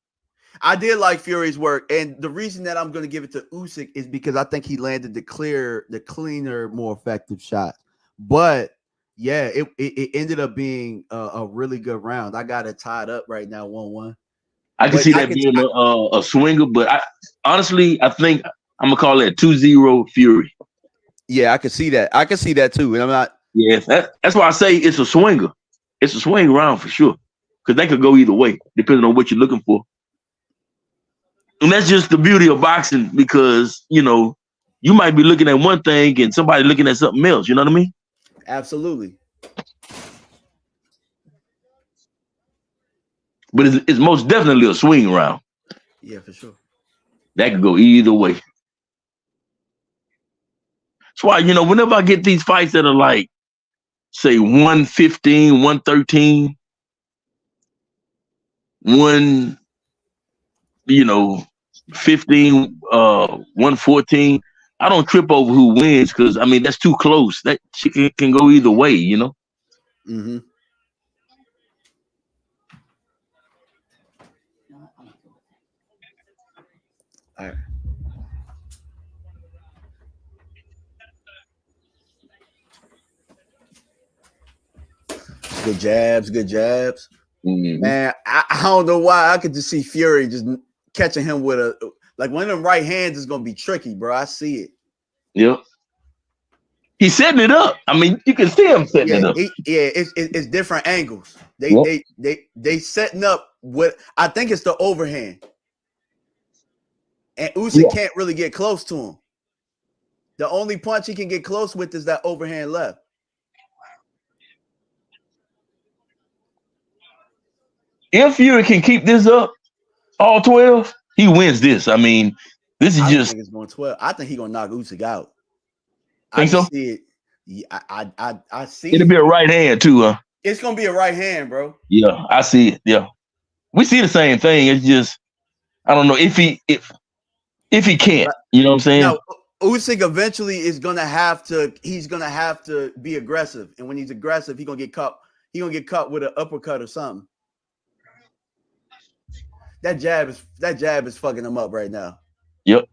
I did like Fury's work, and the reason that I'm gonna give it to Usyk is because I think he landed the cleaner, more effective shot. But yeah, it ended up being a really good round. I got it tied up right now, 1-1. I can But see that being a swinger, but honestly, I think I'm gonna call that 2-0 Fury. yeah, I can see that. I can see that too. And I'm not. Yes, that's why I say it's a swinger. It's a swing round for sure. Because that could go either way, depending on what you're looking for. And that's just the beauty of boxing, because you might be looking at one thing and somebody looking at something else. You know what I mean? Absolutely. But it's most definitely a swing round. Yeah, for sure. That could go either way. That's why, whenever I get these fights that are like, say, 115, 113, 15, 114, I don't trip over who wins because, I mean, that's too close. That shit can go either way, Mm-hmm. All right. Good jabs, good jabs. Mhm. Man, I don't know why I could just see Fury just catching him with a like one of them right hands is gonna be tricky, bro. I see it. Yep. He's setting it up. I mean, you can see him setting it Yeah, up. it's different angles. Yep. They setting up what I think it's the overhand, and Usyk Yeah. can't really get close to him. The only punch he can get close with is that overhand left. If Fury can keep this up, all 12, he wins this. I mean, this is I don't just think it's going 12. I think he's gonna knock Usyk out. I think so. just see it. Yeah, I see It'll it. be a right hand too, huh? It's gonna be a right hand, bro. Yeah, I see it. Yeah, we see the same thing. It's just I don't know if he can't. You know what I'm saying? Now, Usyk eventually is gonna have to. He's gonna have to be aggressive, and when he's aggressive, he's gonna get caught. He's gonna get caught with an uppercut or something. That jab is fucking him up right now. Yep.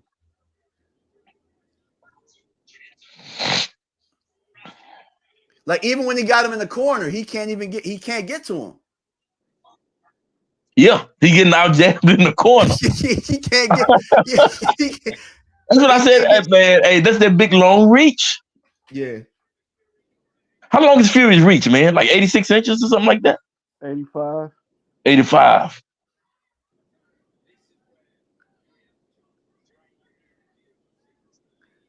Like even when he got him in the corner, he can't get to him. Yeah, he getting out jabbed in the corner. he can't get. Yeah, he can't, That's what I said, hey, man. Hey, that's that big long reach. yeah. How long is Fury's reach, man? Like 86 inches or something like that? 85. 85.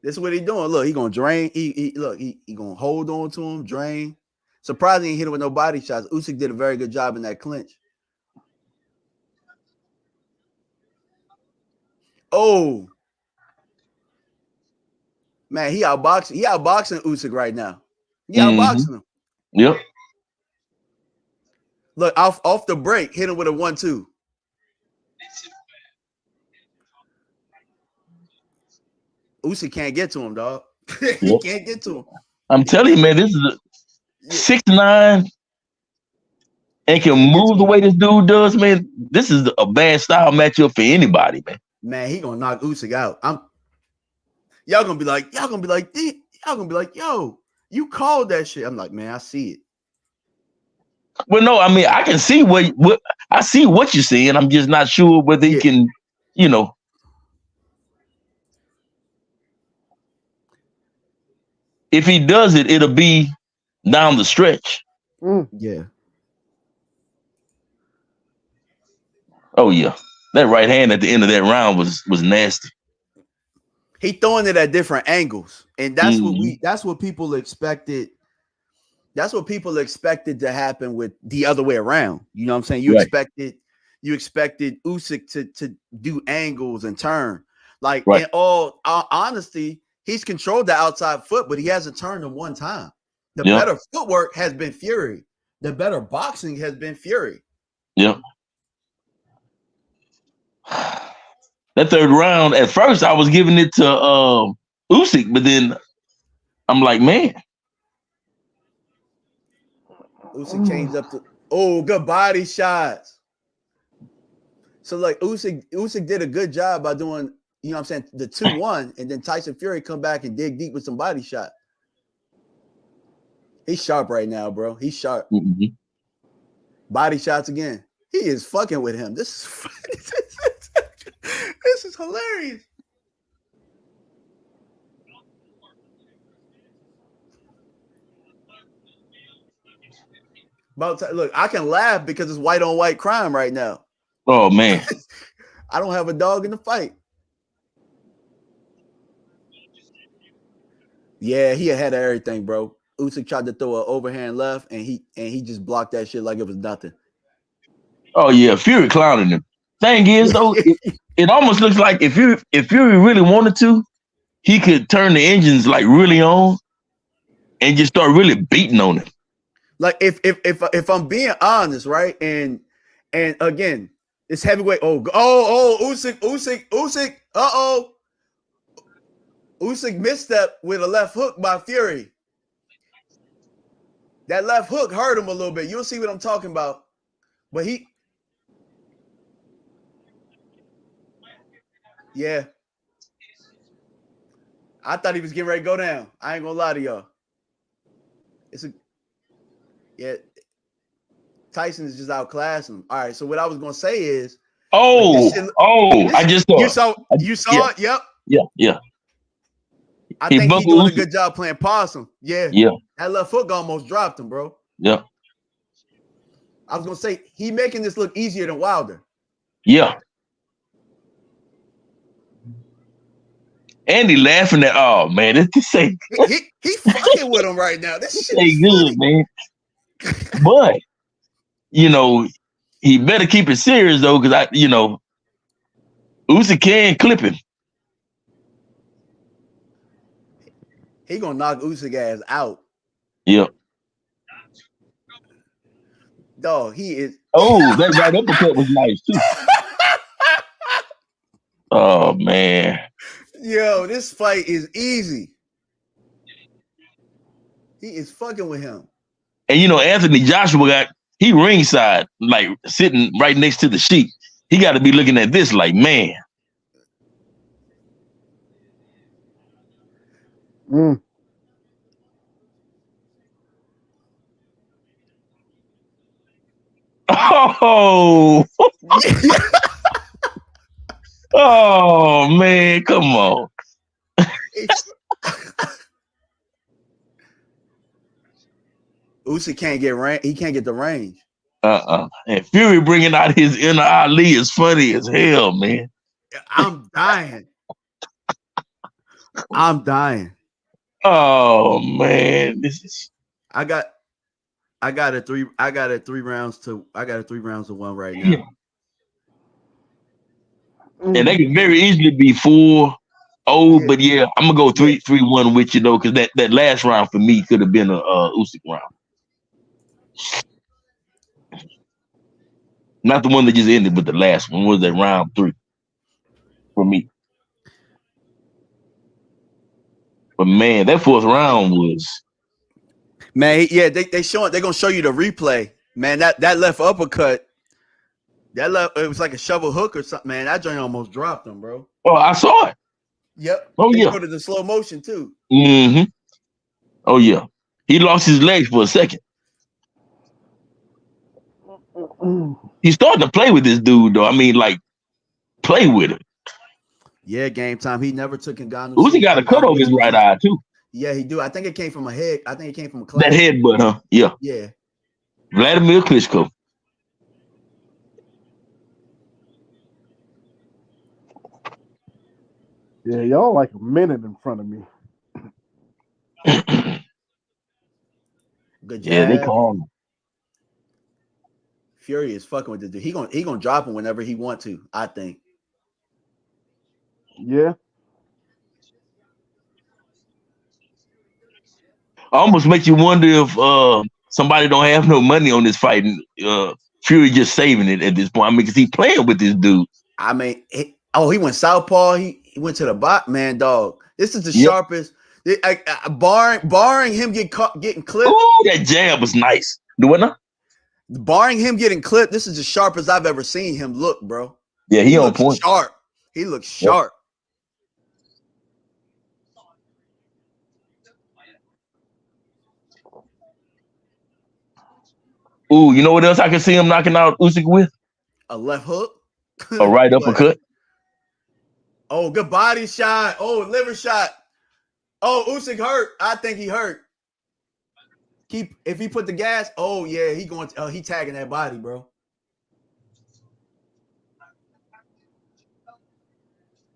This is what he doing. Look, he gonna drain. He gonna hold on to him, drain. Surprisingly, he hit him with no body shots. Usyk did a very good job in that clinch. Oh, man, he outboxing Usyk right now. He outboxing him. Yep. Look, off the break, hit him with a 1-2. Usyk can't get to him, dog. He Yep. can't get to him. I'm telling you, man, this is a 6'9" and can move the way this dude does, man. This is a bad style matchup for anybody, man. Man, he gonna knock Usyk out. Y'all gonna be like, yo, you called that shit. I'm like, man, I see it. Well, no, I mean, I can see what I see what you're saying. I'm just not sure whether he can, you know. If he does it, it'll be down the stretch. Yeah. Oh yeah, that right hand at the end of that round was nasty. He throwing it at different angles, and that's what people expected. That's what people expected to happen with the other way around. You know what I'm saying? You expected Usyk to do angles and turn. Like in all honesty, he's controlled the outside foot, but he hasn't turned him one time. The better footwork has been Fury. The better boxing has been Fury. Yep. That third round, at first I was giving it to Usyk, but then I'm like, man. Usyk changed up to good body shots. So like Usyk did a good job by doing, you know what I'm saying, the 2-1, and then Tyson Fury come back and dig deep with some body shot. He's sharp right now, bro. He's sharp. Mm-hmm. Body shots again. He is fucking with him. This is hilarious. Look, I can laugh because it's white on white crime right now. Oh man. I don't have a dog in the fight. Yeah, he ahead of everything, bro. Usyk tried to throw an overhand left, and he just blocked that shit like it was nothing. Oh yeah, Fury clowning him. Thing is though, it almost looks like if Fury really wanted to, he could turn the engines like really on and just start really beating on him. Like if I'm being honest, right? And again, it's heavyweight. Usyk. Usyk misstep with a left hook by Fury. That left hook hurt him a little bit. You'll see what I'm talking about. But yeah. I thought he was getting ready to go down. I ain't gonna lie to y'all. Tyson is just outclassing him. All right. So what I was gonna say is, Oh, I just saw you it. saw Yeah. it. Yep. Yeah. I He think he's buckled doing a Usyk. good job playing possum. Yeah. Yeah. That left hook almost dropped him, bro. Yeah. I was gonna say he making this look easier than Wilder. Yeah. Andy laughing at, oh man, this ain't He fucking with him right now. This shit is good, funny. man. But he better keep it serious though, because Usyk can clip him. He gonna knock Usyk ass out. Yep. Dog, he is. Oh, that right uppercut was nice too. Oh man. Yo, this fight is easy. He is fucking with him. And Anthony Joshua he ringside, like sitting right next to the sheet. He got to be looking at this like, man. Oh. Oh man, come on. Usyk can't get range. He can't get the range. And Fury bringing out his inner Ali is funny as hell, man. I'm dying. I'm dying. Oh man, this is. I got it 3 rounds to 1 right now. And they can very easily be 4-0, but yeah, I'm gonna go 3-1 with you though, because that last round for me could have been a Usyk round. Not the one that just ended, but the last one was that round 3 for me. But man, that 4th round was. Man, yeah, they're gonna show you the replay. Man, that left uppercut, it was like a shovel hook or something. Man, that joint almost dropped him, bro. Oh, I saw it. Yep. Oh they yeah. Put it in slow motion too. Mm-hmm. Oh yeah. He lost his legs for a second. He's starting to play with this dude, though. I mean, like, play with him. Yeah, game time. He never took Ngannou. Usyk got a cut over his right eye too. Yeah, he do. I think it came from a head. I think it came from a class. That headbutt, huh? Yeah. Yeah. Vladimir Klitschko. Yeah, y'all like a minute in front of me. Good job. Yeah, they call him. Fury is fucking with this dude. He gonna drop him whenever he want to, I think. Yeah. Almost makes you wonder if somebody don't have no money on this fight and Fury just saving it at this point. I mean, because he's playing with this dude. I mean, he went southpaw. He went to the bot, man, dog. This is the sharpest. Barring him getting clipped. Oh, that jab was nice. Do it now? Barring him getting clipped, this is the sharpest I've ever seen him look, bro. Yeah, he on point. Sharp. He looks sharp. Ooh, you know what else I can see him knocking out Usyk with? A left hook. A right uppercut. Oh, good body shot. Oh, liver shot. Oh, Usyk hurt. I think he hurt. If he put the gas. Oh yeah, he tagging that body, bro.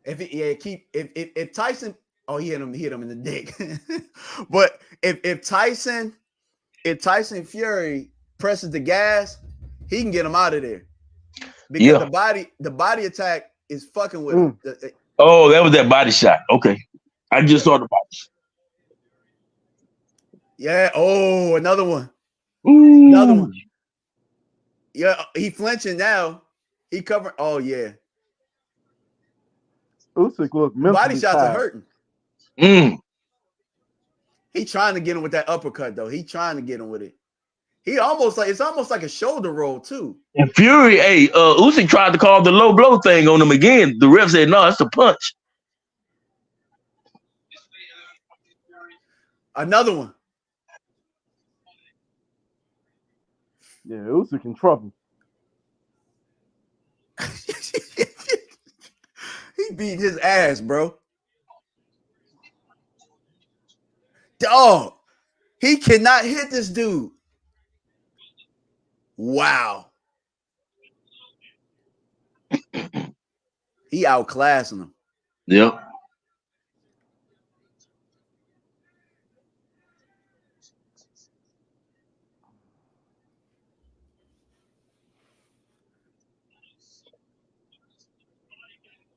If Tyson. Oh, he hit him in the dick. But if Tyson Fury presses the gas, he can get him out of there. Because the body attack is fucking with him. Oh, that was that body shot. Okay. I just saw the body shot. Yeah. Oh, another one. Ooh. Another one. Yeah, he flinching now. He covering. Oh, yeah. Usyk look mentally body shots tired. are hurting. He trying to get him with that uppercut, though. He trying to get him with it. It's almost like a shoulder roll, too. And Fury, Usyk tried to call the low blow thing on him again. The ref said, no, it's a punch. Another one. Yeah, Usyk in trouble. He beat his ass, bro. Dog, he cannot hit this dude. Wow. He outclassing him. Yep.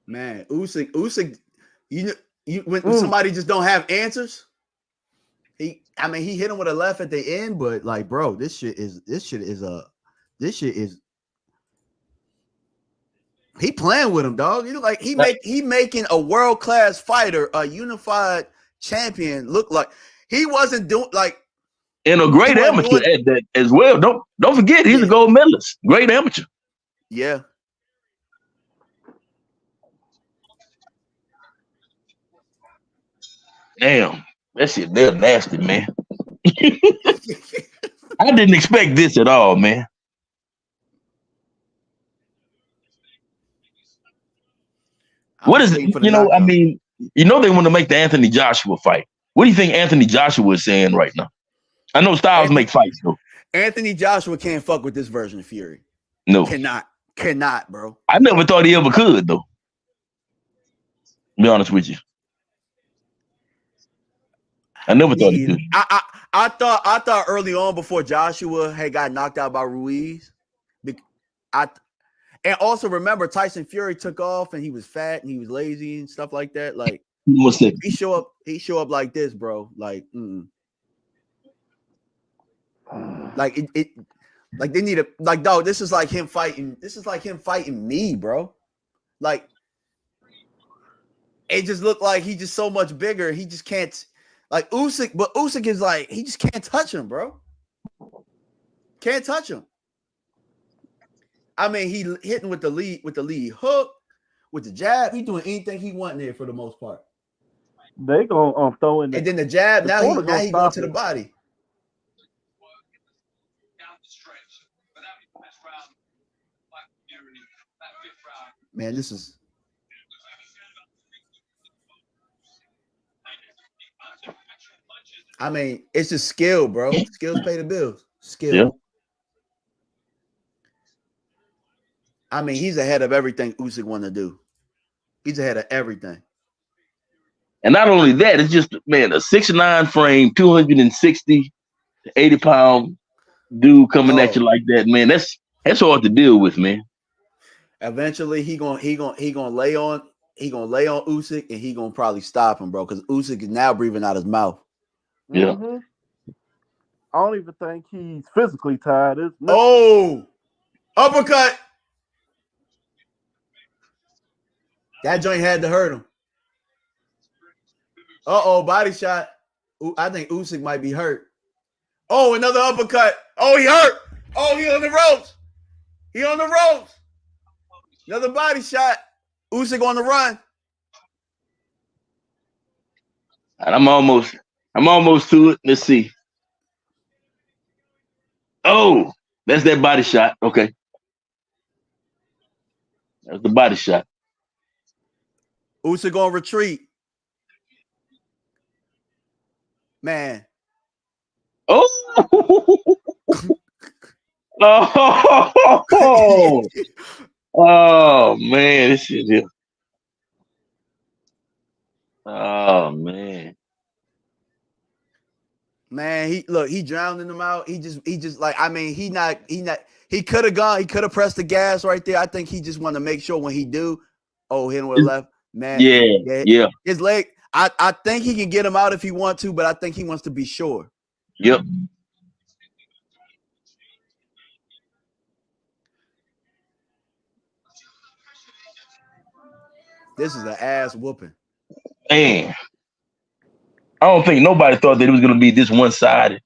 Man, Usyk, you when somebody just don't have answers, he hit him with a left at the end, but like, bro, this shit is he playing with him, dog. You know, like he making a world-class fighter, a unified champion look like he wasn't doing like And a great amateur at that as well. Don't forget he's a gold medalist. Great amateur. Yeah. Damn, that shit they're nasty, man. I didn't expect this at all, man. What is it? You know, I mean, you know they want to make the Anthony Joshua fight. What do you think Anthony Joshua is saying right now? I know Styles make fights though. Anthony Joshua can't fuck with this version of Fury. No, cannot, bro. I never thought he ever could though. Be honest with you. I never thought he could. I thought early on before Joshua had got knocked out by Ruiz. And also remember Tyson Fury took off and he was fat and he was lazy and stuff like that. Like he show up like this, bro. Like, like it like they need a like dog. This is like him fighting. This is like him fighting me, bro. Like it just looked like he's just so much bigger. He just can't like Usyk, but Usyk is like he just can't touch him, bro. Can't touch him. I mean, he hitting with the lead hook, with the jab. He doing anything he want there for the most part. They gonna throw in, and then the jab. Now he going to the body. Man, this is. I mean, it's just skill, bro. Skills pay the bills. Skill. Yeah. I mean, he's ahead of everything Usyk want to do. He's ahead of everything. And not only that, it's just, man, a 6'9" frame, 260, 80-pound dude coming at you like that, man. That's hard to deal with, man. Eventually, he gonna lay on Usyk, and he gonna probably stop him, bro, because Usyk is now breathing out his mouth. Yeah. Mm-hmm. I don't even think he's physically tired. Oh, uppercut. That joint had to hurt him. Body shot. I think Usyk might be hurt. Oh, another uppercut. Oh, he hurt. Oh, he on the ropes. He on the ropes. Another body shot. Usyk on the run. And I'm almost to it. Let's see. Oh, that's that body shot. Okay. That's the body shot. Usyk gonna retreat. Man. Oh. Oh man, this shit is. Oh man. Man, he drowning him out. He just like, I mean, he could have pressed the gas right there. I think he just wanted to make sure when he do, hit him with a left. Man, yeah. His leg, I think he can get him out if he want to, but I think he wants to be sure. Yep. This is an ass whooping. Man, I don't think nobody thought that it was going to be this one-sided.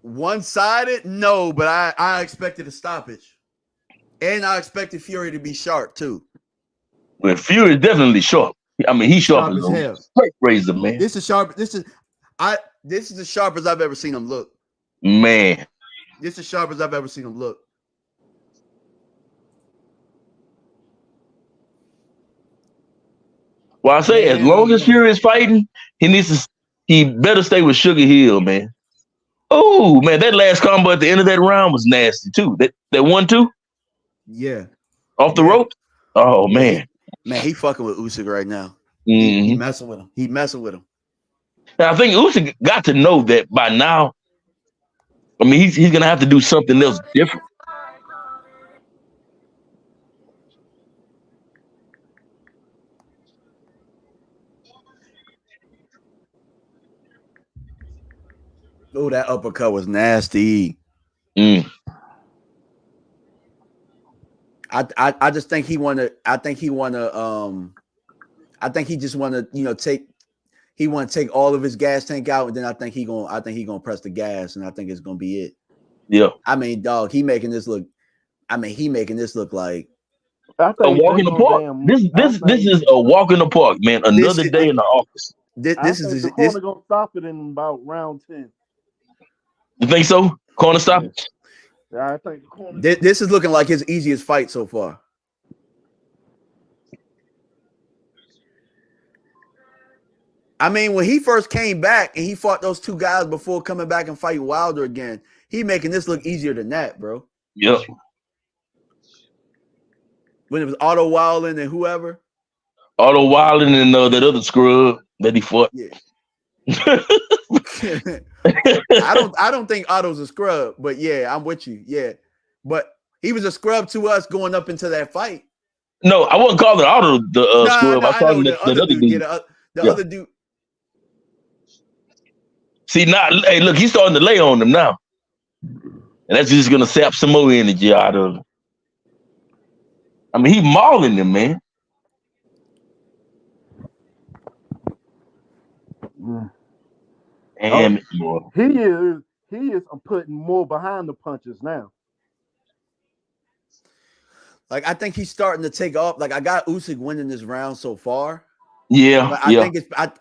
One-sided? No, but I expected a stoppage. And I expected Fury to be sharp, too. Well, Fury is definitely sharp. I mean, he's sharp as hell. Straight razor, man. This is sharp. This is the sharpest I've ever seen him look. Man. This is as sharp as I've ever seen him look. Well, I say, as long as Fury is fighting, he better stay with Sugar Hill, man. Oh man, that last combo at the end of that round was nasty too. That 1-2 Yeah. off the rope. Oh man, he fucking with Usyk right now. Mm-hmm. He messing with him. He messing with him. And I think Usyk got to know that by now. I mean, he's gonna have to do something else different. Oh, that uppercut was nasty. Mm. I just think he wanna. I think he just wanna take. He want to take all of his gas tank out, and then I think he gonna press the gas, and I think it's gonna be it. Yeah. I mean, dog, he making this look like I a think walk in the park. This is a walk in the park, man. Another day in the office. This is the corner gonna stop it in about round 10. You think so? Corner stop? Yeah, I think the corner. This is looking like his easiest fight so far. I mean, when he first came back and he fought those two guys before coming back and fighting Wilder again, he making this look easier than that, bro. Yep. When it was Otto Wilding and whoever. Otto Wilding and that other scrub that he fought. Yeah. I don't think Otto's a scrub, but yeah, I'm with you. Yeah. But he was a scrub to us going up into that fight. No, I wouldn't call it Otto the scrub. I called him the other dude. Yeah, the other dude. See, now, hey, look, he's starting to lay on them now. And that's just going to sap some more energy out of him. I mean, he mauling them, man. And he is putting more behind the punches now. Like, I think he's starting to take off. Like, I got Usyk winning this round so far. Yeah, but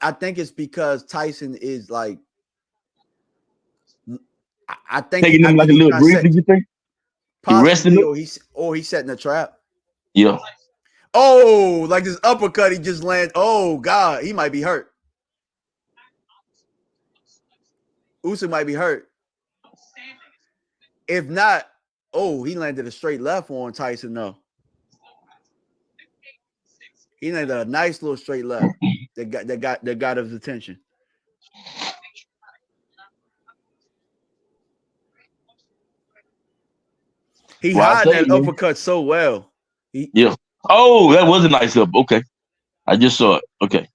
I think it's because Tyson is like, I think taking him like a little breather. You think? Possibly, he's setting a trap. Yeah. Oh, like this uppercut he just landed. Oh God, he might be hurt. Usyk might be hurt. If not, he landed a straight left on Tyson. No, he landed a nice little straight left that got his attention. He hid that uppercut so well. Yeah. Oh, that was a nice up. Okay. I just saw it. Okay.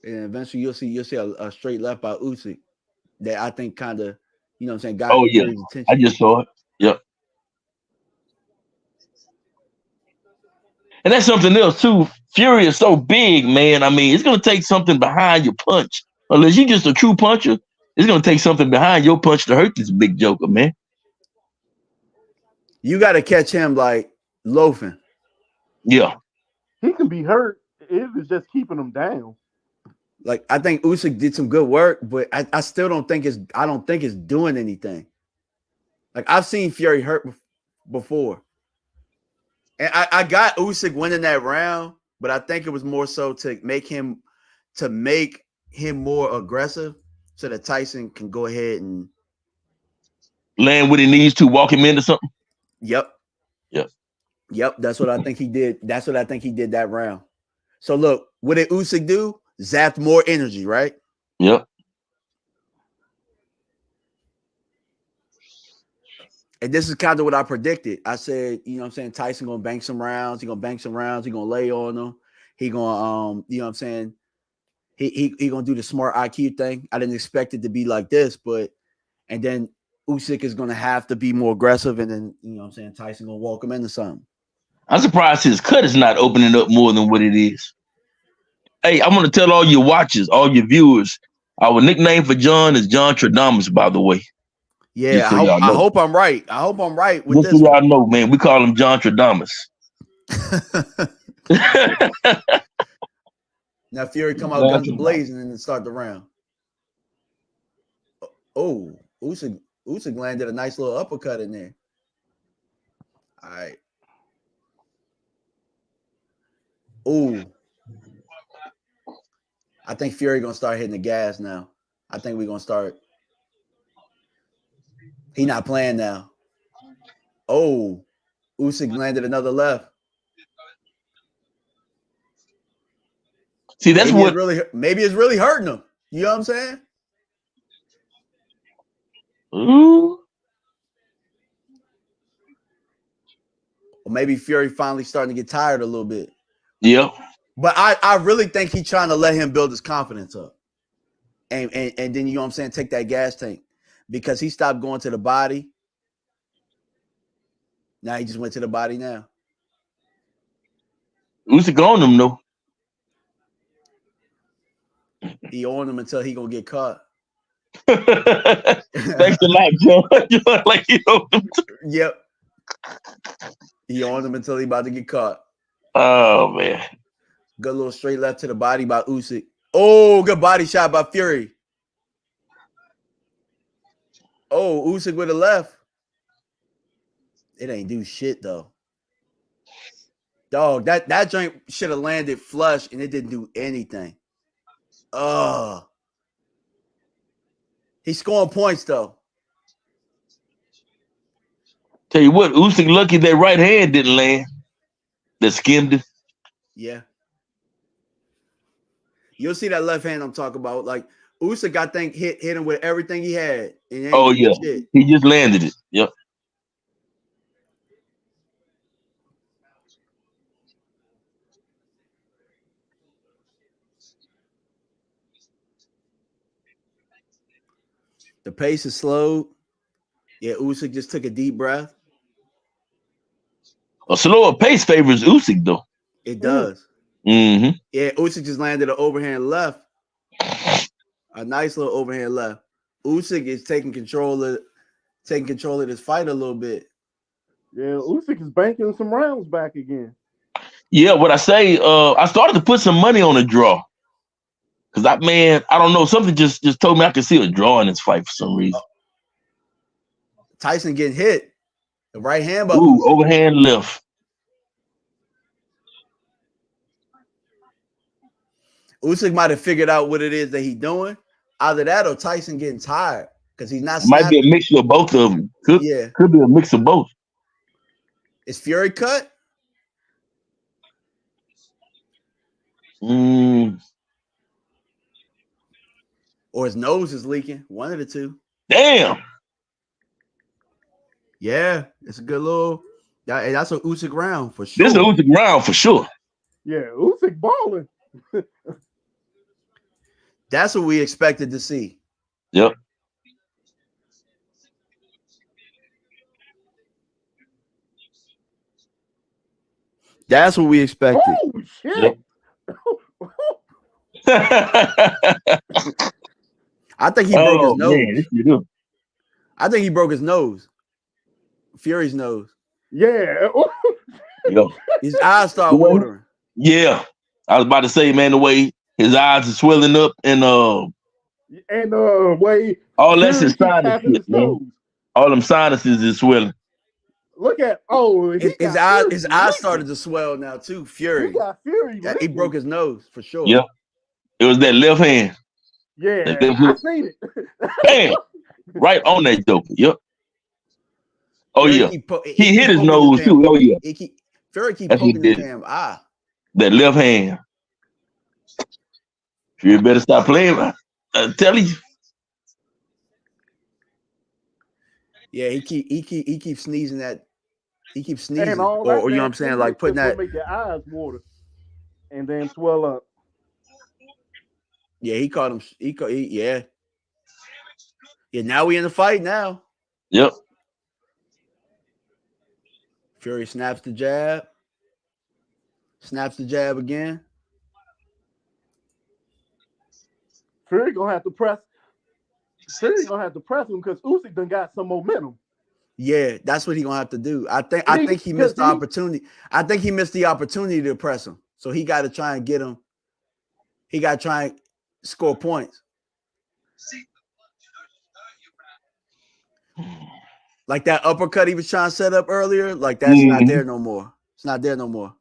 And eventually you'll see a straight left by Usyk that I think kind of, got his attention. I just saw it. Yep. And that's something else too. Fury is so big, man. I mean, it's gonna take something behind your punch. Unless you're just a true puncher, it's gonna take something behind your punch to hurt this big joker, man. You got to catch him like loafing. Yeah. He can be hurt. It is just keeping him down. Like, I think Usyk did some good work, but I still don't think it's doing anything. Like, I've seen Fury hurt before. And I got Usyk winning that round, but I think it was more so to make him more aggressive so that Tyson can go ahead and land what he needs to, walk him into something. Yep. That's what I think he did. That's what I think he did that round. So look, what did Usyk do? Zapped more energy, right? Yep. And this is kind of what I predicted. I said, Tyson gonna bank some rounds. He gonna lay on them. He gonna he gonna do the smart IQ thing. I didn't expect it to be like this, and then Usyk is gonna have to be more aggressive, and then Tyson gonna walk him into something. I'm surprised his cut is not opening up more than what it is. Hey, I'm gonna tell all your watchers, all your viewers, our nickname for John is John Tradamus, by the way. Yeah, I hope I'm right. I hope I'm right with this. Y'all know, man, we call him John Tradamus. Now Fury come out guns blazing and then start the round. Oh, Usyk landed a nice little uppercut in there. All right. Ooh. I think Fury gonna start hitting the gas now. I think we're gonna start. He not playing now. Oh, Usyk landed another left. See, that's what maybe it's really hurting him. You know what I'm saying? Ooh. Or maybe Fury finally starting to get tired a little bit. Yeah. But I really think he's trying to let him build his confidence up. And then, you know what I'm saying, take that gas tank. Because he stopped going to the body. Now he just went to the body now. Usyk on him, though. He on him until he gonna get caught. Thanks a lot, John. Like, you know. Yep. He on him until he about to get caught. Oh, man. Good little straight left to the body by Usyk. Oh, good body shot by Fury. Oh, Usyk with a left. It ain't do shit, though. Dog, that joint should have landed flush, and it didn't do anything. He's scoring points, though. Tell you what, Usyk lucky that right hand didn't land. That skimmed it. Yeah. You'll see that left hand I'm talking about. Like, Usyk, I think, hit him with everything he had. And Oh, yeah. Shit. He just landed it. Yep. The pace is slowed. Yeah, Usyk just took a deep breath. A slower pace favors Usyk, though. It does. Mm-hmm. Yeah, Usyk just landed an overhand left. A nice little overhand left. Usyk is taking control of this fight a little bit. Yeah, Usyk is banking some rounds back again. Yeah, what I say, I started to put some money on a draw. Because I don't know, something just told me I could see a draw in this fight for some reason. Tyson getting hit. The right hand by Ooh, Usyk. overhand left. Usyk might have figured out what it is that he's doing. Either that or Tyson getting tired because he's not Might be snapping. a mixture of both of them. Could be a mix of both. Is Fury cut? Or his nose is leaking. One of the two. Damn. Yeah, it's a good little. That's a Usyk round for sure. This is an Usyk round for sure. Yeah, Usyk balling. That's what we expected to see. Yep. That's what we expected. Oh shit! Yep. I think he broke his nose. Man, you do. I think he broke his nose. Fury's nose. Yeah. Yep. His eyes start watering. Yeah. I was about to say, man, the way his eyes are swelling up and way all that's his sinus shit, man. All them sinuses is swelling. Look at his eyes started to swell now too. Fury. He got Fury. He broke his nose for sure. Yep. It was that left hand. Yeah, I seen it. Bam! Right on that joker. Yep. Oh Fury yeah. He hit his nose too. Oh yeah. Fury keep poking his damn eye. That left hand. You better stop playing. I'm telling you. Yeah, he keeps sneezing that. He keeps sneezing, or you know what I'm saying, like putting that. Make your eyes water, and then swell up. Yeah, he caught him. Yeah. Now we in the fight now. Yep. Fury snaps the jab. Snaps the jab again. Fury gonna have to press. Fury gonna have to press him because Usyk done got some momentum. Yeah, that's what he gonna have to do. I think he missed the opportunity. I think he missed the opportunity to press him. So he got to try and get him. He got to try and score points. Like that uppercut he was trying to set up earlier, like that's not there no more. It's not there no more.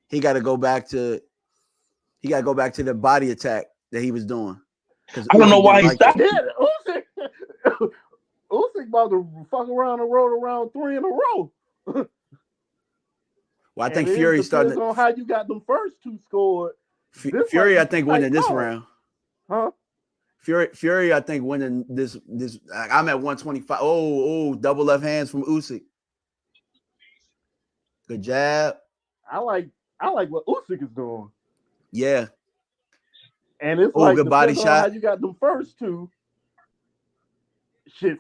He got to go back to the body attack that he was doing. Because I don't know why he stopped. Yeah, Usyk about to fuck around and roll around 3 in a row. Well, I think And it Fury started depends on how you got them first 2 scored. This Fury, might I be think, tight winning this call. round. Huh? Fury, I think, winning this. I'm at 125. Oh, double left hands from Usyk. Good jab. I like what Usyk is doing. Yeah. And it's Oh, like good body depends on how shot. you got them first 2. Shit.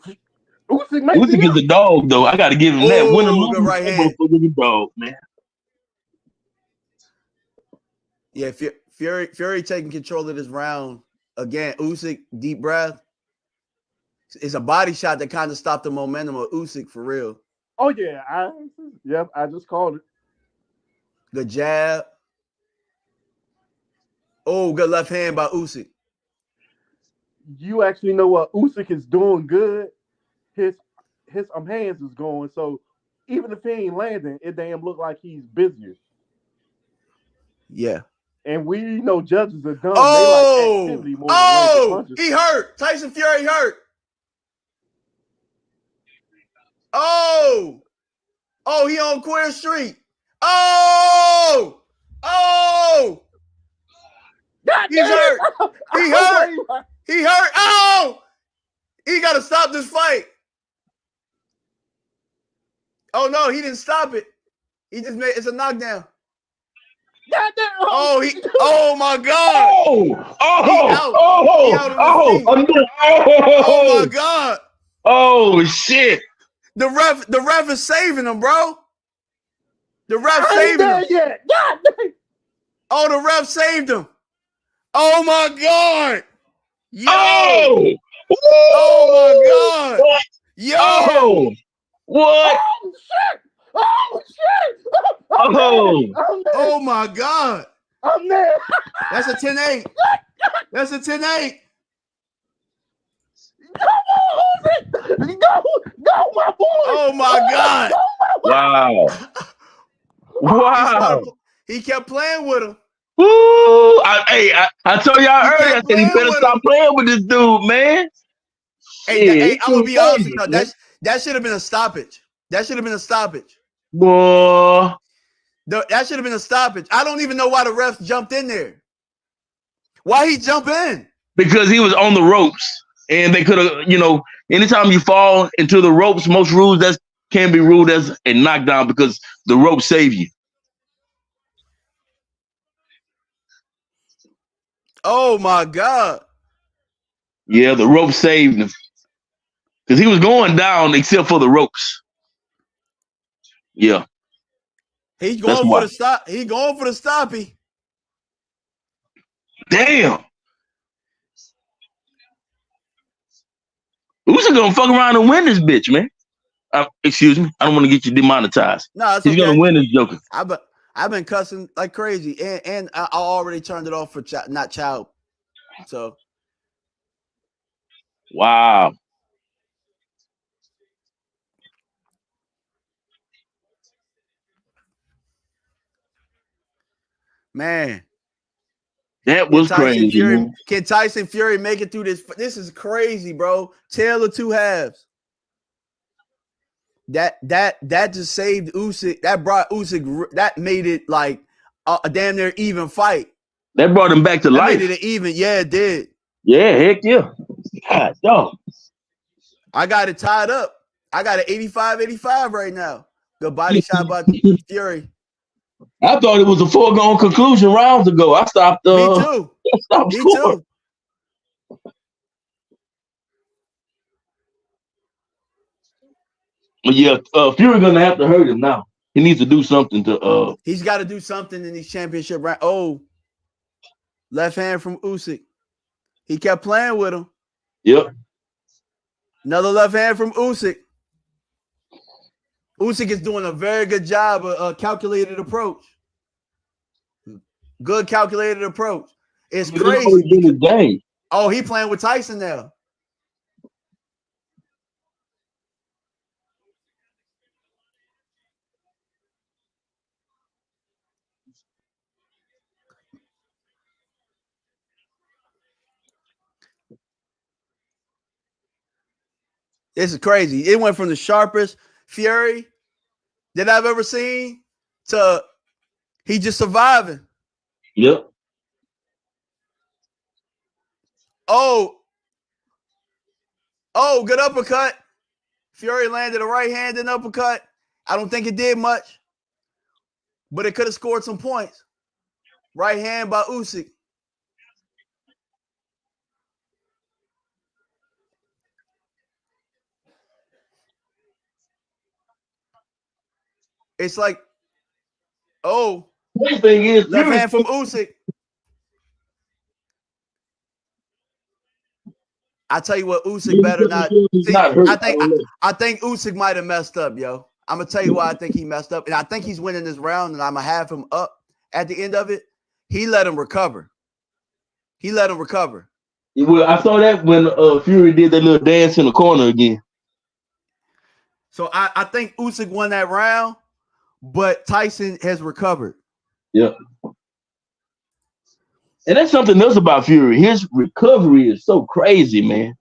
Usyk is a dog, though. I got to give him that. Win or Oh, lose, good right that hand. motherfucker's a dog, man. Yeah, Fury taking control of this round. Again, Usyk, deep breath. It's a body shot that kind of stopped the momentum of Usyk for real. Oh yeah, I just called it. Good jab. Oh, good left hand by Usyk. You actually know what Usyk is doing good. His hands is going. So even if he ain't landing, it damn look like he's busier. Yeah. And we know judges are dumb. Oh, they like activity more than landing punches. He hurt. Tyson Fury hurt. Oh, he on Queer Street. Oh, he's hurt. He hurt. He hurt. Oh, he got to stop this fight. Oh no, he didn't stop it. He just made it's a knockdown. Oh my God. Oh my God. Oh shit. The ref is saving him, bro. The ref saving him. Oh, the ref saved him. Oh my God. Yo. Oh my God. What? Yo. Oh. What? Oh shit. Oh my God. I'm there. That's a 10-8. That's a 10-8. Go, my boy. Oh my God. Wow. Wow. He kept playing with him. Woo! I told y'all earlier, I said he better stop playing with this dude, man. Hey, I'm gonna be honest with you. That should have been a stoppage. That should have been a stoppage. Boy. That should have been a stoppage. I don't even know why the refs jumped in there. Why he jump in? Because he was on the ropes. And they could have, anytime you fall into the ropes, most rules that can be ruled as a knockdown because the ropes save you. Oh my God. Yeah, the rope saved him. Because he was going down except for the ropes. Yeah. He's going for the stop. He going for the stoppy. Damn. Usyk gonna fuck around and win this bitch, man. Excuse me. I don't want to get you demonetized. No, it's He's okay. gonna win this joker. I've been cussing like crazy, and I already turned it off for not child. So. Wow. Man. That was crazy. Can Tyson Fury make it through this? This is crazy, bro. Tale of two halves. That just saved Usyk. That brought Usyk. That made it like a damn near even fight. That brought him back to life. Made it an even. Yeah, it did. Yeah, heck yeah. God, dog. I got it tied up. I got it 85-85 right now. Good body shot by Fury. I thought it was a foregone conclusion rounds ago. I stopped. Me too. I stopped Me scoring. too. Yeah, Fury gonna have to hurt him now. He needs to do something to. He's got to do something in these championship rounds. Oh, left hand from Usyk. He kept playing with him. Yep. Another left hand from Usyk. Usyk is doing a very good job of calculated approach. Good calculated approach. It's crazy. Oh, he playing with Tyson now. This is crazy. It went from the sharpest Fury that I've ever seen to he just surviving. Yep. Oh, good uppercut. Fury landed a right-handed uppercut. I don't think it did much, but it could have scored some points. Right hand by Usyk. It's like, One thing is, left Fury, hand from Usyk. I tell you what, Usyk better not. he's See, not hurt. I think Usyk might have messed up, yo. I'm gonna tell you why I think he messed up, and I think he's winning this round, and I'm gonna have him up at the end of it. He let him recover. Well, I saw that when Fury did that little dance in the corner again. So I think Usyk won that round, but Tyson has recovered. Yep. And that's something else about Fury. His recovery is so crazy, man.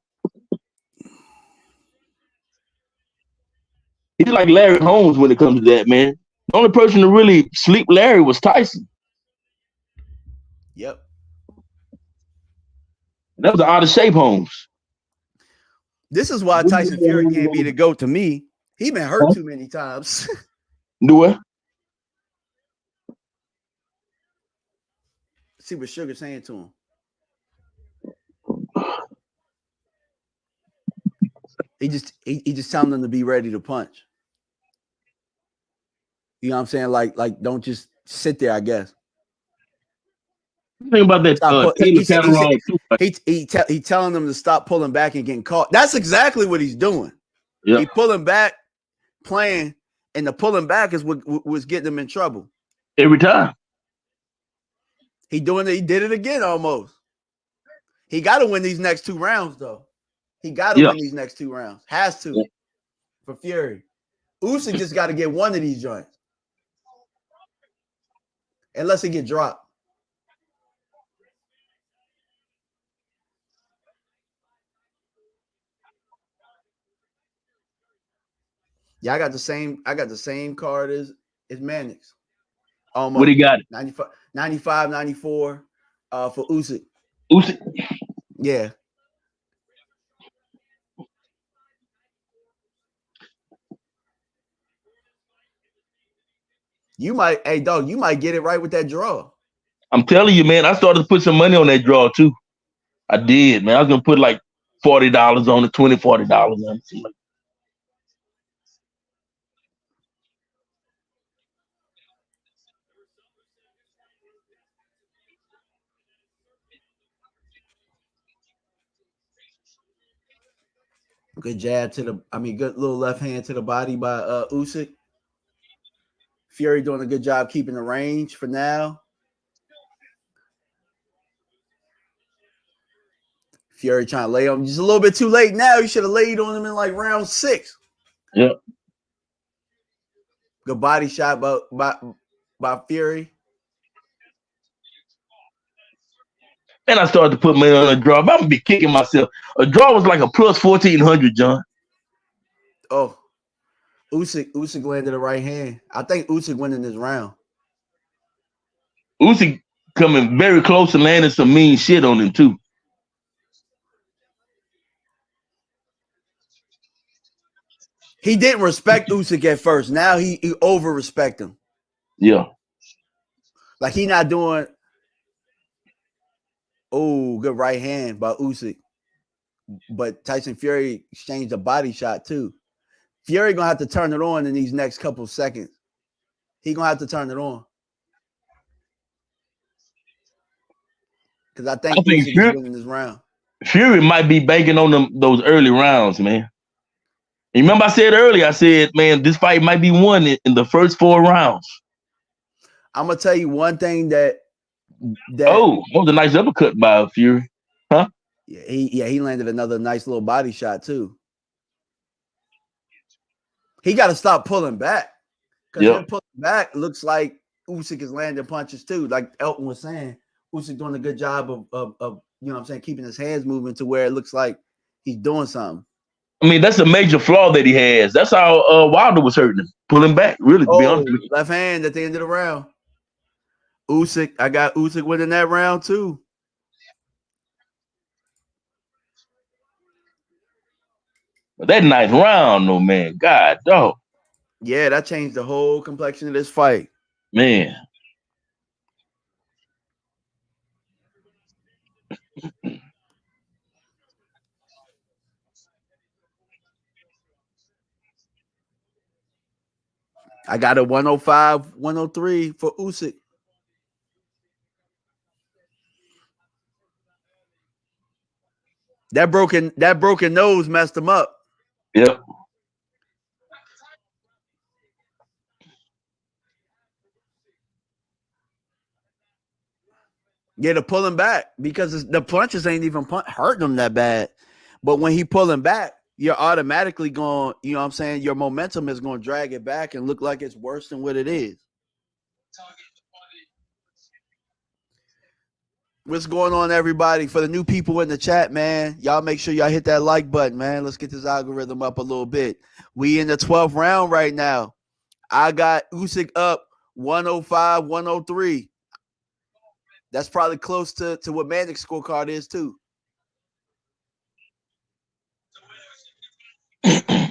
He's like Larry Holmes when it comes to that, man. The only person to really sleep Larry was Tyson. Yep. That was an out of shape Holmes. This is why Tyson Fury can't be the GOAT to me. He been hurt too many times. Do what? See what Sugar's saying to him. He just telling them to be ready to punch. You know what I'm saying? Like don't just sit there, I guess. Think about that. He telling them to stop pulling back and getting caught. That's exactly what he's doing. Yep. He pulling back, playing, and the pulling back is what was getting him in trouble. Every time. He did it again almost. He got to win these next 2 rounds, though. He got to win these next 2 rounds. Has to for Fury. Usyk just got to get one of these joints. Unless he get dropped. Yeah, I got the same card as Mannix. Almost. What he got? 95, 94 for Usyk. Usyk. Yeah. You might get it right with that draw. I'm telling you, man, I started to put some money on that draw too. I did, man. I was gonna put like $40 on it, $40 on it. Good jab good little left hand to the body by Usyk. Fury doing a good job keeping the range for now. Fury trying to lay on him just a little bit too late now. You should have laid on him in like round 6. Yep. Good body shot by Fury. And I started to put money on a draw. I'm gonna be kicking myself. A draw was like a plus 1,400, John. Oh, Usyk landed a right hand. I think Usyk winning this round. Usyk coming very close to landing some mean shit on him too. He didn't respect Usyk at first. Now he over respect him. Yeah. Like he not doing. Oh, good right hand by Usyk. But Tyson Fury exchanged a body shot too. Fury gonna have to turn it on in these next couple seconds. He gonna have to turn it on. Because I think Usyk is winning this round. Fury might be banking on those early rounds, man. You remember I said earlier, man, this fight might be won in the first 4 rounds. I'm gonna tell you one thing that was a nice uppercut by Fury. Huh? Yeah, he landed another nice little body shot too. He got to stop pulling back. Because him pulling back looks like Usyk is landing punches too. Like Elton was saying, Usyk doing a good job of you know what I'm saying, keeping his hands moving to where it looks like he's doing something. I mean, that's a major flaw that he has. That's how Wilder was hurting him, pulling back. Really, to be honest with you. Left hand at the end of the round. Usyk, I got Usyk winning that round too. But that ninth round, though, man, God, dog, Yeah, that changed the whole complexion of this fight. man. I got a 105, 103 for Usyk. That broken nose messed him up. Yep. Yeah, to pull him back because the punches ain't even hurting him that bad. But when he pulling back, you're automatically going, you know what I'm saying? Your momentum is going to drag it back and look like it's worse than what it is. What's going on, everybody? For the new people in the chat, man, y'all make sure y'all hit that like button, man. Let's get this algorithm up a little bit. We in the 12th round right now. I got Usyk up 105, 103. That's probably close to what Manic's scorecard is, too. Here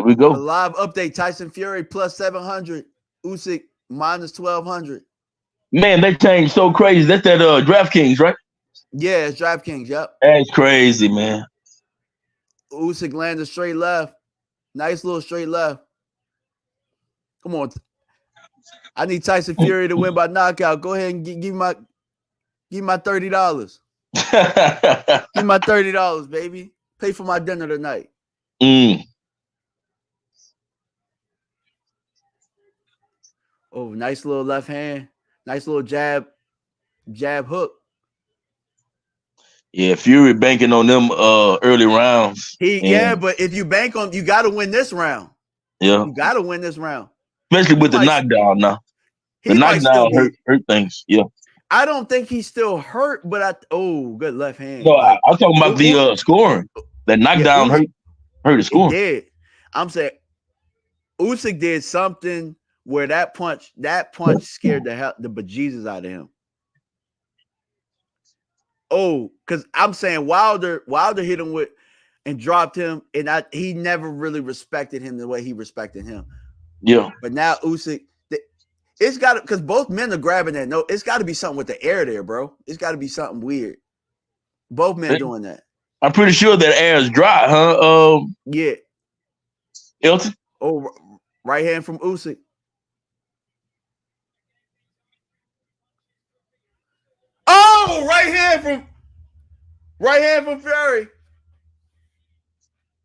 we go. The live update, Tyson Fury plus 700, Usyk minus 1,200. Man, that changed so crazy. That's that DraftKings, right? Yeah, it's DraftKings, yep. That's crazy, man. Usyk landed straight left. Nice little straight left. Come on. I need Tyson Fury to win by knockout. Go ahead and give my $30. Give my $30, baby. Pay for my dinner tonight. Oh, nice little left hand. Nice little jab hook. Yeah, Fury banking on them early rounds. Yeah, but if you bank on, you got to win this round. Yeah. You got to win this round. Especially with the knockdown now. The knockdown hurt things. Yeah. I don't think he's still hurt, but good left hand. No, I'm talking about the scoring. That knockdown hurt the scoring. It did. I'm saying Usyk did something where that punch scared the bejesus out of him. Oh, because I'm saying Wilder hit him with and dropped him, and he never really respected him the way he respected him. Yeah. But now Usyk, it's got to, because both men are grabbing that. No, it's got to be something with the air there, bro. It's got to be something weird. Both men doing that. I'm pretty sure that air is dry, huh? Yeah. Elton? Oh, right hand from Usyk. Oh, right hand from Fury.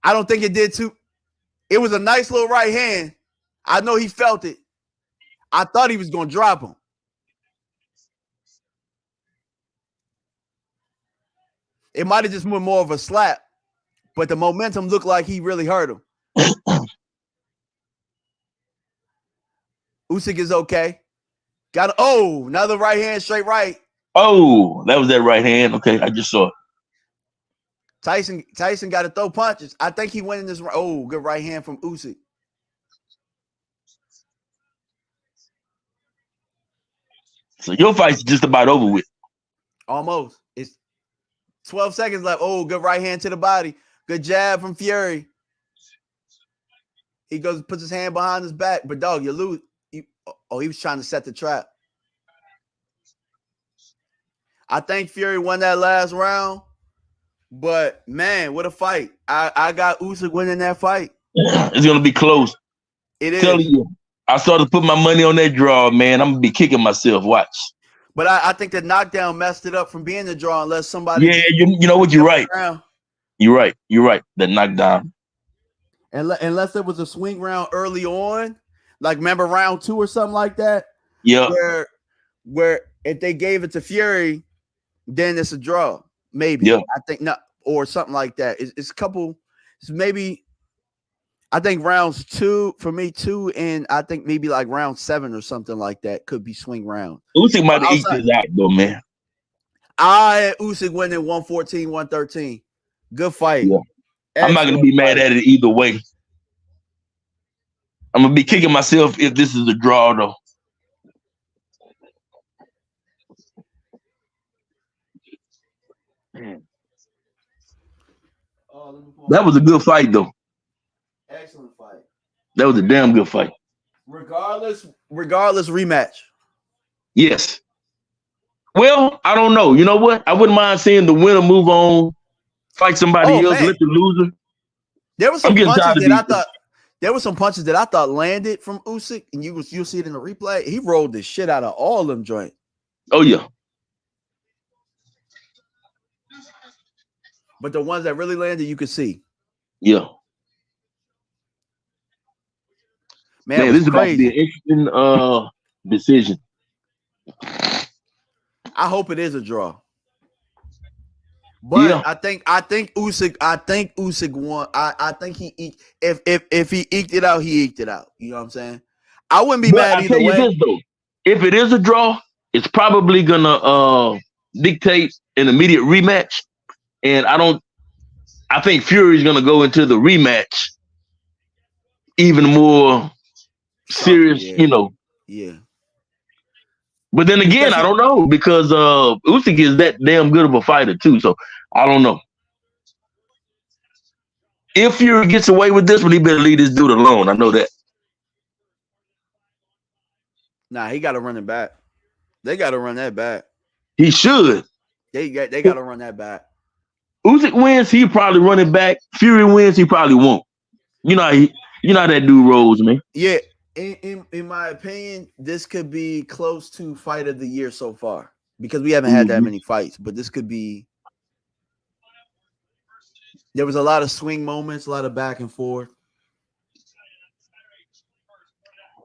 I don't think it did too. It was a nice little right hand. I know he felt it. I thought he was going to drop him. It might have just been more of a slap, but the momentum looked like he really hurt him. Usyk is okay. Another right hand, straight right. Oh, that was that right hand. Okay, I just saw it. Tyson got to throw punches. I think he went in this. Oh, good right hand from Usyk. So your fight's just about over with. Almost. It's 12 seconds left. Oh, good right hand to the body. Good jab from Fury. He puts his hand behind his back. But, dog, you lose. He was trying to set the trap. I think Fury won that last round. But, man, what a fight. I got Usyk winning that fight. It's going to be close. It is. Telling you, I started to put my money on that draw, man. I'm going to be kicking myself. Watch. But I think the knockdown messed it up from being the draw unless somebody. Yeah, you know what? You're right. You're right. You're right. The knockdown. Unless it was a swing round early on, like remember round 2 or something like that. Yeah. Where if they gave it to Fury, then it's a draw. Maybe. Yeah. I think not, or something like that. It's a couple. It's maybe. I think rounds 2 for me 2, and I think maybe like round 7 or something like that could be swing round. Usyk might eat this out though, man. I had Usyk winning 114, 113. Good fight. Yeah. I'm not gonna be mad at it either way. I'm gonna be kicking myself if this is a draw, though. That was a good fight, though. Excellent fight. That was a damn good fight. Regardless, rematch. Yes. Well, I don't know. You know what? I wouldn't mind seeing the winner move on, fight somebody else, man. let the loser. There was some I'm getting punches tired of that I these. thought there were some punches that I thought landed from Usyk, and you'll see it in the replay. He rolled the shit out of all them joints. Oh yeah. But the ones that really landed, you could see. Yeah. Man, this is about to be an interesting decision. I hope it is a draw. But Yeah. I think Usyk won. I think if he eked it out, he eked it out. You know what I'm saying? I wouldn't be mad I either tell you way. this though, if it is a draw, it's probably gonna dictate an immediate rematch. And I think Fury's gonna go into the rematch even more serious, yeah. you know. Yeah. But then again, I don't know because Usyk is that damn good of a fighter too. So I don't know. If Fury gets away with this one, he better leave this dude alone. I know that. Nah, he got to run it back. They got to run that back. He should. They got to run that back. Usyk wins, he probably run it back. Fury wins, he probably won't. You know how that dude rolls, man. Yeah. In my opinion, this could be close to fight of the year so far because we haven't had that many fights. But this could be. There was a lot of swing moments, a lot of back and forth.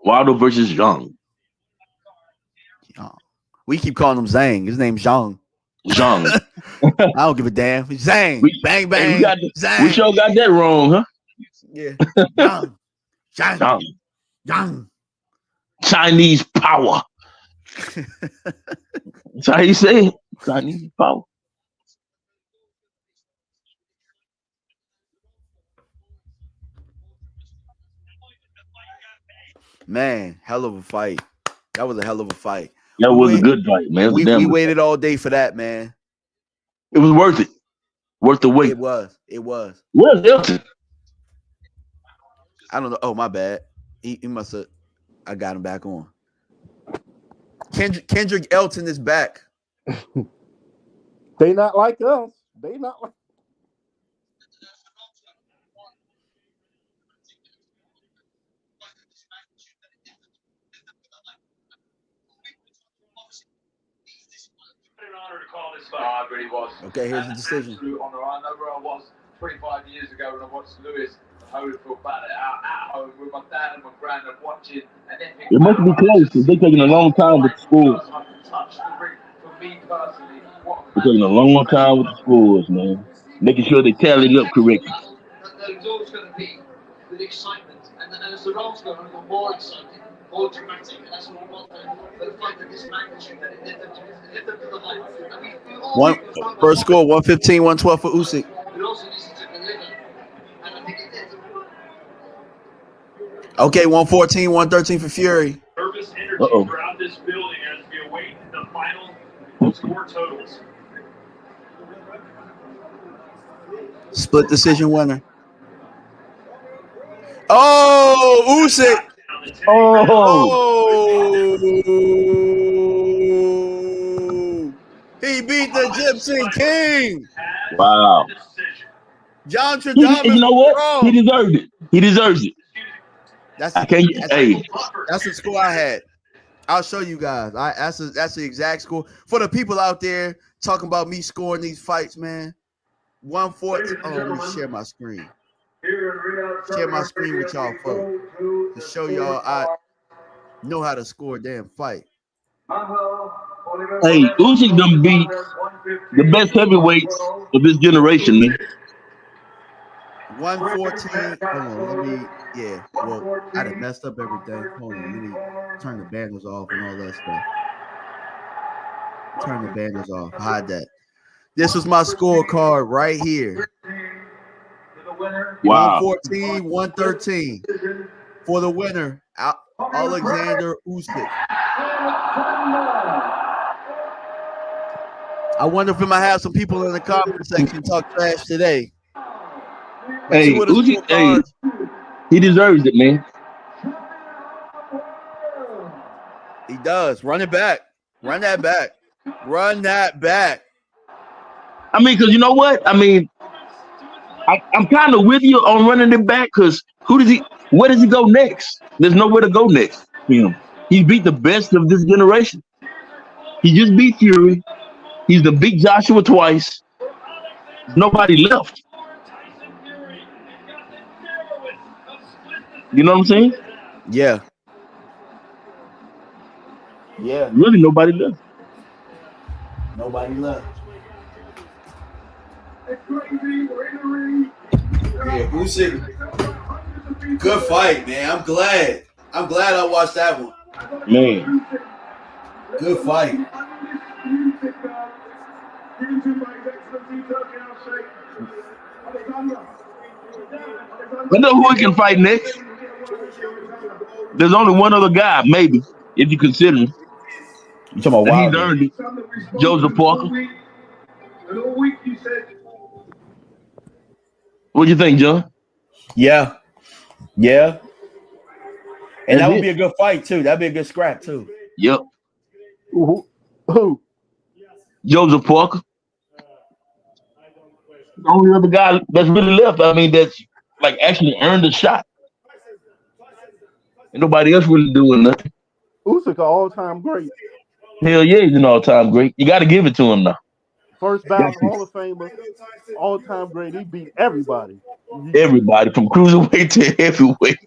Wilder versus Zhang. We keep calling him Zhang. His name's Zhang. Zhang. I don't give a damn. Zhang. Bang, bang. Zhang. We sure got that wrong, huh? Yeah. Zhang. Zhang. Zhang. Chinese power. That's how you say it. Chinese power. Man, hell of a fight. That was a hell of a fight. That was a good fight, man. We waited all day for that, man. It was worth it. Worth the wait. It was. Where's Elton? I don't know. Oh, my bad. He must have. I got him back on. Kendrick Elton is back. They not like us. They not like. An honor to call this fight. It really was. Okay, here's the decision. Absolute honor. I know where I was 25 years ago when I watched Lewis Holyfield battle at home with my dad and my granddad watching. And then it must be close because they're taking a long time with the scores. For me personally, they're taking a long time with the scores, man. Making sure they tally it up correctly. There's always going to be with excitement, and as the rounds go on, got more exciting, more dramatic, and that's what we want for the fight of this magnitude. That it lived up to the hype. First score 115, 112 for Usyk. It also needs to deliver, and I think it did. Okay, 114, 113 for Fury. Nervous energy throughout this building as we await the final score totals. Split decision winner. Oh, Usyk. Oh. He beat the Gypsy King. Wow. John Tradamus. You know what? He deserved it. He deserves it. That's the score I had. I'll show you guys. That's the exact score. For the people out there talking about me scoring these fights, man. 140. Oh, let me share my screen. Share my screen with y'all folks to show y'all I know how to score a damn fight. Hey, Usyk done beat the best heavyweights of this generation, man. 114. Hold on, let me. Yeah, well, I done messed up everything. Hold on, let me turn the banners off and all that stuff. Turn the banners off. Hide that. This was my scorecard right here. Wow. 114, 113 for the winner, Oleksandr Usyk. I wonder if we might have some people in the comment section talk trash today. But Hey, two of the Usyk, hey, scorecards, he deserves it, man. he does. Run it back. Run that back. Run that back. I mean, because you know what? I mean, I'm kind of with you on running it back because where does he go next? There's nowhere to go next. You know, he beat the best of this generation. He just beat Fury. He's the beat Joshua twice. Nobody left. You know what I'm saying? Yeah. Yeah. Really, nobody left. Nobody left. Yeah, Usyk. Good fight, man. I'm glad I watched that one. Man. Good fight. I know who he can fight next. There's only one other guy, maybe, if you consider him. You talking about And he's Wilder? earned it. Joseph Parker. What do you think, John? Yeah. Yeah. And That's that would it. be a good fight too. That'd be a good scrap too. Yep. Who? Joseph Parker. The only other guy that's really left, I mean, that's like actually earned a shot. Ain't nobody else really doing nothing. Usyk, an all-time great. Hell yeah, he's an all-time great. You got to give it to him now. First ballot Hall of Famer, all-time great. He beat everybody. Everybody from cruiserweight to heavyweight.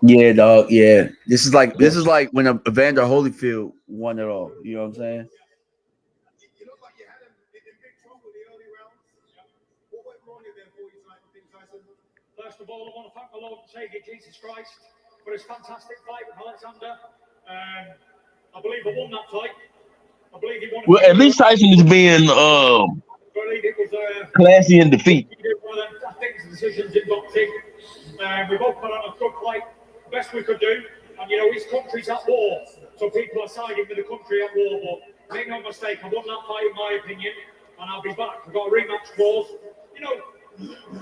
Yeah, dog. Yeah. This is like when Evander Holyfield won it all. You know what I'm saying? You look like you had him in big trouble in the early rounds. What went wrong in there for you tonight, Tyson? First of all, I want to thank the Lord and Savior Jesus Christ for his fantastic fight with Alexander. I believe I won that fight. I believe he won. Well, at least Tyson is being I believe it was classy in defeat. one of the things, decisions in boxing. We both put on a good fight, best we could do. And you know, his country's at war, so people are siding with the country at war. But make no mistake, I won that fight in my opinion, and I'll be back. I've got a rematch clause. You know,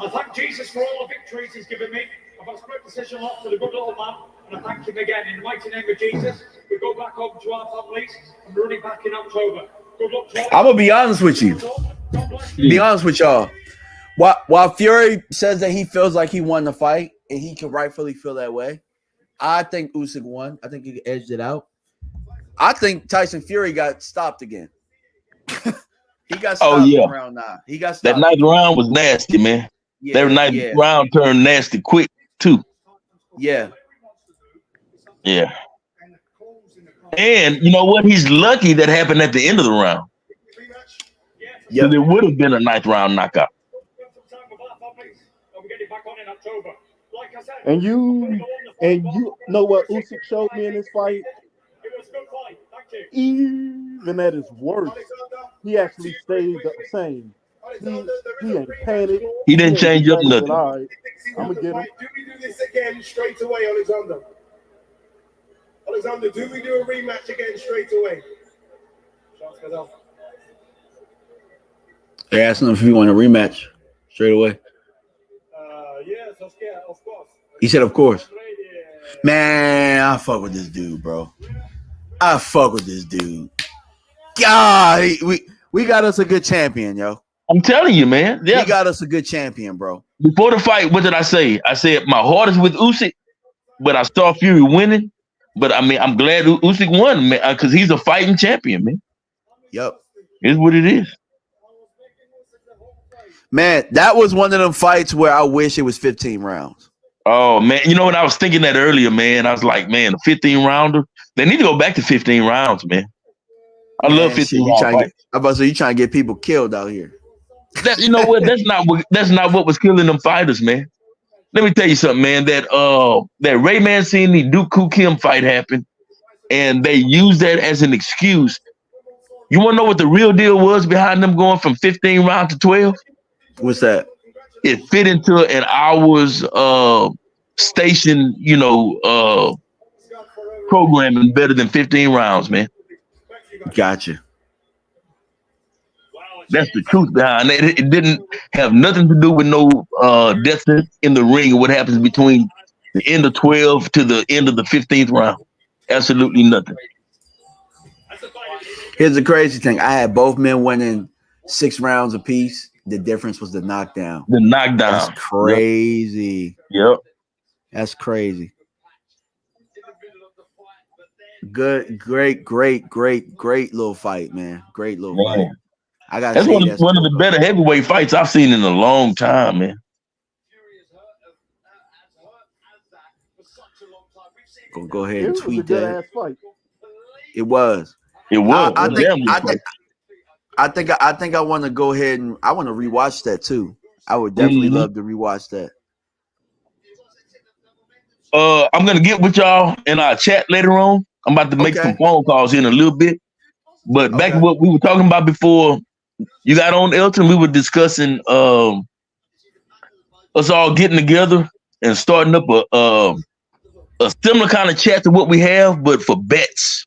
I thank Jesus for all the victories he's given me. I've got a split decision loss to the good little man, and I thank him again. In the mighty name of Jesus, we go back home to our families and running back in October. Good luck to all. I'm gonna be honest with you. Be honest with y'all. While Fury says that he feels like he won the fight, and he can rightfully feel that way, I think Usyk won. I think he edged it out. I think Tyson Fury got stopped again. He got stopped in round 9. He got stopped. That ninth round was nasty, man. Yeah, that ninth round turned nasty quick too. Yeah. Yeah. And you know what? He's lucky that happened at the end of the round. Yeah. Because it would have been a ninth round knockout. And you know what Usyk showed me in this fight? Even at his worst, he actually stayed the same. He ain't panicked. He didn't change up nothing. All right, I'm gonna get him. Do we do this again straight away, Alexander? Alexander, do we do a rematch again straight away? They're asking him if he want a rematch straight away. Yes, of course. He said, of course. Man, I fuck with this dude, bro. I fuck with this dude. God, we got us a good champion, yo. I'm telling you, man. Yeah. We got us a good champion, bro. Before the fight, what did I say? I said my heart is with Usyk, but I saw Fury winning. But I mean, I'm glad Usyk won, man, because he's a fighting champion, man. Yep. It's what it is. Man, that was one of them fights where I wish it was 15 rounds. Oh, man. You know what? I was thinking that earlier, man. I was like, man, a 15-rounder. They need to go back to 15 rounds, man. I love 15 rounds. I'm about to say, you trying to get people killed out here. You know what? That's not what was killing them fighters, man. Let me tell you something, man. That Ray Mancini Dooku Kim fight happened, and they used that as an excuse You want to know what the real deal was behind them going from 15 rounds to 12? What's that? It fit into an hour's station, programming better than 15 rounds, man. Gotcha. That's the truth behind it. It didn't have nothing to do with no death in the ring or what happens between the end of 12 to the end of the 15th round. Absolutely nothing. Here's the crazy thing. I had both men winning 6 rounds apiece. The difference was the knockdown. The knockdown. That's crazy. Yep. That's crazy. Good, great little fight, man. Great little fight. I gotta That's say one of the better heavyweight fights I've seen in a long time, man. Go ahead and tweet that. Fight. It was. It was. I think I want to go ahead and I want to rewatch that too. I would definitely love to rewatch that. I'm gonna get with y'all in our chat later on. I'm about to make some phone calls in a little bit. But back to what we were talking about before you got on, Elton, we were discussing us all getting together and starting up a similar kind of chat to what we have, but for bets.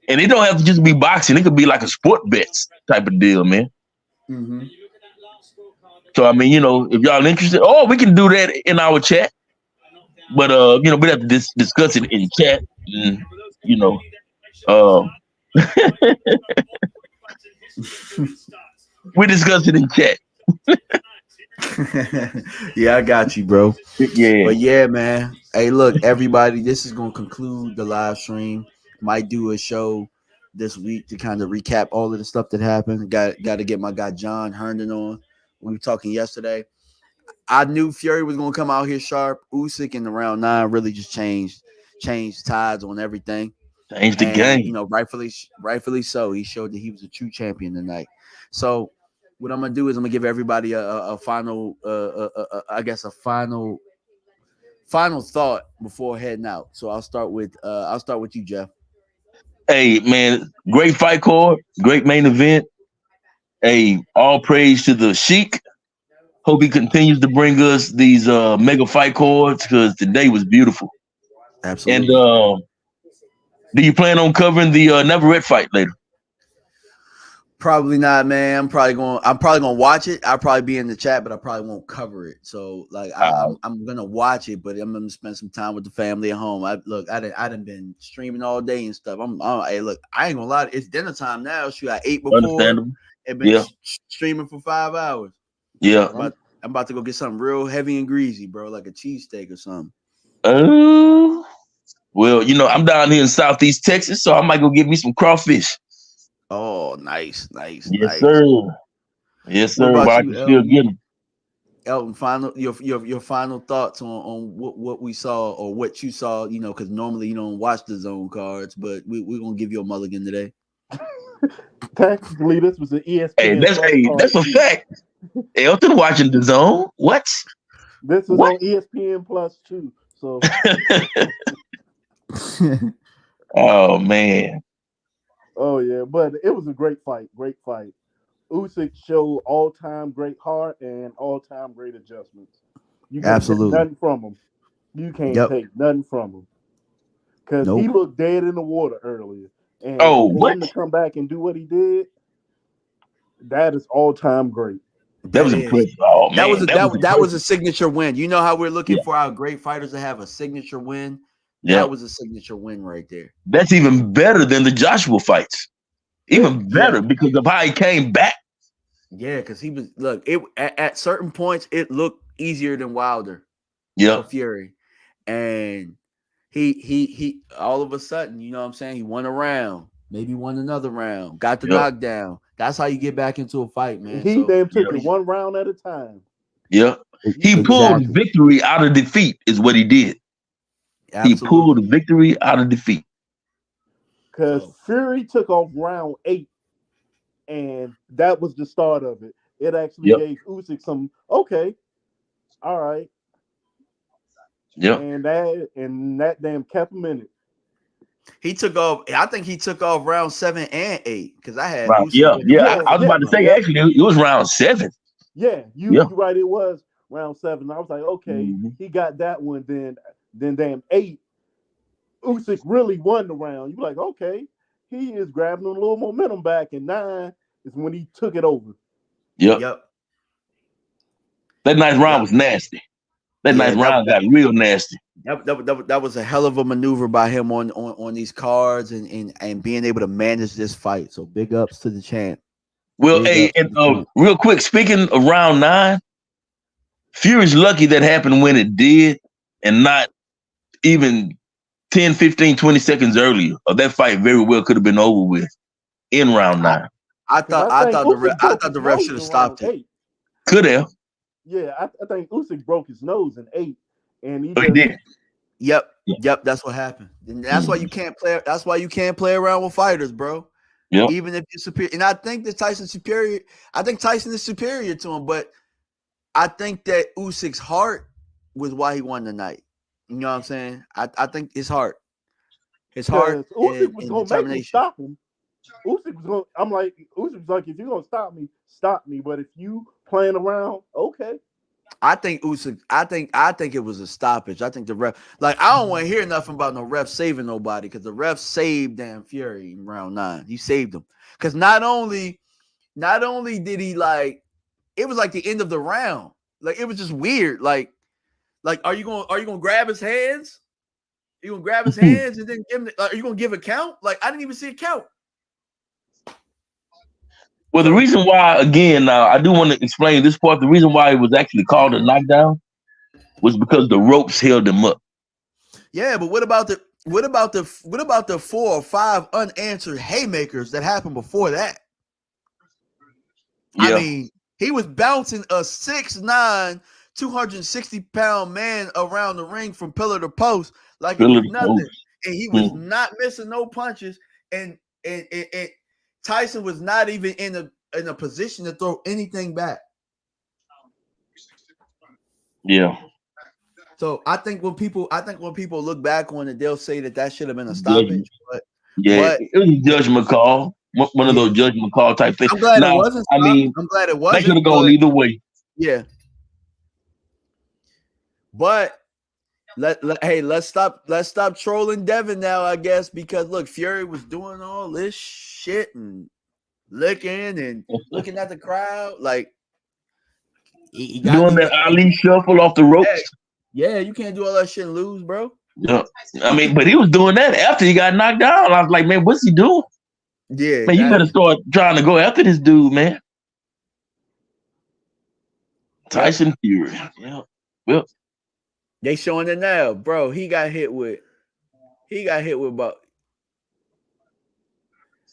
And it don't have to just be boxing. It could be like a sport bets type of deal, man. Mm-hmm. So, I mean, if y'all interested, we can do that in our chat. But, we'd have to discuss it in chat. And, we discuss it in chat. Yeah, I got you, bro. Yeah. But yeah, man. Hey, look, everybody, this is going to conclude the live stream. Might do a show this week to kind of recap all of the stuff that happened. Got to get my guy John Herndon on. We were talking yesterday. I knew Fury was going to come out here sharp. Usyk in the round 9 really just changed tides on everything. Changed the game. Rightfully so. He showed that he was a true champion tonight. So what I'm gonna do is I'm gonna give everybody a final, I guess a final thought before heading out. So I'll start with you, Jeff. Hey man, great fight card, great main event. Hey, all praise to the Sheik. Hope he continues to bring us these mega fight cards because today was beautiful. Absolutely. And do you plan on covering the Navarrete fight later? Probably not, man. I'm probably gonna watch it. I'll probably be in the chat, but I probably won't cover it. So like I'm gonna watch it, but I'm gonna spend some time with the family at home. I done been streaming all day and stuff. Hey, look, I ain't gonna lie. It's dinner time now. Shoot, I ate before. Understandable. And been streaming for 5 hours. Yeah. I'm about to go get something real heavy and greasy, bro, like a cheesesteak or something. Well, I'm down here in Southeast Texas, so I might go get me some crawfish. Oh, nice. Yes, sir. Yes, sir. What about I you, can still get them. Elton, your final thoughts on what we saw or what you saw, because normally you don't watch the zone cards, but we're gonna give you a mulligan today. Technically, this was an ESPN. That's a fact. Elton watching the zone. What? This is on ESPN Plus too. So. Oh man. Oh yeah, but it was a great fight. Usyk showed all-time great heart and all-time great adjustments. You can't take nothing from him. You can't take nothing from him because he looked dead in the water earlier. And for him to come back and do what he did, that is all-time great. That was impressive. Oh man, that was a signature win. You know how we're looking for our great fighters to have a signature win. Yeah. That was a signature win right there. That's even better than the Joshua fights. Even better because of how he came back. Yeah, because he was at certain points it looked easier than Wilder. Yeah, Fury, and he all of a sudden, you know what I'm saying? He won a round, maybe won another round, got the knockdown. That's how you get back into a fight, man. He took it one round at a time. Yeah, he pulled victory out of defeat, is what he did. Absolutely. He pulled the victory out of defeat. Because Fury took off round 8, and that was the start of it. It actually gave Usyk some, okay, all right. Yeah. And that damn kept him in it. He took off. I think he took off round 7 and 8 because I had Round, Usyk yeah, winning yeah. round I was about to say yeah. actually it was round 7. Yeah, Yeah. you're right. It was round 7. I was like, okay, he got that one. Then damn 8. Usyk really won the round. You're like, okay, he is grabbing a little momentum back. And 9 is when he took it over. Yep. Yep. That ninth round Yep. was nasty. That Yeah, ninth round got real nasty. That was a hell of a maneuver by him on these cards and being able to manage this fight. So big ups to the champ. Well, Big hey, ups to and the champ. real quick, speaking of round 9, Fury's lucky that happened when it did, and not even 10, 15, 20 seconds earlier. Or that fight very well could have been over with in round 9. I Because thought Usyk the broke ref his should have nose in stopped round it. 8. Could have. Yeah, I think Usyk broke his nose in 8, and he But he just did. Yep. Yeah. Yep, that's what happened. And that's why you can't play. That's why you can't play around with fighters, bro. Yep. Even if you're superior. And I think that Tyson's superior. I think Tyson is superior to him, but I think that Usyk's heart was why he won the night. You know what I'm saying? I think his heart. His heart Usyk was and gonna make him determination. stop him. Usyk was gonna. I'm like, Usyk's like, if you're gonna stop me, stop me. But if you playing around, okay. I think Usyk. I think it was a stoppage. I think the ref. Like I don't want to hear nothing about no ref saving nobody because the ref saved damn Fury in round 9. He saved him because not only did he like, it was like the end of the round. Like it was just weird. Like are you gonna grab his hands? You gonna grab his hands and then give him? Are you gonna give a count? Like I didn't even see a count. Well, the reason why, again, I do want to explain this part. The reason why it was actually called a knockdown was because the ropes held him up. Yeah, but what about the 4 or 5 unanswered haymakers that happened before that? Yeah. I mean, he was bouncing a 6'9", 260-pound man around the ring from pillar to post like it was nothing, and he was not missing no punches, and Tyson was not even in a position to throw anything back. Yeah. So I think when people look back on it, they'll say that should have been a stoppage. But it was a judgment call, one of those judgment call type things. I'm glad it wasn't. I mean, I'm glad it wasn't. They could have gone either way. Yeah. But let's stop trolling Devin now, I guess, because look, Fury was doing all this shit and looking at the crowd like he got doing that Ali shuffle off the ropes. Yeah, you can't do all that shit and lose, bro. Yeah, I mean, but he was doing that after he got knocked down. I was like, man, what's he doing? Yeah, man, you better start trying to go after this dude, man. Tyson Fury. Yeah, well, they showing it now, bro. He got hit with about.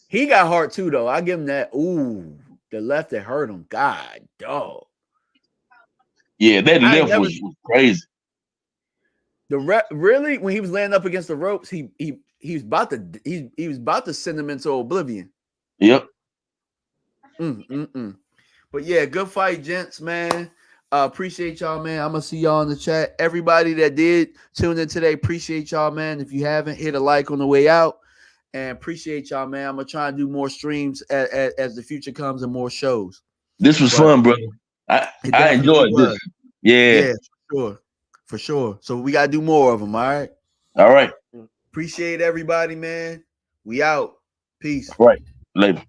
He got hard too, though. I give him that. Ooh, the left that hurt him. God, dog. Yeah, that left was crazy. Really, when he was laying up against the ropes, he was about to send him into oblivion. Yep. But yeah, good fight, gents, man. Appreciate y'all, man. I'm gonna see y'all in the chat. Everybody that did tune in today, appreciate y'all, man. If you haven't, hit a like on the way out, and appreciate y'all, man. I'm gonna try and do more streams as the future comes and more shows. This was fun, brother. I enjoyed this. Yeah, for sure. So we gotta do more of them. All right. Appreciate everybody, man. We out. Peace. All right. Later.